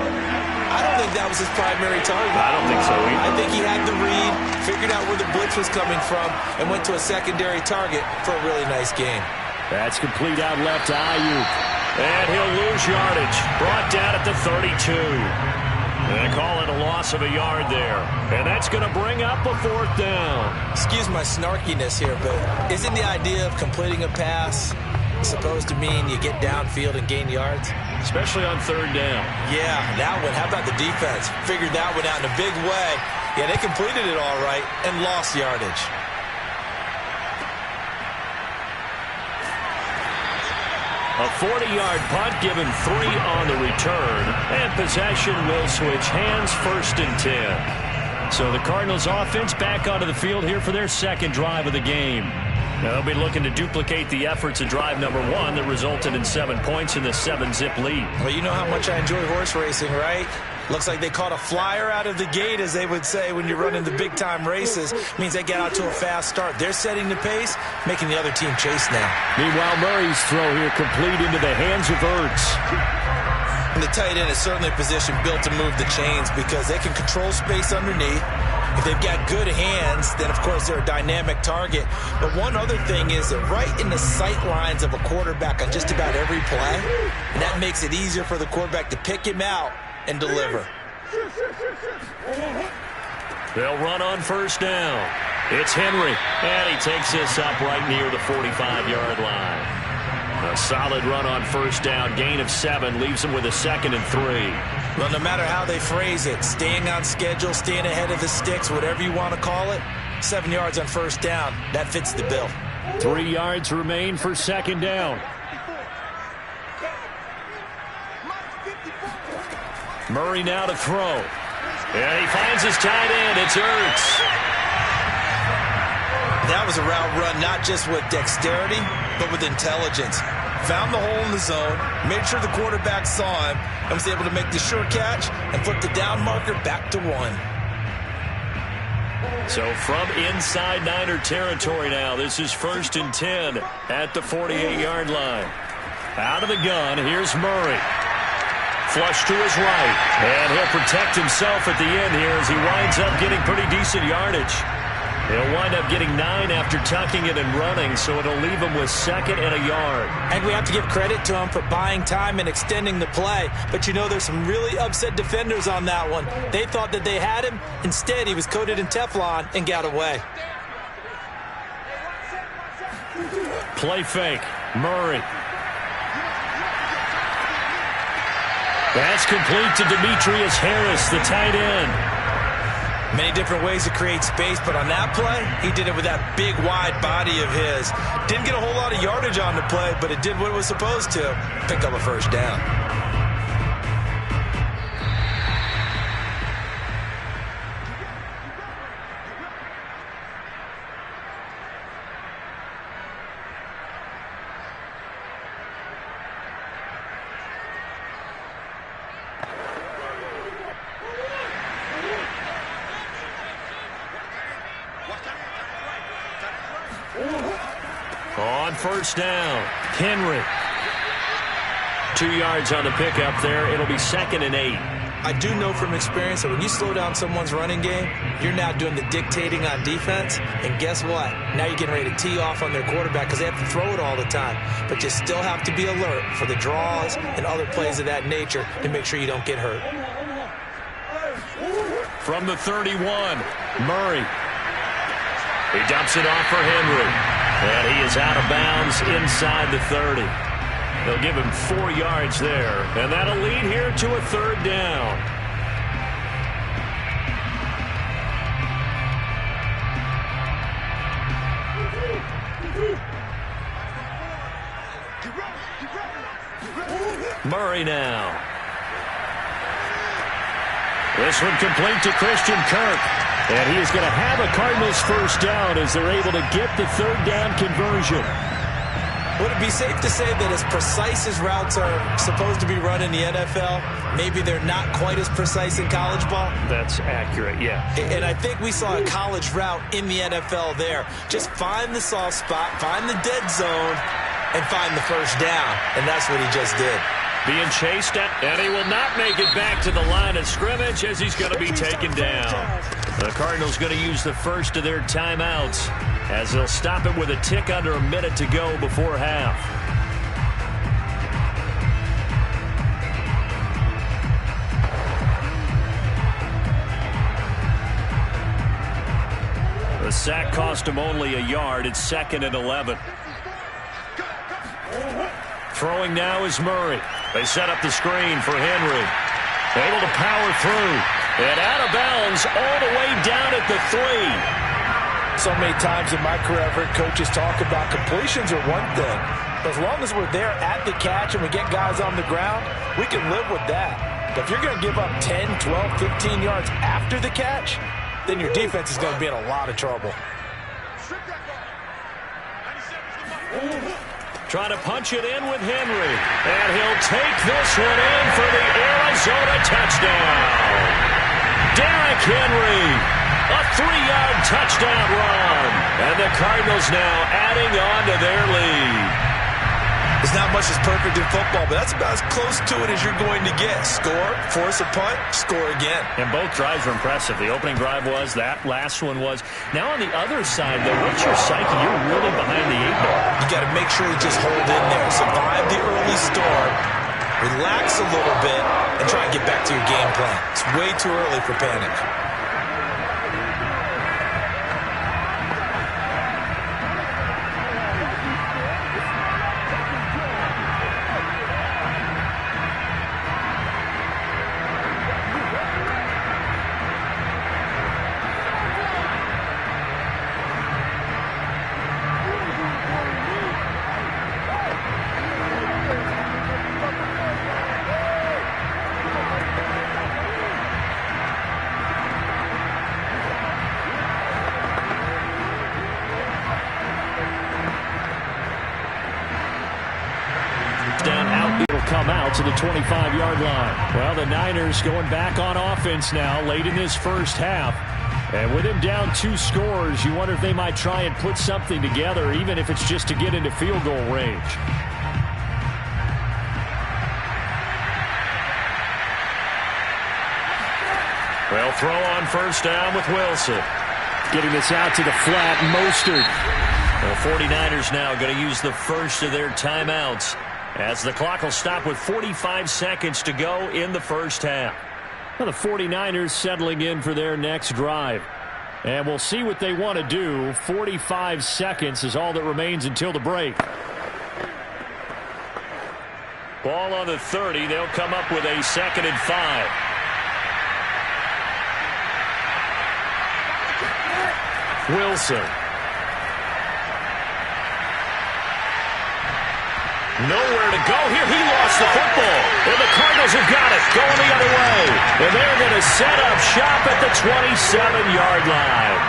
I don't think that was his primary target. I don't think so either. I think he had the read, figured out where the blitz was coming from, and went to a secondary target for a really nice game. That's complete out left to Ayuk. And he'll lose yardage. Brought down at the 32. They call it a loss of a yard there. And that's going to bring up a 4th down. Excuse my snarkiness here, but isn't the idea of completing a pass supposed to mean you get downfield and gain yards? Especially on 3rd down. Yeah, that one. How about the defense? Figured that one out in a big way. Yeah, they completed it all right and lost yardage. A 40-yard punt, given 3 on the return, and possession will switch hands, 1st and 10. So the Cardinals offense back onto the field here for their second drive of the game. Now they'll be looking to duplicate the efforts of drive number 1 that resulted in 7 points in the 7-zip lead. Well, you know how much I enjoy horse racing, right? Looks like they caught a flyer out of the gate, as they would say when you're running the big-time races. Means they get out to a fast start. They're setting the pace, making the other team chase now. Meanwhile, Murray's throw here complete into the hands of Ertz. And the tight end is certainly a position built to move the chains because they can control space underneath. If they've got good hands, then, of course, they're a dynamic target. But one other thing is that right in the sight lines of a quarterback on just about every play, and that makes it easier for the quarterback to pick him out and deliver. They'll run on 1st down. It's Henry, and he takes this up right near the 45-yard line. A solid run on 1st down, gain of 7, leaves them with a 2nd and 3. Well, no matter how they phrase it, staying on schedule, staying ahead of the sticks, whatever you want to call it, 7 yards on 1st down, that fits the bill. 3 yards remain for 2nd down. Murray now to throw. And he finds his tight end. It's Ertz. That was a route run not just with dexterity, but with intelligence. Found the hole in the zone, made sure the quarterback saw him, and was able to make the sure catch and flip the down marker back to 1. So from inside Niner territory now, this is 1st and 10 at the 48-yard line. Out of the gun, here's Murray. Flush to his right, and he'll protect himself at the end here as he winds up getting pretty decent yardage. He'll wind up getting 9 after tucking it and running, so it'll leave him with 2nd and a yard. And we have to give credit to him for buying time and extending the play. But you know, there's some really upset defenders on that one. They thought that they had him. Instead, he was coated in Teflon and got away. Play fake. Murray. That's complete to Demetrius Harris, the tight end. Many different ways to create space, but on that play, he did it with that big, wide body of his. Didn't get a whole lot of yardage on the play, but it did what it was supposed to. Pick up a 1st down. On 1st down, Henry. 2 yards on the pickup there. It'll be 2nd and 8. I do know from experience that when you slow down someone's running game, you're now doing the dictating on defense. And guess what? Now you're getting ready to tee off on their quarterback because they have to throw it all the time. But you still have to be alert for the draws and other plays of that nature to make sure you don't get hurt. From the 31, Murray. He dumps it off for Henry. And he is out of bounds inside the 30. They'll give him 4 yards there. And that'll lead here to a 3rd down. Murray now. This one complete to Christian Kirk. And he is going to have a Cardinals 1st down as they're able to get the 3rd down conversion. Would it be safe to say that as precise as routes are supposed to be run in the NFL, maybe they're not quite as precise in college ball? That's accurate, yeah. And I think we saw a college route in the NFL there. Just find the soft spot, find the dead zone, and find the 1st down. And that's what he just did. Being chased at, and he will not make it back to the line of scrimmage as he's going to be taken down. The Cardinals going to use the first of their timeouts as they'll stop it with a tick under a minute to go before half. The sack cost him only a yard. It's 2nd and 11. Throwing now is Murray. They set up the screen for Henry. Able to power through. And out of bounds all the way down at the 3. So many times in my career, I've heard coaches talk about completions are one thing. As long as we're there at the catch and we get guys on the ground, we can live with that. But if you're going to give up 10, 12, 15 yards after the catch, then your defense is going to be in a lot of trouble. Trying to punch it in with Henry. And he'll take this one in for the Arizona touchdown. Derrick Henry, a 3-yard touchdown run. And the Cardinals now adding on to their lead. There's not much that's perfect in football, but that's about as close to it as you're going to get. Score, force a punt, score again. And both drives were impressive. The opening drive was, that last one was. Now on the other side, though, what's your psyche? You're really behind the 8 ball. You got to make sure you just hold in there. Survive the early storm. Relax a little bit and try and get back to your game plan. It's way too early for panic. To the 25-yard line. Well, the Niners going back on offense now late in this first half. And with him down 2 scores, you wonder if they might try and put something together, even if it's just to get into field goal range. Well, throw on first down with Wilson. Getting this out to the flat, Mostert. The 49ers now going to use the first of their timeouts, as the clock will stop with 45 seconds to go in the first half. Well, the 49ers settling in for their next drive. And we'll see what they want to do. 45 seconds is all that remains until the break. Ball on the 30. They'll come up with a 2nd and 5. Wilson. Nowhere to go here. He lost the football. And the Cardinals have got it. Going the other way. And they're going to set up shop at the 27-yard line.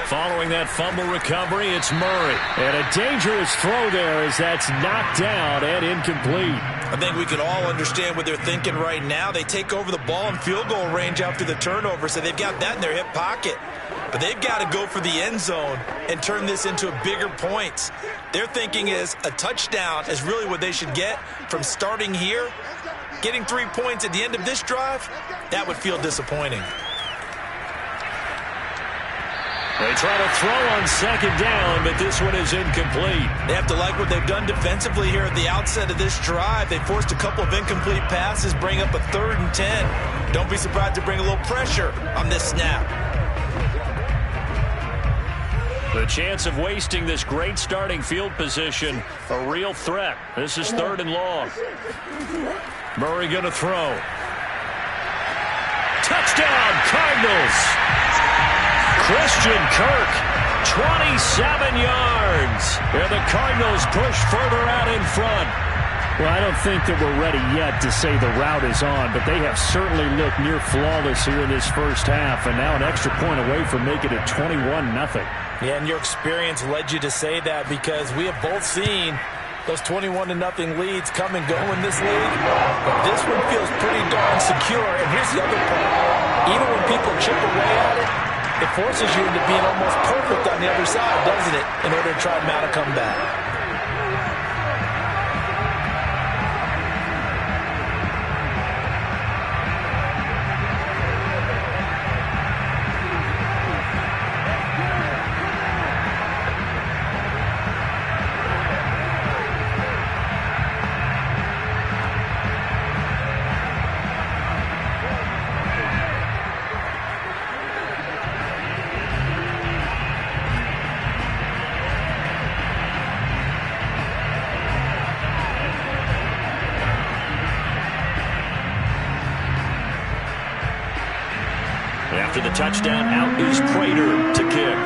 Following that fumble recovery, it's Murray. And a dangerous throw there as that's knocked down and incomplete. I think we can all understand what they're thinking right now. They take over the ball in field goal range after the turnover, so they've got that in their hip pocket. But they've got to go for the end zone and turn this into bigger points. Their thinking is a touchdown is really what they should get from starting here. Getting 3 points at the end of this drive, that would feel disappointing. They try to throw on 2nd down, but this one is incomplete. They have to like what they've done defensively here at the outset of this drive. They forced a couple of incomplete passes, bring up a 3rd and 10. Don't be surprised to bring a little pressure on this snap. The chance of wasting this great starting field position, a real threat. This is 3rd and long. Murray going to throw. Touchdown, Cardinals! Christian Kirk, 27 yards. And the Cardinals push further out in front. Well, I don't think that we're ready yet to say the route is on, but they have certainly looked near flawless here in this first half, and now an extra point away from making it 21-0. Yeah, and your experience led you to say that, because we have both seen those 21-0 leads come and go in this league. But this one feels pretty darn secure. And here's the other part. Even when people chip away at it, it forces you into being almost perfect on the other side, doesn't it, in order to try and mount a comeback. After the touchdown, out is Prater to kick.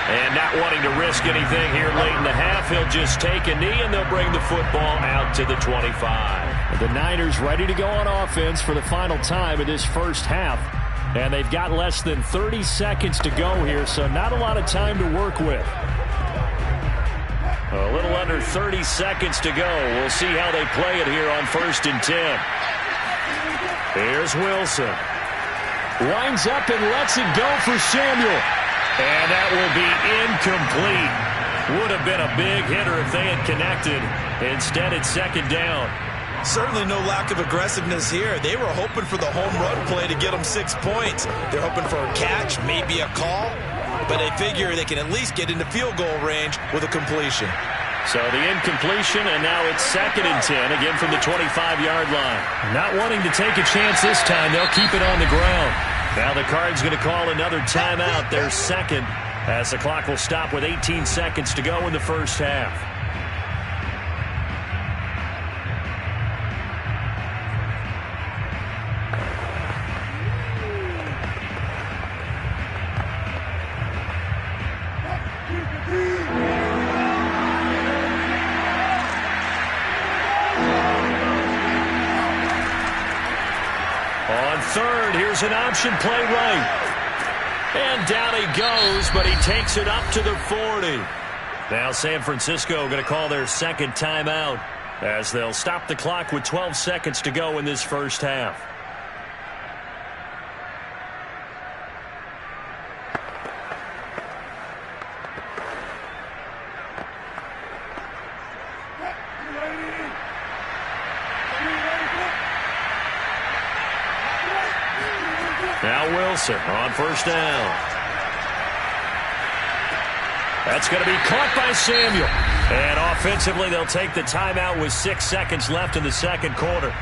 And not wanting to risk anything here late in the half, he'll just take a knee, and they'll bring the football out to the 25. The Niners ready to go on offense for the final time of this first half. And they've got less than 30 seconds to go here, so not a lot of time to work with. A little under 30 seconds to go. We'll see how they play it here on 1st and 10. Here's Wilson. Winds up and lets it go for Samuel. And that will be incomplete. Would have been a big hitter if they had connected. Instead, it's 2nd down. Certainly no lack of aggressiveness here. They were hoping for the home run play to get them 6 points. They're hoping for a catch, maybe a call. But they figure they can at least get into field goal range with a completion. So the incompletion, and now it's 2nd and 10, again from the 25-yard line. Not wanting to take a chance this time, they'll keep it on the ground. Now the Cards going to call another timeout, their 2nd, as the clock will stop with 18 seconds to go in the first half. On 3rd, here's an option play right. And down he goes, but he takes it up to the 40. Now San Francisco going to call their 2nd timeout as they'll stop the clock with 12 seconds to go in this first half. Now Wilson on 1st down. That's going to be caught by Samuel. And offensively, they'll take the timeout with 6 seconds left in the 2nd quarter.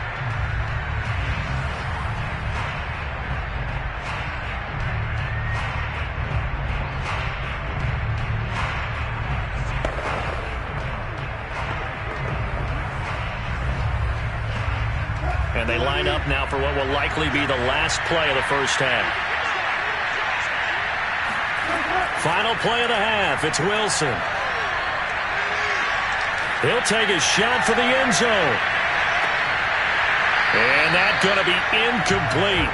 And they line up now for what will likely be the last play of the first half. Final play of the half. It's Wilson. He'll take a shot for the end zone. And that's going to be incomplete.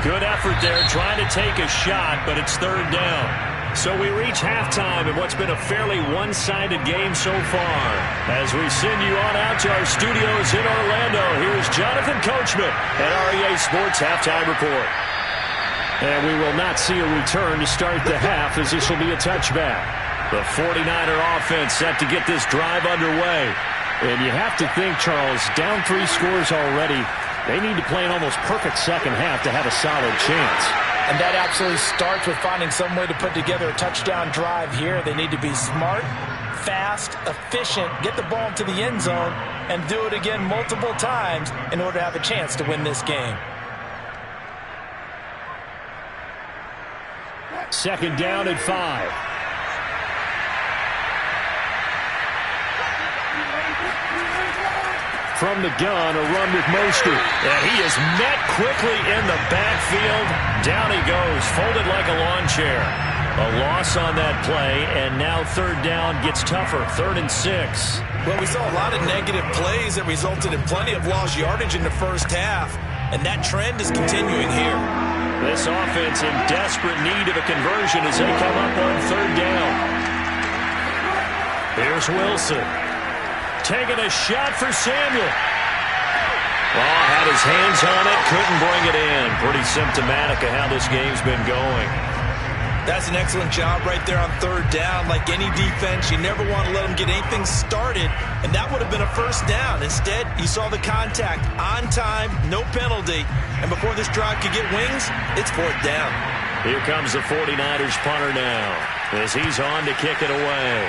Good effort there trying to take a shot, but it's 3rd down. So we reach halftime in what's been a fairly one-sided game so far. As we send you on out to our studios in Orlando, here's Jonathan Coachman at REA Sports Halftime Report. And we will not see a return to start the half, as this will be a touchback. The 49er offense set to get this drive underway. And you have to think, Charles, down 3 scores already. They need to play an almost perfect second half to have a solid chance. And that absolutely starts with finding some way to put together a touchdown drive here. They need to be smart, fast, efficient, get the ball to the end zone, and do it again multiple times in order to have a chance to win this game. 2nd down at 5. From the gun, a run with Mostert. And he is met quickly in the backfield. Down he goes, folded like a lawn chair. A loss on that play, and now 3rd down gets tougher, 3rd and 6. Well, we saw a lot of negative plays that resulted in plenty of lost yardage in the first half, and that trend is continuing here. This offense in desperate need of a conversion as they come up on 3rd down. Here's Wilson. Taking a shot for Samuel. Oh, had his hands on it, couldn't bring it in. Pretty symptomatic of how this game's been going. That's an excellent job right there on 3rd down. Like any defense, you never want to let them get anything started, and that would have been a 1st down. Instead, you saw the contact on time, no penalty, and before this drive could get wings, it's 4th down. Here comes the 49ers punter now as he's on to kick it away.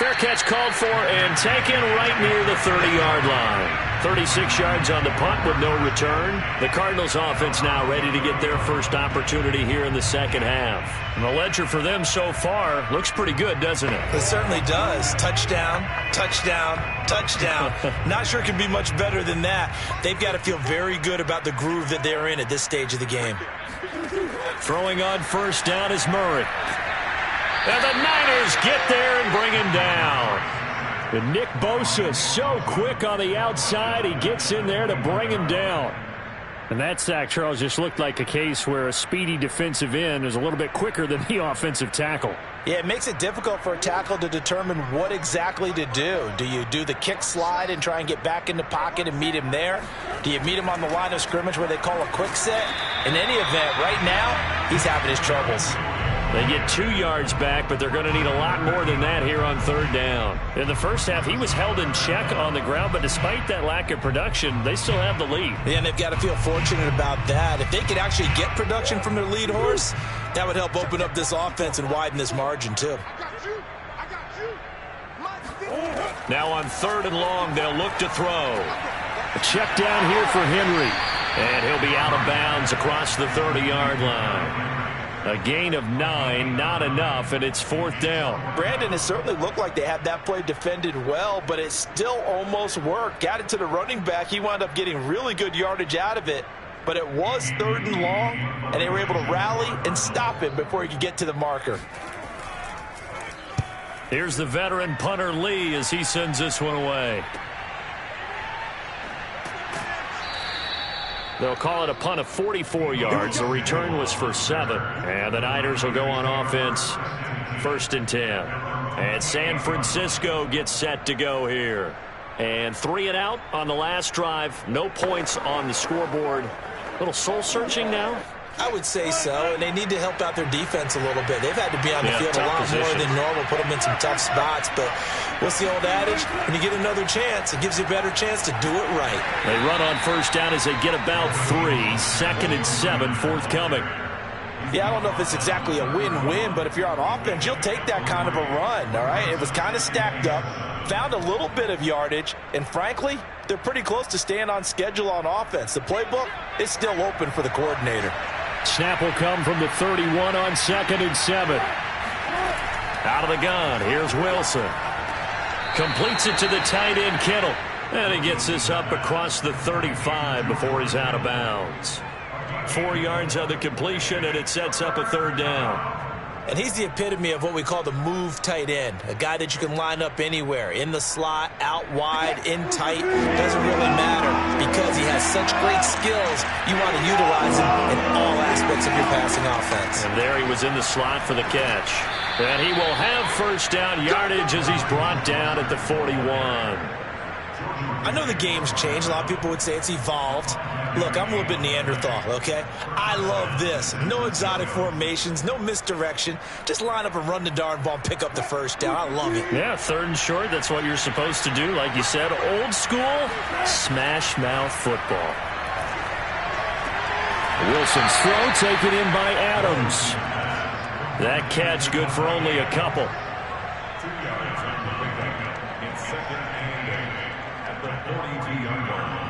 Fair catch called for and taken right near the 30-yard line. 36 yards on the punt with no return. The Cardinals offense now ready to get their first opportunity here in the second half. And the ledger for them so far looks pretty good, doesn't it? It certainly does. Touchdown, touchdown, touchdown. Not sure it can be much better than that. They've got to feel very good about the groove that they're in at this stage of the game. Throwing on first down is Murray. And the Niners get there and bring him down. And Nick Bosa so quick on the outside. He gets in there to bring him down. And that sack, Charles, just looked like a case where a speedy defensive end is a little bit quicker than the offensive tackle. Yeah, it makes it difficult for a tackle to determine what exactly to do. Do you do the kick slide and try and get back in the pocket and meet him there? Do you meet him on the line of scrimmage where they call a quick set? In any event, right now, he's having his troubles. They get 2 yards back, but they're going to need a lot more than that here on third down. In the first half, he was held in check on the ground, but despite that lack of production, they still have the lead. Yeah, and they've got to feel fortunate about that. If they could actually get production from their lead horse, that would help open up this offense and widen this margin, too. Now on third and long, they'll look to throw. A check down here for Henry. And he'll be out of bounds across the 30-yard line. A gain of 9, not enough, and it's fourth down. Brandon, it certainly looked like they had that play defended well, but it still almost worked. Got it to the running back. He wound up getting really good yardage out of it, but it was third and long, and they were able to rally and stop it before he could get to the marker. Here's the veteran punter Lee as he sends this one away. They'll call it a punt of 44 yards. The return was for 7. And the Niners will go on offense first and 10. And San Francisco gets set to go here. And 3 and out on the last drive. No points on the scoreboard. A little soul-searching now. I would say so, and they need to help out their defense a little bit. They've had to be on the field a lot more than normal, put them in some tough spots. But what's the old adage? When you get another chance, it gives you a better chance to do it right. They run on first down as they get about 3. Second and 7 forthcoming. Yeah, I don't know if it's exactly a win-win, but if you're on offense, you'll take that kind of a run, all right? It was kind of stacked up, found a little bit of yardage, and frankly, they're pretty close to staying on schedule on offense. The playbook is still open for the coordinator. Snap will come from the 31 on second and 7. Out of the gun, here's Wilson. Completes it to the tight end, Kittle. And he gets this up across the 35 before he's out of bounds. 4 yards on the completion, and it sets up a third down. And he's the epitome of what we call the move tight end, a guy that you can line up anywhere, in the slot, out wide, in tight. Doesn't really matter because he has such great skills. You want to utilize him in all aspects of your passing offense. And there he was in the slot for the catch. And he will have first down yardage as he's brought down at the 41. I know the game's changed. A lot of people would say it's evolved. Look, I'm a little bit Neanderthal, okay? I love this. No exotic formations, no misdirection. Just line up and run the darn ball and pick up the first down. I love it. Yeah, third and short, that's what you're supposed to do. Like you said, old school, smash mouth football. Wilson's throw taken in by Adams. That catch good for only a couple. 2 yards on the pickup. It's second and 8 at the 42-yard line.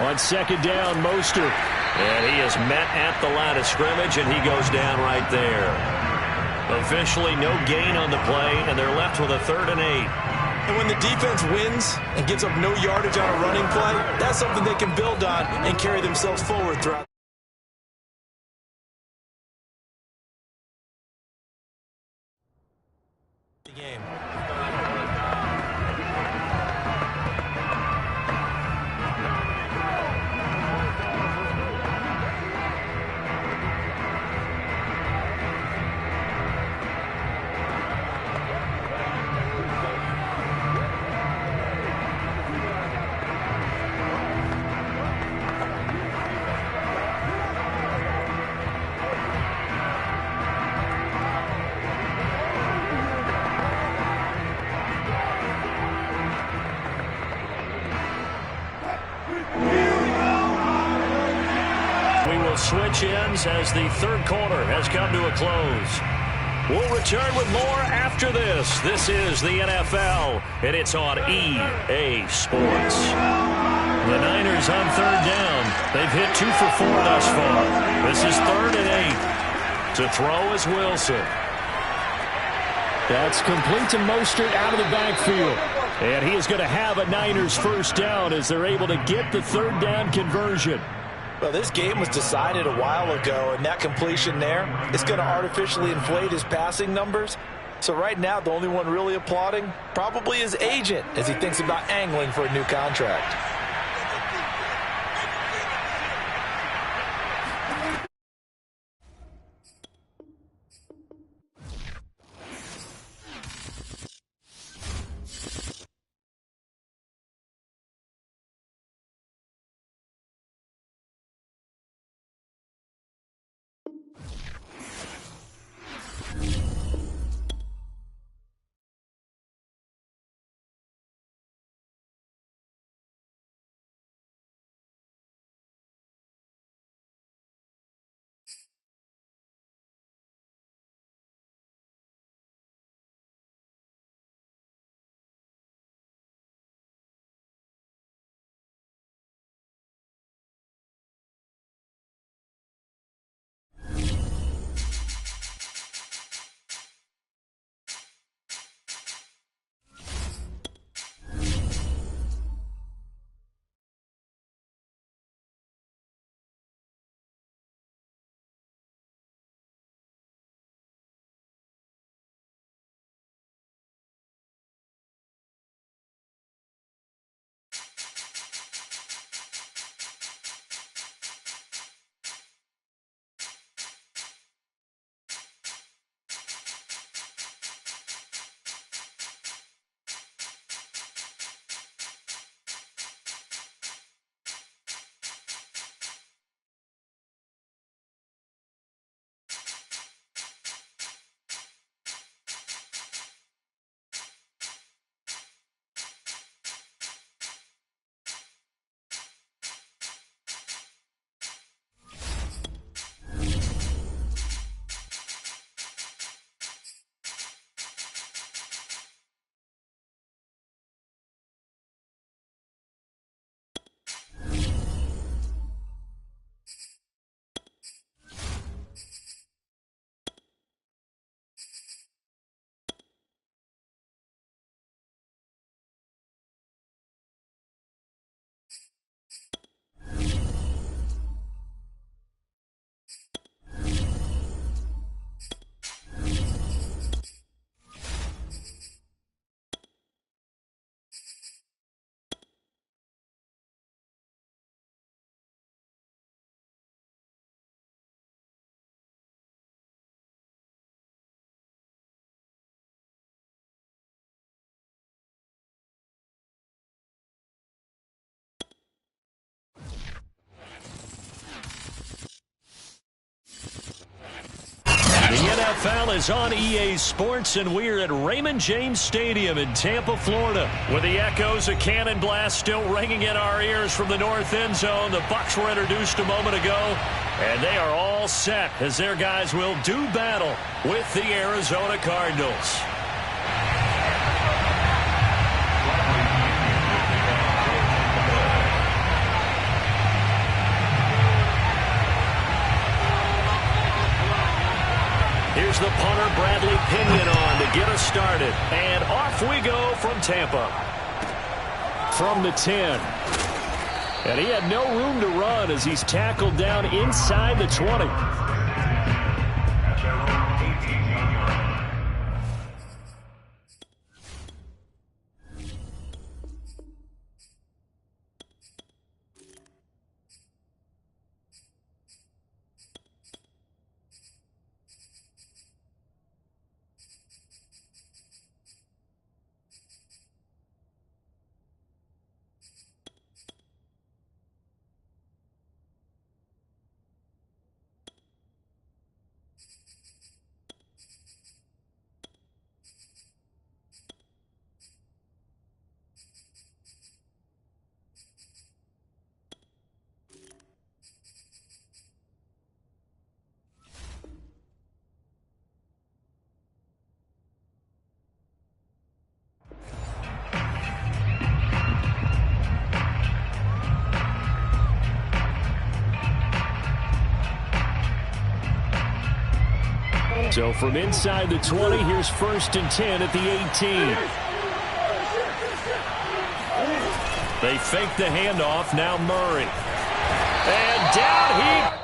On second down, Mostert. And he is met at the line of scrimmage, and he goes down right there. Officially no gain on the play, and they're left with a 3rd and 8. And when the defense wins and gives up no yardage on a running play, that's something they can build on and carry themselves forward throughout the game. We will switch ends as the third quarter has come to a close. We'll return with more after this. This is the NFL, and it's on EA Sports. The Niners on third down. They've hit 2 for 4 thus far. This is 3rd and 8. To throw is Wilson. That's complete to Mostert out of the backfield. And he is going to have a Niners first down as they're able to get the third down conversion. Well, this game was decided a while ago, and that completion there is going to artificially inflate his passing numbers. So right now, the only one really applauding probably his agent as he thinks about angling for a new contract. The NFL is on EA Sports, and we're at Raymond James Stadium in Tampa, Florida, with the echoes of Cannon Blast still ringing in our ears from the north end zone. The Bucs were introduced a moment ago, and they are all set as their guys will do battle with the Arizona Cardinals. Here's the punter, Bradley Pinion, on to get us started. And off we go from Tampa. From the 10. And he had no room to run as he's tackled down inside the 20. So from inside the 20, here's 1st and 10 at the 18. They fake the handoff. Now Murray. And down he